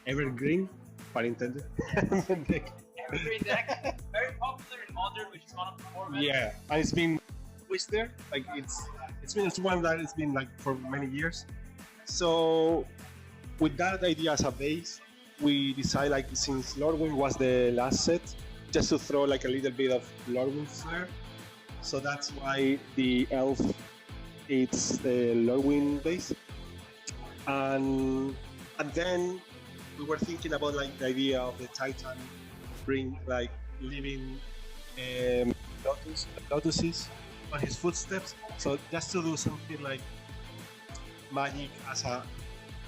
evergreen, pun intended, deck. Evergreen deck, very popular in Modern, which is one of the formats. Yeah, and it's been always there. Like it's one that it's been like for many years. So with that idea as a base, we decided like since Lordwing was the last set, just to throw like a little bit of Lordwing flair. So that's why the elf it's the Lordwing base. And then we were thinking about like the idea of the Titan bring like living lotuses on his footsteps. So just to do something like magic as a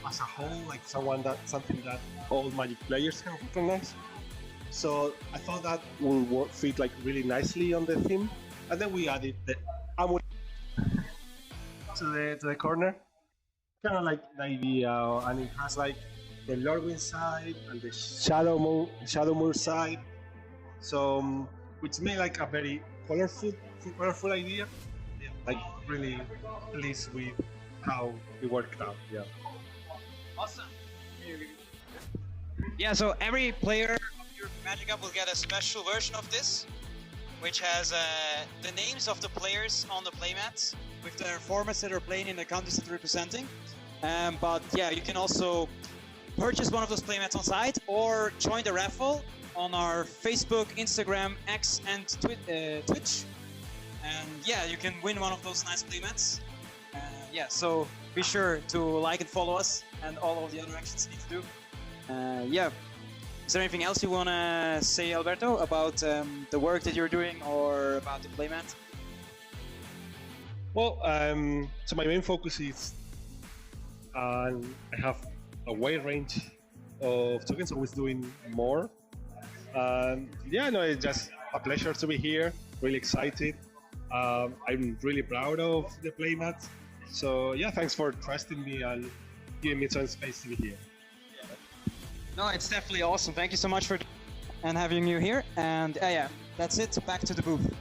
whole, like something that all Magic players can recognize. So I thought that would fit like really nicely on the theme, and then we added the amulet to the corner, kind of like the idea, and it has like the Lordwing side and the Shadowmoor side. So which made like a very colorful idea. Yeah, like really pleased with how it worked out. Yeah. Awesome. Yeah, so every player of your Magic Cup will get a special version of this, which has the names of the players on the playmats with their formats that are playing in the countries that they're representing. But yeah, you can also purchase one of those playmats on site or join the raffle on our Facebook, Instagram, X, and Twitch. And yeah, you can win one of those nice playmats. Yeah, so be sure to like and follow us and all of the other actions you need to do. Yeah. Is there anything else you want to say, Alberto, about the work that you're doing or about the playmat? Well, so my main focus is I have a wide range of tokens, always doing more. Yeah, no, it's just a pleasure to be here. Really excited. I'm really proud of the playmat. So yeah, thanks for trusting me and giving me some space to be here. No, it's definitely awesome. Thank you so much for and having you here. And yeah, that's it. Back to the booth.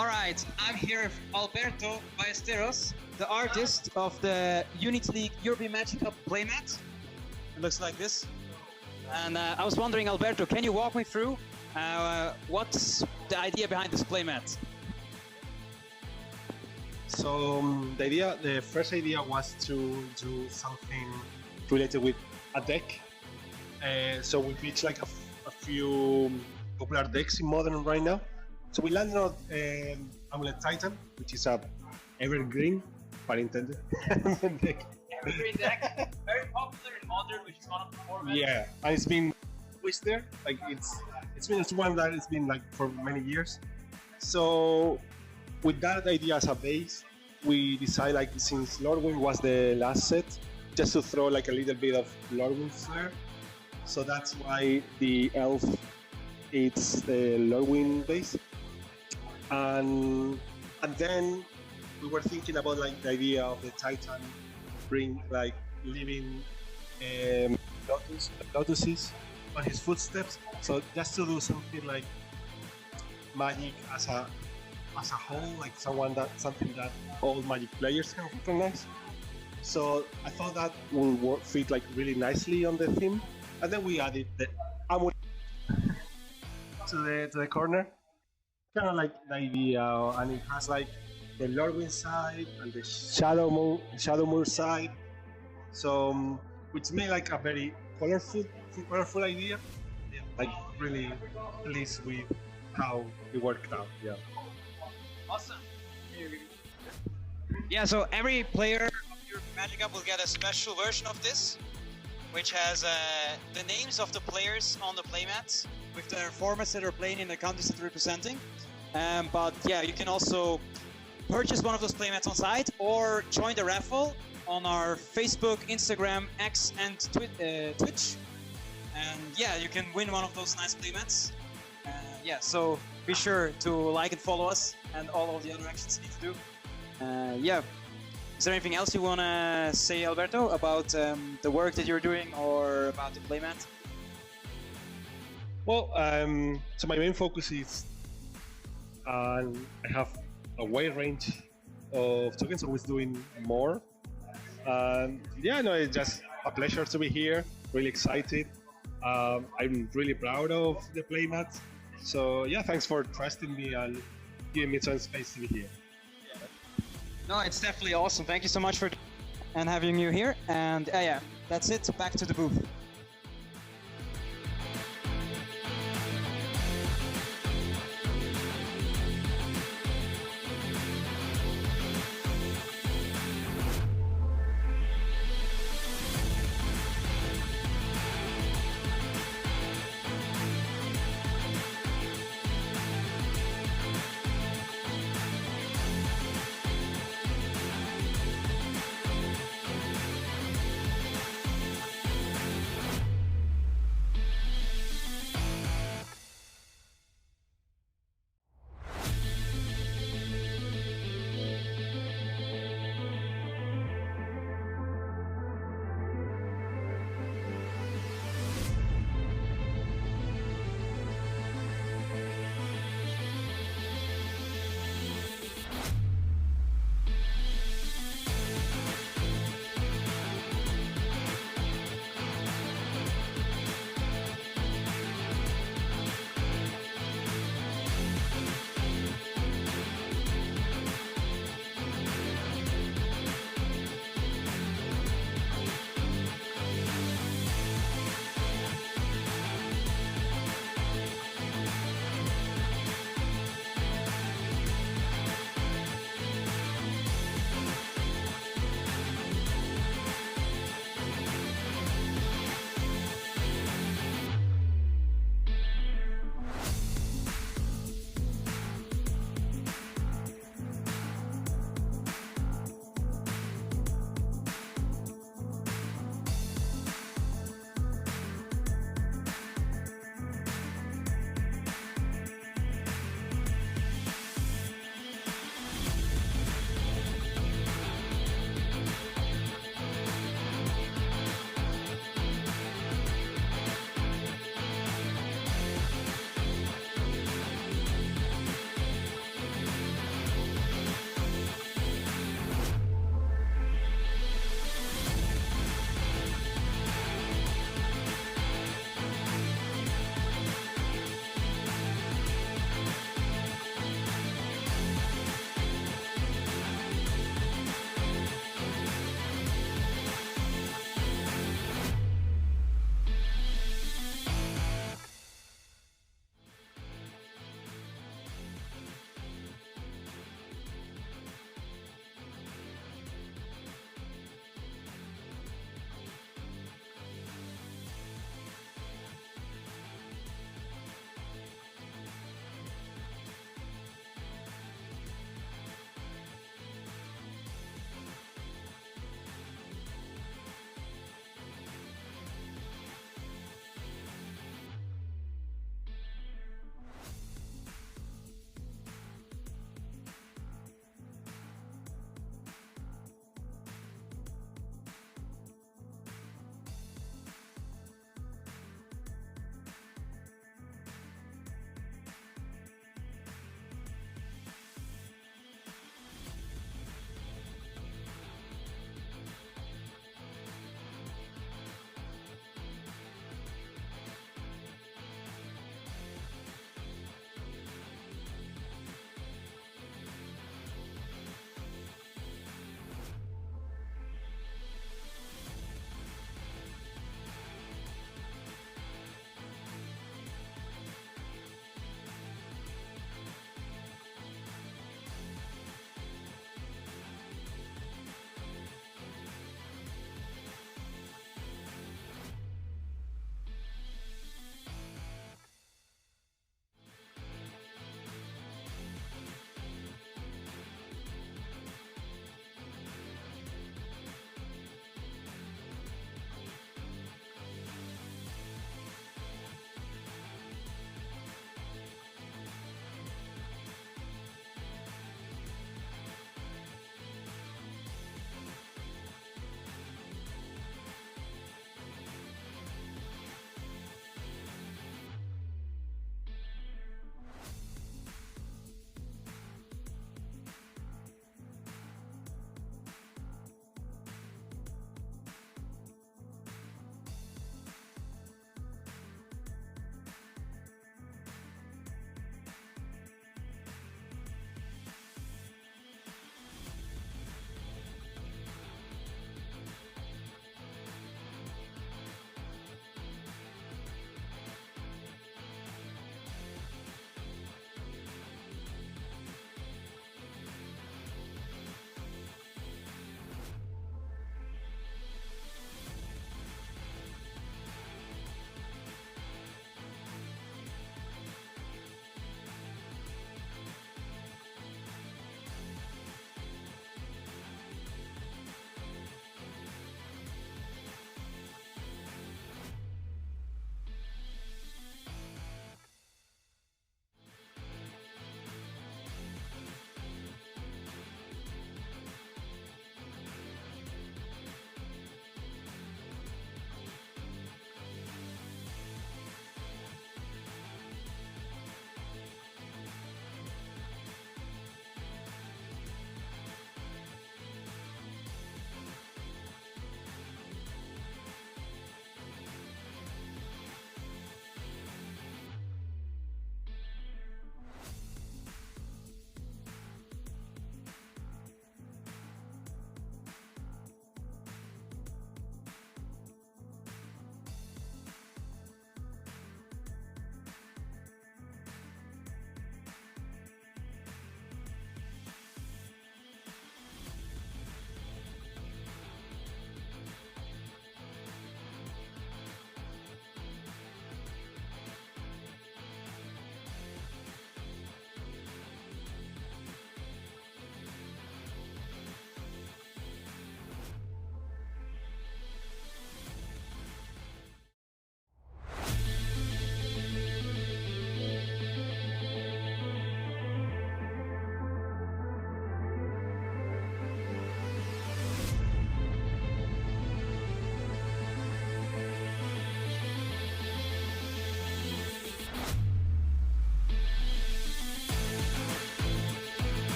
All right, I'm here with Alberto Ballesteros, the artist of the Unity League European Magic Cup playmat. It looks like this. And I was wondering, Alberto, can you walk me through what's the idea behind this playmat? So the first idea was to do something related with a deck. So we pitched like a few popular decks in Modern right now. So we landed on Amulet Titan, which is a evergreen, pun intended, deck. Evergreen deck, very popular in Modern, which is one of the formats. Yeah, and it's been always there. Like it's one that it's been like for many years. So with that idea as a base, we decided like since Lordwing was the last set, just to throw like a little bit of Lordwing flair. So that's why the elf it's the Lordwing base. And then we were thinking about like the idea of the Titan bring like living lotuses on his footsteps. So just to do something like magic as a whole, like something that all magic players can recognize. So I thought that would fit like really nicely on the theme, and then we added the amulet to the corner. Kind of like the idea, and it has like the Lordwing side and the Shadowmoor side. So which made like a very colorful idea. Yeah, like really pleased with how it worked out. Yeah. Awesome. Yeah, so every player of your Magic Cup will get a special version of this, which has the names of the players on the playmats with their formats that are playing in the countries that they're representing. But yeah, you can also purchase one of those playmats on site or join the raffle on our Facebook, Instagram, X, and Twitch. And yeah, you can win one of those nice playmats. Yeah, so be sure to like and follow us and all of the other actions you need to do. Yeah. Is there anything else you want to say, Alberto, about the work that you're doing or about the playmat? Well, so my main focus is I have a wide range of tokens, always doing more. Yeah, no, it's just a pleasure to be here, really excited. I'm really proud of the playmat. So yeah, thanks for trusting me and giving me some space to be here. No, it's definitely awesome. Thank you so much for and having you here. And yeah, that's it. Back to the booth.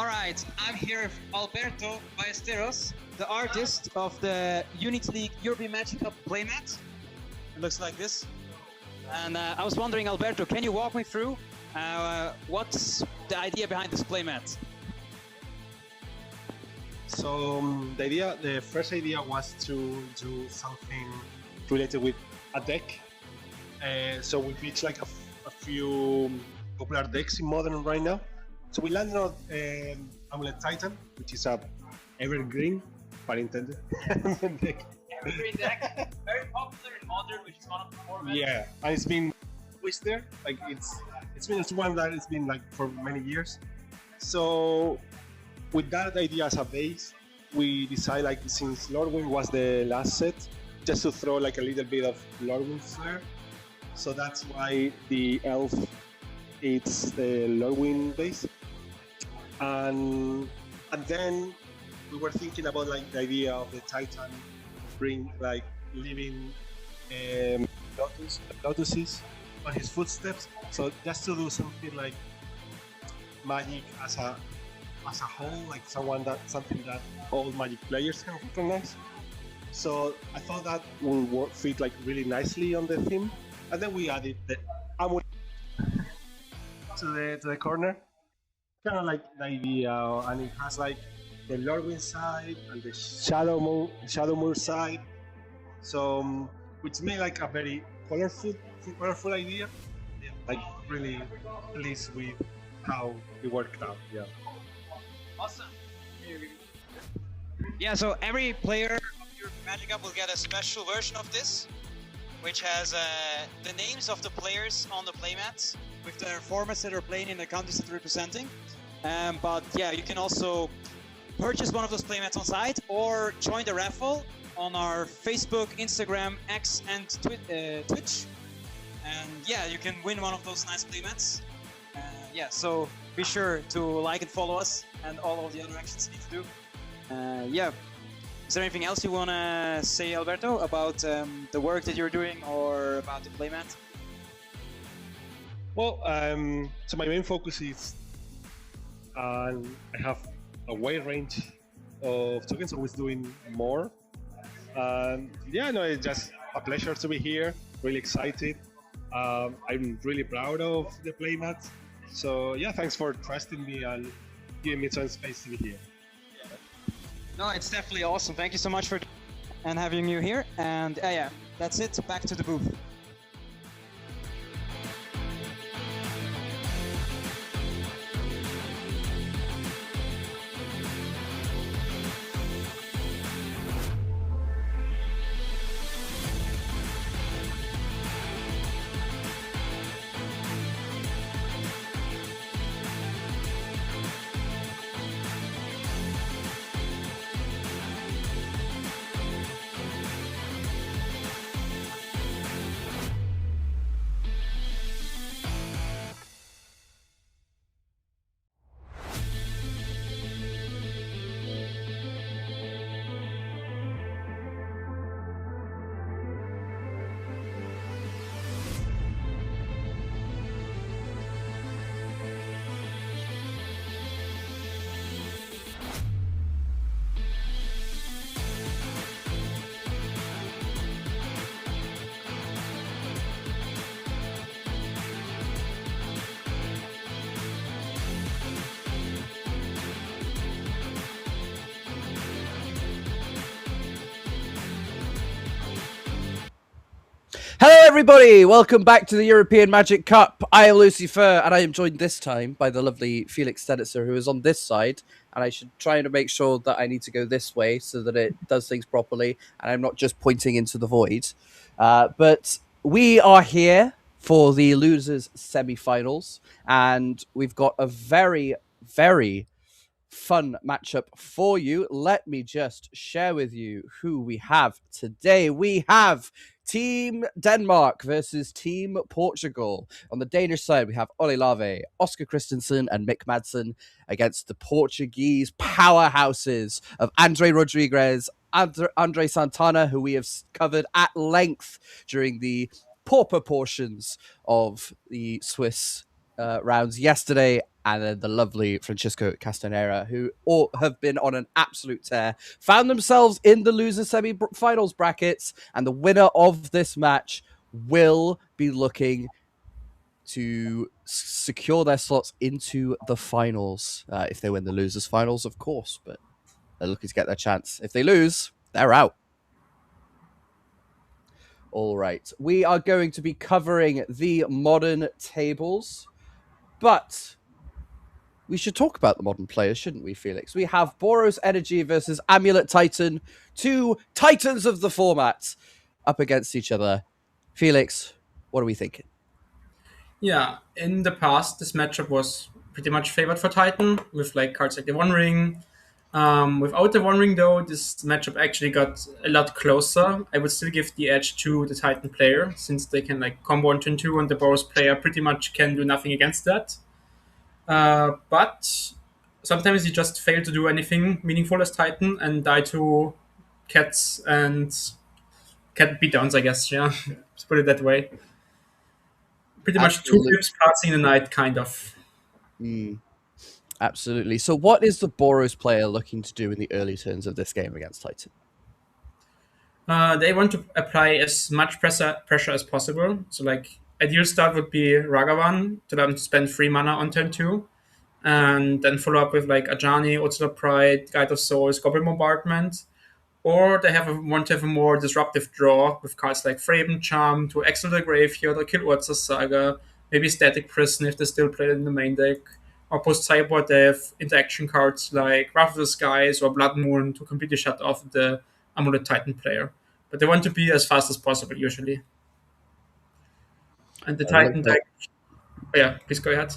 All right, I'm here with Alberto Ballesteros, the artist of the Unity League European Magic Cup playmat. It looks like this. And I was wondering, Alberto, can you walk me through what's the idea behind this playmat? So the first idea was to do something related with a deck. So we pitched like a few popular decks in Modern right now. So we landed on Amulet Titan, which is a evergreen, pun intended, deck. Evergreen deck, very popular in Modern, which is one of the formats. Yeah, and it's been always there. Like it's one that it's been like for many years. So with that idea as a base, we decided like since Lordwing was the last set, just to throw like a little bit of Lordwing flair. So that's why the elf it's the Lordwing base. And then we were thinking about like the idea of the Titan bring like living lotuses on his footsteps. So just to do something like magic as a whole, like something that all Magic players can recognize. So I thought that would fit like really nicely on the theme, and then we added the amulet to the corner, kind of like the idea, and it has like the Lordwing side and the Shadow Moor side. So which made like a very colorful idea. Yeah, like really pleased with how it worked out. Yeah. Awesome. Yeah, so every player of your Magic Cup will get a special version of this, which has the names of the players on the playmats with their formats that are playing in the countries that they're representing. But yeah, you can also purchase one of those playmats on site or join the raffle on our Facebook, Instagram, X, and Twitch. And yeah, you can win one of those nice playmats. Yeah, so be sure to like and follow us and all of the other actions you need to do. Yeah. Is there anything else you want to say, Alberto, about the work that you're doing or about the playmat? Well, so my main focus is I have a wide range of tokens, always doing more. Yeah, no, it's just a pleasure to be here. Really excited. I'm really proud of the playmat. So yeah, thanks for trusting me and giving me some space to be here. No, it's definitely awesome. Thank you so much for and having you here. And yeah, that's it. Back to the booth. Hello, everybody. Welcome back to the European Magic Cup. I am Lucifer, and I am joined this time by the lovely Felix Stenitzer, who is on this side. And I should try to make sure that I need to go this way so that it does things properly, and I'm not just pointing into the void. But we are here for the losers semi-finals, and we've got a very, very fun matchup for you. Let me just share with you who we have today. We have Team Denmark versus Team Portugal. On the Danish side, we have Olli Lave, Oscar Christensen, and Mick Madsen against the Portuguese powerhouses of Andre Rodriguez, Andre Santana, who we have covered at length during the Pauper portions of the Swiss rounds yesterday, and then the lovely Francisco Castanera, who all have been on an absolute tear, found themselves in the loser semi-finals brackets, and the winner of this match will be looking to secure their slots into the finals if they win the losers finals, of course, but they're looking to get their chance. If they lose, they're out. All right, we are going to be covering the modern tables, but we should talk about the modern players, shouldn't we, Felix? We have Boros Energy versus Amulet Titan, two titans of the format, up against each other. Felix, what are we thinking? Yeah, in the past, this matchup was pretty much favored for Titan with like cards like the One Ring. Without the One Ring, though, this matchup actually got a lot closer. I would still give the edge to the Titan player since they can like combo on turn 2, and the Boros player pretty much can do nothing against that. But sometimes you just fail to do anything meaningful as Titan and die to cats and cat beatdowns, I guess. Yeah, let's put it that way. Pretty much two Absolutely. whips passing in the night, kind of. Absolutely. So what is the Boros player looking to do in the early turns of this game against Titan? They want to apply as much pressure as possible. So, like, ideal start would be Ragavan to them to spend 3 mana on turn 2, and then follow up with like Ajani, Ursula Pride, Guide of Souls, Goblin Bombardment. Or they want to have a more disruptive draw with cards like Fraben Charm to exile the graveyard or kill Urza's Saga, maybe Static Prison if they still play it in the main deck. Or post sideboard, they have interaction cards like Wrath of the Skies or Blood Moon to completely shut off the Amulet Titan player. But they want to be as fast as possible, usually. And the Titan deck. Oh, yeah, please go ahead.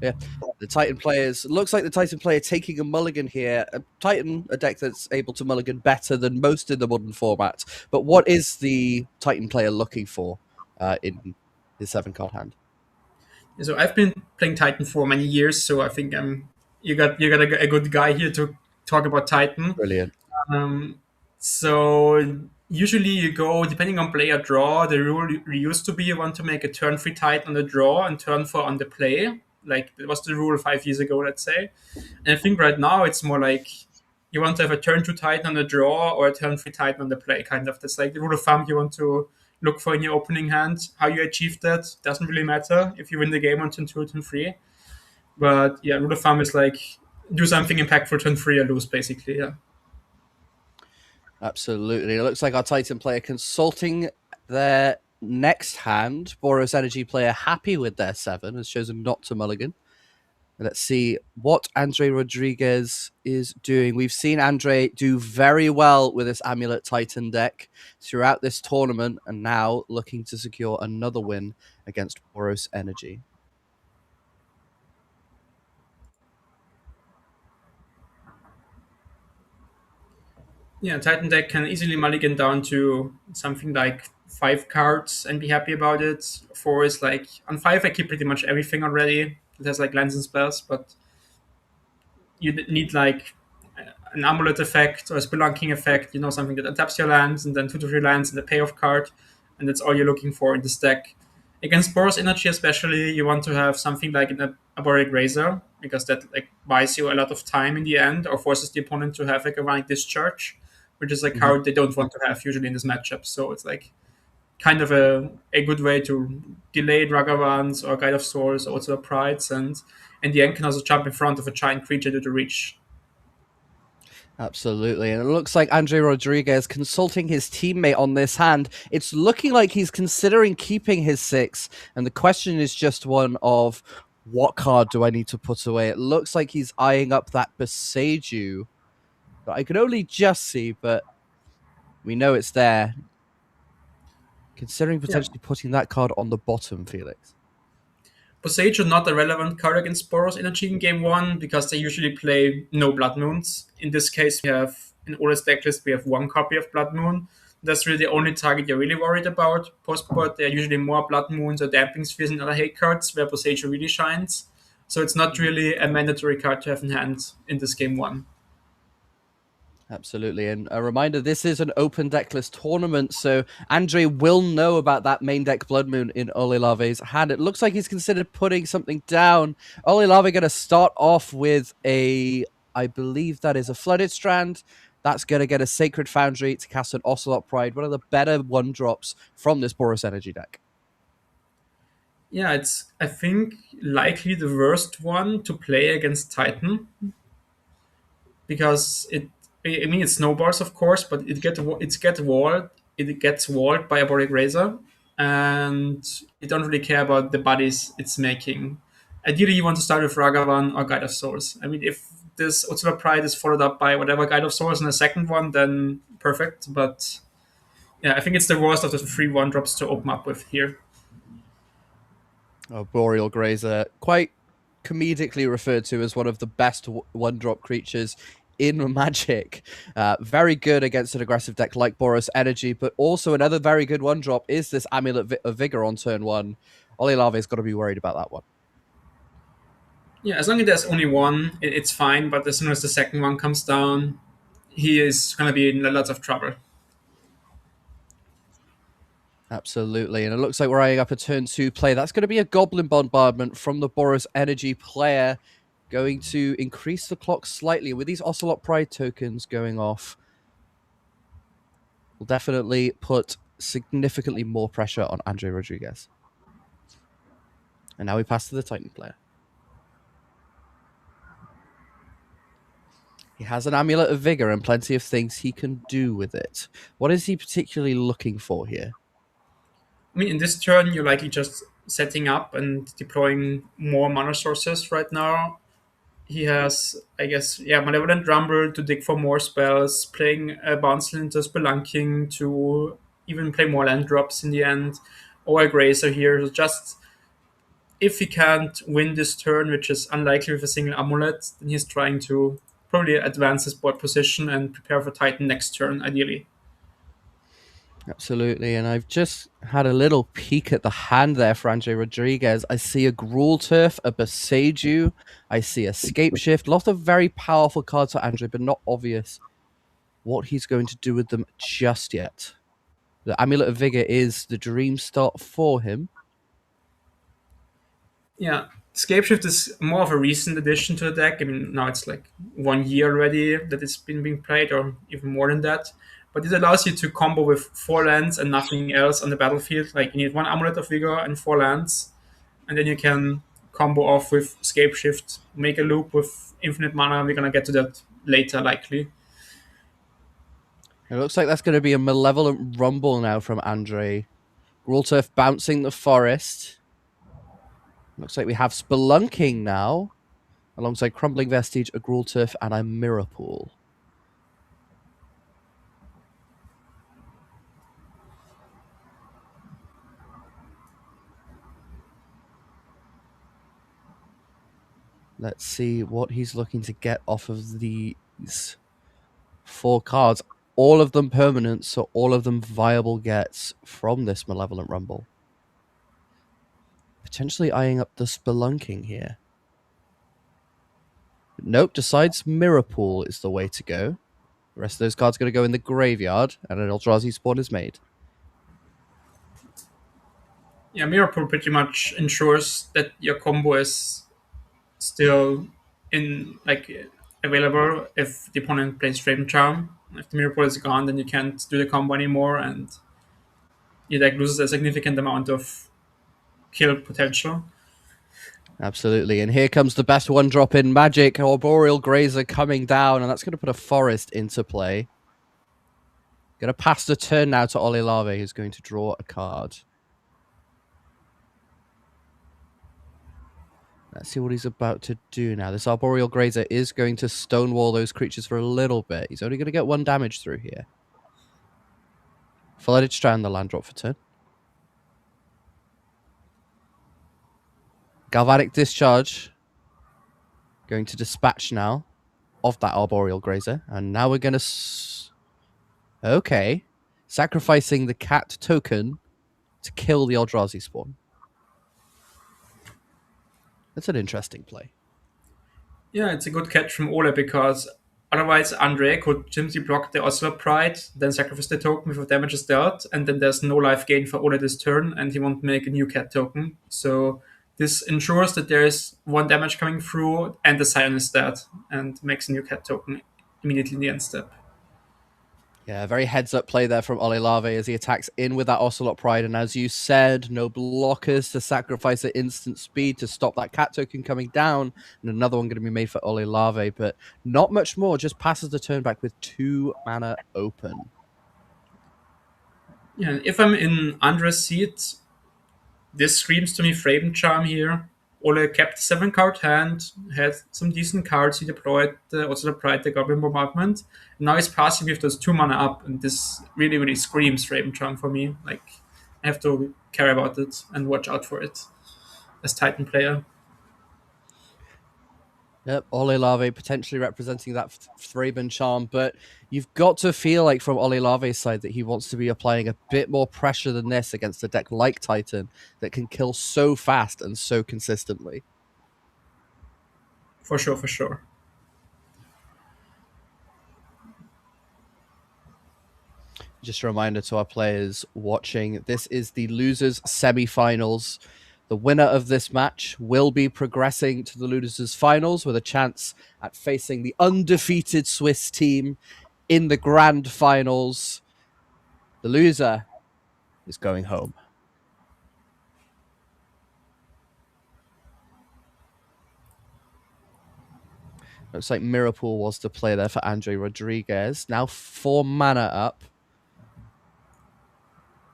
Yeah, the Titan players, looks like the Titan player taking a mulligan here. A deck that's able to mulligan better than most in the modern format. But what is the Titan player looking for in his 7-card hand? So I've been playing Titan for many years, so I think you got a good guy here to talk about Titan. Brilliant. So usually you go, depending on player draw, the rule used to be you want to make a turn 3 Titan on the draw and turn 4 on the play. Like, it was the rule 5 years ago, let's say. And I think right now it's more like you want to have a turn 2 Titan on the draw or a turn 3 Titan on the play, kind of. That's like the rule of thumb you want to look for in your opening hand. How you achieve that doesn't really matter if you win the game on turn 2 or turn 3. But yeah, rule of thumb is like do something impactful turn 3 or lose, basically, yeah. Absolutely. It looks like our Titan player consulting their next hand. Boros Energy player happy with their 7, has chosen not to mulligan. Let's see what Andre Rodriguez is doing. We've seen Andre do very well with this Amulet Titan deck throughout this tournament, and now looking to secure another win against Boros Energy. Yeah, Titan deck can easily mulligan down to something like 5 cards and be happy about it. 4 is like, on 5 I keep pretty much everything already. It has like lands and spells, but you need like an amulet effect or a spelunking effect, something that adapts your lands, and then 2 to 3 lands and a payoff card, and that's all you're looking for in this deck. Against Boros Energy especially, you want to have something like an Aboric Razor, because that like buys you a lot of time in the end, or forces the opponent to have like a Runic Discharge, which is a card they don't want to have usually in this matchup. So it's like kind of a good way to delay Ragavans or Guide of Souls or also Prides, and in the end can also jump in front of a giant creature to the reach. Absolutely. And it looks like Andre Rodriguez consulting his teammate on this hand. It's looking like he's considering keeping his 6. And the question is just one of what card do I need to put away? It looks like he's eyeing up that Beseiju that I could only just see, but we know it's there. Considering potentially putting that card on the bottom, Felix. Boseiju not a relevant card against Boros Energy in game 1 because they usually play no Blood Moons. In this case, we have in Ola's deck list we have 1 copy of Blood Moon. That's really the only target you're really worried about. Post-board, there are usually more Blood Moons or Damping Spheres and other hate cards where Boseiju really shines. So it's not really a mandatory card to have in hand in this game 1. Absolutely. And a reminder, this is an open decklist tournament, so Andre will know about that main deck Blood Moon in Olilave's hand. It looks like he's considered putting something down. Olilave going to start off with I believe that is a Flooded Strand. That's going to get a Sacred Foundry to cast an Ocelot Pride, one of the better one-drops from this Boros Energy deck. Yeah, it's, I think, likely the worst one to play against Titan, because I mean, it snowballs, of course, but it gets walled by a Boric Razor, and you don't really care about the bodies it's making. Ideally, you want to start with Ragavan or Guide of Souls. I mean, if this Utsula Pride is followed up by whatever Guide of Souls in the second one, then perfect. But yeah, I think it's the worst of the 3 1-drops to open up with here. Boreal Grazer, quite comedically referred to as one of the best one-drop creatures in Magic. Very good against an aggressive deck like Boros Energy, but also another very good one-drop is this Amulet of Vigor on turn 1. Olilave's got to be worried about that one. Yeah, as long as there's only one, it's fine. But as soon as the second one comes down, he is going to be in lots of trouble. Absolutely, and it looks like we're eyeing up a turn 2 play. That's going to be a Goblin Bombardment from the Boros Energy player, going to increase the clock slightly. With these Ocelot Pride tokens going off, will definitely put significantly more pressure on Andre Rodriguez. And now we pass to the Titan player. He has an Amulet of Vigor and plenty of things he can do with it. What is he particularly looking for here? I mean, in this turn, you're likely just setting up and deploying more mana sources right now. He has, I guess, Malevolent Rumble to dig for more spells, playing Bounce into Spelunking to even play more land drops in the end, or a Grazer here. So just, if he can't win this turn, which is unlikely with a single Amulet, then he's trying to probably advance his board position and prepare for Titan next turn, ideally. Absolutely, and I've just had a little peek at the hand there for Andre Rodriguez. I see a Gruul Turf, a Boseiju, I see a Scape Shift, lots of very powerful cards for Andre, but not obvious what he's going to do with them just yet. The Amulet of Vigor is the dream start for him. Yeah, Scapeshift is more of a recent addition to the deck. I mean, now it's like 1 year already that it's been being played, or even more than that. But it allows you to combo with 4 lands and nothing else on the battlefield. Like, you need 1 Amulet of Vigor and 4 lands, and then you can combo off with Scapeshift, make a loop with infinite mana. We're gonna get to that later, likely. It looks like that's going to be a Malevolent Rumble now from Andre. Gruul Turf bouncing the forest. Looks like we have Spelunking now, alongside Crumbling Vestige, a Gruul Turf, and a Mirror Pool. Let's see what he's looking to get off of these 4 cards. All of them permanent, so all of them viable gets from this Malevolent Rumble. Potentially eyeing up the Spelunking here. Nope, decides Mirror Pool is the way to go. The rest of those cards are going to go in the graveyard, and an Eldrazi spawn is made. Yeah, Mirror Pool pretty much ensures that your combo is still available if the opponent plays Raven Charm. If the Mirror Pool is gone, then you can't do the combo anymore, and your deck loses a significant amount of kill potential. Absolutely, and here comes the best one-drop in Magic, Arboreal Grazer coming down, and that's going to put a forest into play. Going to pass the turn now to Olilave, who's going to draw a card. Let's see what he's about to do now. This Arboreal Grazer is going to stonewall those creatures for a little bit. He's only going to get 1 damage through here. Flooded Strand, the land drop for turn. Galvanic Discharge. Going to dispatch now of that Arboreal Grazer. And now we're going to... Okay. Sacrificing the cat token to kill the Eldrazi spawn. That's an interesting play. Yeah, it's a good catch from Ole, because Otherwise, Andre could simply block the Ocelot Pride, then sacrifice the token before damage is dealt, and then there's no life gain for Ole this turn, and he won't make a new cat token. So this ensures that there is one damage coming through, and the Scion is dead, and makes a new cat token immediately in the end step. Yeah, very heads up play there from Olave as he attacks in with that Ocelot Pride. And as you said, no blockers to sacrifice at instant speed to stop that cat token coming down. And another one going to be made for Olave, but not much more. Just passes the turn back with 2 mana open. Yeah, and if I'm in Andre's seat, this screams to me Fraven Charm here. Ole kept 7-card hand, had some decent cards. He deployed the Ocelot Pride, the Goblin Bombardment. And now he's passing with those 2 mana up, and this really, really screams Fraven Charm for me. Like, I have to care about it and watch out for it as Titan player. Yep, Olave potentially representing that Thraben charm, but you've got to feel like from Olave's side that he wants to be applying a bit more pressure than this against a deck like Titan that can kill so fast and so consistently. For sure, for sure. Just a reminder to our players watching, this is the losers semi-finals. The winner of this match will be progressing to the losers finals with a chance at facing the undefeated Swiss team in the grand finals. The loser is going home. Looks like Mirapool was the play there for Andre Rodriguez. Now 4 mana up.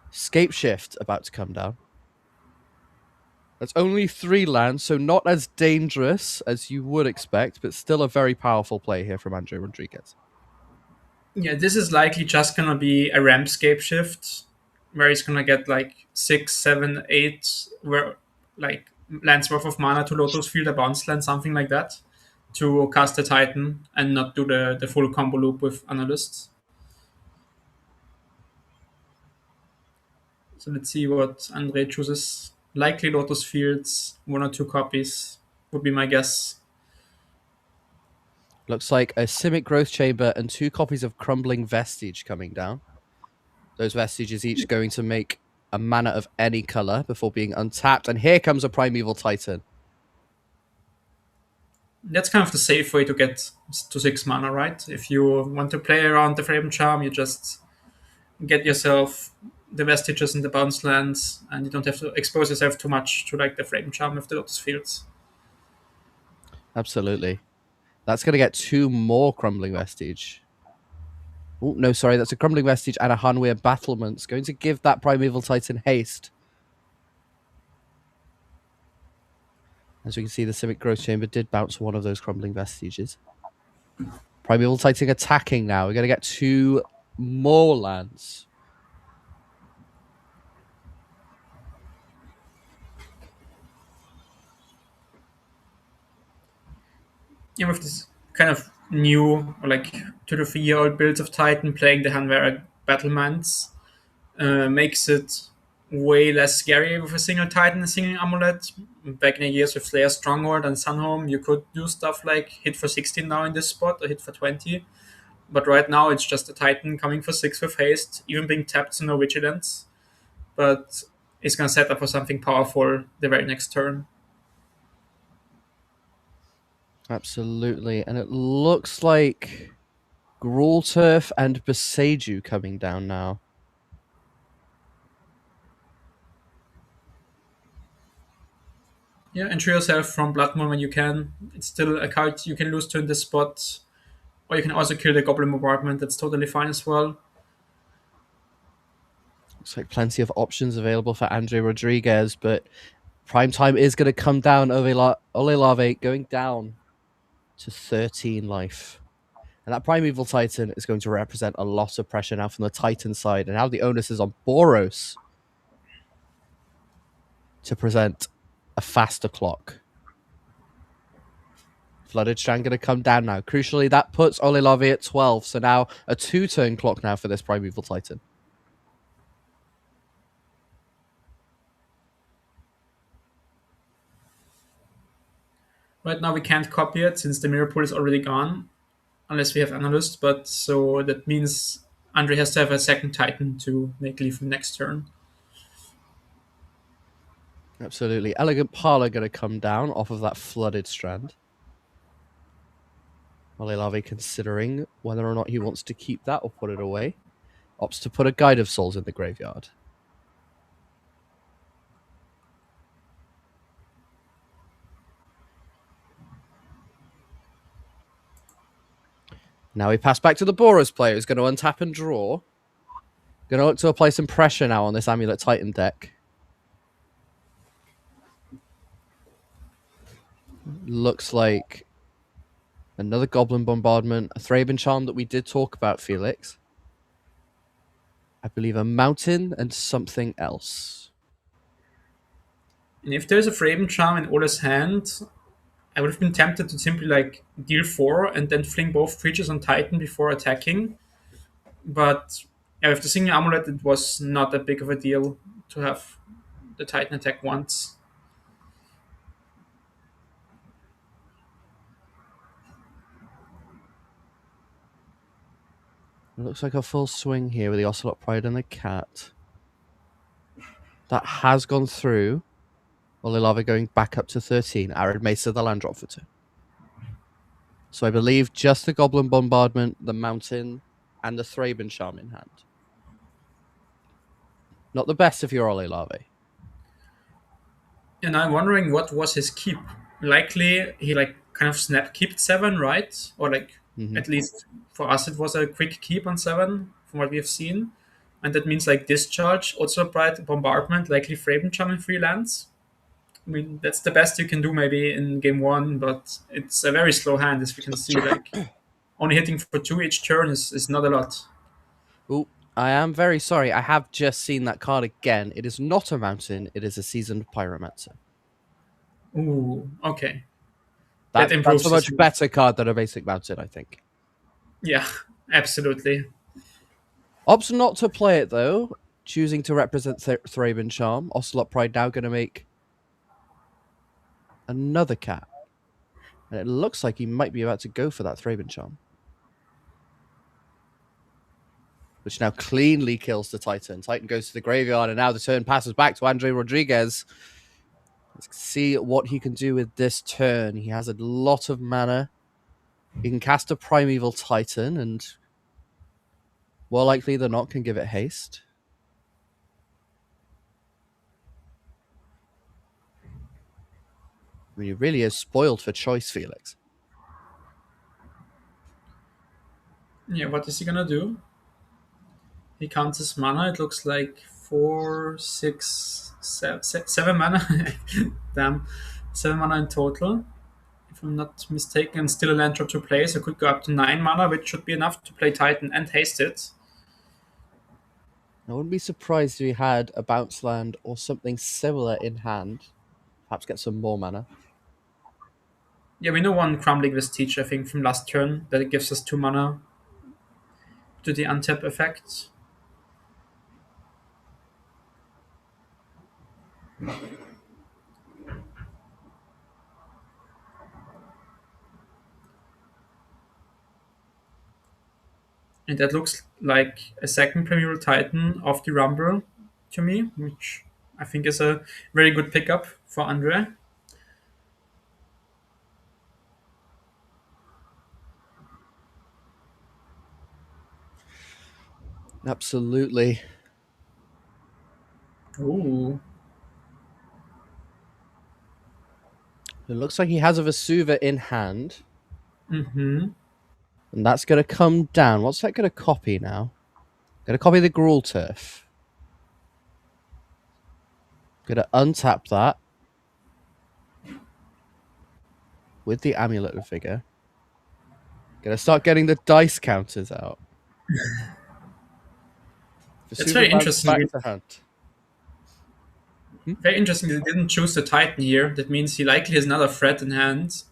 Scape Shift about to come down. That's only 3 lands, so not as dangerous as you would expect, but still a very powerful play here from Andre Rodriguez. Yeah, this is likely just gonna be a Rampscape shift, where he's gonna get like 6, 7, 8, where like lands worth of mana to Lotus Field, a bounce land, something like that, to cast the Titan and not do the full combo loop with Analysts. So let's see what Andre chooses. Likely Lotus Fields, 1 or 2 copies would be my guess. Looks like a Simic Growth Chamber and 2 copies of Crumbling Vestige coming down. Those Vestiges each going to make a mana of any color before being untapped. And here comes a Primeval Titan. That's kind of the safe way to get to 6 mana, right? If you want to play around the Frame Charm, you just get yourself the Vestiges and the bounce lands, and you don't have to expose yourself too much to like the Frame Charm of the Lotus Fields. Absolutely. That's going to get 2 more Crumbling Vestige. Oh, no, sorry. That's a Crumbling Vestige and a Hanweir Battlements. Going to give that Primeval Titan haste. As we can see, the Simic Growth Chamber did bounce one of those Crumbling Vestiges. Primeval Titan attacking now. We're going to get 2 more lands. Yeah, with this kind of new, or like 2 to 3 year old builds of Titan playing the Hanweir Battlements makes it way less scary with a single Titan, a single Amulet. Back in the years with Slayer Stronghold and Sunhome, you could do stuff like hit for 16 now in this spot, or hit for 20. But right now it's just a Titan coming for 6 with haste, even being tapped to no vigilance. But it's going to set up for something powerful the very next turn. Absolutely. And it looks like Gruul Turf and Beseiju coming down now. Yeah, ensure yourself from Blood Moon when you can. It's still a card you can lose to in this spot. Or you can also kill the Goblin Bombardment. That's totally fine as well. Looks like plenty of options available for Andre Rodriguez, but prime time is going to come down. Olave going down to 13 life. And that Primeval Titan is going to represent a lot of pressure now from the Titan side. And now the onus is on Boros to present a faster clock. Flooded Strand going to come down now. Crucially, that puts Olave at 12. So now a 2-turn clock now for this Primeval Titan. Right now we can't copy it since the mirror pool is already gone. unless we have analyst. But so that means Andre has to have a second Titan to make leave from next turn. Absolutely. Elegant Parlor going to come down off of that flooded strand. Olilave considering whether or not he wants to keep that or put it away. Opts to put a Guide of Souls in the graveyard. Now we pass back to the Boros player who's going to untap and draw. Going to look to apply some pressure now on this Amulet Titan deck. Looks like another Goblin Bombardment, a Thraben Charm that we did talk about, Felix. I believe a Mountain and something else. And if there's a Fraben Charm in Ola's hand, I would have been tempted to simply like deal 4 and then fling both creatures on Titan before attacking. But yeah, with the single amulet, it was not that big of a deal to have the Titan attack once. It looks like a full swing here with the Ocelot Pride and the Cat. That has gone through. Olilave going back up to 13. Arid Mesa, the land drop for 2. So I believe just the Goblin Bombardment, the Mountain, and the Thraben Charm in hand. Not the best if you're Olilave. And I'm wondering what was his keep. Likely he like kind of snap keeped 7, right? Or like at least for us it was a quick keep on 7 from what we have seen. And that means like discharge, also bright bombardment, likely Fraben Charm and 3 lands. I mean that's the best you can do maybe in game 1, but it's a very slow hand as we can see. Like only hitting for 2 each turn is not a lot. Ooh, I am very sorry. I have just seen that card again. It is not a Mountain. It is a Seasoned Pyromancer. Ooh, okay. That's improves a much his- better card than a basic Mountain, I think. Yeah, absolutely. Opts not to play it, though. Choosing to represent Thraben Charm. Ocelot Pride now going to make another cat. And it looks like he might be about to go for that Thraben Charm. Which now cleanly kills the Titan. Titan goes to the graveyard, and now the turn passes back to Andre Rodriguez. Let's see what he can do with this turn. He has a lot of mana. He can cast a Primeval Titan, and more likely than not can give it haste. I mean, he really is spoiled for choice, Felix. Yeah, what is he gonna do? He counts his mana. It looks like 4, 6, 7 mana. Damn, 7 mana in total. If I'm not mistaken, and still a land drop to play, so could go up to 9 mana, which should be enough to play Titan and haste it. I wouldn't be surprised if he had a bounce land or something similar in hand. Perhaps get some more mana. Yeah, we know one Crumbling Vestige, I think, from last turn, that it gives us 2 mana to the untap effect. And that looks like a second Primeval Titan of the Rumble to me, which I think is a very good pickup for Andre. Absolutely. Ooh. It looks like he has a Vesuva in hand. Mm-hmm. And that's going to come down. What's that going to copy now? Going to copy the Gruul Turf. Going to untap that. With the Amulet of Vigor. Going to start getting the dice counters out. It's very interesting. Back to hand. Very interesting that he didn't choose the Titan here. That means he likely has another threat in hand.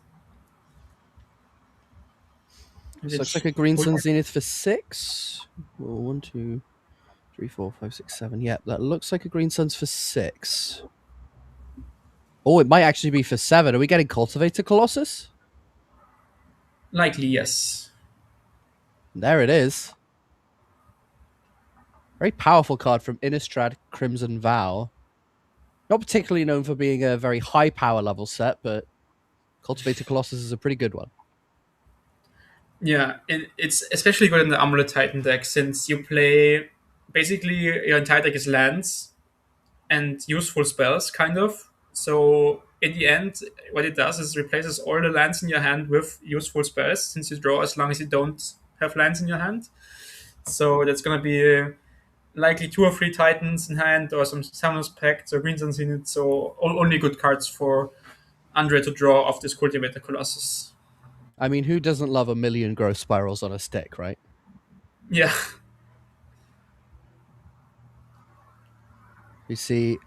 So looks like a Green Sun Zenith for 6. 1, 2, 3, 4, 5, 6, 7. Yeah, that looks like a Green Sun's for 6. Oh, it might actually be for 7. Are we getting Cultivator Colossus? Likely, yes. There it is. Very powerful card from Innistrad Crimson Vow. Not particularly known for being a very high power level set, but Cultivated Colossus is a pretty good one. Yeah, and it's especially good in the Amulet Titan deck since you play basically your entire deck is lands and useful spells, kind of. So in the end, what it does is replaces all the lands in your hand with useful spells since you draw as long as you don't have lands in your hand. So that's gonna be likely 2 or 3 Titans in hand or some Summoners Pact or Green Suns in it. So only good cards for Andre to draw off this Cultivator Colossus. I mean, who doesn't love a million growth spirals on a stick, right? Yeah. You see,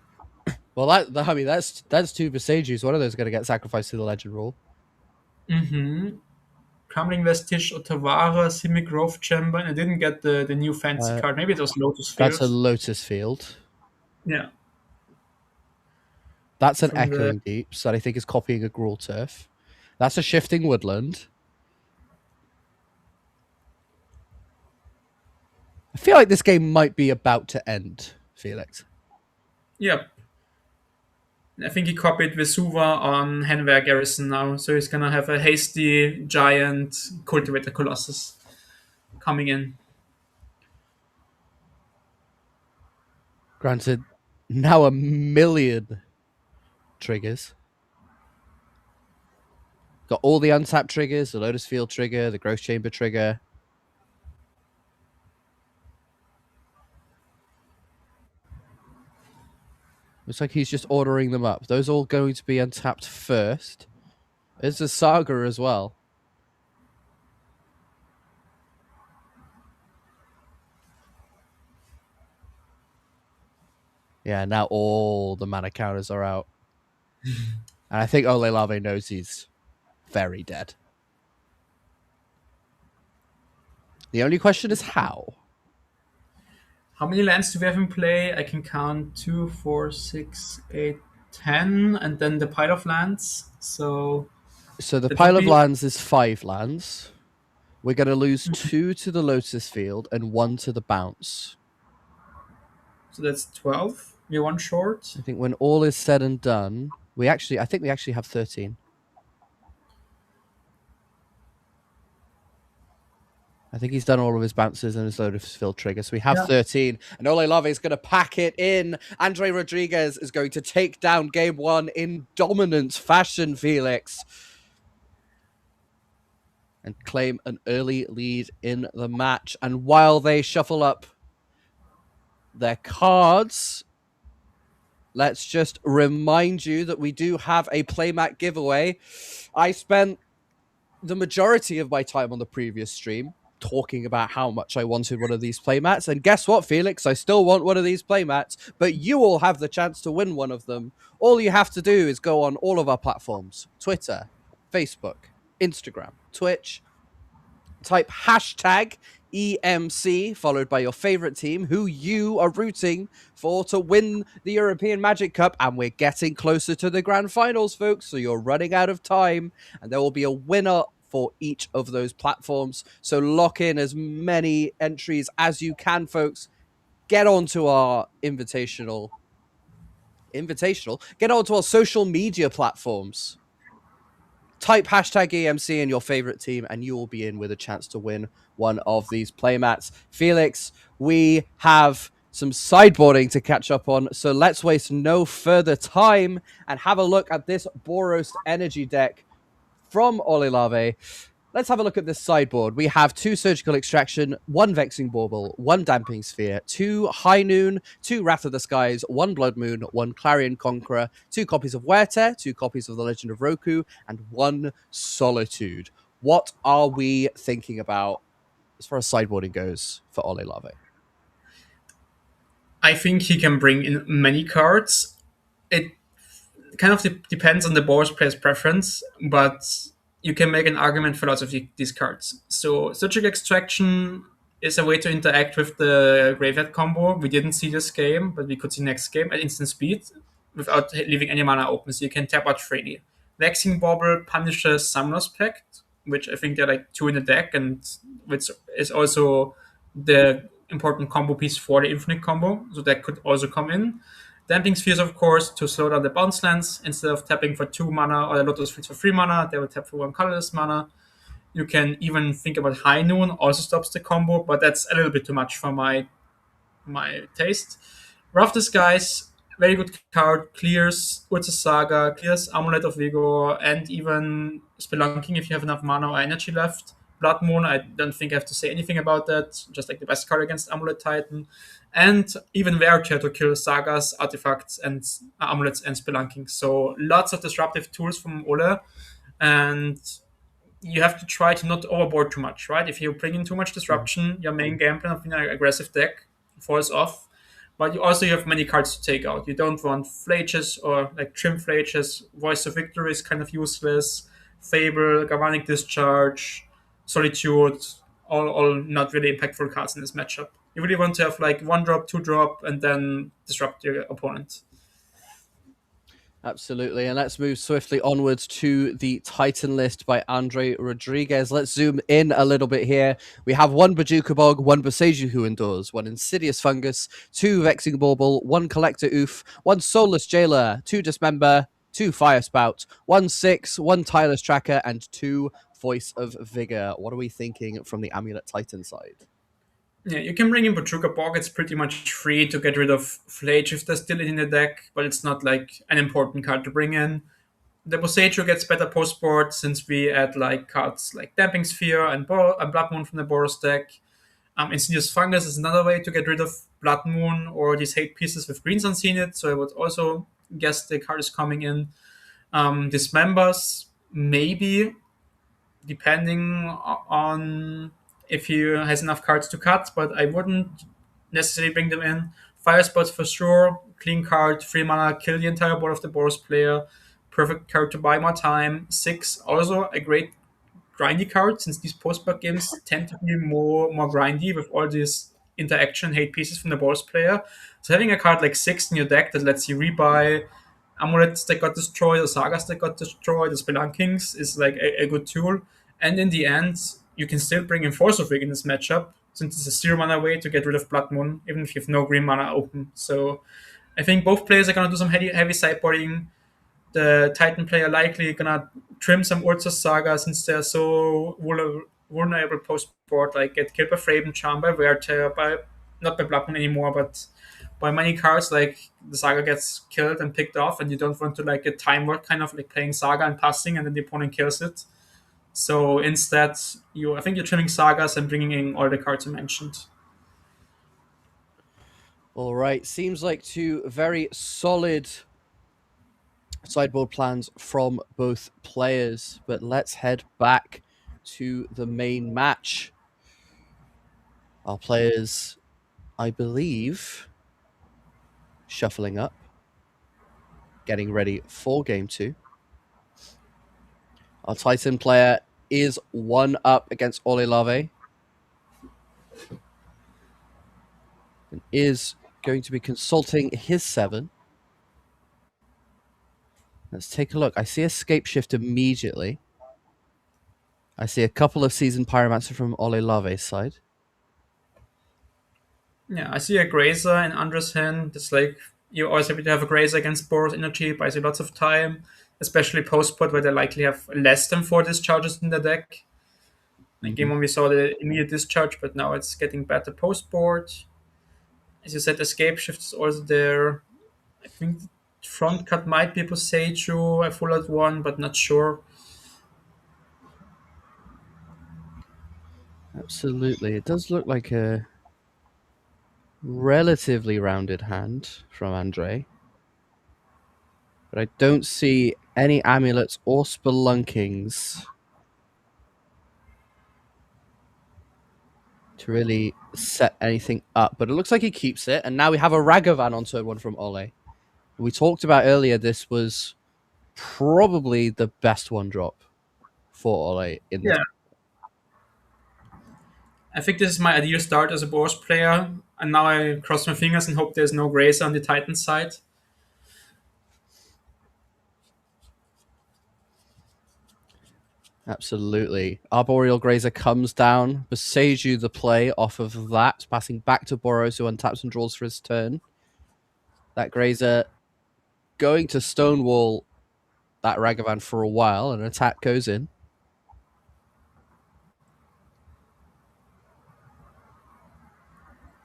well, that's 2 Visages. One of those going to get sacrificed to the Legend Rule. Mm-hmm. Crumbling Vestige, Otawara, Simic Growth Chamber, and I didn't get the new fancy card. Maybe it was Lotus Field. That's a Lotus Field. Yeah. That's an From Echoing Deeps that I think is copying a Gruul Turf. That's a Shifting Woodland. I feel like this game might be about to end, Felix. Yep. I think he copied Vesuva on Hanware Garrison now, so he's gonna have a hasty, giant Cultivator Colossus coming in. Granted, now 1,000,000 triggers. Got all the untapped triggers, the Lotus Field trigger, the Growth Chamber trigger. Looks like he's just ordering them up. Those are all going to be untapped first. There's a Saga as well. Yeah, now all the mana counters are out. And I think Olelave knows he's very dead. The only question is how. How many lands do we have in play? I can count 2, 4, 6, 8, 10, and then the pile of lands. So the pile of lands is 5 lands. We're going to lose 2 to the Lotus Field and 1 to the Bounce. So that's 12. We're 1 short. I think when all is said and done, I think we actually have 13. I think he's done all of his bounces and his Lotus Field trigger. So we have 13. And Olelave is going to pack it in. Andre Rodriguez is going to take down game 1 in dominant fashion, Felix. And claim an early lead in the match. And while they shuffle up their cards, let's just remind you that we do have a playmat giveaway. I spent the majority of my time on the previous stream talking about how much I wanted one of these playmats. And guess what, Felix? I still want one of these playmats, but you all have the chance to win one of them. All you have to do is go on all of our platforms, Twitter, Facebook, Instagram, Twitch, type hashtag EMC, followed by your favorite team, who you are rooting for to win the European Magic Cup. And we're getting closer to the grand finals, folks, so you're running out of time. And there will be a winner for each of those platforms. So lock in as many entries as you can, folks. Get onto our invitational. Get onto our social media platforms. Type hashtag EMC in your favorite team, and you will be in with a chance to win one of these playmats. Felix, we have some sideboarding to catch up on, so let's waste no further time and have a look at this Boros Energy deck from Olelave. Let's have a look at this sideboard. We have 2 Surgical Extraction, 1 Vexing Bauble, 1 Damping Sphere, 2 High Noon, 2 Wrath of the Skies, 1 Blood Moon, 1 Clarion Conqueror, 2 copies of Wear Tear, 2 copies of The Legend of Roku, and 1 Solitude. What are we thinking about as far as sideboarding goes for Olelave? I think he can bring in many cards. It kind of depends on the board's player's preference, but you can make an argument for lots of these cards. So Surgical Extraction is a way to interact with the Graveyard combo. We didn't see this game, but we could see next game at instant speed without leaving any mana open, so you can tap out freely. Vexing Bauble punishes Summoner's Pact, which I think they're like two in the deck, and which is also the important combo piece for the infinite combo. So that could also come in. Damping Spheres, of course, to slow down the bounce lands. Instead of tapping for 2 mana or the Lotus Fields for 3 mana, they will tap for 1 colorless mana. You can even think about High Noon, also stops the combo, but that's a little bit too much for my taste. Rough Disguise, very good card, clears Urza Saga, clears Amulet of Vigor, and even Spelunking if you have enough mana or energy left. Blood Moon, I don't think I have to say anything about that, just like the best card against Amulet Titan. And even Vertier to kill Sagas, Artifacts, and Amulets and Spelunking. So lots of disruptive tools from Ole, and you have to try to not overboard too much, right? If you bring in too much disruption, your main game plan of being an aggressive deck falls off. But you also have many cards to take out. You don't want Flages or like Trim Flages. Voice of Victory is kind of useless. Fable, Galvanic Discharge, Solitude, all not really impactful cards in this matchup. You really want to have like 1 drop, 2 drop, and then disrupt your opponent. Absolutely. And let's move swiftly onwards to the Titan list by Andre Rodriguez. Let's zoom in a little bit here. We have 1 Bajuka Bog, 1 Boseiju Who Endures, 1 Insidious Fungus, 2 Vexing Bauble, 1 Collector Oof, 1 Soulless Jailer, 2 Dismember, 2 Fire Spout, 1 6, 1 Tireless Tracker, and 2 Voice of Vigor. What are we thinking from the Amulet Titan side? Yeah, you can bring in Pachuca Bog. It's pretty much free to get rid of Flage if there's still in the deck, but it's not like an important card to bring in. The Boseiju gets better post board since we add like cards like Damping Sphere and Blood Moon from the Boros deck. Insidious Fungus is another way to get rid of Blood Moon or these hate pieces with greens unseen it, so I would also guess the card is coming in. Dismembers, maybe, depending on if he has enough cards to cut, but I wouldn't necessarily bring them in. Fire Spots for sure, clean card, 3 mana, kill the entire board of the Boros player, perfect card to buy more time. 6, also a great grindy card, since these post-bug games tend to be more grindy with all these interaction hate pieces from the Boros player. So having a card like 6 in your deck that lets you rebuy Amulets that got destroyed or Sagas that got destroyed, the Spelunkings is like a good tool. And in the end, you can still bring in Force of Rig in this matchup, since it's a 0 mana way to get rid of Blood Moon, even if you have no green mana open. So I think both players are going to do some heavy sideboarding. The Titan player likely going to trim some Urza Saga since they're so vulnerable post board, like get killed by Fraben Charm, by Wear Terror, by not by Blood Moon anymore, but by many cards, like the Saga gets killed and picked off, and you don't want to like get time work, kind of like playing Saga and passing, and then the opponent kills it. So instead, I think you're trimming Sagas and bringing in all the cards I mentioned. All right. Seems like 2 very solid sideboard plans from both players, but let's head back to the main match. Our players, I believe, shuffling up, getting ready for game 2. Our Titan player is 1 up against Olelave and is going to be consulting his 7. Let's take a look. I see Escape Shift immediately. I see a couple of Seasoned Pyromancer from Olelave's side. Yeah, I see a Grazer in Andres' hand. It's like you're always happy to have a Grazer against Boros Energy, buys you lots of time, especially post-pot where they likely have less than 4 discharges in the deck. In game 1 we saw the immediate discharge, but now it's getting better post-board. As you said, Escape Shift is also there. I think front cut might be Boseiju, a full out one, but not sure. Absolutely. It does look like a relatively rounded hand from Andre. But I don't see any amulets or spelunkings to really set anything up. But it looks like he keeps it. And now we have a Ragavan on turn 1 from Ole. We talked about earlier, this was probably the best 1-drop for Ole in this. Yeah. I think this is my ideal start as a Boros player, and now I cross my fingers and hope there's no Grazer on the Titan side. Absolutely. Arboreal Grazer comes down. Boseiju the play off of that, passing back to Boros, who untaps and draws for his turn. That Grazer going to Stonewall that Ragavan for a while. An attack goes in.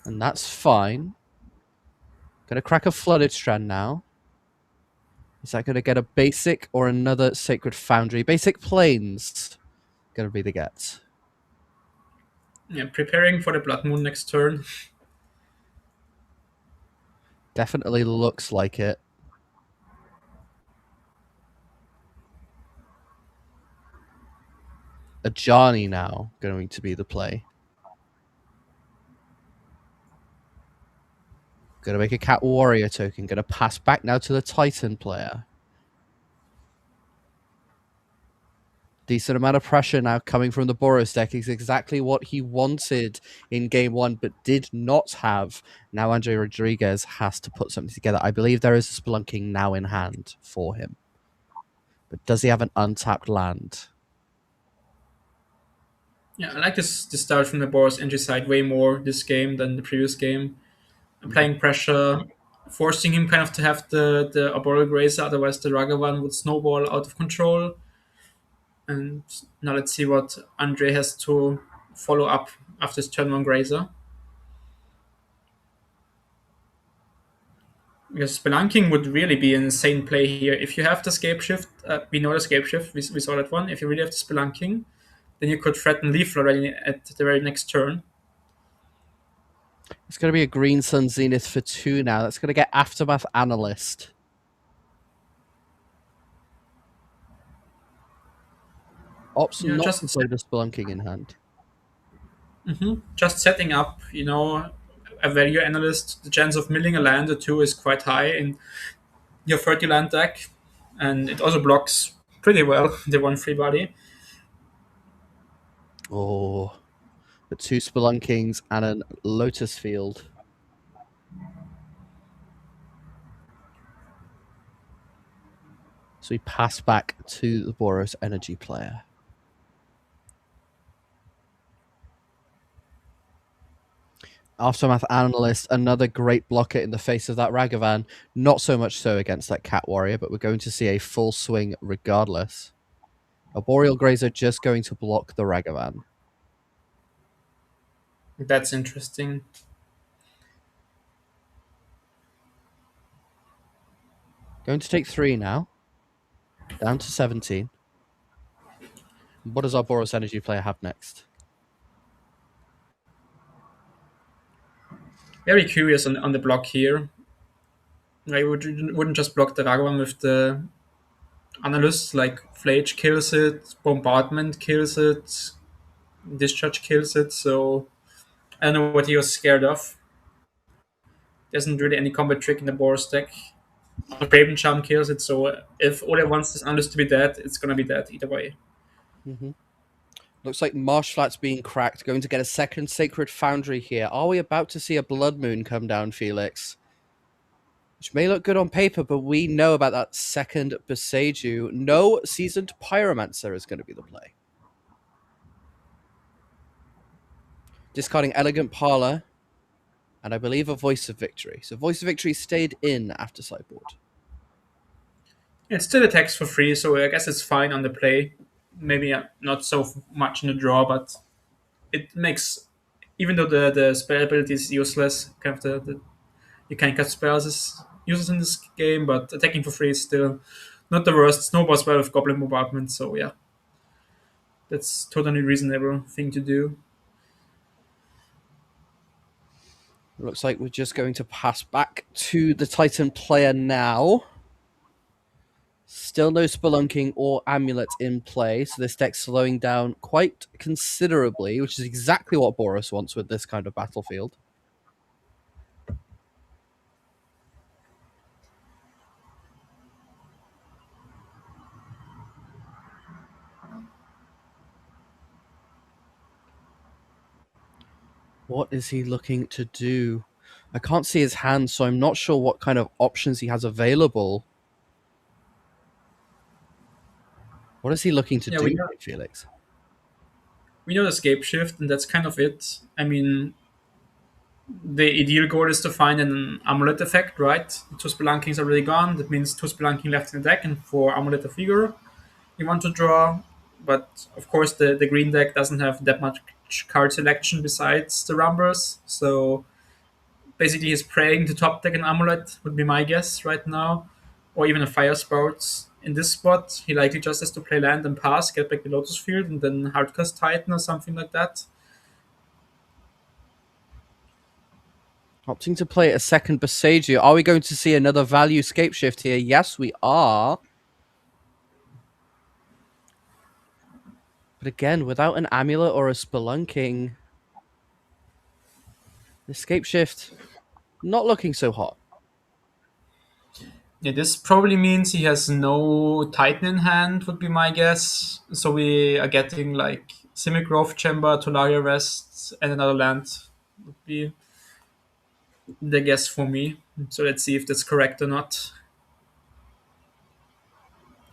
And that's fine. Gonna crack a Flooded Strand now. Is that gonna get a basic or another Sacred Foundry? Basic Plains gonna be the get. Yeah, preparing for the Blood Moon next turn. Definitely looks like it. Ajani now going to be the play. Gonna make a Cat Warrior token. Gonna pass back now to the Titan player. Decent amount of pressure now coming from the Boros deck. Is exactly what he wanted in game one, but did not have. Now Andre Rodriguez has to put something together. I believe there is a Spelunking now in hand for him. But does he have an untapped land? Yeah, I like this start from the Boros entry side way more this game than the previous game. Applying pressure, forcing him kind of to have the Arboreal Grazer, otherwise the Ragavan would snowball out of control. And now let's see what Andre has to follow up after his turn on Grazer. Because Spelunking would really be an insane play here. If you have the Scape Shift, we know the Scape Shift, we saw that one. If you really have the Spelunking, then you could threaten Leaf already at the very next turn. It's going to be a Green Sun Zenith for 2 now. That's going to get Aftermath Analyst. Opts not just to play the Spelunking in hand. Just setting up, a value analyst, the chance of milling a land or two is quite high in your 30 land deck, and it also blocks pretty well the 1/3 body. Oh, the 2 Spelunkings and a Lotus Field. So we pass back to the Boros Energy player. Aftermath Analyst, another great blocker in the face of that Ragavan. Not so much so against that Cat Warrior, but we're going to see a full swing regardless. Arboreal Grazer just going to block the Ragavan. That's interesting. Going to take 3 now. Down to 17. What does our Boros Energy player have next? Very curious on the block here. I wouldn't just block the Ragavan with the analyst, like Flage kills it, Bombardment kills it, Discharge kills it, so I don't know what he was scared of. There isn't really any combat trick in the Boros deck. Raven Charm kills it, so if Ole wants this analyst to be dead, it's gonna be dead either way. Looks like Marsh Flat's being cracked. Going to get a second Sacred Foundry here. Are we about to see a Blood Moon come down, Felix? Which may look good on paper, but we know about that second Boseiju. No Seasoned Pyromancer is going to be the play. Discarding Elegant Parlor, and I believe a Voice of Victory. So Voice of Victory stayed in after sideboard. It still attacks for free, so I guess it's fine on the play. Maybe not so much in the draw, but it makes, even though the spell ability is useless, kind of the you can cut spells is useless in this game, but attacking for free is still not the worst. Snowball spell with Goblin Bombardment, so yeah, that's totally reasonable thing to do. Looks like we're just going to pass back to the Titan player now. Still no Spelunking or Amulet in play, so this deck's slowing down quite considerably, which is exactly what Boros wants with this kind of battlefield. What is he looking to do? I can't see his hand, so I'm not sure what kind of options he has available. What is he looking to Yeah, do, Felix? we know the scape shift, and that's kind of it. I mean, the ideal goal is to find an amulet effect, right? Two Spelunkings are already gone. That means two Spelunking left in the deck, and for amulet of figure you want to draw. But of course, the green deck doesn't have that much card selection besides the Rumbers. So basically, he's praying to top deck an amulet, would be my guess right now. Or even a Fire Spouts. In this spot, he likely just has to play land and pass, get back the Lotus Field, and then Hardcast Titan or something like that. Opting to play a second Besagio. Are we going to see another value scape shift here? Yes, we are. But again, without an amulet or a spelunking, the scape shift not looking so hot. Yeah, this probably means he has no Titan in hand, would be my guess. So we are getting like Simic Growth Chamber, Tolaria Rest, and another land would be the guess for me. So let's see if that's correct or not.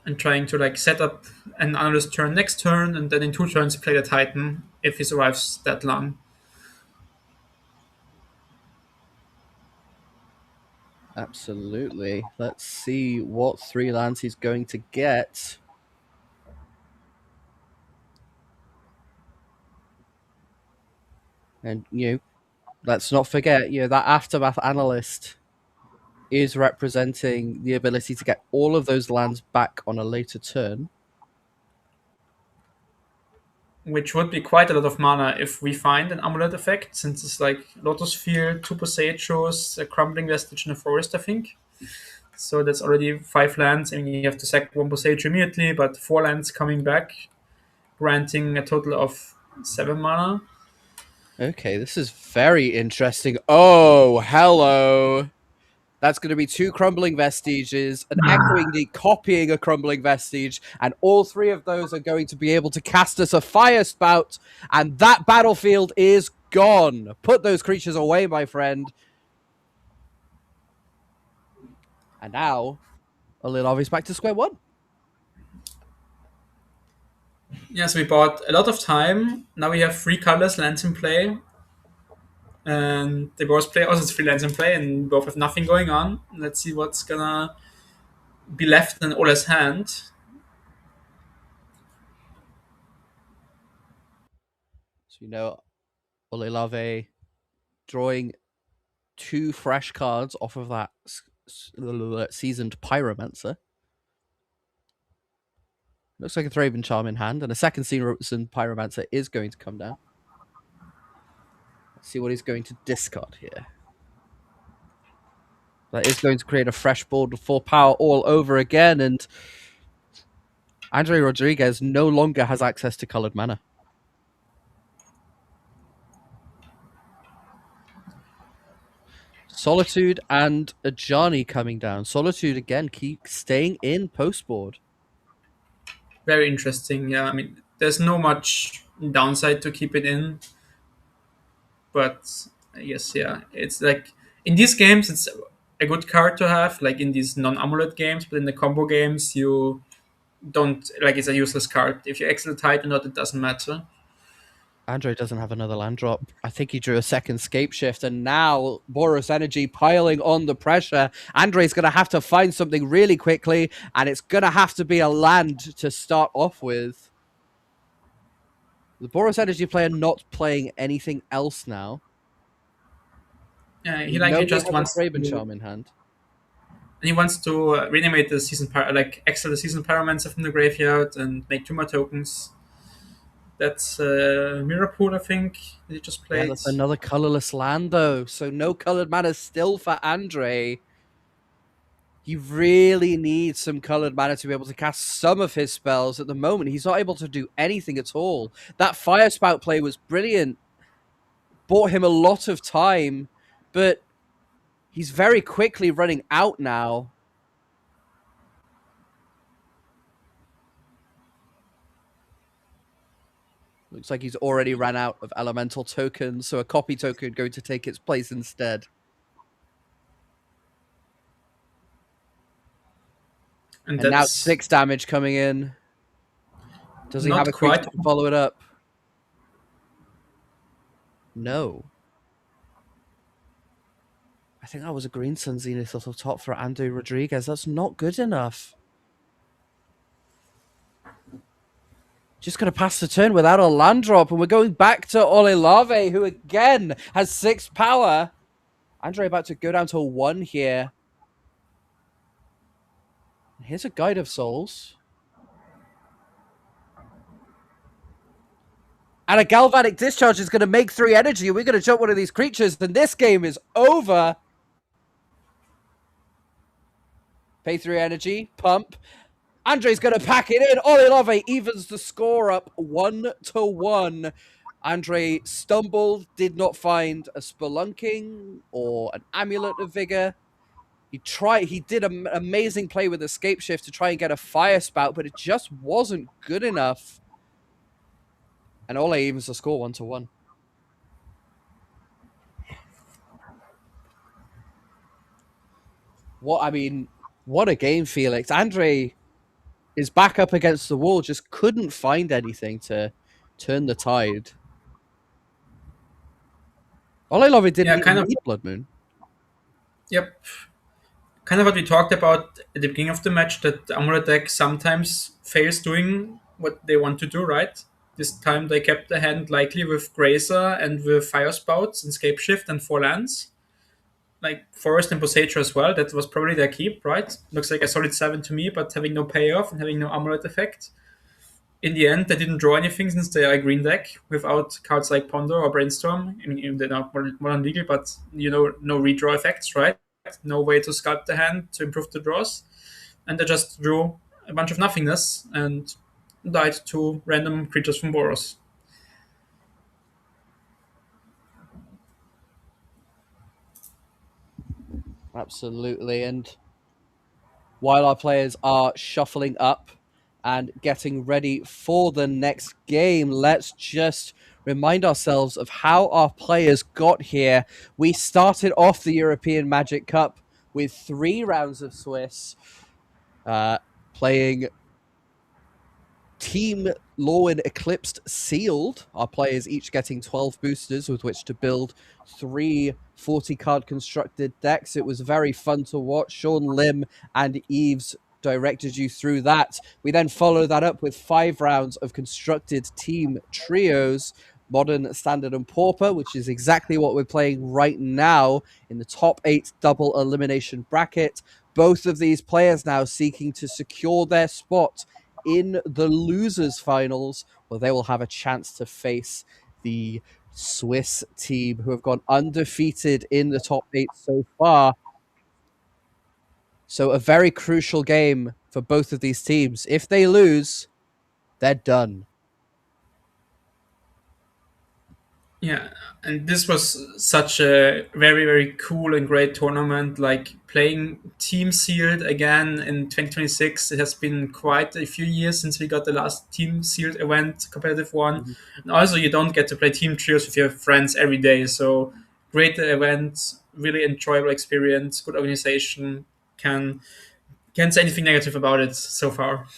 And trying to like set up an analyst turn next turn, and then in 2 turns play the Titan if he survives that long. Absolutely. Let's see what 3 lands he's going to get. And, let's not forget, that Aftermath Analyst is representing the ability to get all of those lands back on a later turn. Which would be quite a lot of mana if we find an amulet effect, since it's like Lotus Field, 2 Poseidons, a Crumbling Vestige, and a Forest, I think. So that's already 5 lands. I mean, you have to sack 1 Poseidon immediately, but 4 lands coming back, granting a total of 7 mana. Okay, this is very interesting. Oh, hello. That's going to be 2 Crumbling Vestiges, an Echoing Deep copying a Crumbling Vestige, and all 3 of those are going to be able to cast us a Fire Spout, and that battlefield is gone. Put those creatures away, my friend. And now, Olilov is back to square one. Yeah, so we bought a lot of time. Now we have 3 colorless lands in play. And they both play also 3 lands in play, and both have nothing going on. Let's see what's gonna be left in Ola's hand. So Olilave drawing 2 fresh cards off of that seasoned Pyromancer. Looks like a Thraben Charm in hand, and a second seasoned Pyromancer is going to come down. Let's see what he's going to discard here. That is going to create a fresh board with 4 power all over again, and Andre Rodriguez no longer has access to colored mana. Solitude and Ajani coming down. Solitude again keep staying in post board. Very interesting. Yeah, I mean, there's no much downside to keep it in, but I guess it's like in these games, it's a good card to have, like in these non-amulet games. But in the combo games, you don't like it's a useless card. If you exit the type or not, it doesn't matter. Andre doesn't have another land drop. I think he drew a second scape shift, and now Boros Energy piling on the pressure. Andre's going to have to find something really quickly, and it's going to have to be a land to start off with. The Boros Energy player not playing anything else now. Yeah, he likely just wants Thraben Charm in hand. And he wants to reanimate the exile the season Pyromancer from the graveyard and make 2 more tokens. That's Mirror Pool, I think, that he just played. Yeah, that's another colorless land, though. So no colored mana still for Andre. He really needs some colored mana to be able to cast some of his spells. At the moment, he's not able to do anything at all. That Fire Spout play was brilliant. Bought him a lot of time, but he's very quickly running out now. Looks like he's already ran out of elemental tokens, so a copy token going to take its place instead. And now 6 damage coming in. Does he Not have a creature quite. to follow it up? No. I think that was a Green Sun Zenith off the top for Andrew Rodriguez. That's not good enough. Just going to pass the turn without a land drop, and we're going back to Olelave, who again has 6 power. Andre about to go down to 1 here. Here's a Guide of Souls. And a Galvanic Discharge is going to make 3 energy. We're going to jump one of these creatures, and this game is over. Pay 3 energy, pump. Andre's going to pack it in. Olelave evens the score up 1-1. Andre stumbled, did not find a Spelunking or an Amulet of Vigor. He did an amazing play with Escape Shift to try and get a Fire Spout, but it just wasn't good enough. And Ole evens the score 1-1. What a game, Felix. Andre is back up against the wall, just couldn't find anything to turn the tide. Olelove didn't even need Blood Moon. Yep. Kind of what we talked about at the beginning of the match, that the Amulet deck sometimes fails doing what they want to do, right? This time they kept the hand likely with Grazer and with Fire Spouts and Scape Shift and 4 lands. Like Forest and Bosager as well, that was probably their keep, right? Looks like a solid 7 to me, but having no payoff and having no Amulet effect. In the end, they didn't draw anything since they are a green deck without cards like Ponder or Brainstorm. I mean, they're not more legal, but no redraw effects, right? No way to sculpt the hand to improve the draws. And they just drew a bunch of nothingness and died to random creatures from Boros. Absolutely. And while our players are shuffling up and getting ready for the next game, let's just remind ourselves of how our players got here. We started off the European Magic Cup with 3 rounds of Swiss, playing Team Lorwyn Eclipsed Sealed, our players each getting 12 boosters with which to build 3 40-card constructed decks. It was very fun to watch. Sean Lim and Eves directed you through that. We then followed that up with 5 rounds of constructed team trios, Modern, Standard, and Pauper, which is exactly what we're playing right now in the top 8 double elimination bracket. Both of these players now seeking to secure their spot in the losers finals, where they will have a chance to face the Swiss team, who have gone undefeated in the top 8 so far. So a very crucial game for both of these teams. If they lose, they're done. Yeah, and this was such a very, very cool and great tournament. Like playing Team Sealed again in 2026. It has been quite a few years since we got the last Team Sealed event, competitive one. Mhm. And also, you don't get to play team trios with your friends every day. So great event, really enjoyable experience, good organization. Can't say anything negative about it so far.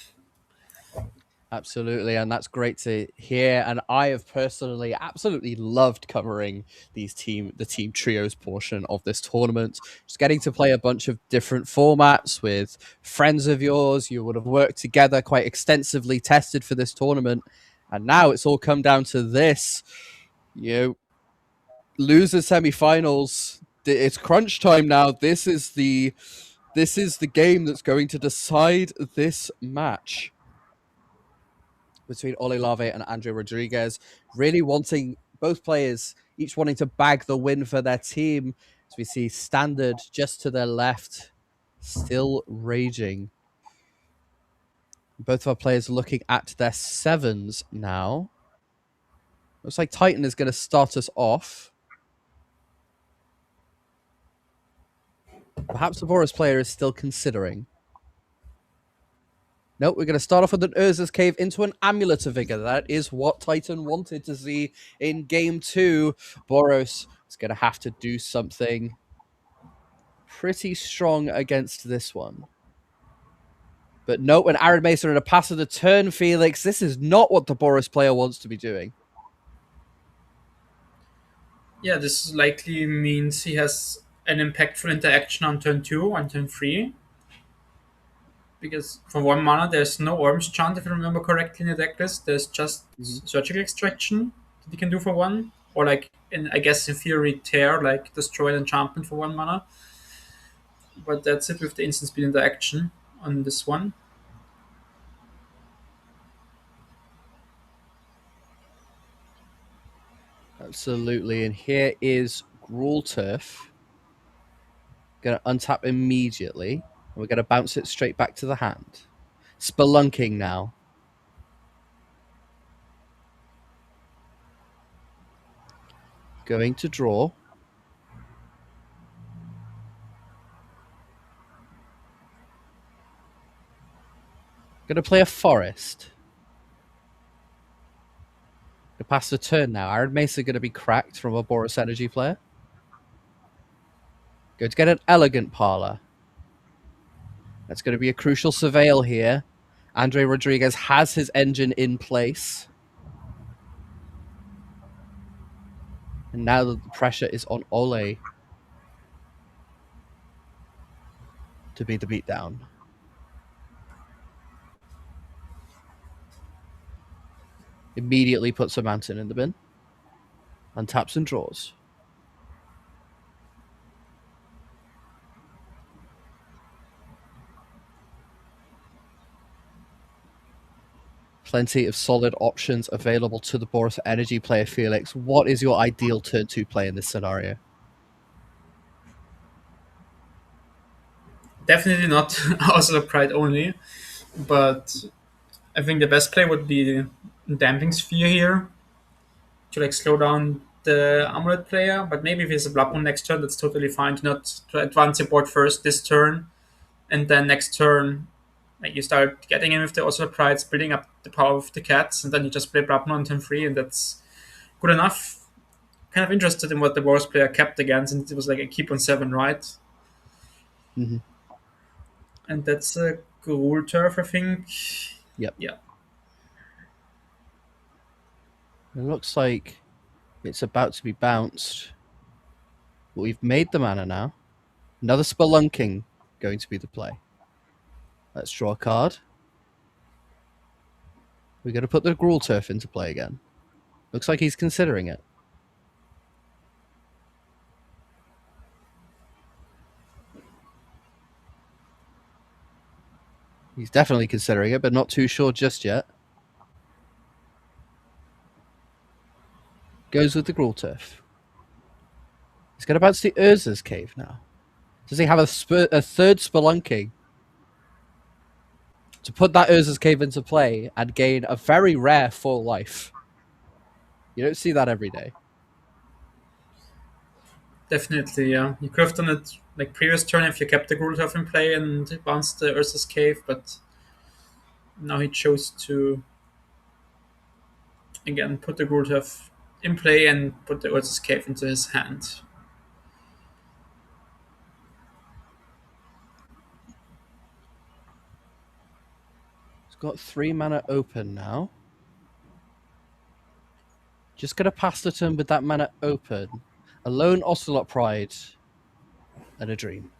Absolutely, and that's great to hear. And I have personally absolutely loved covering the team trios portion of this tournament. Just getting to play a bunch of different formats with friends of yours. You would have worked together quite extensively, tested for this tournament, and now it's all come down to this. Loser semifinals. It's crunch time now. This is the game that's going to decide this match between Olelave and Andre Rodriguez, really wanting both players, each wanting to bag the win for their team. As we see Standard just to their left, still raging. Both of our players looking at their 7s now. Looks like Titan is going to start us off. Perhaps the Boris player is still considering. Nope, we're going to start off with an Urza's Cave into an Amulet of Vigor. That is what Titan wanted to see in Game 2. Boros is going to have to do something pretty strong against this one. But note, when Arid Mesa are in a pass of the turn, Felix, this is not what the Boris player wants to be doing. Yeah, this likely means he has an impactful interaction on turn 2, on turn 3. Because for 1 mana, there's no Orbs Chant, if I remember correctly, in the deck list. There's just Surgical Extraction that he can do for 1. Or, like, I guess in theory, Tear, like Destroy an enchantment for 1 mana. But that's it with the instant speed interaction on this one. Absolutely. And here is Gruul Turf. Going to untap immediately. And we're going to bounce it straight back to the hand. Spelunking now. Going to draw. Going to play a Forest. To pass the turn now. Arid Mesa going to be cracked from a Boros Energy player. Going to get an Elegant Parlor. That's going to be a crucial surveil here. Andre Rodriguez has his engine in place. And now the pressure is on Ole to be the beatdown. Immediately puts a mountain in the bin. Untaps and draws. Plenty of solid options available to the Boros Energy player, Felix. What is your ideal turn 2 play in this scenario? Definitely not Hustle of Pride only, but I think the best play would be Damping Sphere here to like slow down the Amulet player. But maybe if he has a Blood Moon next turn, that's totally fine. To advance your board first this turn, and then next turn, like you start getting in with the Hustle of Pride, building up the power of the cats, and then you just play Blood Moon on turn 3, and that's good enough. Kind of interested in what the Boros player kept against, and it was like a keep on 7, right? Mm-hmm. And that's a Gruul Turf, I think. Yep. Yeah. It looks like it's about to be bounced. But we've made the mana now. Another Spelunking going to be the play. Let's draw a card. We're going to put the Gruul Turf into play again. Looks like he's considering it. He's definitely considering it, but not too sure just yet. Goes with the Gruul Turf. He's going to bounce the Urza's Cave now. Does he have a third Spelunking to put that Urza's Cave into play and gain a very rare full life? You don't see that every day. Definitely, yeah. You could have done it like previous turn if you kept the Gruul Turf in play and bounced the Ursa's Cave, but now he chose to again put the Gruul Turf in play and put the Ursa's Cave into his hand. He's got 3 mana open now. Just going to pass the turn with that mana open. A lone Ocelot Pride and a Dream.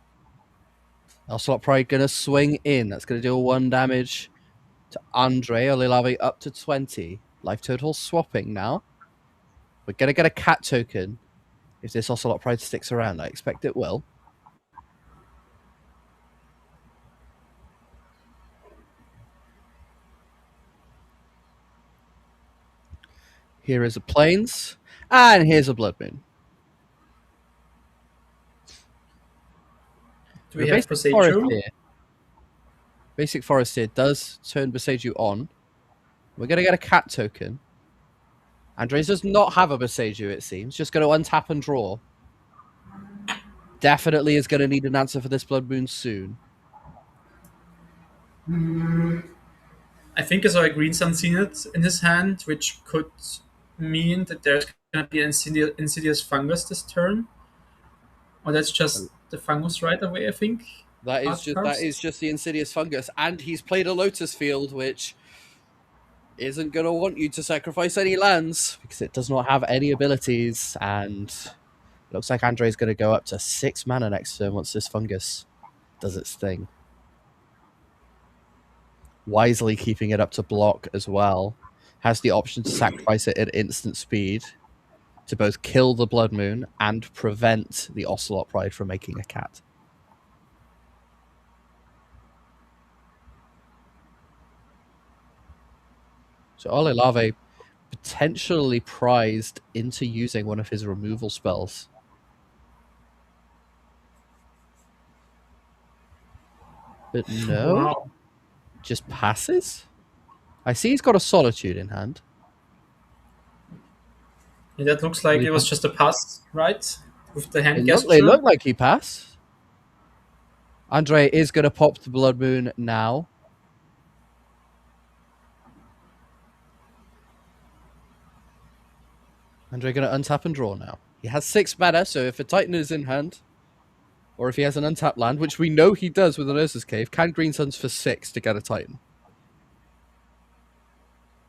Ocelot Pride going to swing in. That's going to deal 1 damage to Andre. Olilave up to 20. Life total swapping now. We're going to get a cat token if this Ocelot Pride sticks around. I expect it will. Here is a Plains. And here's a Blood Moon. Do we have Boseiju? Basic Forest here does turn Boseiju on. We're going to get a cat token. Andres does not have a Boseiju, it seems. Just going to untap and draw. Definitely is going to need an answer for this Blood Moon soon. I think I saw a Green Sun Zenith in his hand, which could mean that there's going to be an Insidious Fungus this turn. Or that's just the Fungus right away, I think. That is Outcast. just the insidious fungus, and he's played a Lotus Field, which isn't going to want you to sacrifice any lands because it does not have any abilities. And it looks like Andre's going to go up to 6 mana next turn once this fungus does its thing. Wisely keeping it up to block as well. Has the option to sacrifice it at instant speed to both kill the Blood Moon and prevent the Ocelot Pride from making a cat. So Olelave potentially prized into using one of his removal spells. But no, Wow. just passes? I see he's got a Solitude in hand. Yeah, that looks like We it was have- just a pass, right? With the hand It gesture. looked like he passed. Andre is going to pop the Blood Moon now. Andre going to untap and draw now. He has 6 mana, so if a Titan is in hand, or if he has an untapped land, which we know he does with an Urza's Cave, can Green Suns for 6 to get a Titan.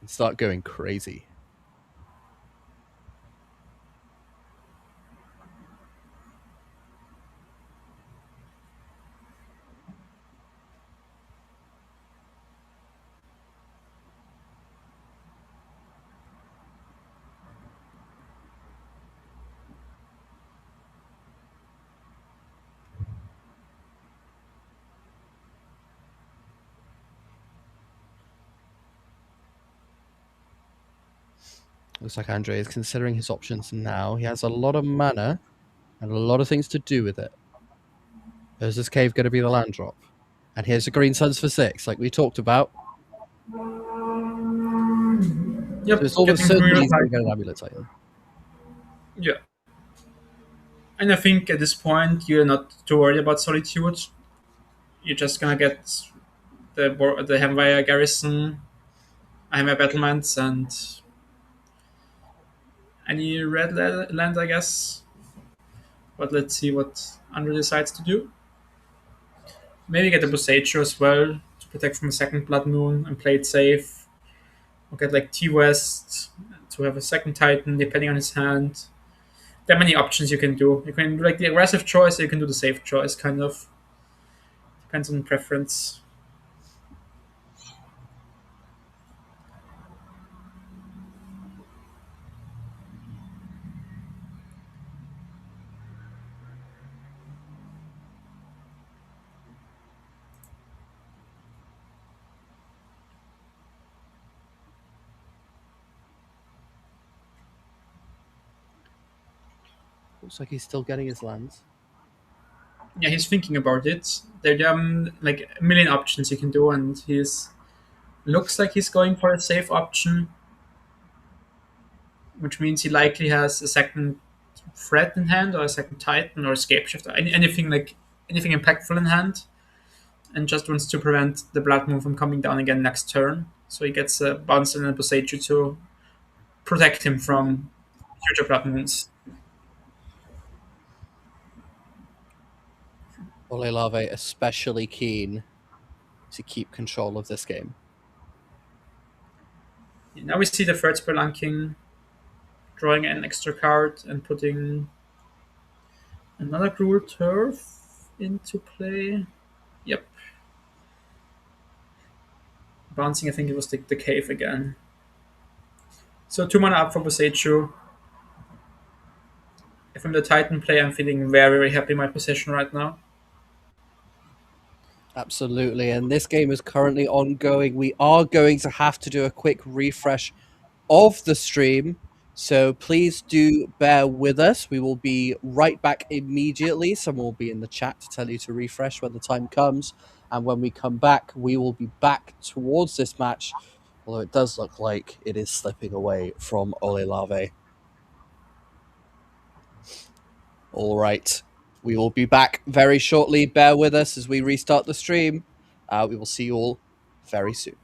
And start going crazy. Looks like Andre is considering his options now. He has a lot of mana and a lot of things to do with it. Is this cave going to be the land drop? And here's the Green Suns for 6, like we talked about. Yep. So it's almost getting certain real he's going to high. get an Amulet Titan. Yeah. And I think at this point you're not too worried about Solitude. You're just gonna get the Hemwire Garrison, Hemwire Battlements, and any red land, I guess. But let's see what Andre decides to do. Maybe get a Boseiju as well to protect from a second Blood Moon and play it safe. Or get like T-West to have a second Titan depending on his hand. There are many options you can do. You can do like the aggressive choice, or you can do the safe choice, kind of. Depends on preference. Looks like he's still getting his lands. Yeah, he's thinking about it. There are like a million options you can do, and he's looks like he's going for a safe option, which means he likely has a second threat in hand, or a second Titan, or a Scape Shifter, anything impactful in hand, and just wants to prevent the Blood Moon from coming down again next turn. So he gets a bounce and a Boseiju to protect him from future Blood Moons. Olelave especially keen to keep control of this game. Now we see the third Spelunking drawing an extra card and putting another Cruel Turf into play. Yep. Bouncing, I think it was the cave again. So 2 mana up for Boseiju. If I'm the Titan player, I'm feeling very, very happy in my position right now. Absolutely, and this game is currently ongoing. We are going to have to do a quick refresh of the stream, so please do bear with us. We will be right back immediately. Someone will be in the chat to tell you to refresh when the time comes, and when we come back, we will be back towards this match, although it does look like it is slipping away from Olelave. All right. We will be back very shortly. Bear with us as we restart the stream. We will see you all very soon.